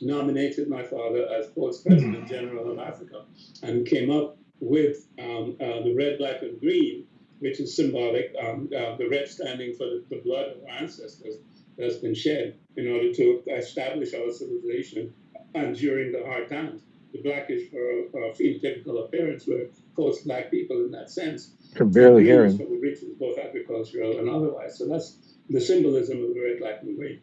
nominated my father as post-president general of Africa and came up with the red, black, and green, which is symbolic, the red standing for the blood of our ancestors that's been shed in order to establish our civilization and during the hard times. The black is for phenotypical appearance, we're post-black people in that sense. Can barely hear him. For the riches, both agricultural and otherwise. So that's the symbolism of the red, black, and green.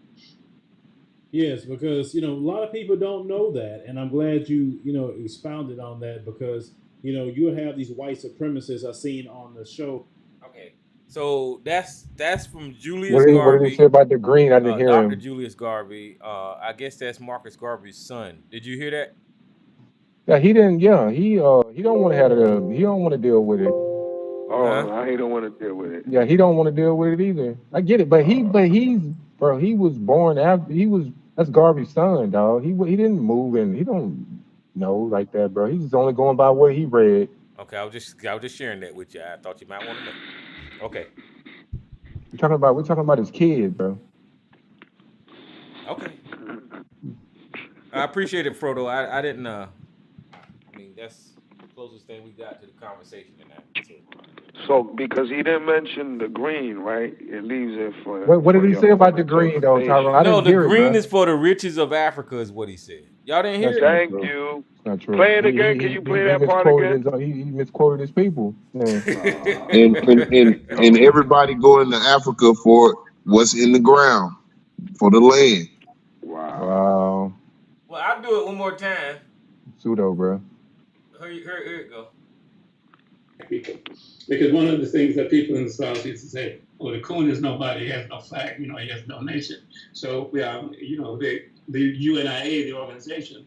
Yes, because, a lot of people don't know that. And I'm glad you, expounded on that because, you have these white supremacists I've seen on the show. Okay. So that's from Julius Garvey. What did he say about the green? I didn't hear Dr. him. Julius Garvey. I guess that's Marcus Garvey's son. Did you hear that? Yeah, he didn't. Yeah, he don't want to have it. He don't want to deal with it. Oh, he don't want to deal with it. Yeah, he don't want to deal with it either. I get it, but he was born after that's Garvey's son, dog. He didn't move and he don't know like that, bro. He's just only going by what he read. Okay, I was just sharing that with you. I thought you might want to know. Okay. We're talking about his kid, bro. Okay. I appreciate it, Frodo. I didn't. That's the closest thing we got to the conversation tonight. So because he didn't mention the green, right? It leaves it for. What did he say about the green, though, Tyrone? No, the green is for the riches of Africa, is what he said. Y'all didn't hear it? Thank you. Not true. Play it again. Can you play that part again? He misquoted his people. Yeah. and everybody going to Africa for what's in the ground, for the land. Wow. Well, I'll do it one more time. Pseudo, bro. Here you go. black people. Because one of the things that people in the South used to say, "Oh, the coon is nobody, he has no flag, he has no nation." So, the UNIA, the organization,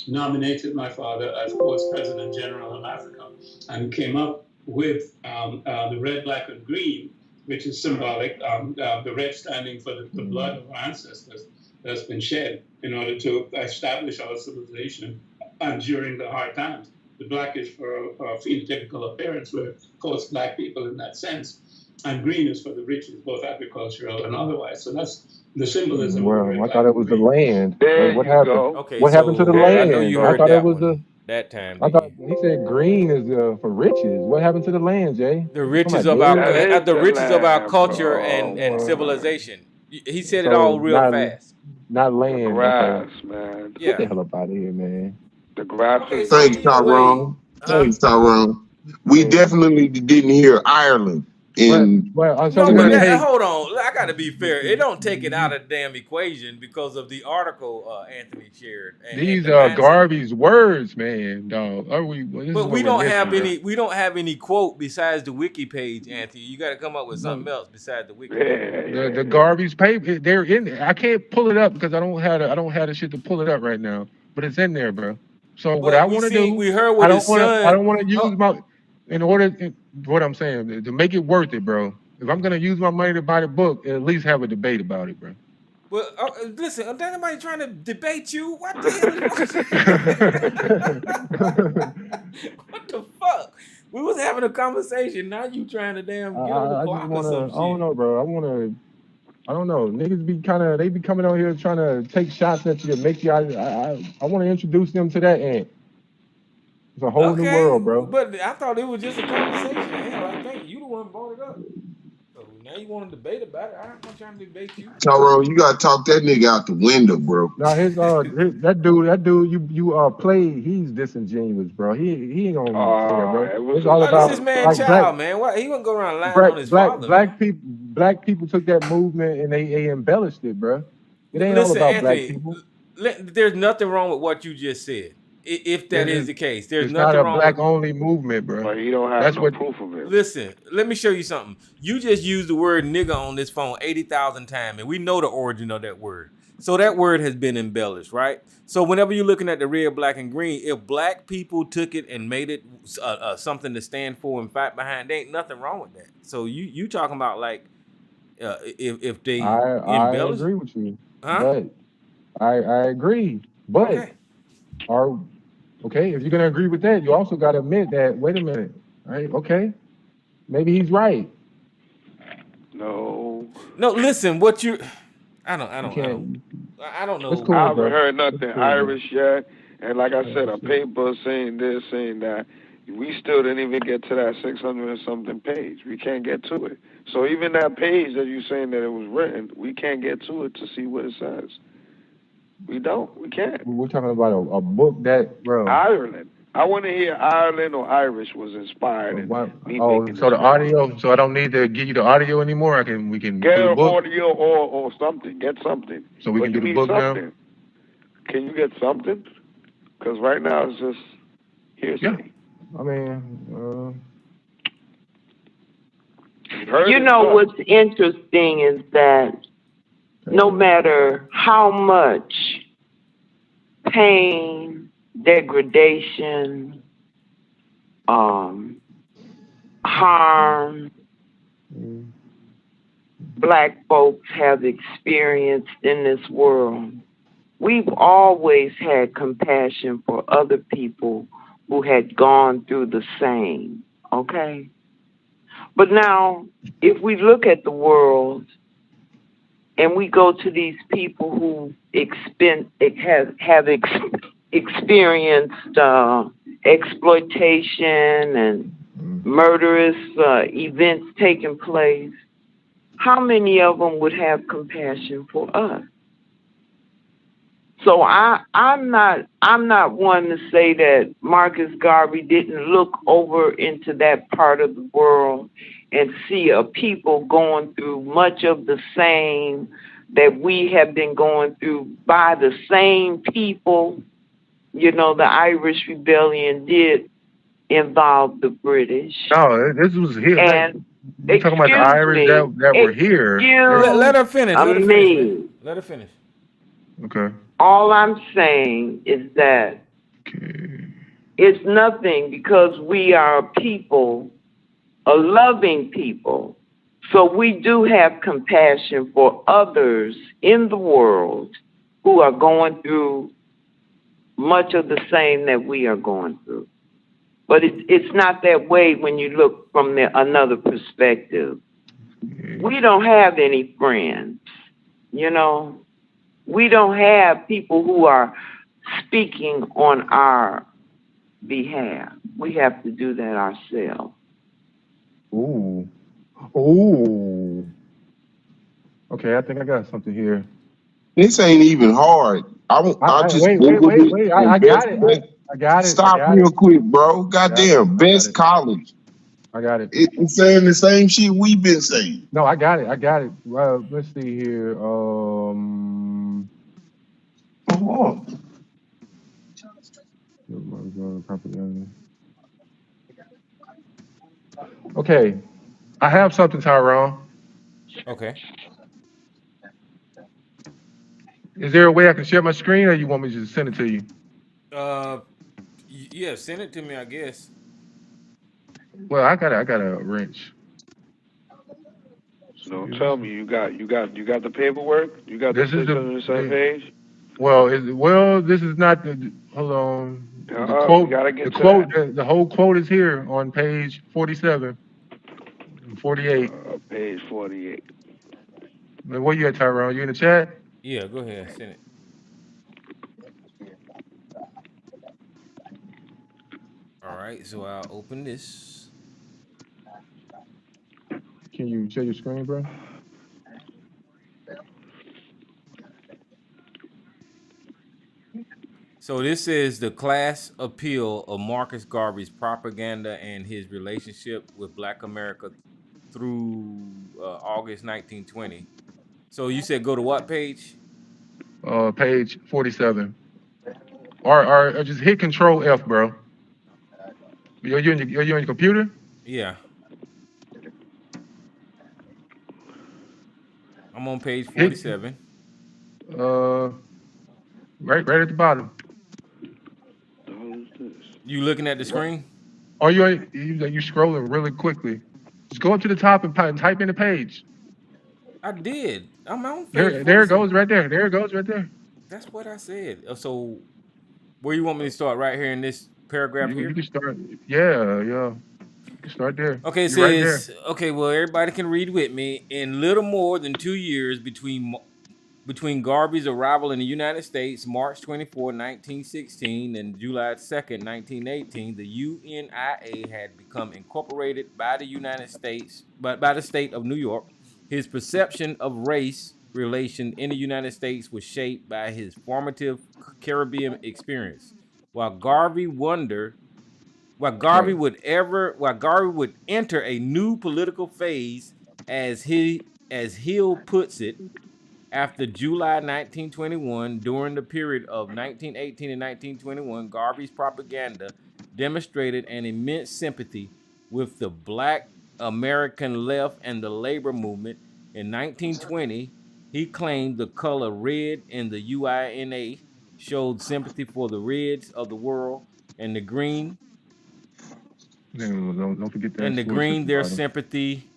nominated my father as Courts President General of Africa and came up with the red, black, and green, which is symbolic, the red standing for the blood of our ancestors that's been shed in order to establish our civilization and during the hard times. The black is for phenotypical appearance, we're of course black people in that sense, and green is for the riches, both agricultural and otherwise. So that's the symbolism. Well, I thought it was the land. There What you happened? go. Okay, What happened to the so I know land? you I heard thought it that was one that time, I didn't thought you? he said green is for riches. What happened to the land, Jay? The You talking riches about of our That dead? is the the riches of our land, culture bro. and Oh, man. civilization. He said it So all real fast. not The land. Okay, grass, man. get Yeah. the hell up out of here, man. The grass Okay, is so Thanks, either way, Tyrone. huh? Thanks, Tyrone. We Yeah. definitely didn't hear Ireland in So No, we're but gonna take. hold on. I got to be fair. It don't take it out of the damn equation because of the article Anthony shared and These the mindset. garbage words, man, dog. This is But what we're missing, bro. we don't have any quote besides the wiki page, Anthony. You got to come up with something else besides the wiki page. The garbage paper, they're in there. I can't pull it up because I don't have the shit to pull it up right now. But it's in there, bro. So what I But want to do, we heard I what don't his want to. I son. don't want to use my in order. What I'm saying to make it worth it, bro. If I'm gonna use my money to buy the book, at least have a debate about it, bro. Well, listen, is anybody trying to debate you? What the hell is what the fuck? We was having a conversation. Now you trying to damn get on the I just clock or wanna. some I don't shit. know, bro. I don't know. Niggas they be coming out here trying to take shots at you to make you. I want to introduce them to that ant. It's a whole new Okay, world, bro. but I thought it was just a conversation. Hell, I think you the one brought it up. So now you want to debate about it. I'm not trying to debate you. Tyrone. You gotta talk that nigga out the window, bro. Now that dude you play, he's disingenuous, bro. He ain't gonna say that, bro. It's all Oh, this is about man like child, man. What he wouldn't go around lying on his father, man. black people took that movement and they embellished it, bro. It ain't all Listen, about black Anthony, people. there's nothing wrong with what you just said. If that is the case, there's It's not nothing a wrong black with. only movement, bro. But you don't have That's no what. proof of it. Listen, let me show you something. You just used the word nigga on this phone 80,000 times, and we know the origin of that word. So that word has been embellished, right? So whenever you're looking at the red, black, and green, if black people took it and made it something to stand for and fight behind, there ain't nothing wrong with that. So you talking about like if they I embellish, agree with you, huh? but I agree, but Okay. Okay, if you're gonna agree with that, you also gotta admit that. Wait a minute, right? Okay, maybe he's right. No. No, listen, what you I don't You know. can't. It's I cool, I haven't bro. heard It's nothing cool, bro. Irish yet. And like I Yeah, said, a it's cool. paper saying this, saying that. We still didn't even get to that 600 and something page. We can't get to it. So even that page that you're saying that it was written, we can't get to it to see what it says. We don't. We can't. We're talking about a book that, bro. Ireland. I want to hear Ireland or Irish was inspired in me making So this the book. audio. So I don't need to give you the audio anymore. We can Get do the an book. audio or something. Get something. So we But can you do the need book something. now. Can you get something? Because right now it's just hearsay. Yeah. I mean, You know what's interesting is that no matter how much pain, degradation, harm black folks have experienced in this world, we've always had compassion for other people who had gone through the same, okay? But now, if we look at the world and we go to these people who have experienced exploitation and murderous events taking place, how many of them would have compassion for us? So I'm not one to say that Marcus Garvey didn't look over into that part of the world and see a people going through much of the same that we have been going through by the same people. You know, the Irish Rebellion did involved the British. No, this was here. And You're talking about the Irish that were here. Let her finish. Let her finish, man. Let her finish. Okay. All I'm saying is that it's nothing because we are a people, a loving people. So we do have compassion for others in the world who are going through much of the same that we are going through. But it's not that way when you look from another perspective. We don't have any friends, you know. We don't have people who are speaking on our behalf. We have to do that ourselves. Ooh. Okay, I think I got something here. This ain't even hard. I just wait. Googled it. I got it. I got it. Stop real quick, bro. Goddamn, best college. I got it. It's saying the same shit we've been saying. No, I got it. Well, let's see here. Okay, I have something, Tyrone. Okay. Is there a way I can share my screen, or you want me to just send it to you? Yeah, send it to me, I guess. Well, I got a wrench. So tell me, you got the paperwork? You got This the is the 607 page? Well, this is not the. Hold on. The quote. The whole quote is here on page 47, 48. Page 48. Where you at, Tyrone? You in the chat? Yeah, go ahead, send it. All right, so I'll open this. Can you share your screen, bro? So this is the class appeal of Marcus Garvey's propaganda and his relationship with Black America through August 1920. So you said go to what page? Page 47. Or just hit Control F, bro. Are you on your computer? Yeah. I'm on page 47. Right at the bottom. You looking at the screen? Or you scrolling really quickly. Just go up to the top and type in the page. I did. I'm on page. There it goes right there. There it goes right there. That's what I said. So where you want me to start? Right here in this paragraph here? You can start. Yeah. You can start there. Okay, it says, okay, well, everybody can read with me. In little more than 2 years between Garvey's arrival in the United States, March 24, 1916, and July 2nd, 1918, the UNIA had become incorporated by the United States, by the state of New York. His perception of race relation in the United States was shaped by his formative Caribbean experience. While Garvey would enter a new political phase, as Hill puts it, after July 1921, during the period of 1918 and 1921, Garvey's propaganda demonstrated an immense sympathy with the Black American left and the labor movement. In 1920, he claimed the color red in the UINA showed sympathy for the reds of the world, and the green. Don't forget that. And the green, their sympathy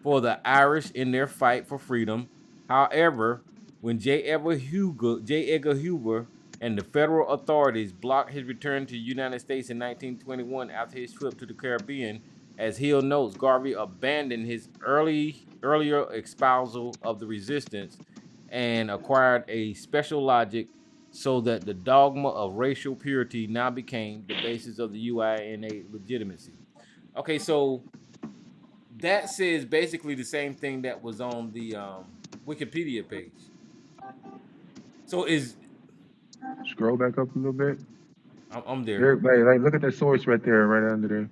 for the Irish in their fight for freedom. However, when J. Edgar Hoover and the federal authorities blocked his return to the United States in 1921 after his trip to the Caribbean, as Hill notes, Garvey abandoned his earlier espousal of the resistance and acquired a special logic so that the dogma of racial purity now became the basis of the UINA legitimacy. Okay, so that says basically the same thing that was on the Wikipedia page. So scroll back up a little bit. I'm there. Everybody, look at that source right there, right under there.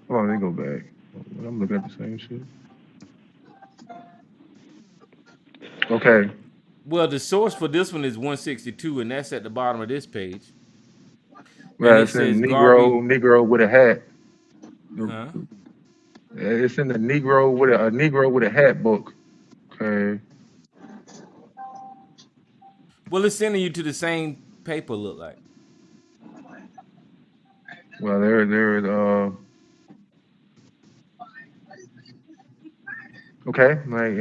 Hold on, let me go back. I'm looking at the same shit. Okay. Well, the source for this one is 162, and that's at the bottom of this page. and Well, it it's in says Garvey. Negro with a hat. Huh? It's in the Negro with a hat book. Okay. Well, it's sending you to the same paper. Look like. Well, there. Okay. Like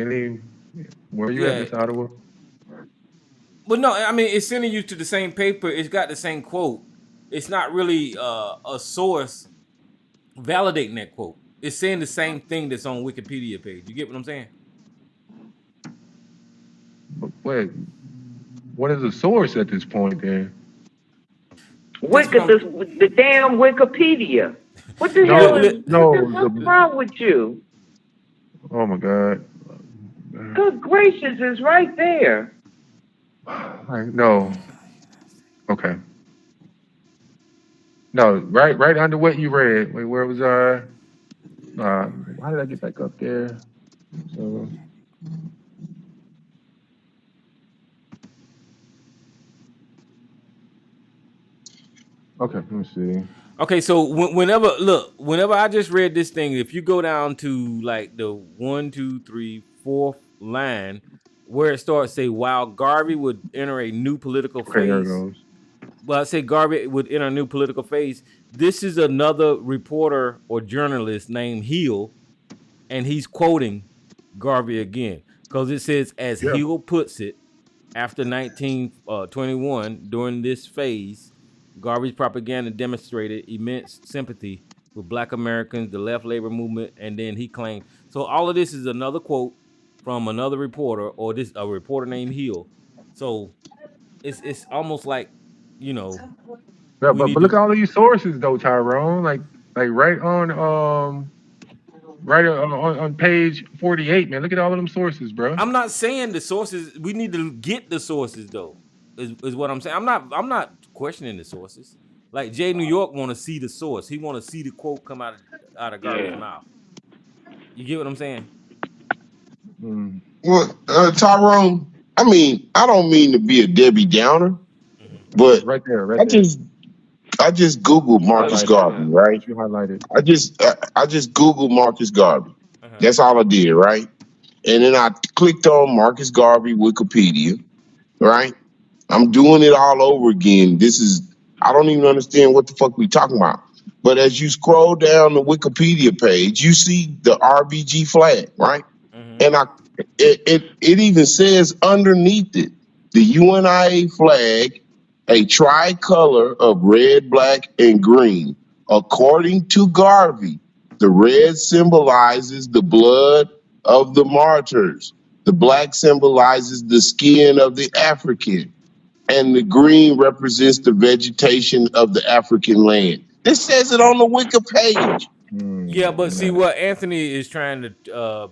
where you at, Yeah. Miss Ottawa? But no, I mean it's sending you to the same paper. It's got the same quote. It's not really a source validating that quote. It's saying the same thing that's on Wikipedia page. You get what I'm saying? But wait, what is the source at this point then? The damn Wikipedia. What the hell is what's wrong with you? Oh my God. Good gracious, it's right there. No. Okay. No, right under what you read. Wait, where was I? How did I get back up there? So, okay, let me see. Okay, so whenever I just read this thing, if you go down to like the 1, 2, 3, 4th line, where it starts, say, while Garvey would enter a new political phase. There it goes. Well, I say Garvey would enter a new political phase. This is another reporter or journalist named Hill, and he's quoting Garvey again because it says, as Hill puts it, after 1921, during this phase, Garvey's propaganda demonstrated immense sympathy with Black Americans, the left labor movement, and then he claimed. So all of this is another quote from another reporter, or a reporter named Hill. So it's almost like, you know. Yeah, but look at all of these sources though, Tyrone. Like right on page 48, man. Look at all of them sources, bro. I'm not saying the sources. We need to get the sources though. Is what I'm saying. I'm not questioning the sources. Like Jay New York want to see the source. He want to see the quote come out of Garvey's mouth. You get what I'm saying? Well, Tyrone, I mean, I don't mean to be a Debbie Downer, but right there. I just Googled Marcus Garvey, right? You highlighted. I just Googled Marcus Garvey. That's all I did, right? And then I clicked on Marcus Garvey Wikipedia, right? I'm doing it all over again. I don't even understand what the fuck we talking about. But as you scroll down the Wikipedia page, you see the RBG flag, right? And it even says underneath it, the UNIA flag, a tricolor of red, black, and green. According to Garvey, the red symbolizes the blood of the martyrs. The black symbolizes the skin of the African. And the green represents the vegetation of the African land. This says it on the Wiki page. Yeah, but see what Anthony is trying to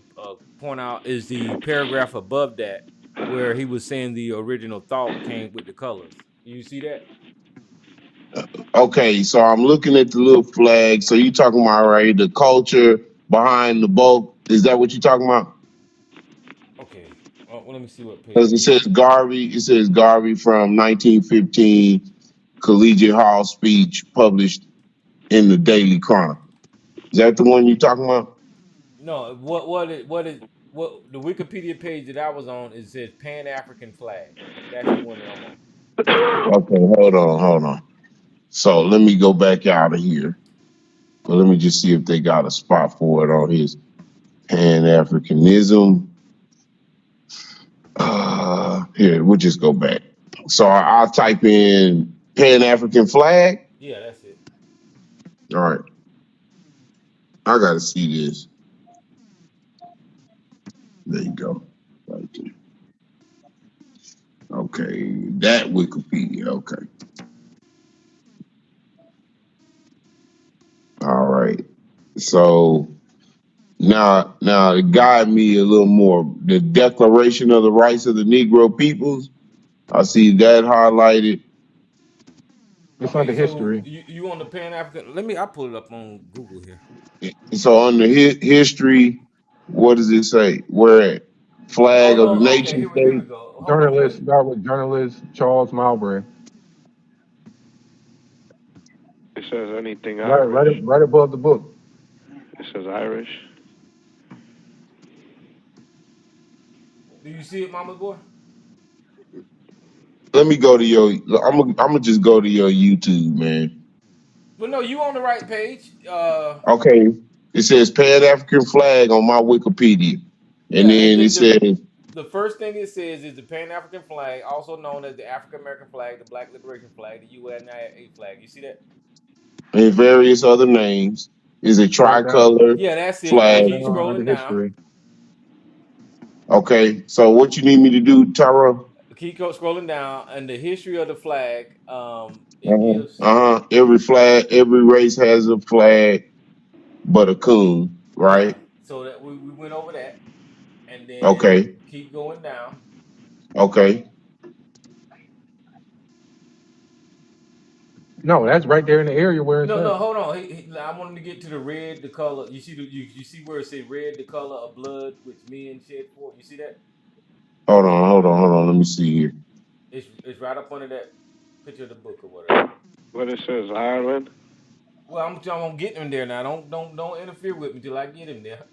point out is the paragraph above that where he was saying the original thought came with the colors. You see that? Okay, so I'm looking at the little flag. So you talking about the culture behind the boat? Is that what you're talking about? Okay. Well, let me see what page. Because it says Garvey. It says Garvey from 1915 Collegiate Hall speech published in the Daily Chronicle. Is that the one you're talking about? No. What the Wikipedia page that I was on, it says Pan African flag. That's the one that I'm on. Okay, hold on. So let me go back out of here. But let me just see if they got a spot for it on his Pan-Africanism. Here, we'll just go back. So I'll type in Pan-African flag. Yeah, that's it. All right. I gotta see this. There you go. Right there. Okay, that Wikipedia. Okay. All right. So now guide me a little more. The Declaration of the Rights of the Negro Peoples. I see that highlighted. It's under history. You on the Pan African? I pull it up on Google here. So under history, what does it say? Where at? Flag of the nation state. Journalist Charles Mowbray. It says anything Right, Irish. right above the book. It says Irish. Do you see it, Mama's boy? Let me go to your. I'm gonna just go to your YouTube, man. Well, no, you on the right page. Okay. It says Pan African flag on my Wikipedia, and Yeah, then it says the first thing it says is the Pan African flag, also known as the African American flag, the Black Liberation flag, the UNIA flag. You see that? and various other names is a Scroll down. tricolor Yeah, that's it. And flag. keep scrolling Under down. history. Okay. So what you need me to do, Tyro? Keep scrolling down, and the history of the flag. It gives. Every flag, every race has a flag, but a coon, Yeah. right? So that we went over that, and then Okay. keep going down. Okay. No, that's right there in the area where it's No, at. hold on. I want him to get to the red, the color. You see you see where it says red, the color of blood which men shed for. You see that? Hold on. Let me see here. It's right up under that picture of the book or whatever. What it says, Ireland. Well, I'm gonna get him there now. Don't interfere with me till I get him there.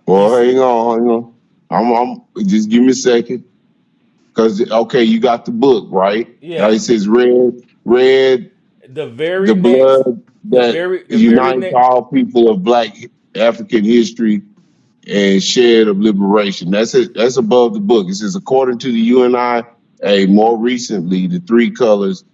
Well, hang on. I'm just give me a second. Cause okay, you got the book, right? Yeah. It says red, The very the next, blood the that very unites next. all people of Black African history and shed of liberation. That's it. That's above the book. It says, according to the UNI, more recently, the three colors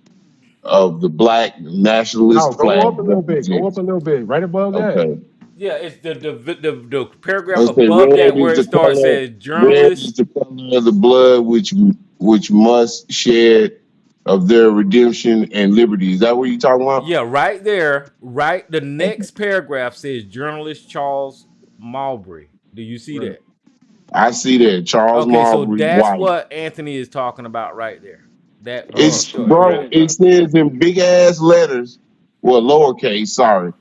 of the Black No, nationalist go flag up a little bit. Go up represents. a little bit. Right above that. Okay. Yeah, it's the paragraph Let's say above that red where is it the starts color. says Red is journalist. the color of the blood which must shed of their redemption and liberty. Is that what you're talking about? Yeah, right there. Right, the next Okay. paragraph says journalist Charles Marbury. Do you see that? I see that Charles Okay, so Marbury that's White. what Anthony is talking about right there. That It's short. bro. It says in big ass letters, well, lowercase. Sorry,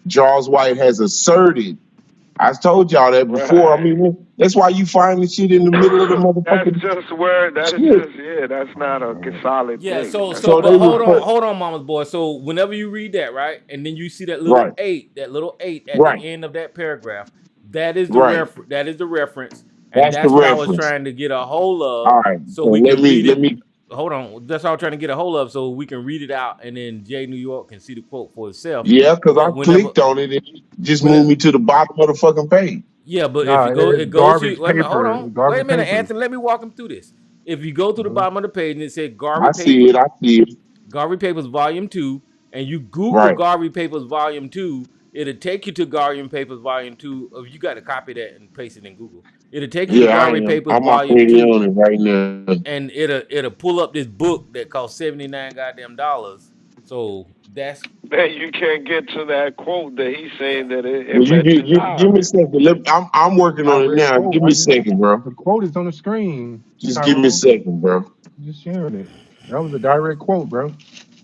Charles White has asserted. I told y'all that before. I mean, that's why you find the shit in the middle of the That's motherfucking just where. That is shit. just that's not a solid Yeah, thing. so That's So but they hold on, mama's boy. So whenever you read that, right, and then you see that little right, eight at right, the end of that paragraph, that is the right. reference, and That's the that's what I was reference. trying to get a hold All of right. so So we let can read it. me. Hold on, that's what I was trying to get a hold of so we can read it out, and then Jay New York can see the quote for itself. Yeah, because I But whenever clicked on it and it just when moved it, me to the bottom of the fucking page. yeah, but if No, you go, it's it goes to garbage wait a minute, hold paper. on, wait a Garbage minute, paper. Anthony, let me walk him through this. If you go to the bottom of the page and it said I see it. Garvey Papers Volume 2, and you Google Right. Garvey Papers Volume 2, it'll take you to Garvey Papers Volume 2. If you got to copy that and paste it in Google, it'll take you to Yeah, I Garvey am. Papers I'm Volume already 2, on it right now. and it'll pull up this book that costs $79 goddamn dollars. So that's man, you can't get to that quote that he's saying that it Well, mentions give me a Ireland. second. I'm working on it Direct now. quote. Give me a second, bro. The quote is on the screen. Just give me a Tyrone. second, bro. Just sharing it. That was a direct quote, bro.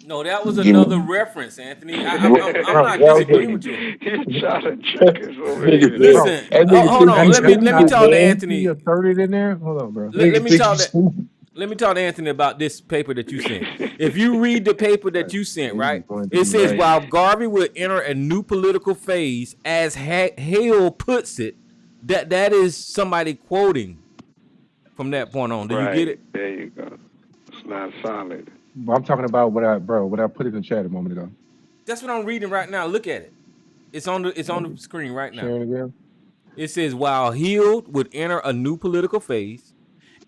no, that was Give another me. reference, Anthony. I'm Bro, not that was disagreeing with you. He's trying to trick us over Nigga here. think bro. Listen, that nigga hold think on. you That, Let me stupid, talk to man. he Anthony. asserted in there. Hold on, bro. Let Nigga me think you talk to stupid. let me talk to Anthony about this paper that you sent. If you read the paper that you sent, right, it says while Garvey would enter a new political phase, as Hale puts it, that is somebody quoting from that point on. Do you get it? There you go. It's not solid. I'm talking about what I put in the chat a moment ago. That's what I'm reading right now. Look at it. It's on the screen right now. Sharing again. It says while Hill would enter a new political phase,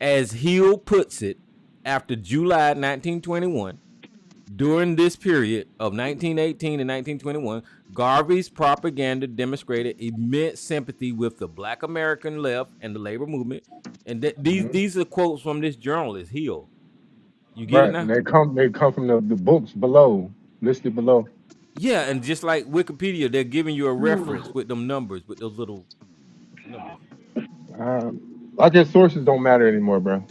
as Hill puts it, after July 1921. During this period of 1918 to 1921, Garvey's propaganda demonstrated immense sympathy with the Black American left and the labor movement. And these are quotes from this journalist, Hill. You get it Right. now? And they come from the books below, listed below. Yeah, and just like Wikipedia, they're giving you a reference with them numbers, with those little numbers. I guess sources don't matter anymore, bro.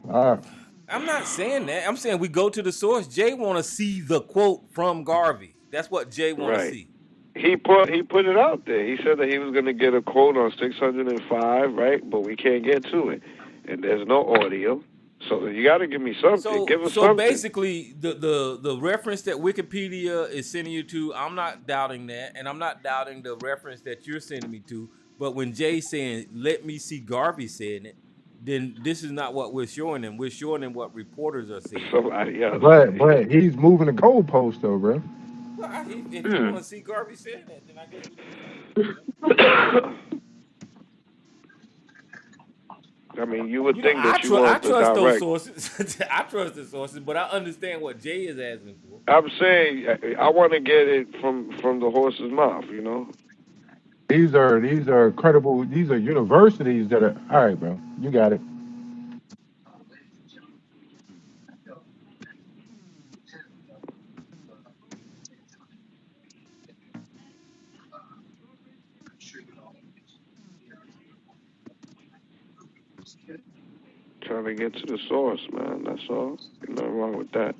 I'm not saying that. I'm saying we go to the source. Jay want to see the quote from Garvey. That's what Jay want to see. He put it out there. He said that he was going to get a quote on 605, right? But we can't get to it, and there's no audio. So you got to give me something. Give us So something. basically, the reference that Wikipedia is sending you to, I'm not doubting that, and I'm not doubting the reference that you're sending me to. But when Jay's saying, "Let me see Garvey saying it," then this is not what we're showing them. We're showing them what reporters are saying. Somebody else. But he's moving the goalpost though, bro. Well, if you want to see Garvey saying that, then I guess we can try it. I mean, you would think that you I want the trust those direct. sources. I trust the sources, but I understand what Jay is asking for. I'm saying I want to get it from the horse's mouth. You know. These are credible. These are universities that are all right, bro. You got it. Trying to get to the source, man. That's all. Nothing wrong with that.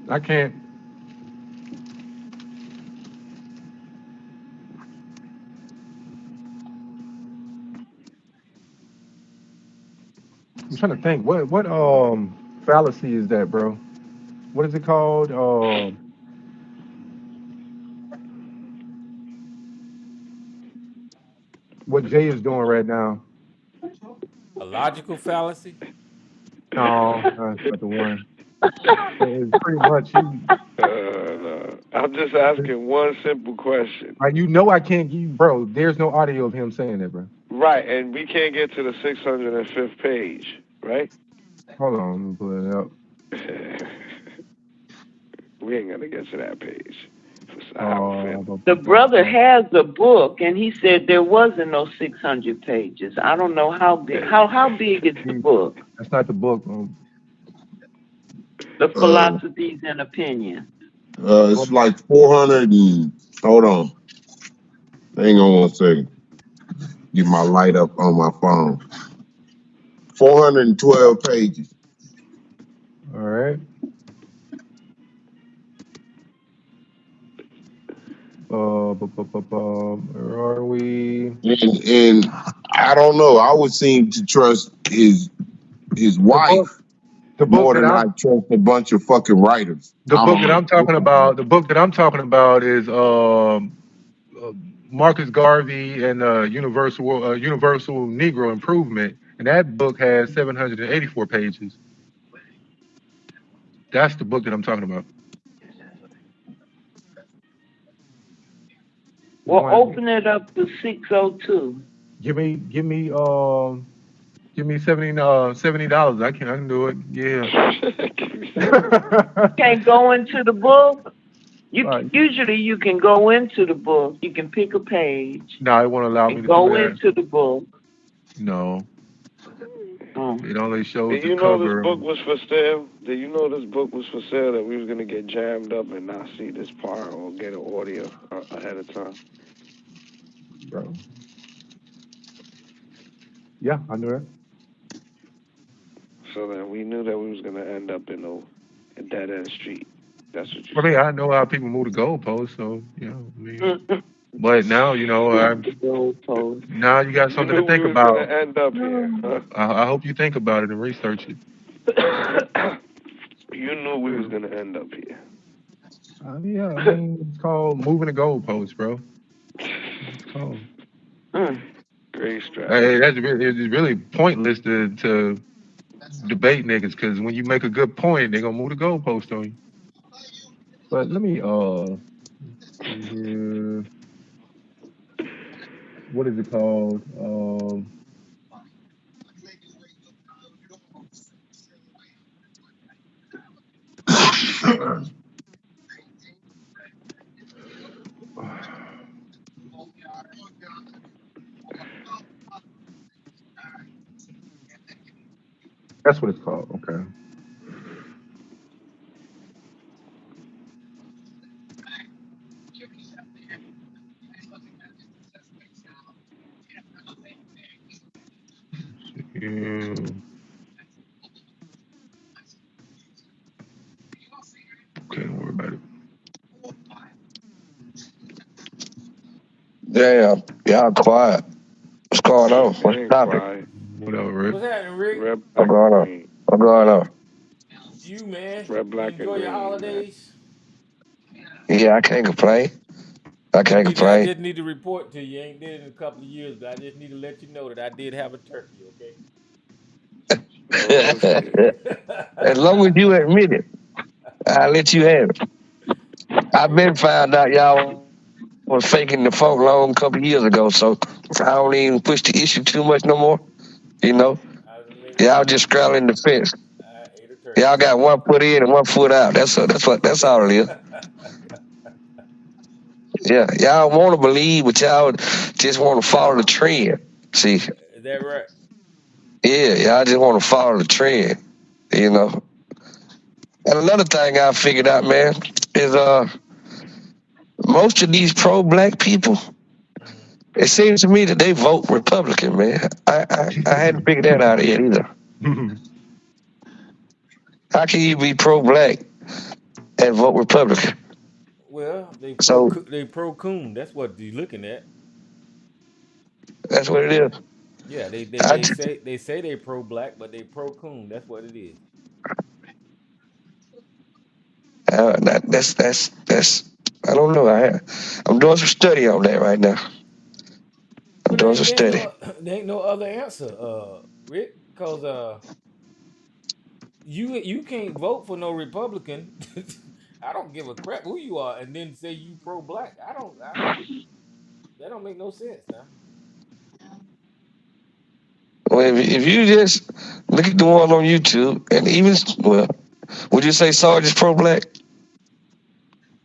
I can't. I'm trying to think. What fallacy is that, bro? What is it called? What Jay is doing right now? A logical fallacy? No, that's not the one. It's pretty much you. No. I'm just asking one simple question. Like, you know, I can't give, bro. There's no audio of him saying that, bro. Right, and we can't get to the 605th page, right? Hold on, let me pull it up. We ain't gonna get to that page. The brother has a book, and he said there wasn't no 600 pages. I don't know how big. How big is the book? That's not the book. The Philosophies and Opinions. It's like 400 and hold on. Hang on one second. Get my light up on my phone. 412 pages. All right. Where are we? And I don't know. I would seem to trust his wife more than I trust a bunch of fucking writers. The book that I'm talking about. The book that I'm talking about is Marcus Garvey and Universal Negro Improvement, and that book has 784 pages. That's the book that I'm talking about. Well, open it up to 602. Give me $70. I can do it. Yeah. Can't go into the book. Usually you can go into the book. You can pick a page. No, it won't allow me to go do that. into the book. No. It only shows Did the you know cover. this book was for sale? Did you know this book was for sale, that we was gonna get jammed up and not see this part or get an audio ahead of time? Bro. Yeah, I knew that. So then we knew that we was gonna end up in a dead end street. That's what you. I mean, I know how people move the goalposts, so you know. I mean, but now you know, now you got something to think about. Gonna end up here. Huh? I hope you think about it and research it. You knew we was gonna end up here. Yeah, I mean, it's called moving the goalposts, bro. It's called. Great strategy. Hey, it's really pointless to debate niggas, because when you make a good point, they're gonna move the goalpost on you. But let me what is it called? That's what it's called. Okay. Yeah. Okay, don't worry about it. Y'all quiet. What's going on? What's the topic? What up, Rick? What's happening, Rick? Red, What's black, going on? green. What's going on? You, man. Red, black, You enjoy and your green, holidays? Yeah, I can't complain. I can't I complain. just need to report to you. Ain't did it in a couple of years, but I just need to let you know that I did have a turkey, okay? As long as you admit it, I'll let you have it. I've been found out y'all was faking the folk long a couple of years ago, so I don't even push the issue too much no more. You know, y'all just straddling the fence. Y'all got one foot in and one foot out. That's all it is. Yeah, y'all want to believe, but y'all just want to follow the trend. See? Is that right? Yeah, y'all just want to follow the trend. You know. And another thing I figured out, man, is most of these pro-black people, it seems to me that they vote Republican, man. I hadn't figured that out yet either. How can you be pro-black and vote Republican? Well, they pro-coon. That's what you're looking at. That's what it is. Yeah, they say they pro-black, but they pro-coon. That's what it is. That's I don't know. I'm doing some study on that right now. I'm doing some study. There ain't no other answer, Rick, because you can't vote for no Republican. I don't give a crap who you are, and then say you pro-black. I don't. That don't make no sense now. Well, if you just look at the ones on YouTube, and even would you say Sarge is pro-black?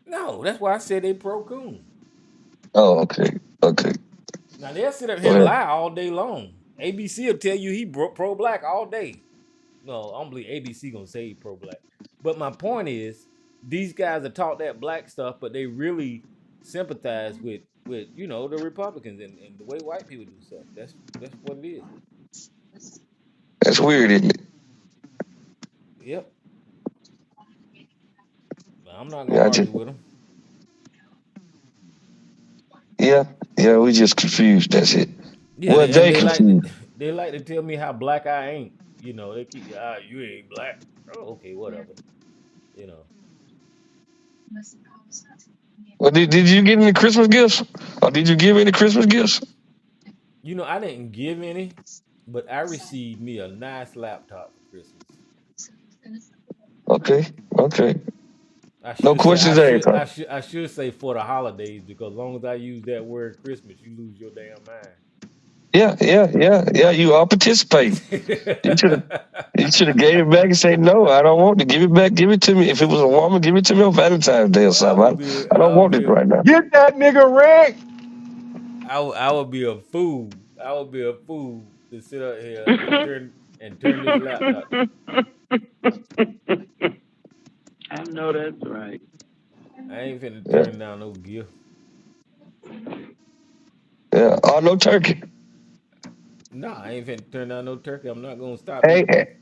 No, that's why I said they pro-coon. Oh, okay. Now they'll sit up here and lie all day long. ABC will tell you he pro-black all day. No, I don't believe ABC gonna say he pro-black. But my point is, these guys are taught that black stuff, but they really sympathize with the Republicans and the way white people do stuff. That's what it is. That's weird, isn't it? Yep. I'm not gonna argue with them. Yeah, we just confused. That's it. Yeah, well, they confused. They like to tell me how black I ain't. You know, they keep you ain't black. Oh, okay, whatever. You know. Well, did you get any Christmas gifts? Or did you give any Christmas gifts? You know, I didn't give any, but I received me a nice laptop for Christmas. Okay. No questions asked. I should say for the holidays, because as long as I use that word Christmas, you lose your damn mind. Yeah. You all participate. You should have gave it back and said, no, I don't want to. Give it back. Give it to me. If it was a woman, give it to me on Valentine's Day or something. I don't want it right now. Get that nigga Rick. I would be a fool. I would be a fool to sit up here and turn this laptop. I know that's right. I ain't finna turn down no gift. Yeah. Oh, no turkey. No, I ain't finna turn down no turkey. I'm not gonna stop. Hey,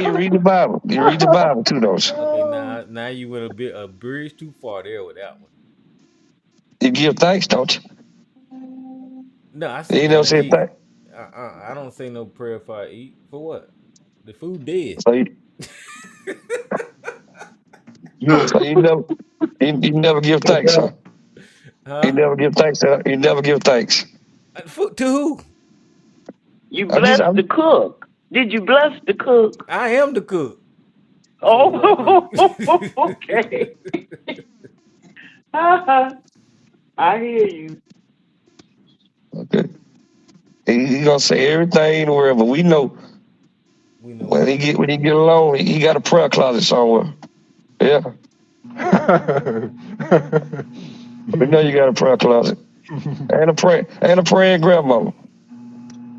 you read the Bible. You read the Bible too, don't you? Okay, now you went a bridge too far there with that one. You give thanks, don't you? No, I say you don't say thanks. I don't say no prayer if I eat. For what? The food dead. So you never give thanks, huh? You never give thanks. You never give thanks. To who? You bless the cook. Did you bless the cook? I am the cook. Oh, okay. I hear you. Okay. He gonna say everything in the world, but we know when he get alone, he got a prayer closet somewhere. Yeah. We know you got a prayer closet and a praying grandmama.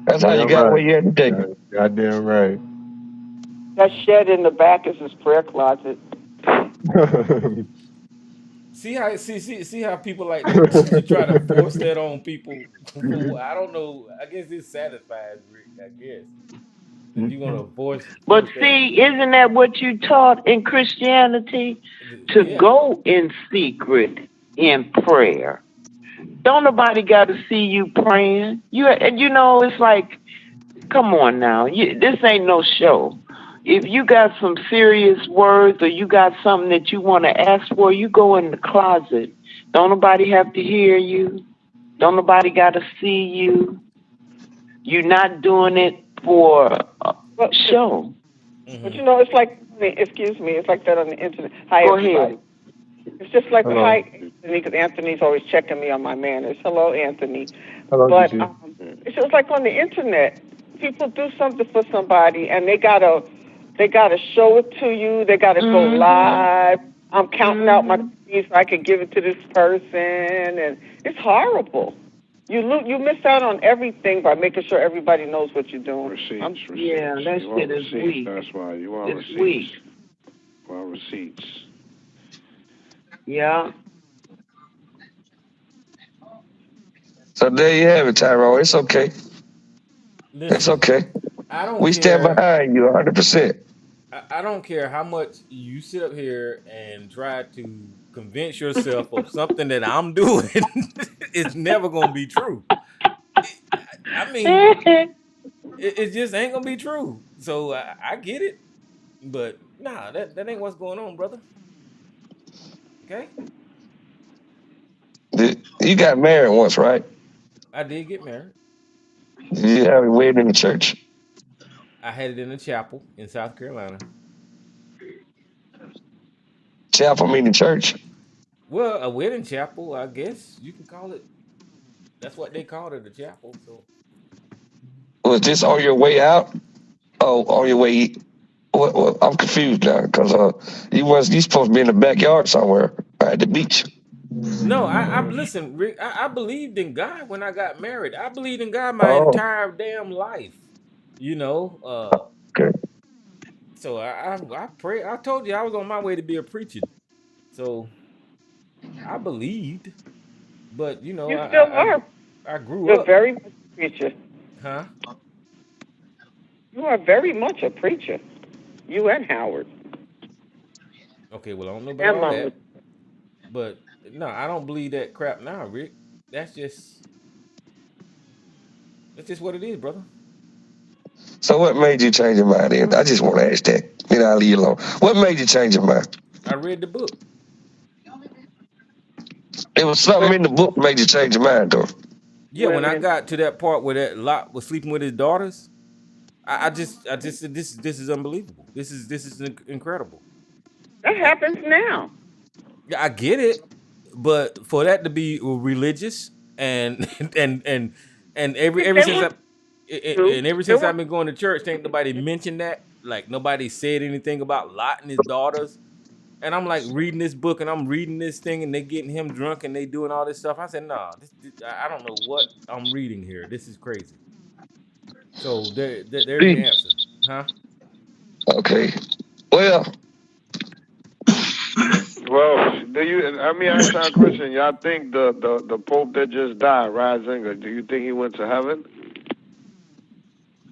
That's how you got where you at today. Goddamn right. That shed in the back is his prayer closet. See how people like to try to force that on people. I don't know. I guess it satisfies Rick. I guess that you're gonna force. But see, isn't that what you taught in Christianity? To go in secret in prayer. Don't nobody got to see you praying. It's like, come on now. This ain't no show. If you got some serious words or you got something that you want to ask for, you go in the closet. Don't nobody have to hear you. Don't nobody got to see you. You're not doing it for a show. But it's like, excuse me, it's like that on the internet. Hi, Go everybody. ahead. It's just like, Hello. hi, Anthony, because Anthony's always checking me on my manners. Hello, Anthony. Hello, But Gigi. it's just like on the internet. People do something for somebody, and they gotta show it to you. They gotta go live. I'm counting out my keys so I can give it to this person, and it's horrible. You miss out on everything by making sure everybody knows what you're doing. Receipts. Yeah, that shit is weak. That's why you want It's receipts. weak. Well, receipts. Yeah. So there you have it, Tyrone. It's okay. Listen, It's okay. I don't We stand care. behind you 100%. I don't care how much you sit up here and try to convince yourself of something that I'm doing. It's never gonna be true. It just ain't gonna be true. So I get it, but nah, that ain't what's going on, brother. Okay, You got married once, right? I did get married. Did you have a wedding in the church? I had it in a chapel in South Carolina. Chapel meaning church? Well, a wedding chapel, I guess you can call it. That's what they called it, a chapel. So Was this on your way out? Oh, on your way. What, I'm confused now because you supposed to be in the backyard somewhere at the beach. no, I listen, Rick. I believed in God when I got married. I believed in God my Oh, entire damn life. okay. So I pray. I told you I was on my way to be a preacher. So I believed, but You still are. I grew You're up, very much a preacher. huh? You are very much a preacher. You and Howard. Okay, well I don't know about And all Mama. that, but no, I don't believe that crap now, Rick. That's just what it is, brother. So what made you change your mind then? I just want to ask that. I'll leave you alone. What made you change your mind? I read the book. It was something in the book made you change your mind, though. Yeah, when I got to that part where that Lot was sleeping with his daughters, I just said this is unbelievable. This is incredible. That happens now. Yeah, I get it, but for that to be religious and and ever since I've been going to church, ain't nobody mentioned that. Like nobody said anything about Lot and his daughters. And I'm like reading this book and I'm reading this thing and they getting him drunk and they doing all this stuff. I said, nah, I don't know what I'm reading here. This is crazy. So there's the answer, huh? Okay. Well, do you? I mean, ask that question. Y'all think the Pope that just died, Ratzinger, do you think he went to heaven?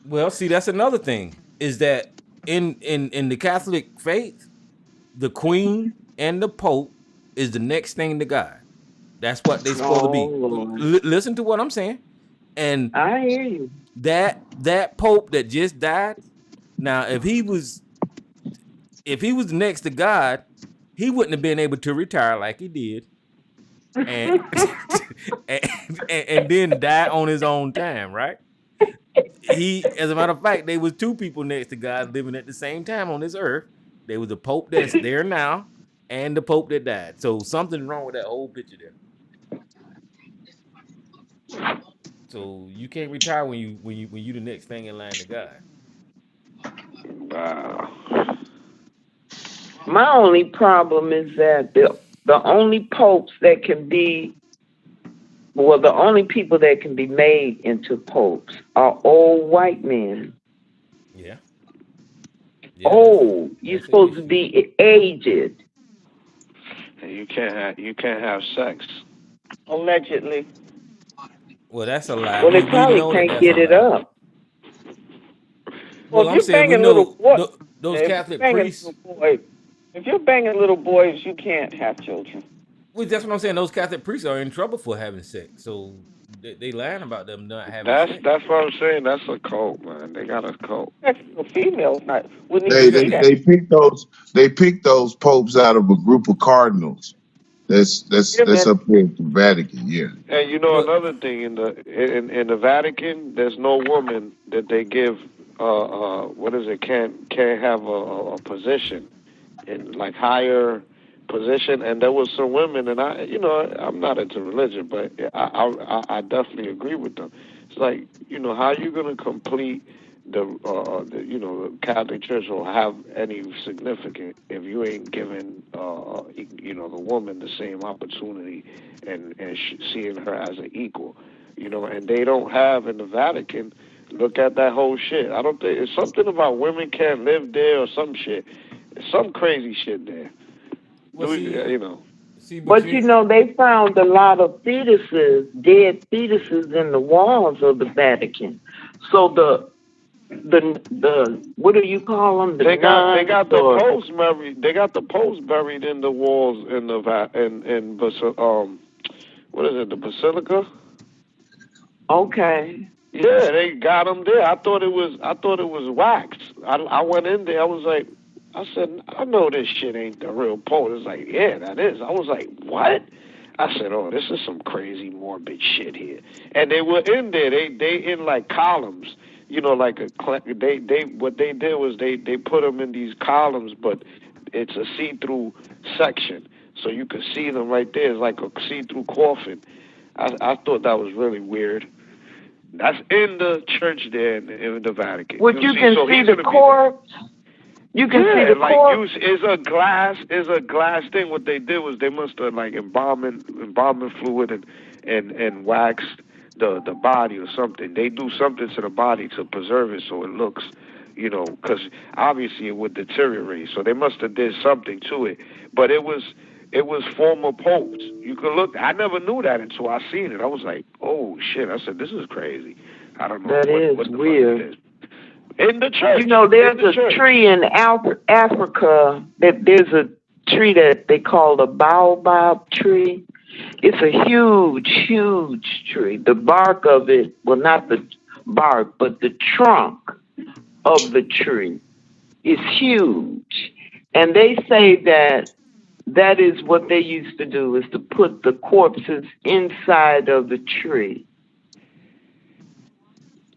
Well, see, that's another thing. Is that in the Catholic faith, the Queen and the Pope is the next thing to God. That's what they're supposed to be. Listen to what I'm saying. And I hear you. That Pope that just died. Now, if he was the next to God, he wouldn't have been able to retire like he did, and and then die on his own time, right? As a matter of fact, there was two people next to God living at the same time on this earth. There was the Pope that's there now, and the Pope that died. So something's wrong with that whole picture there. So you can't retire when you the next thing in line to God. Wow. My only problem is that the only popes that can be, the only people that can be made into popes are old white men. Yeah. Old. You're supposed to be aged. And you can't have sex. Allegedly. Well, that's a lie. Well, they probably can't get it up. Well, I'm saying we know those Catholic priests. If you're banging little boys, you can't have children. Well, that's what I'm saying. Those Catholic priests are in trouble for having sex, so they lying about them not having sex. That's what I'm saying. That's a cult, man. They got a cult. The females wouldn't They even they see that. they pick those popes out of a group of cardinals. That's up there at the Vatican, yeah. And another thing in the Vatican, there's no woman that they give what is it, can't have a position in like higher position. And there was some women, and I'm not into religion, but I definitely agree with them. It's like, how are you gonna complete the Catholic Church will have any significance if you ain't giving the woman the same opportunity and seeing her as an equal, and they don't have in the Vatican. Look at that whole shit. I don't think it's something about women can't live there or some shit. It's some crazy shit there. But they found a lot of fetuses, dead fetuses in the walls of the Vatican. So the what do you call them? They got the popes buried. They got the popes buried in the walls in the what is it? The basilica. Okay. Yeah, they got them there. I thought it was wax. I went in there. I said, I know this shit ain't the real Pope. It's like, yeah, that is. I was like, what? I said, oh, this is some crazy morbid shit here. And they were in there. They in like columns. Like what they did was they put them in these columns, but it's a see-through section, so you could see them right there. It's like a see-through coffin. I thought that was really weird. That's in the church there in the Vatican. Well, you can see the corpse. You can see the corpse. It's a glass thing. What they did was they must have like embalming fluid and waxed the body or something. They do something to the body to preserve it so it looks, because obviously it would deteriorate. So they must have did something to it. But it was former popes. You could look. I never knew that until I seen it. I was like, oh shit. I said, this is crazy. I don't know. That is weird. In the church. There's a tree in Africa there's a tree that they call the baobab tree. It's a huge, huge tree. The bark of it, well, not the bark, but the trunk of the tree is huge. And they say that is what they used to do, is to put the corpses inside of the tree.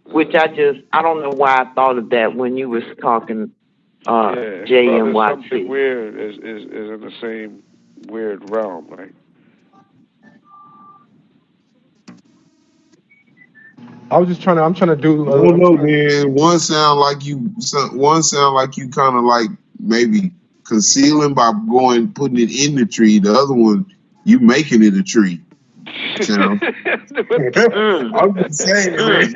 Which I don't know why I thought of that when you was talking, JMYC. Something weird is in the same weird realm, right? I'm trying to do. I don't know, man. One sound like you kind of like maybe concealing by putting it in the tree. The other one, you making it a tree. I'm just saying, man.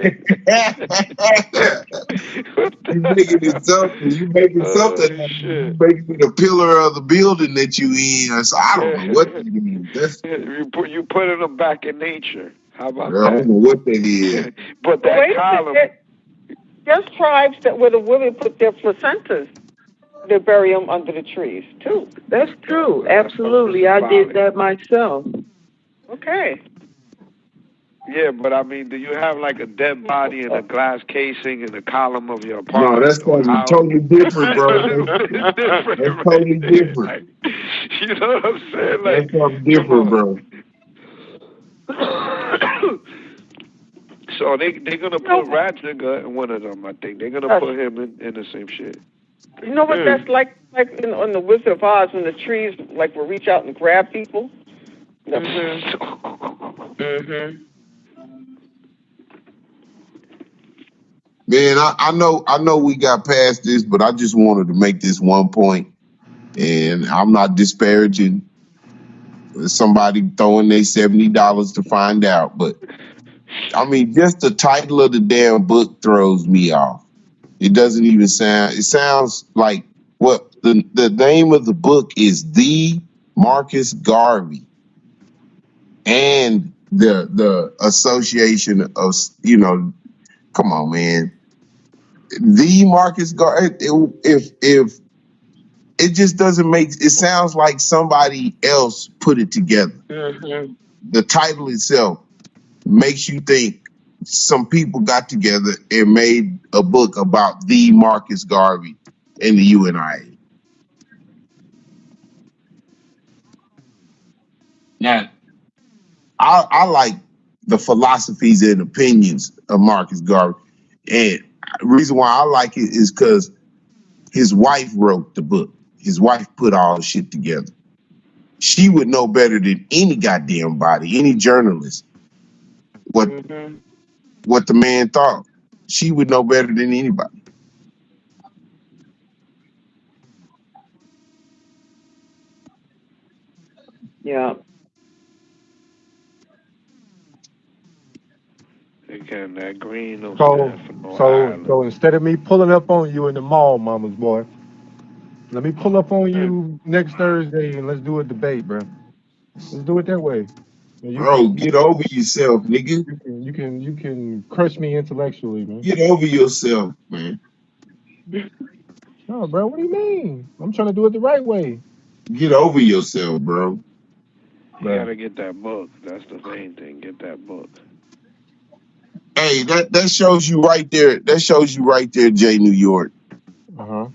You making it something. You making something. You making it a pillar of the building that you in. So I don't know what you mean. You putting them back in nature. How about that? I don't know what that is. But that column. There's tribes where the women put their placentas. They bury them under the trees too. That's true. Absolutely, I did that myself. Okay. Yeah, but I mean, do you have like a dead body in a glass casing in the column of your apartment? No, that's totally different, bro. That's totally different. You know what I'm saying? That's something different, bro. So they're gonna put Ratzinger in one of them. I think they're gonna put him in the same shit. You know what that's like on the Wizard of Oz when the trees will reach out and grab people. Man, I know we got past this, but I just wanted to make this one point, and I'm not disparaging somebody throwing their $70 to find out, but I mean, just the title of the damn book throws me off. It doesn't even sound. It sounds like what the name of the book is, The Marcus Garvey, and the association of come on, man. The Marcus Garvey. If It just doesn't make. It sounds like somebody else put it together. Mm-hmm. The title itself makes you think some people got together and made a book about the Marcus Garvey and the UNIA. Now, I like the philosophies and opinions of Marcus Garvey, and the reason why I like it is because his wife wrote the book. His wife put all the shit together. She would know better than any goddamn body, any journalist, what the man thought. She would know better than anybody. Yeah. Again, that green don't So, stand for no so, island. so instead of me pulling up on you in the mall, mama's boy, let me pull up on you next Thursday and let's do a debate, bro. Let's do it that way. And Bro, get over yourself, nigga. You can crush me intellectually, man. Get over yourself, man. No, bro, what do you mean? I'm trying to do it the right way. Get over yourself, bro. You gotta get that book. That's the main thing. Get that book. Hey, that shows you right there. That shows you right there, Jay New York. Uh-huh.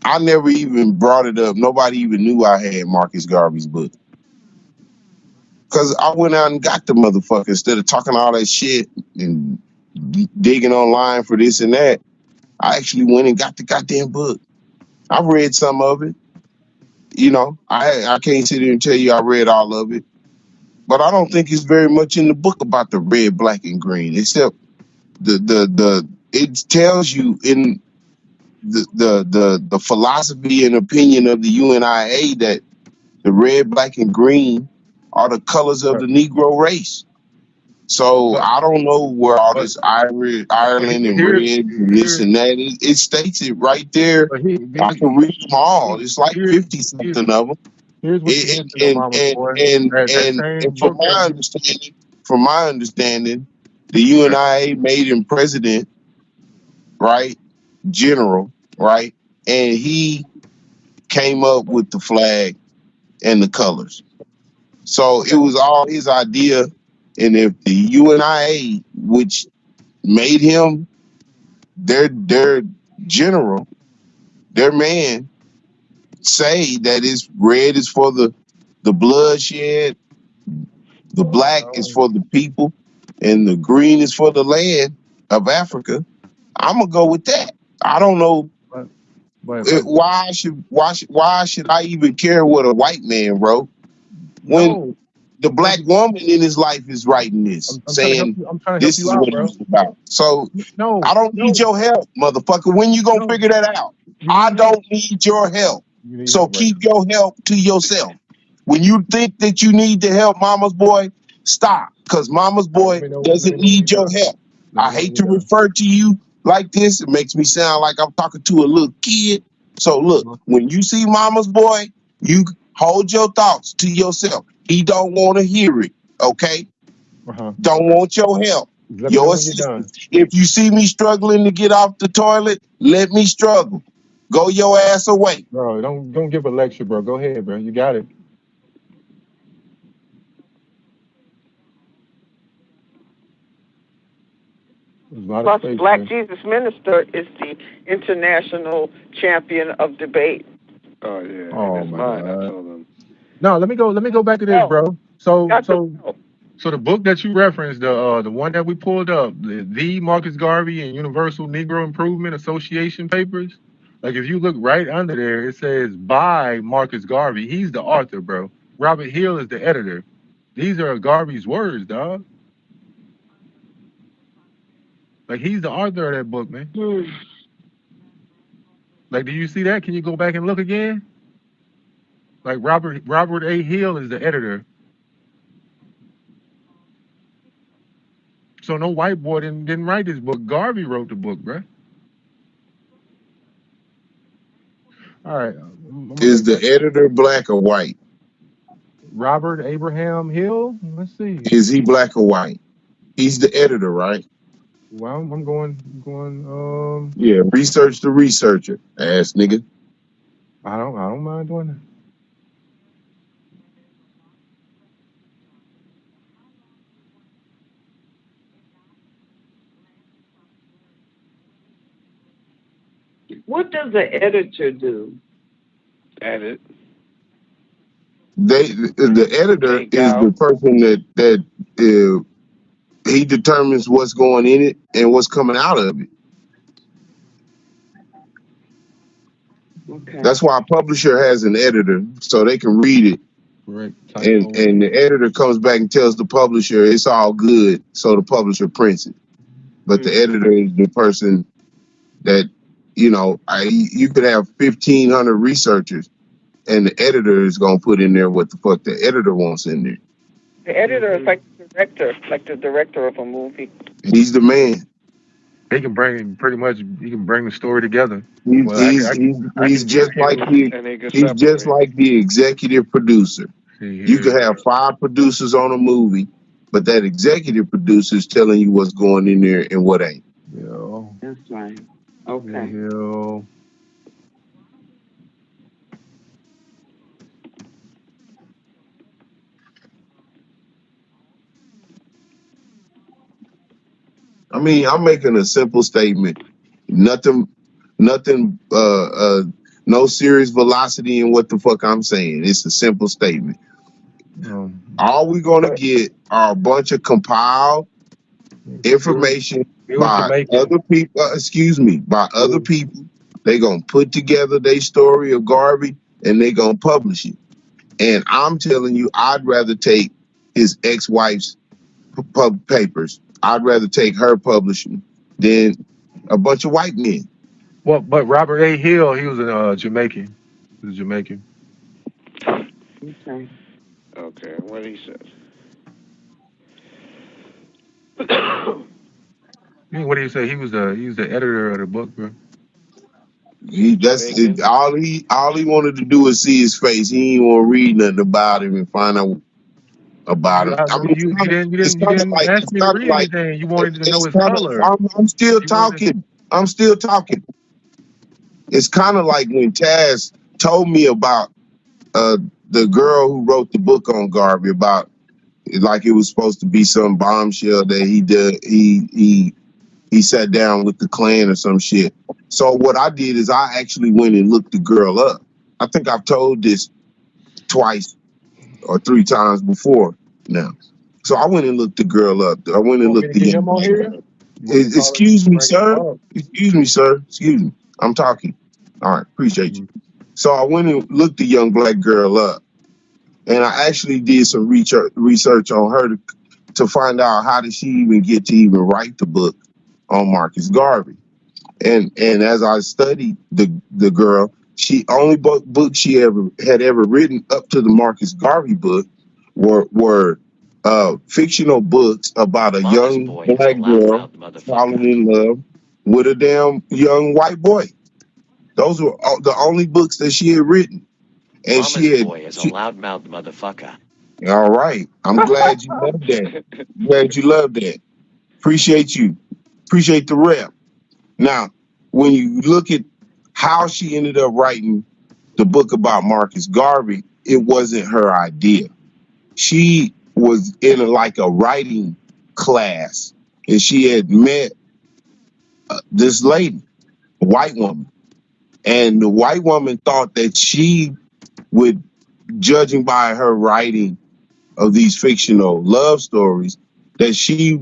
I never even brought it up. Nobody even knew I had Marcus Garvey's book. Because I went out and got the motherfucker instead of talking all that shit and digging online for this and that. I actually went and got the goddamn book. I read some of it. You know, I can't sit here and tell you I read all of it. But I don't think it's very much in the book about the red, black, and green, except it tells you in the philosophy and opinion of the UNIA that the red, black, and green are the colors of the Negro race. So I don't know where all this Ireland and red and this and that is. It states it right there. I can read them all. It's like 50 something of them. Here's what's missing, mama's boy. And from my understanding, the UNIA made him president, right? General, right? And he came up with the flag and the colors. So it was all his idea. And if the UNIA, which made him their general, their man, say that it's red is for the bloodshed, the black is for the people, and the green is for the land of Africa, I'm gonna go with that. I don't know why should I even care what a white man wrote when the black woman in his life is writing this, saying this is what he's about. So I don't need your help, motherfucker. When you gonna figure that out? I don't need your help. So keep your help to yourself. When you think that you need the help, mama's boy, stop. Because mama's boy doesn't need your help. I hate to refer to you like this. It makes me sound like I'm talking to a little kid. So look, when you see mama's boy, you hold your thoughts to yourself. He don't want to hear it, okay? Don't want your help. Your assistance. If you see me struggling to get off the toilet, let me struggle. Go your ass away. Bro, don't give a lecture, bro. Go ahead, bro. You got it. Plus, Black Jesus Minister is the international champion of debate. Oh yeah. Oh my God. No, let me go back to this, bro. So the book that you referenced, the one that we pulled up, the Marcus Garvey and Universal Negro Improvement Association papers. Like if you look right under there, it says by Marcus Garvey. He's the author, bro. Robert Hill is the editor. These are Garvey's words, dog. Like he's the author of that book, man. Like, do you see that? Can you go back and look again? Like Robert A. Hill is the editor. So no white boy didn't write this book. Garvey wrote the book, bro. All right. Is the editor black or white? Robert Abraham Hill? Let's see. Is he black or white? He's the editor, right? Well, I'm going. Yeah, research the researcher, ass nigga. I don't mind doing that. What does the editor do? Edit. The editor Take is the out. person that he determines what's going in it and what's coming out of it. Okay. That's why a publisher has an editor so they can read it. Correct. And the editor comes back and tells the publisher it's all good, so the publisher prints it. But the editor is the person that, you could have 1,500 researchers, and the editor is gonna put in there what the fuck the editor wants in there. The editor is like the director of a movie. He's the man. He can bring the story together. He's just like the executive producer. You could have 5 producers on a movie, but that executive producer is telling you what's going in there and what ain't. Yeah. That's right. Okay. Yeah. I mean, I'm making a simple statement. Nothing, no serious velocity in what the fuck I'm saying. It's a simple statement. All we're gonna get are a bunch of compiled information by other people. Other people. They gonna put together their story of Garvey and they gonna publish it. And I'm telling you, I'd rather take his ex-wife's papers. I'd rather take her publishing than a bunch of white men. Well, but Robert A. Hill, he was a Jamaican. He was Jamaican. Okay. Okay, what he said. What do you say? He was the editor of the book, bro. All he wanted to do is see his face. He didn't want to read nothing about him and find out about him. I mean, you didn't ask me to read anything. You wanted to know his color. I'm still talking. I'm still talking. It's kind of like when Taz told me about the girl who wrote the book on Garvey, about like it was supposed to be some bombshell that he did. He sat down with the Klan or some shit. So what I did is I actually went and looked the girl up. I think I've told this twice or 3 times before now. So I went and looked the girl up. I went and looked the young girl. Excuse me, sir. Excuse me, sir. Excuse me. I'm talking. All right, appreciate you. So I went and looked the young black girl up, and I actually did some research on her to find out how did she even get to even write the book on Marcus Garvey. And as I studied the girl, she only book she had ever written up to the Marcus Garvey book were fictional books about a young black girl falling in love with a damn young white boy. Those were the only books that she had written. And Mama's boy is a loudmouth motherfucker. All right. I'm glad you love that. Glad you love that. Appreciate you. Appreciate the rep. Now, when you look at how she ended up writing the book about Marcus Garvey, it wasn't her idea. She was in a writing class, and she had met this lady, a white woman. And the white woman thought that she would, judging by her writing of these fictional love stories, that she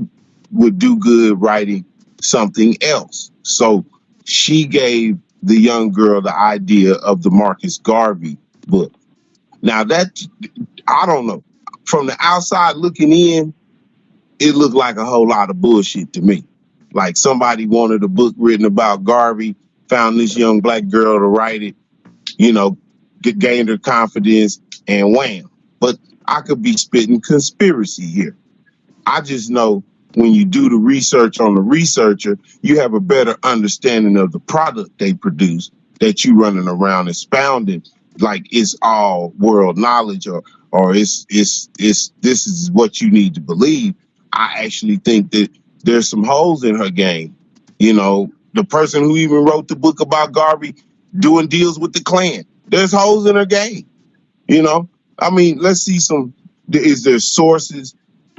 would do good writing something else. So she gave the young girl the idea of the Marcus Garvey book. Now that, I don't know, from the outside looking in, it looked like a whole lot of bullshit to me. Like somebody wanted a book written about Garvey, found this young black girl to write it, gained her confidence, and wham. But I could be spitting conspiracy here. I just know when you do the research on the researcher, you have a better understanding of the product they produce that you running around expounding like it's all world knowledge or it's this is what you need to believe. I actually think that there's some holes in her game. The person who even wrote the book about Garvey, doing deals with the Klan. There's holes in her game. You know, I mean, let's see some. Is there sources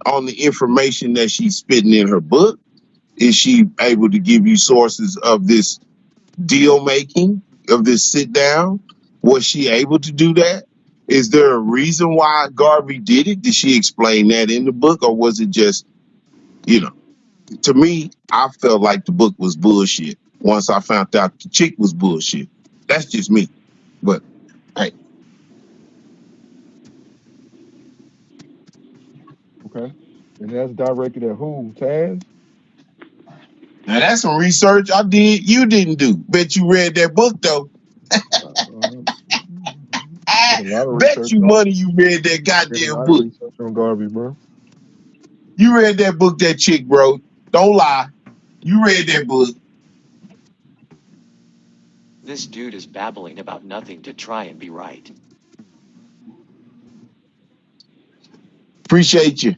on the information that she's spitting in her book? Is she able to give you sources of this deal making, of this sit down? Was she able to do that? Is there a reason why Garvey did it? Did she explain that in the book, or was it just, you know? To me, I felt like the book was bullshit once I found out the chick was bullshit. That's just me. But hey. Okay. And that's directed at who? Taz? Now that's some research I did. You didn't do. Bet you read that book though. Bet you money you read that goddamn book. Research on Garvey, bro. You read that book, that chick, bro. Don't lie. You read that book. This dude is babbling about nothing to try and be right. Appreciate you.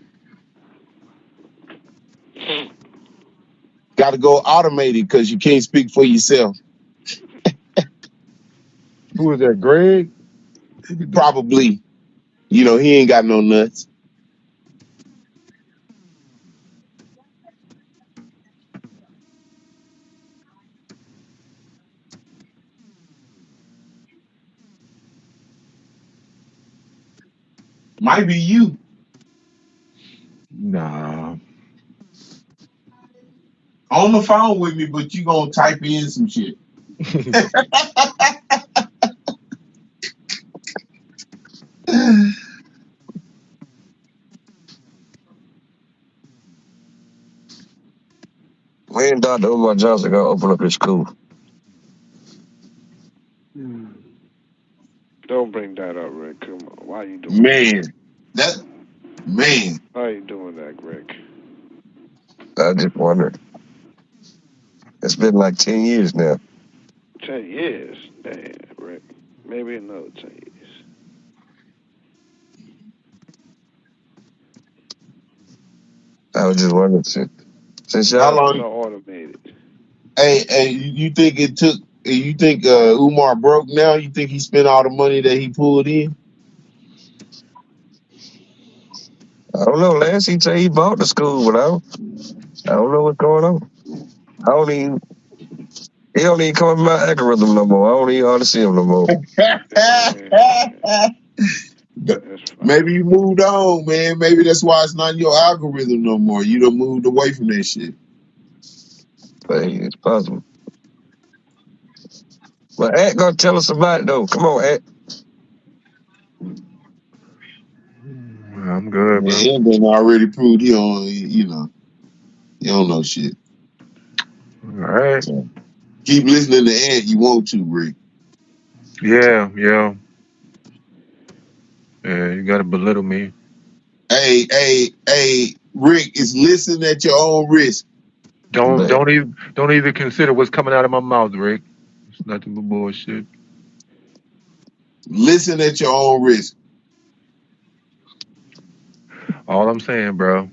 Got to go automated because you can't speak for yourself. Who is that, Greg? Probably. You know, he ain't got no nuts. Might be you. Nah. On the phone with me, but you gonna type in some shit. When Dr. Umar Johnson gonna open up his school? Don't bring that up, Rick. Come on. Why are you doing that? Man. Why are you doing that, Greg? I just wondered. It's been like 10 years now. 10 years? Damn, Rick. Maybe another 10 years. I was just wondering since y'all How long? Automated. Hey, you think it took? You think Umar broke now? You think he spent all the money that he pulled in? I don't know. Last he said he bought the school, but I don't know what's going on. He don't even come in my algorithm no more. I don't even hardly see him no more. Maybe you moved on, man. Maybe that's why it's not your algorithm no more. You done moved away from that shit. Hey, it's possible. But Ant gonna tell us about it though. Come on, Ant. I'm good, bro. He been already proved he don't know shit. All right. So, keep listening to Ant. You want to, Rick. Yeah. Yeah, you gotta belittle me. Hey, Rick, it's listen at your own risk. Don't even consider what's coming out of my mouth, Rick. It's nothing but bullshit. Listen at your own risk. All I'm saying, bro,